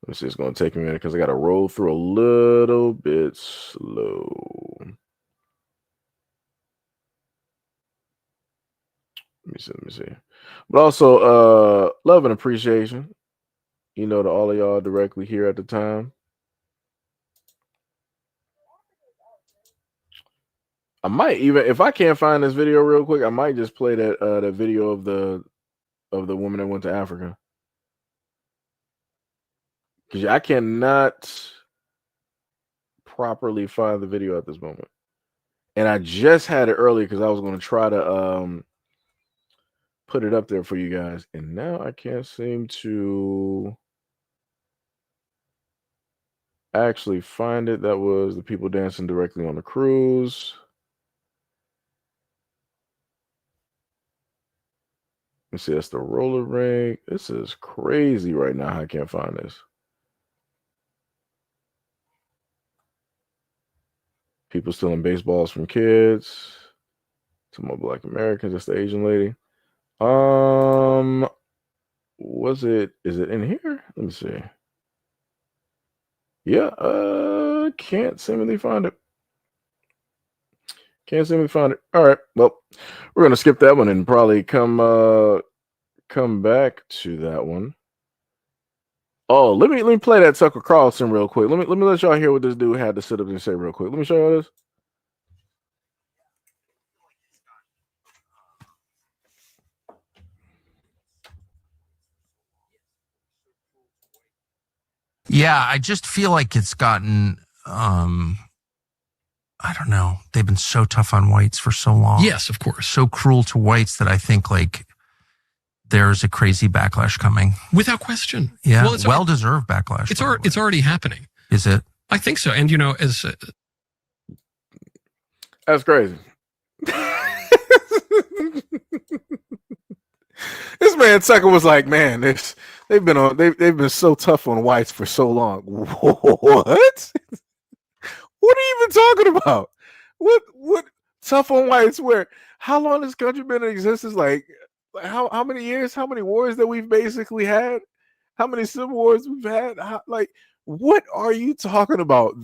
Let me see. It's going to take me a minute because I got to roll through a little bit slow. Let me see. But also, love and appreciation, to all of y'all directly here at the time. I might even, if I can't find this video real quick, I might just play that video of the woman that went to Africa. Because I cannot properly find the video at this moment. And I just had it earlier because I was going to try to put it up there for you guys. And now I can't seem to actually find it. That was the people dancing directly on the cruise. Let's see, that's the roller rink. This is crazy right now. I can't find this. People stealing baseballs from kids. To more Black Americans. That's the Asian lady. Is it in here? Let me see. Yeah, can't seemingly find it. All right, well, we're gonna skip that one and probably come back to that one. Oh, let me play that Tucker Carlson real quick. Let me let y'all hear what this dude had to sit up and say real quick. Let me show y'all this. Yeah, I just feel like it's gotten, I don't know. They've been so tough on whites for so long. Yes, of course. So cruel to whites that I think like there's a crazy backlash coming. Without question. Yeah, well-deserved backlash. It's already happening. Is it? I think so. And, as... That's crazy. This man Tucker was like, man, they've been so tough on whites for so long. What? What are you even talking about? What tough on whites? Where? How long has this country been in existence? Like how many years? How many wars that we've basically had? How many civil wars we've had? What are you talking about?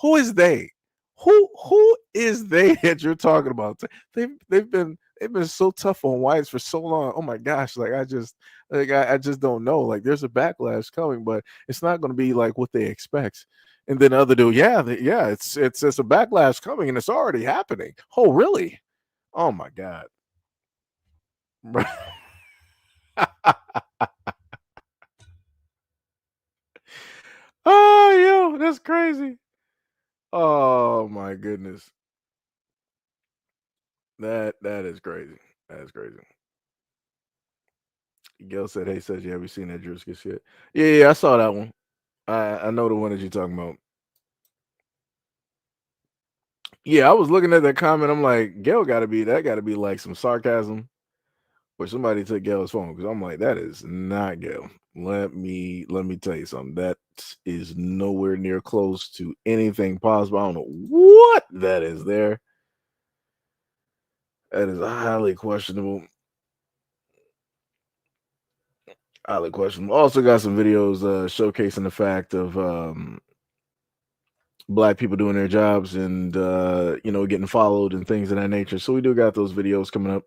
Who is they? Who is they that you're talking about? They've been so tough on whites for so long. Oh my gosh, I just don't know. Like there's a backlash coming, but it's not going to be like what they expect. And then other dude, it's a backlash coming, and it's already happening. Oh really? Oh my god. Oh, yo, that's crazy. Oh my goodness. That is crazy. That is crazy. Gail said, "Hey, says you have you seen that Drewski shit?" Yeah, I saw that one. I know the one that you're talking about. Yeah, I was looking at that comment. I'm like, Gail got to be like some sarcasm, or somebody took Gail's phone because I'm like, that is not Gail. Let me tell you something. That is nowhere near close to anything possible. I don't know what that is there. That is highly questionable. Highly questionable. Also got some videos showcasing the fact of black people doing their jobs and getting followed and things of that nature. So we do got those videos coming up.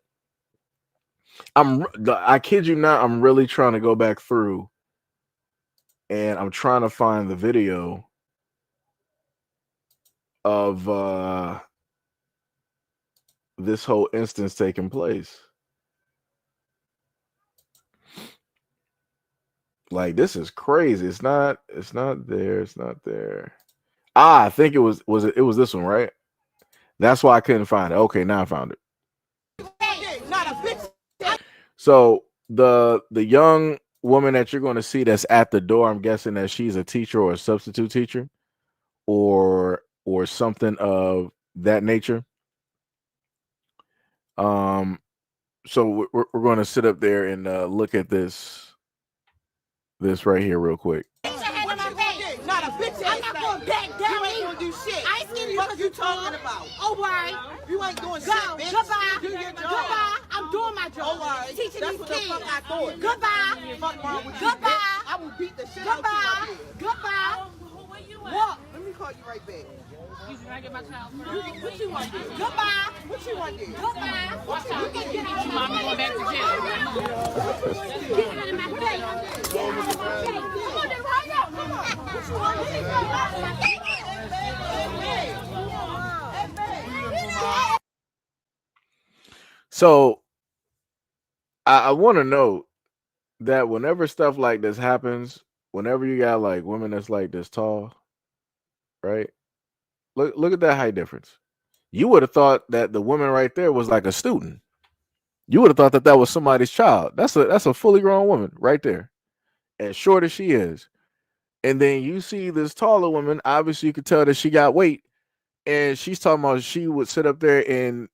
I kid you not, I'm really trying to go back through and I'm trying to find the video of this whole instance taking place. Like, this is crazy. It's not there. It's not there. I think it was this one, right? That's why I couldn't find it. Okay, now I found it. So the young woman that you're going to see that's at the door, I'm guessing that she's a teacher or a substitute teacher or something of that nature. So we're going to sit up there and look at this right here real quick. What you talking about? Oh, right. You ain't doing shit, bitch. Goodbye. Do your job. Goodbye. I'm doing my job. Oh, right. Teaching these kids. What the fuck I thought. Goodbye. Fuck wrong with you, bitch. I will beat the shit out of you. Goodbye. What? Let me call you right back. Excuse me, I get my child first. What you want to do? Goodbye. What you want to do? Goodbye. Watch out. You get out of my face. Going back to jail. Get out of my face. Get out of my face. Come on, then hurry up. Come on. What you want to do? So I want to note that whenever stuff like this happens, whenever you got like women that's like this tall, right? Look at that height difference. You would have thought that the woman right there was like a student. You would have thought that was somebody's child. That's a fully grown woman right there, as short as she is. And then you see this taller woman. Obviously, you could tell that she got weight, and she's talking about she would sit up there and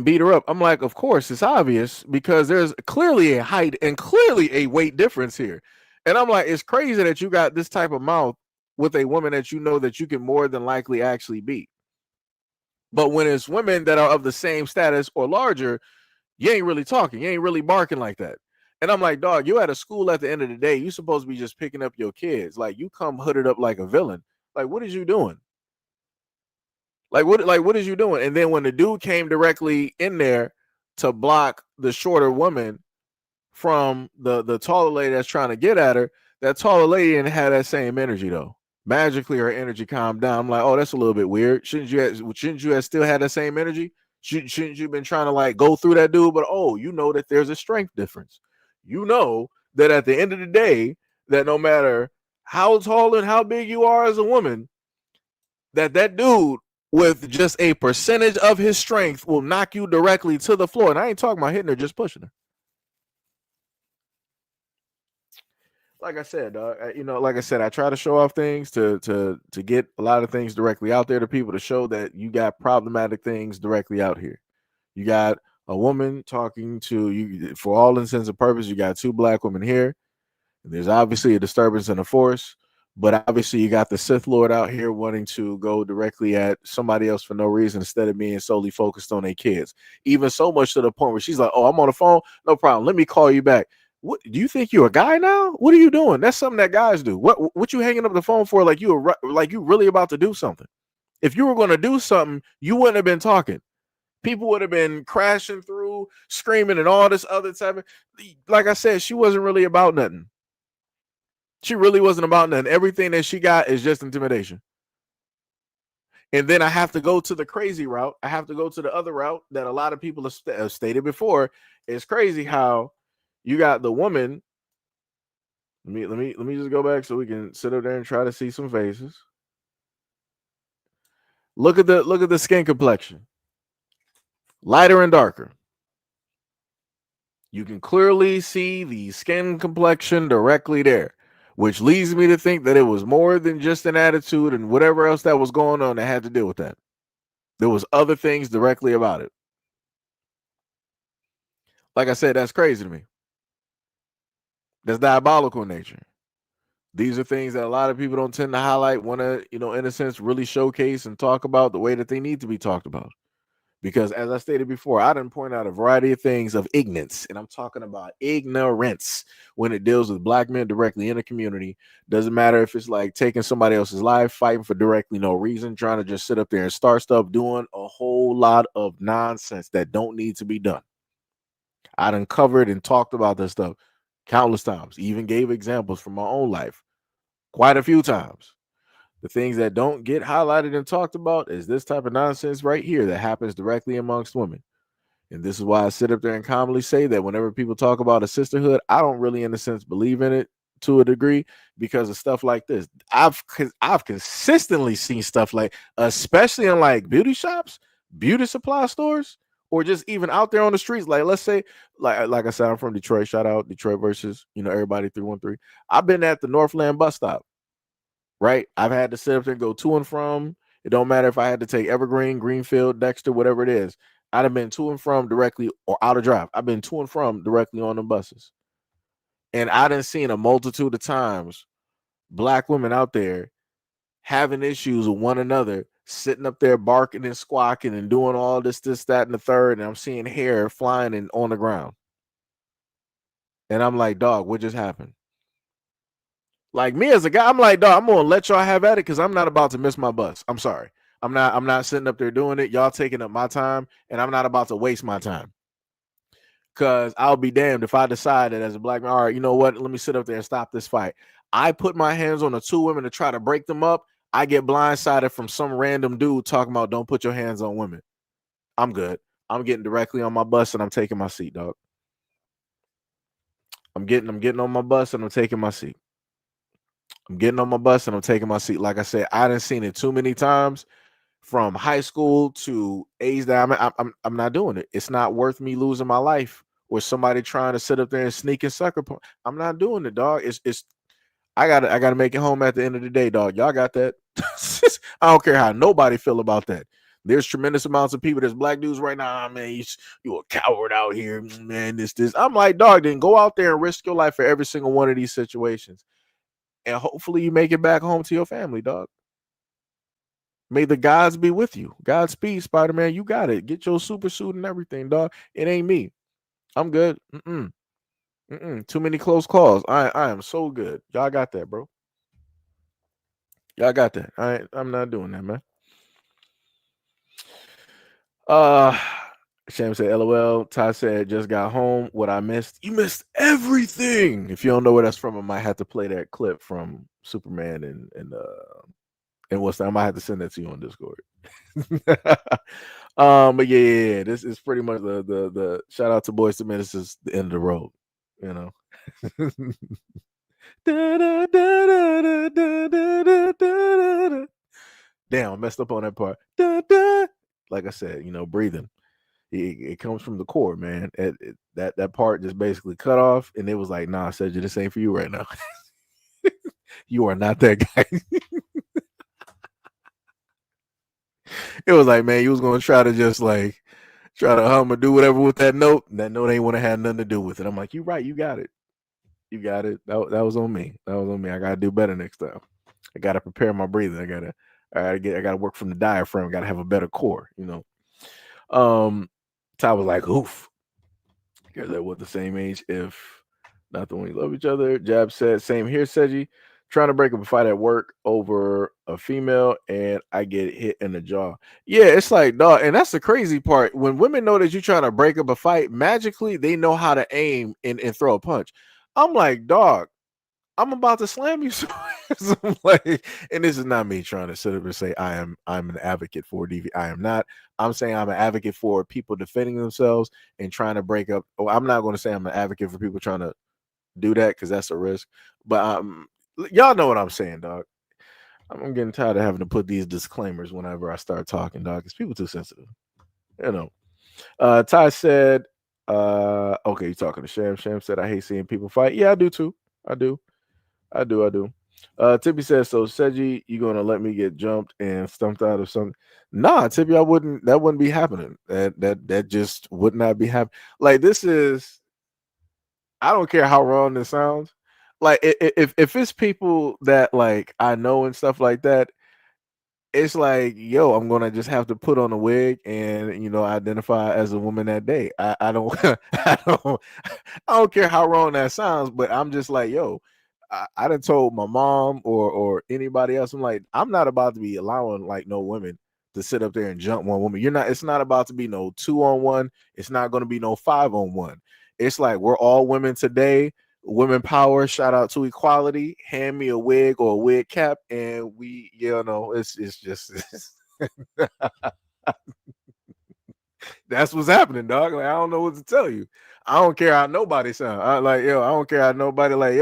beat her up. I'm like, of course, it's obvious because there's clearly a height and clearly a weight difference here. And I'm like, it's crazy that you got this type of mouth with a woman that you know that you can more than likely actually beat. But when it's women that are of the same status or larger, you ain't really talking. You ain't really barking like that. And I'm like, dog, you at a school at the end of the day. You supposed to be just picking up your kids. Like, you come hooded up like a villain. Like, what is you doing? Like what is you doing? And then when the dude came directly in there to block the shorter woman from the taller lady that's trying to get at her, that taller lady didn't have that same energy though. Magically, her energy calmed down. I'm like, oh, that's a little bit weird. Shouldn't you have still had that same energy? Shouldn't you been trying to like go through that dude? But you know that there's a strength difference. You know that at the end of the day, that no matter how tall and how big you are as a woman, that dude with just a percentage of his strength will knock you directly to the floor. And I ain't talking about hitting her, just pushing her. Like I said, like I said, I try to show off things to get a lot of things directly out there to people to show that you got problematic things directly out here. You got a woman talking to you for all intents and purposes. You got two black women here. There's obviously a disturbance in the force. But obviously, you got the Sith Lord out here wanting to go directly at somebody else for no reason instead of being solely focused on their kids. Even so much to the point where she's like, "Oh, I'm on the phone. No problem. Let me call you back." What do you think you're a guy now? What are you doing? That's something that guys do. What you hanging up the phone for? Like you really about to do something? If you were going to do something, you wouldn't have been talking. People would have been crashing through, screaming, and all this other type of. Like I said, she wasn't really about nothing. She really wasn't about nothing. Everything that she got is just intimidation. And then I have to go to the crazy route. I have to go to the other route that a lot of people have stated before. It's crazy how you got the woman. Let me just go back so we can sit up there and try to see some faces. Look at the skin complexion. lighter and darker. You can clearly see the skin complexion directly there, which leads me to think that it was more than just an attitude and whatever else that was going on that had to deal with that. There was other things directly about it. Like I said, that's crazy to me. That's diabolical in nature. These are things that a lot of people don't tend to highlight, want to, in a sense, really showcase and talk about the way that they need to be talked about. Because as I stated before, I didn't point out a variety of things of ignorance, and I'm talking about ignorance when it deals with black men directly in the community. Doesn't matter if it's like taking somebody else's life, fighting for directly no reason, trying to just sit up there and start stuff, doing a whole lot of nonsense that don't need to be done. I done covered and talked about this stuff countless times, even gave examples from my own life quite a few times. The things that don't get highlighted and talked about is this type of nonsense right here that happens directly amongst women. And this is why I sit up there and commonly say that whenever people talk about a sisterhood, I don't really, in a sense, believe in it to a degree because of stuff like this. I've consistently seen stuff like, especially in like beauty shops, beauty supply stores, or just even out there on the streets. Like, let's say, like I said, I'm from Detroit. Shout out Detroit versus, everybody 313. I've been at the Northland bus stop. Right? I've had to sit up there and go to and from. It don't matter if I had to take Evergreen, Greenfield, Dexter, whatever it is. I'd have been to and from directly or out of drive. I've been to and from directly on the buses. And I done seen a multitude of times black women out there having issues with one another, sitting up there barking and squawking and doing all this, that, and the third. And I'm seeing hair flying on the ground. And I'm like, dog, what just happened? Like me as a guy, I'm like, dog, I'm gonna let y'all have at it because I'm not about to miss my bus. I'm sorry. I'm not sitting up there doing it. Y'all taking up my time, and I'm not about to waste my time. Cause I'll be damned if I decide that as a black man, all right, you know what? Let me sit up there and stop this fight. I put my hands on the two women to try to break them up. I get blindsided from some random dude talking about don't put your hands on women. I'm good. I'm getting directly on my bus and I'm taking my seat, dog. I'm getting on my bus and I'm taking my seat. I'm getting on my bus and I'm taking my seat. Like I said, I done seen it too many times from high school to age that I'm not doing it. It's not worth me losing my life or somebody trying to sit up there and sneak and sucker. I'm not doing it, dog. I gotta make it home at the end of the day, dog. Y'all got that? I don't care how nobody feel about that. There's tremendous amounts of people. There's black dudes right now, man. You a coward out here, man. This. I'm like, dog, then go out there and risk your life for every single one of these situations. And hopefully you make it back home to your family, dog. May the gods be with you. Godspeed, Spider-Man. You got it. Get your super suit and everything, dog. It ain't me. I'm good. Too many close calls. I am so good. Y'all got that, bro. Y'all got that. I'm not doing that, man. Sham said, LOL. Ty said, just got home. What I missed? You missed everything. If you don't know where that's from, I might have to play that clip from Superman and what's that? I might have to send that to you on Discord. But yeah, this is pretty much the shout out to Boys to Men. This is the end of the road, you know. Damn, I messed up on that part. Like I said, breathing. It comes from the core, man. That part just basically cut off, and it was like, nah, I said this ain't for you right now. You are not that guy. It was like, man, you was gonna try to hum or do whatever with that note. That note ain't want to have nothing to do with it. I'm like, you right, you got it. You got it. That was on me. That was on me. I gotta do better next time. I gotta prepare my breathing. I gotta work from the diaphragm. I gotta have a better core, Ty was like, oof. Guys that what the same age, if not the one you love each other. Jab said, same here, Seji. Trying to break up a fight at work over a female and I get hit in the jaw. Yeah, it's like, dog, and that's the crazy part. When women know that you're trying to break up a fight, magically they know how to aim and throw a punch. I'm like, dog, I'm about to slam you. So I'm like, and this is not me trying to sit up and say I'm an advocate for DV. I am not. I'm saying I'm an advocate for people defending themselves and trying to break up. Oh, I'm not going to say I'm an advocate for people trying to do that because that's a risk. But y'all know what I'm saying, dog. I'm getting tired of having to put these disclaimers whenever I start talking, dog, because people too sensitive. Ty said, okay, you're talking to Sham. Sham said, I hate seeing people fight. Yeah, I do too. I do. I do. Tippy says, so Seji, you gonna let me get jumped and stumped out of something? Nah, Tippy, I wouldn't. That wouldn't be happening. That just would not be happening. Like this is. I don't care how wrong this sounds. Like if it's people that like I know and stuff like that, it's like, yo, I'm gonna just have to put on a wig and identify as a woman that day. I don't I don't care how wrong that sounds, but I'm just like, yo, I done told my mom or anybody else, I'm like, I'm not about to be allowing like no women to sit up there and jump one woman. It's not about to be no 2-on-1. It's not gonna be no 5-on-1. It's like we're all women today. Women power, shout out to equality. Hand me a wig or a wig cap, and we, it's just that's what's happening, dog. Like I don't know what to tell you. I don't care how nobody sound. I don't care how nobody I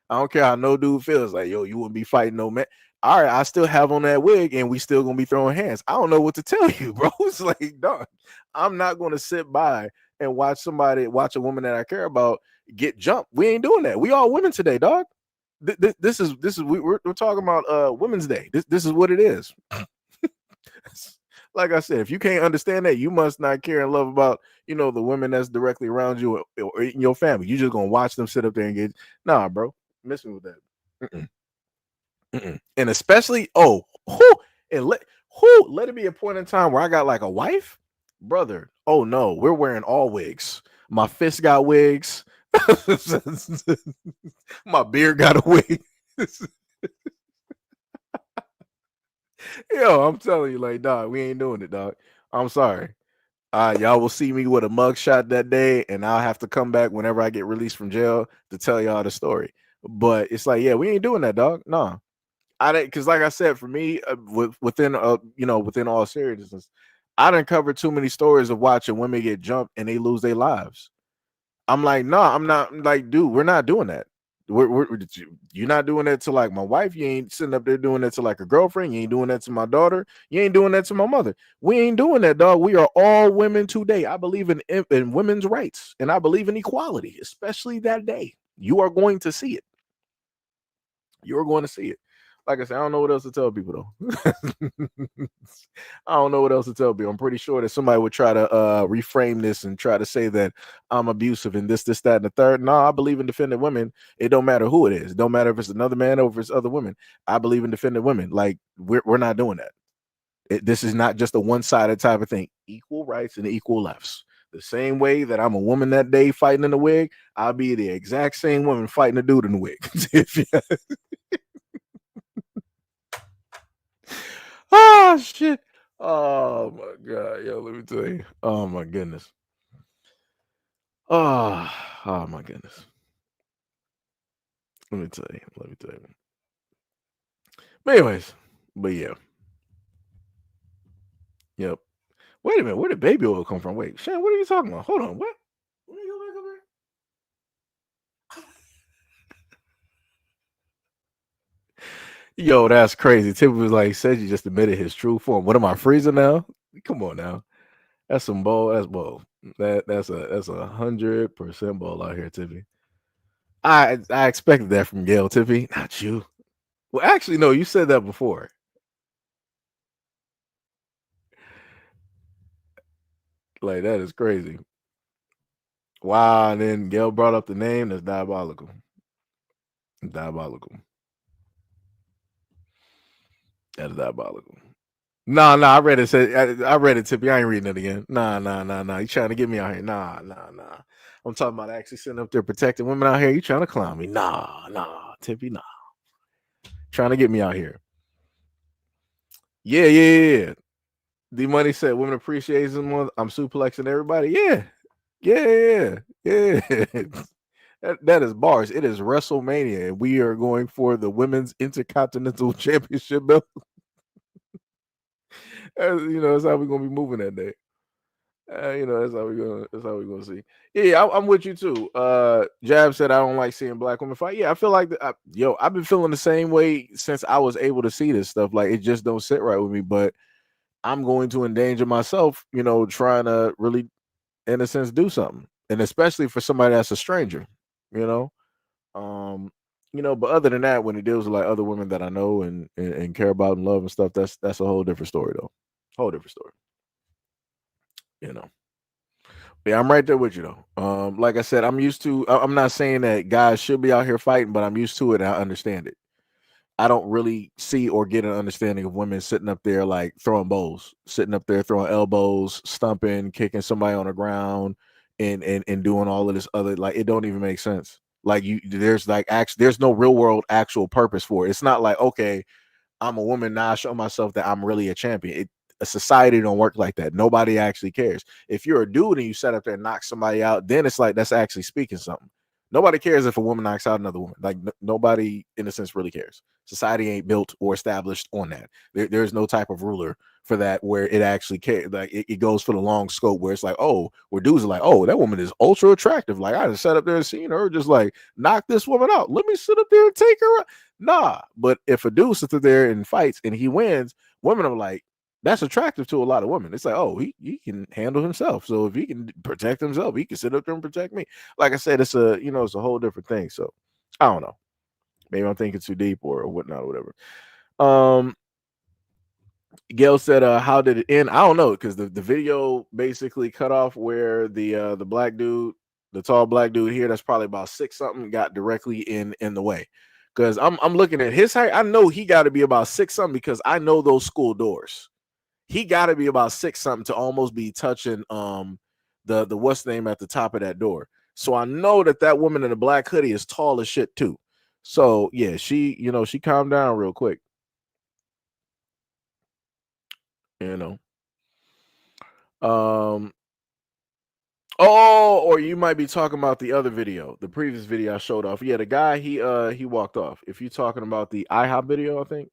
don't care how no dude feels. Like, yo, you wouldn't be fighting no man. All right, I still have on that wig, and we still gonna be throwing hands. I don't know what to tell you, bro. It's like, dog, I'm not gonna sit by and watch a woman that I care about get jumped. We ain't doing that. We all women today, dog. This is we're talking about Women's Day. This is what it is. Like I said, if you can't understand that, you must not care and love about the women that's directly around you or in your family. You just gonna watch them sit up there and get bro. Miss me with that. Mm-mm. Mm-mm. And especially let it be a point in time where I got like a wife, brother. Oh no, we're wearing all wigs. My fist got wigs. My beard got a wig. Yo, I'm telling you, like, dog, we ain't doing it, dog. I'm sorry. Y'all will see me with a mugshot that day, and I'll have to come back whenever I get released from jail to tell y'all the story. But it's like, yeah, we ain't doing that, dog. No, I didn't, because like I said, for me, within all seriousness, I didn't cover too many stories of watching women get jumped and they lose their lives. I'm like, no, I'm not. I'm like, dude, we're not doing that. You're not doing that to like my wife. You ain't sitting up there doing that to like a girlfriend. You ain't doing that to my daughter. You ain't doing that to my mother. We ain't doing that, dog. We are all women today. I believe in women's rights and I believe in equality, especially that day. You are going to see it. You're going to see it. Like I said, I don't know what else to tell people though. I don't know what else to tell people. I'm pretty sure that somebody would try to reframe this and try to say that I'm abusive and this, that, and the third. No, I believe in defending women. It don't matter who it is. It don't matter if it's another man or if it's other women. I believe in defending women. Like we're not doing that. This is not just a one-sided type of thing. Equal rights and equal lefts. The same way that I'm a woman that day fighting in the wig, I'll be the exact same woman fighting a dude in the wig. Oh shit. Oh my god. Yo, let me tell you. Oh my goodness. Oh my goodness. Let me tell you. But anyways, but yeah. Yep. Wait a minute. Where did baby oil come from? Wait, Shan, what are you talking about? Hold on. What? Let me go back over there. Yo, that's crazy. Tip was like, said you just admitted his true form. What am I freezing now? Come on now. That's some bowl. That's bowl. That's a 100% bowl out here, Tiffy. I expected that from Gail, Tiffy, not you. Well, actually, no, you said that before. Like that is crazy. Wow, and then Gail brought up the name. That's diabolical. Diabolical. That is diabolical. Nah, I read it. I read it, Tippy. I ain't reading it again. Nah. You trying to get me out here? Nah. I'm talking about actually sitting up there protecting women out here. You trying to clown me? Nah, Tippy. Nah. Trying to get me out here. Yeah. D Money said Women Appreciation Month. I'm suplexing everybody. Yeah. That is bars. It is WrestleMania, and we are going for the Women's Intercontinental Championship belt. That's how we're gonna be moving that day. That's how we're gonna see. Yeah, I'm with you too. Jab said I don't like seeing black women fight. Yeah, I feel like I've been feeling the same way since I was able to see this stuff. Like it just don't sit right with me. But I'm going to endanger myself, trying to really, in a sense, do something, and especially for somebody that's a stranger, you know. Um, but other than that, when it deals with like other women that I know and care about and love and stuff, that's a whole different story though. Whole different story, you know. Yeah, I'm right there with you though. Like I said, I'm used to. I'm not saying that guys should be out here fighting, but I'm used to it and I understand it. I don't really see or get an understanding of women sitting up there like throwing bowls, sitting up there throwing elbows, stumping, kicking somebody on the ground, and doing all of this other, like, it don't even make sense. Like, there's like there's no real world actual purpose for it. It's not like, okay, I'm a woman now, I show myself that I'm really a champion. A society don't work like that. Nobody actually cares. If you're a dude and you set up there and knock somebody out, then it's like that's actually speaking something. Nobody cares if a woman knocks out another woman. Like, nobody, in a sense, really cares. Society ain't built or established on that. There's no type of ruler for that where it actually cares. Like, it goes for the long scope where it's like, oh, where dudes are like, oh, that woman is ultra attractive. Like, I just sat up there and seen her just like knock this woman out. Let me sit up there and take her out. Nah, but if a dude sits there and fights and he wins, women are like, that's attractive to a lot of women. It's like, oh, he can handle himself. So if he can protect himself, he can sit up there and protect me. Like I said, it's a whole different thing. So I don't know. Maybe I'm thinking too deep or whatnot or whatever. Gail said, how did it end? I don't know, because the video basically cut off where the black dude, the tall black dude here, that's probably about 6 something, got directly in the way. Because I'm looking at his height. I know he got to be about 6 something because I know those school doors. He got to be about 6 something to almost be touching the what's the name at the top of that door. So I know that woman in the black hoodie is tall as shit too. So yeah, she calmed down real quick. You know. Oh, or you might be talking about the other video, the previous video I showed off. Yeah, the guy, he walked off. If you're talking about the IHOP video, I think.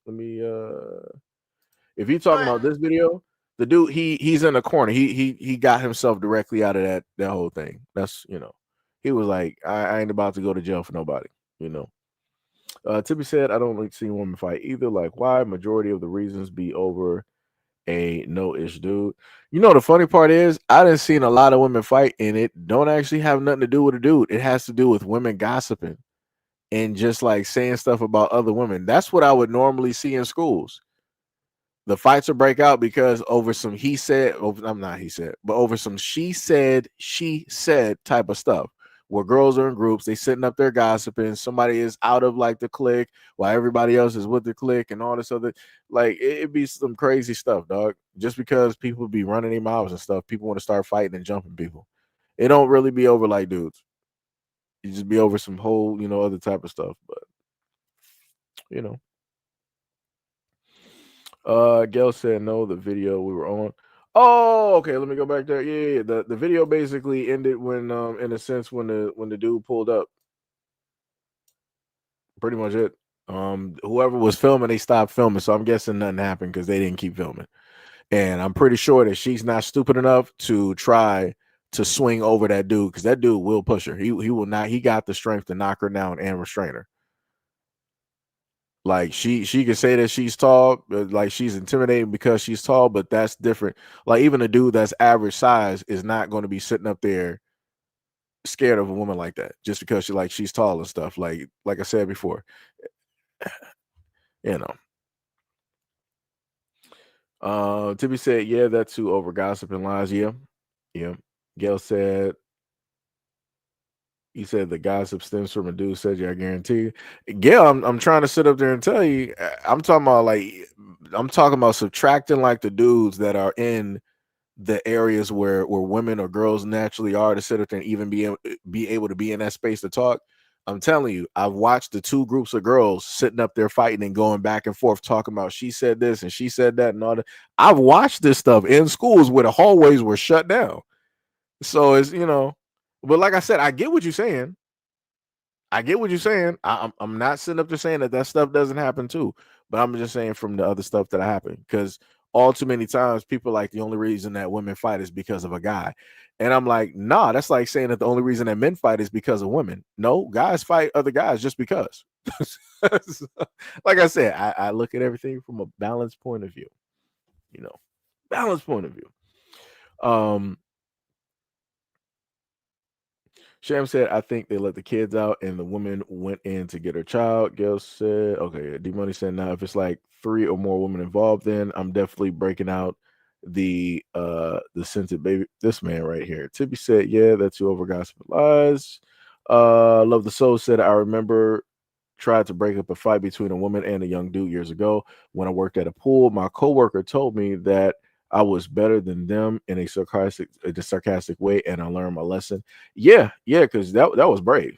If you're talking about this video, the dude, he's in the corner. He got himself directly out of that whole thing. That's, he was like, I ain't about to go to jail for nobody, Tippy said, I don't like seeing women fight either. Like, why? Majority of the reasons be over a no-ish dude. The funny part is, I done seen a lot of women fight, and it don't actually have nothing to do with a dude. It has to do with women gossiping and just like saying stuff about other women. That's what I would normally see in schools. The fights will break out because over some he said, I'm not he said, but over some she said type of stuff. Where girls are in groups, they sitting up there gossiping. Somebody is out of like the clique while everybody else is with the clique and all this other, like, it'd be some crazy stuff, dog. Just because people be running their mouths and stuff, people want to start fighting and jumping people. It don't really be over like dudes. You just be over some whole, other type of stuff. But Gail said no, the video we were on. Oh, okay. Let me go back there. Yeah. The video basically ended when, in a sense, when the dude pulled up. Pretty much it. Whoever was filming, they stopped filming. So I'm guessing nothing happened because they didn't keep filming. And I'm pretty sure that she's not stupid enough to try to swing over that dude, because that dude will push her. He will not. He got the strength to knock her down and restrain her. Like, she can say that she's tall, like she's intimidating because she's tall, but that's different. Like, even a dude that's average size is not going to be sitting up there scared of a woman like that just because she's tall and stuff. Like I said before, Tippy said, yeah, that's too over gossip and lies. Yeah. Gail said, he said the gossip stems from a dude said, yeah, I guarantee you. Gail, I'm trying to sit up there and tell you, I'm talking about subtracting like the dudes that are in the areas where women or girls naturally are, to sit up there and even be able to be in that space to talk. I'm telling you, I've watched the two groups of girls sitting up there fighting and going back and forth talking about she said this and she said that and all that. I've watched this stuff in schools where the hallways were shut down. So it's, but like I said, I get what you're saying. I'm not sitting up there saying that stuff doesn't happen too, but I'm just saying from the other stuff that happened, because all too many times people like the only reason that women fight is because of a guy. And I'm like, nah, that's like saying that the only reason that men fight is because of women. No, guys fight other guys just because. Like I said, I look at everything from a balanced point of view, balanced point of view. Sham said, I think they let the kids out and the woman went in to get her child. Gail said, okay. D Money said, now if it's like 3 or more women involved, then I'm definitely breaking out the scented baby. This man right here. Tippy said, yeah, that's you over gossip and lies. Love the Soul said, I remember tried to break up a fight between a woman and a young dude years ago when I worked at a pool. My coworker told me that I was better than them in a sarcastic way, and I learned my lesson. Yeah, because that was brave.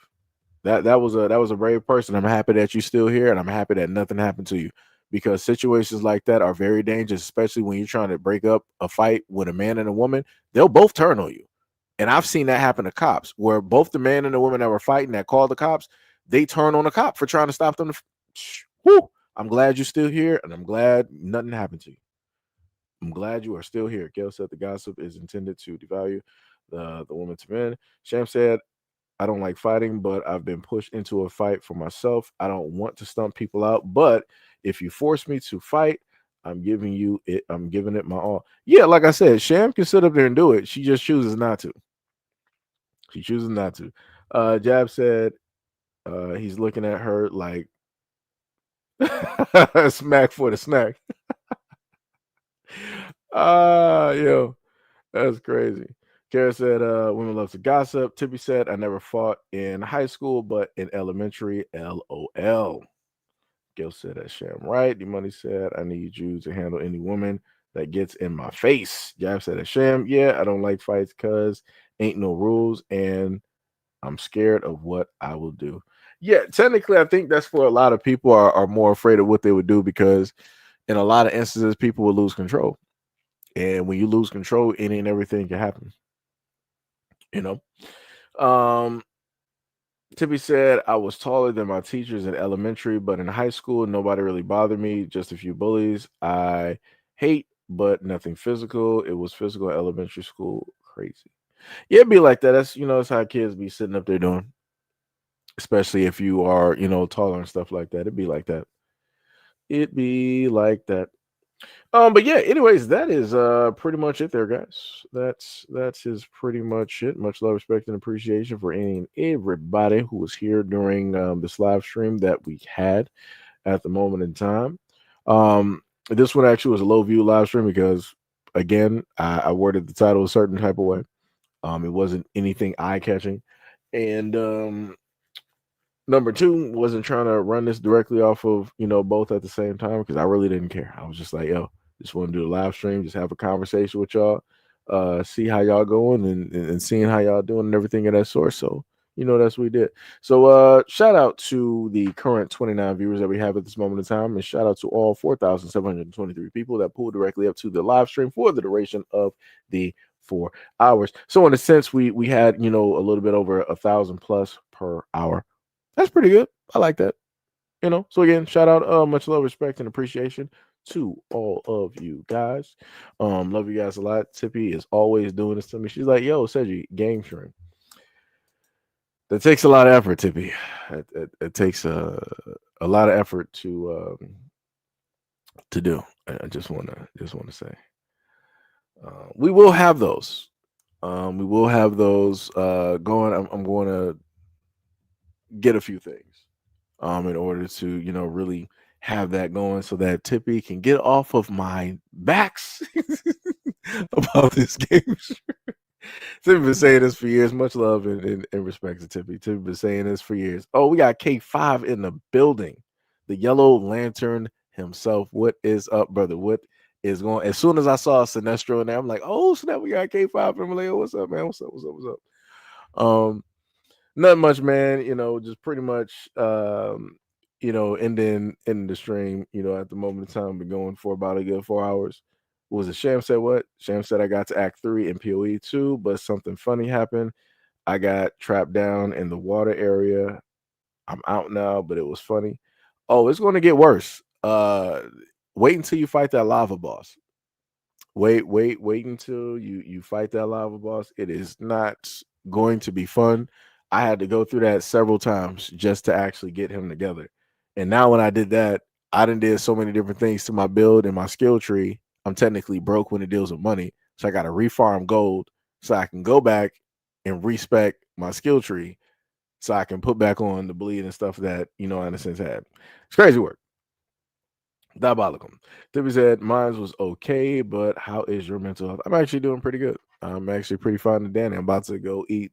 That was a brave person. I'm happy that you're still here, and I'm happy that nothing happened to you. Because situations like that are very dangerous, especially when you're trying to break up a fight with a man and a woman. They'll both turn on you. And I've seen that happen to cops, where both the man and the woman that were fighting that called the cops, they turn on the cop for trying to stop them. Whew, I'm glad you're still here, and I'm glad nothing happened to you. I'm glad you are still here. Gail said the gossip is intended to devalue the woman to men. Sham said, I don't like fighting, but I've been pushed into a fight for myself. I don't want to stump people out, but if you force me to fight, I'm giving it my all. Yeah, like I said, Sham can sit up there and do it. She just chooses not to. She chooses not to. Jab said he's looking at her like smack for the snack. Yo, that's crazy. Kara said, women love to gossip. Tippy said, I never fought in high school, but in elementary, LOL. Gil said, that's sham right. The Money said, I need you to handle any woman that gets in my face. Jab said, that's sham. Yeah, I don't like fights because ain't no rules, and I'm scared of what I will do. Yeah, technically, I think that's for a lot of people are more afraid of what they would do, because in a lot of instances, people will lose control. And when you lose control, any and everything can happen. You know? Tippy said, I was taller than my teachers in elementary, but in high school, nobody really bothered me, just a few bullies. I hate, but nothing physical. It was physical in elementary school. Crazy. Yeah, it'd be like that. That's how kids be sitting up there doing. Especially if you are, taller and stuff like that. It'd be like that. It'd be like that. But yeah, anyways, that is pretty much it there, guys. That's is pretty much it. Much love, respect, and appreciation for any and everybody who was here during this live stream that we had at the moment in time. This one actually was a low view live stream because, again, I worded the title a certain type of way. It wasn't anything eye catching, and number two, wasn't trying to run this directly off of both at the same time, because I really didn't care. I was just like, yo, just want to do a live stream, just have a conversation with y'all, see how y'all going and seeing how y'all doing and everything of that sort. So that's what we did. So shout out to the current 29 viewers that we have at this moment in time, and shout out to all 4,723 people that pulled directly up to the live stream for the duration of the 4 hours. So in a sense, we had a little bit over 1,000 plus per hour. That's pretty good. I like that. So again, shout out, much love, respect, and appreciation to all of you guys. Love you guys a lot. Tippy is always doing this to me. She's like, yo, Seiji, game stream. That takes a lot of effort, Tippy. It takes a lot of effort to do. I just wanna say. We will have those. We will have those going. I'm going to get a few things in order to really have that going, so that Tippy can get off of my backs about this game. Tippy been saying this for years. Much love and respect to Tippy. Tippy been saying this for years. Oh, we got K5 in the building, the Yellow Lantern himself. What is up, brother? What is going? As soon as I saw Sinestro in there, I'm like, oh snap, we got K5 in Malaya. What's up, man? What's up? Not much, man. Just pretty much, ending the stream. At the moment in time, been going for about a good 4 hours. Was it Sham said what? Sham said I got to Act 3 in PoE 2, but something funny happened. I got trapped down in the water area. I'm out now, but it was funny. Oh, it's going to get worse. Wait until you fight that lava boss. Wait until you fight that lava boss. It is not going to be fun. I had to go through that several times just to actually get him together. And now when I did that, I did so many different things to my build and my skill tree. I'm technically broke when it deals with money. So I got to refarm gold so I can go back and respec my skill tree so I can put back on the bleed and stuff that, I in a sense had. It's crazy work. Diabolical. Tippy said, mine was okay, but how is your mental health? I'm actually doing pretty good. I'm actually pretty fine and dandy. I'm about to go eat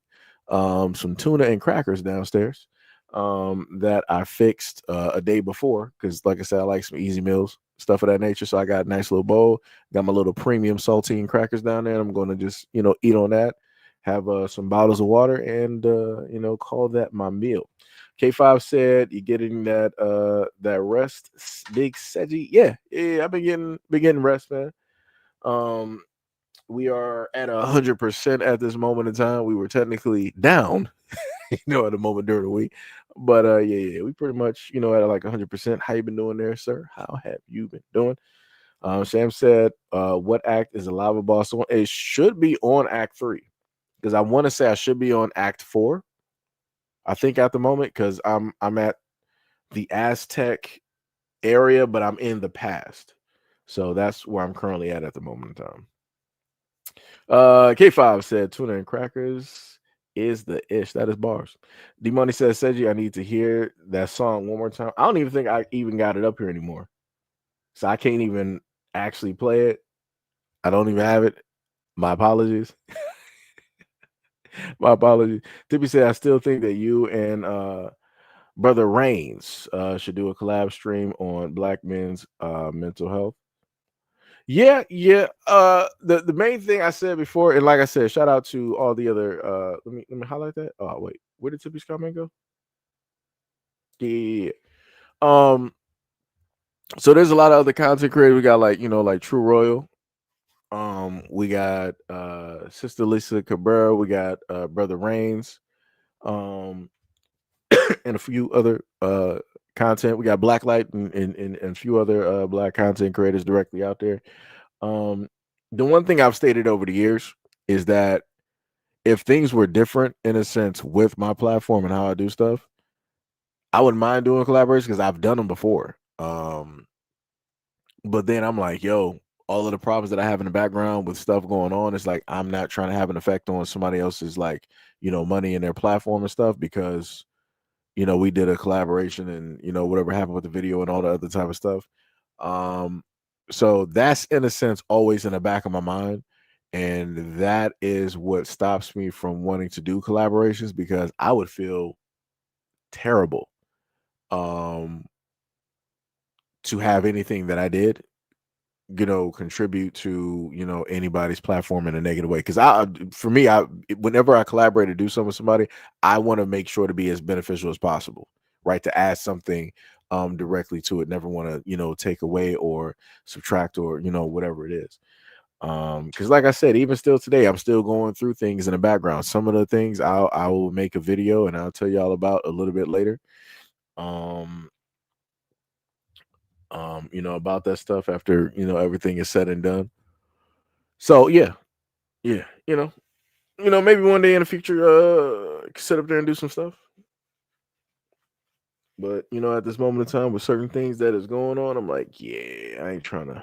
some tuna and crackers downstairs that I fixed a day before because, like I said, I like some easy meals, stuff of that nature. So I got a nice little bowl, got my little premium saltine crackers down there. And I'm going to just, eat on that, have some bottles of water, and, call that my meal. K5 said, "You getting that rest, Big Seji?" Yeah. I've been getting rest, man. We are at 100% at this moment in time. We were technically down, at a moment during the week, but yeah, we pretty much, at like 100%. How you been doing there, sir? How have you been doing? Sam said, "What act is the lava boss on?" It should be on Act 3 because I want to say I should be on Act 4. I think at the moment because I'm at the Aztec area, but I'm in the past. So that's where I'm currently at the moment in time. K5 said tuna and crackers is the ish. That is bars. D Money says, Seji, I need to hear that song one more time. I don't even think I even got it up here anymore. So I can't even actually play it. I don't even have it. My apologies. My apologies. Tippy said, I still think that you and Brother Reigns should do a collab stream on Black men's mental health. Yeah. The main thing I said before, and like I said, shout out to all the other. Let me highlight that. Oh wait, where did Tippy's comment go? Yeah. So there's a lot of other content creators. We got like True Royal. We got Sister Lisa Cabrera. We got Brother Reigns. And a few other content. We got Blacklight and a few other black content creators directly out there. The one thing I've stated over the years is that if things were different in a sense with my platform and how I do stuff, I wouldn't mind doing collaborations because I've done them before. But then I'm like, yo, all of the problems that I have in the background with stuff going on, it's like I'm not trying to have an effect on somebody else's money in their platform and stuff because we did a collaboration and whatever happened with the video and all the other type of stuff. So that's in a sense always in the back of my mind. And that is what stops me from wanting to do collaborations because I would feel terrible to have anything that I did, contribute to, anybody's platform in a negative way. Because whenever I collaborate or do something with somebody, I want to make sure to be as beneficial as possible, right? To add something directly to it. Never want to, take away or subtract or, whatever it is. Because like I said, even still today, I'm still going through things in the background. Some of the things I will make a video and I'll tell y'all about a little bit later. About that stuff after everything is said and done. So yeah, maybe one day in the future, sit up there and do some stuff. But at this moment in time, with certain things that is going on, I'm like, yeah, I ain't trying to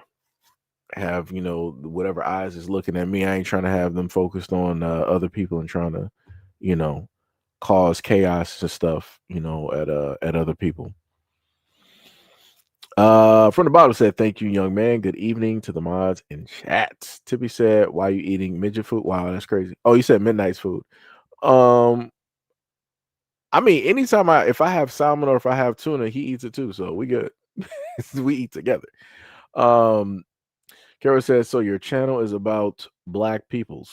have whatever eyes is looking at me. I ain't trying to have them focused on other people and trying to cause chaos and stuff at other people. From the bottom said, thank you, young man. Good evening to the mods in chat. Tippy said, why are you eating midget food? Wow, that's crazy. Oh, you said midnight's food. I mean, anytime if I have salmon or if I have tuna, he eats it too. So we good. We eat together. Carol says, so your channel is about black peoples.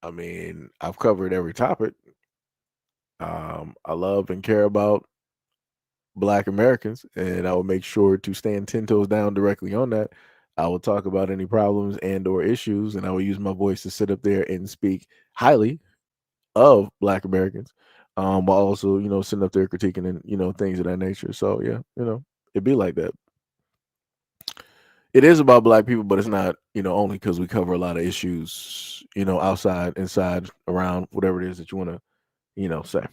I mean, I've covered every topic. I love and care about Black Americans, and I will make sure to stand 10 toes down directly on that. I will talk about any problems and or issues, and I will use my voice to sit up there and speak highly of Black Americans, while also, sitting up there critiquing and, things of that nature. So yeah, it'd be like that. It is about Black people, but it's not, only because we cover a lot of issues, outside, inside, around, whatever it is that you want to, say,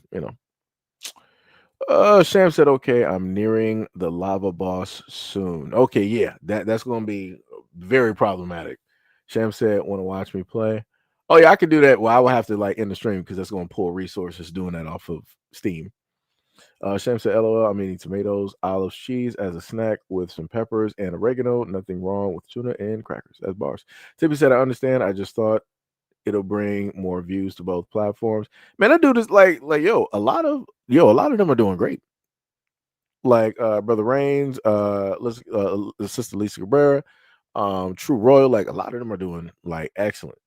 Sam said, okay, I'm nearing the lava boss soon. Okay, yeah, that's gonna be very problematic. Sham said, want to watch me play. Oh yeah, I could do that. Well, I would have to like end the stream because that's going to pull resources doing that off of Steam. Shem said, "LOL. I'm eating tomatoes, olives, cheese as a snack with some peppers and oregano. Nothing wrong with tuna and crackers." As bars. Tippy said, "I understand. I just thought it'll bring more views to both platforms." Man, I do this like a lot of them are doing great. Like Brother Reigns, Sister Lisa Cabrera, True Royal. Like a lot of them are doing like excellent.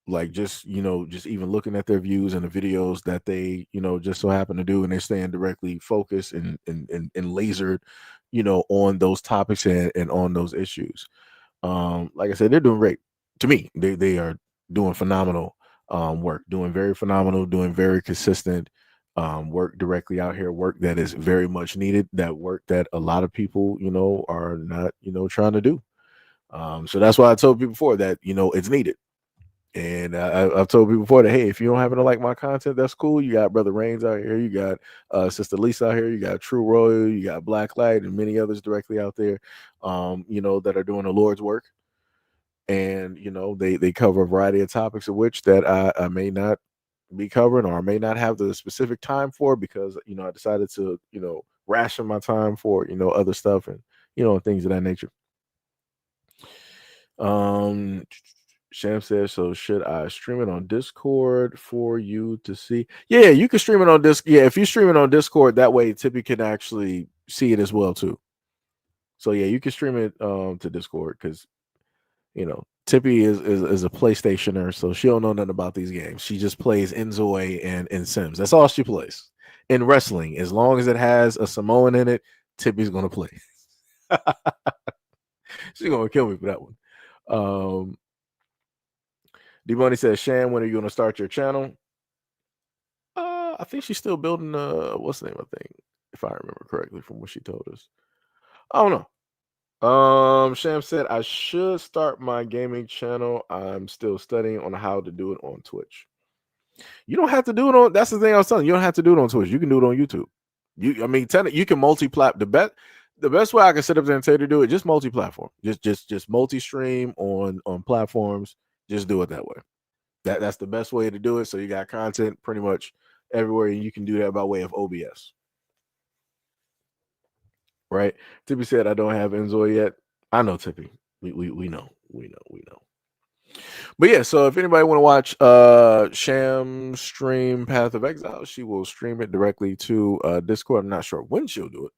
Like just just even looking at their views and the videos that they just so happen to do, and they're staying directly focused and lasered on those topics and on those issues. Like I said, they're doing great. To me, they are doing phenomenal work, doing very phenomenal, doing very consistent work directly out here, work that is very much needed, that work that a lot of people are not trying to do. So that's why I told people before that it's needed. And I've told people before that, hey, if you don't happen to like my content, that's cool. You got Brother Reigns out here, you got Sister Lisa out here, you got True Royal, you got Black Light, and many others directly out there, that are doing the Lord's work. And they cover a variety of topics of which that I may not be covering, or I may not have the specific time for, because I decided to ration my time for other stuff and things of that nature. Sham says, so should I stream it on Discord for you to see? Yeah, you can stream it on Discord. Yeah, if you stream it on Discord, that way Tippy can actually see it as well too. So yeah, you can stream it to Discord, because Tippy is a PlayStationer, so she don't know nothing about these games. She just plays Enzoy and Sims. That's all she plays. In wrestling, as long as it has a Samoan in it, Tippy's gonna play. She's gonna kill me for that one. D-Money says, Shan, when are you going to start your channel? I think she's still building, what's the name of the thing? If I remember correctly from what she told us. I don't know. Sham said, I should start my gaming channel. I'm still studying on how to do it on Twitch. You don't have to do it on, that's the thing I was telling you. You don't have to do it on Twitch. You can do it on YouTube. You can multi-plat. The best way I can sit up there and tell you to do it, just multi-platform. Just multi-stream on platforms. Just do it that way. That's the best way to do it. So you got content pretty much everywhere, and you can do that by way of OBS. Right? Tippy said, I don't have Enzo yet. I know, Tippy. We know. But yeah, so if anybody want to watch Sham stream Path of Exile, she will stream it directly to Discord. I'm not sure when she'll do it,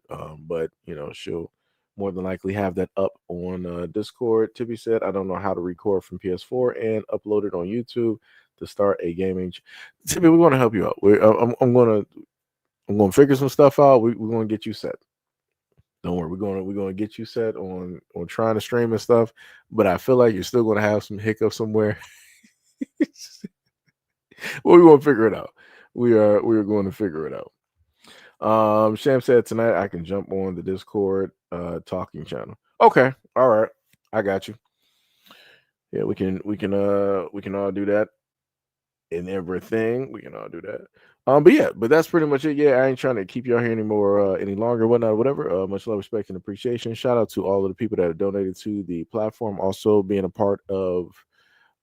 but she'll more than likely have that up on Discord. Tippy said, I don't know how to record from PS4 and upload it on YouTube to start a gaming. Tippy, we're going to help you out. I'm going to figure some stuff out. We're going to get you set. Don't worry, we're going to get you set on trying to stream and stuff. But I feel like you're still going to have some hiccups somewhere. Well, we're going to figure it out. We are going to figure it out. Sham said tonight I can jump on the Discord talking channel. Okay, all right, I got you. Yeah, we can all do that and everything. We can all do that. But that's pretty much it. Yeah, I ain't trying to keep y'all here anymore, any longer, whatnot, whatever. Much love, respect, and appreciation. Shout out to all of the people that have donated to the platform, also being a part of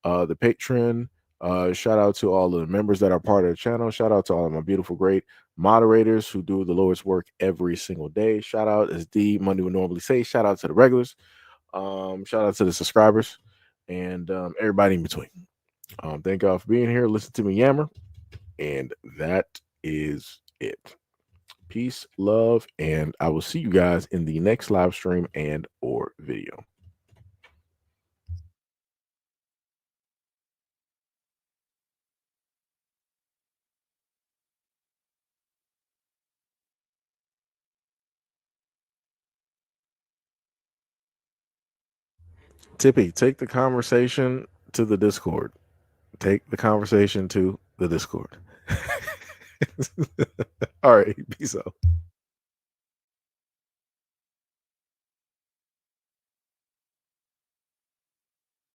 the Patreon. Shout out to all of the members that are part of the channel. Shout out to all of my beautiful, great moderators who do the Lord's work every single day. Shout out, as D Monday would normally say, shout out to the regulars. Shout out to the subscribers and everybody in between. Thank y'all for being here. Listen to me yammer. And that is it. Peace, love, and I will see you guys in the next live stream and or video. Tippy, take the conversation to the Discord. Take the conversation to the Discord. All right, peace out.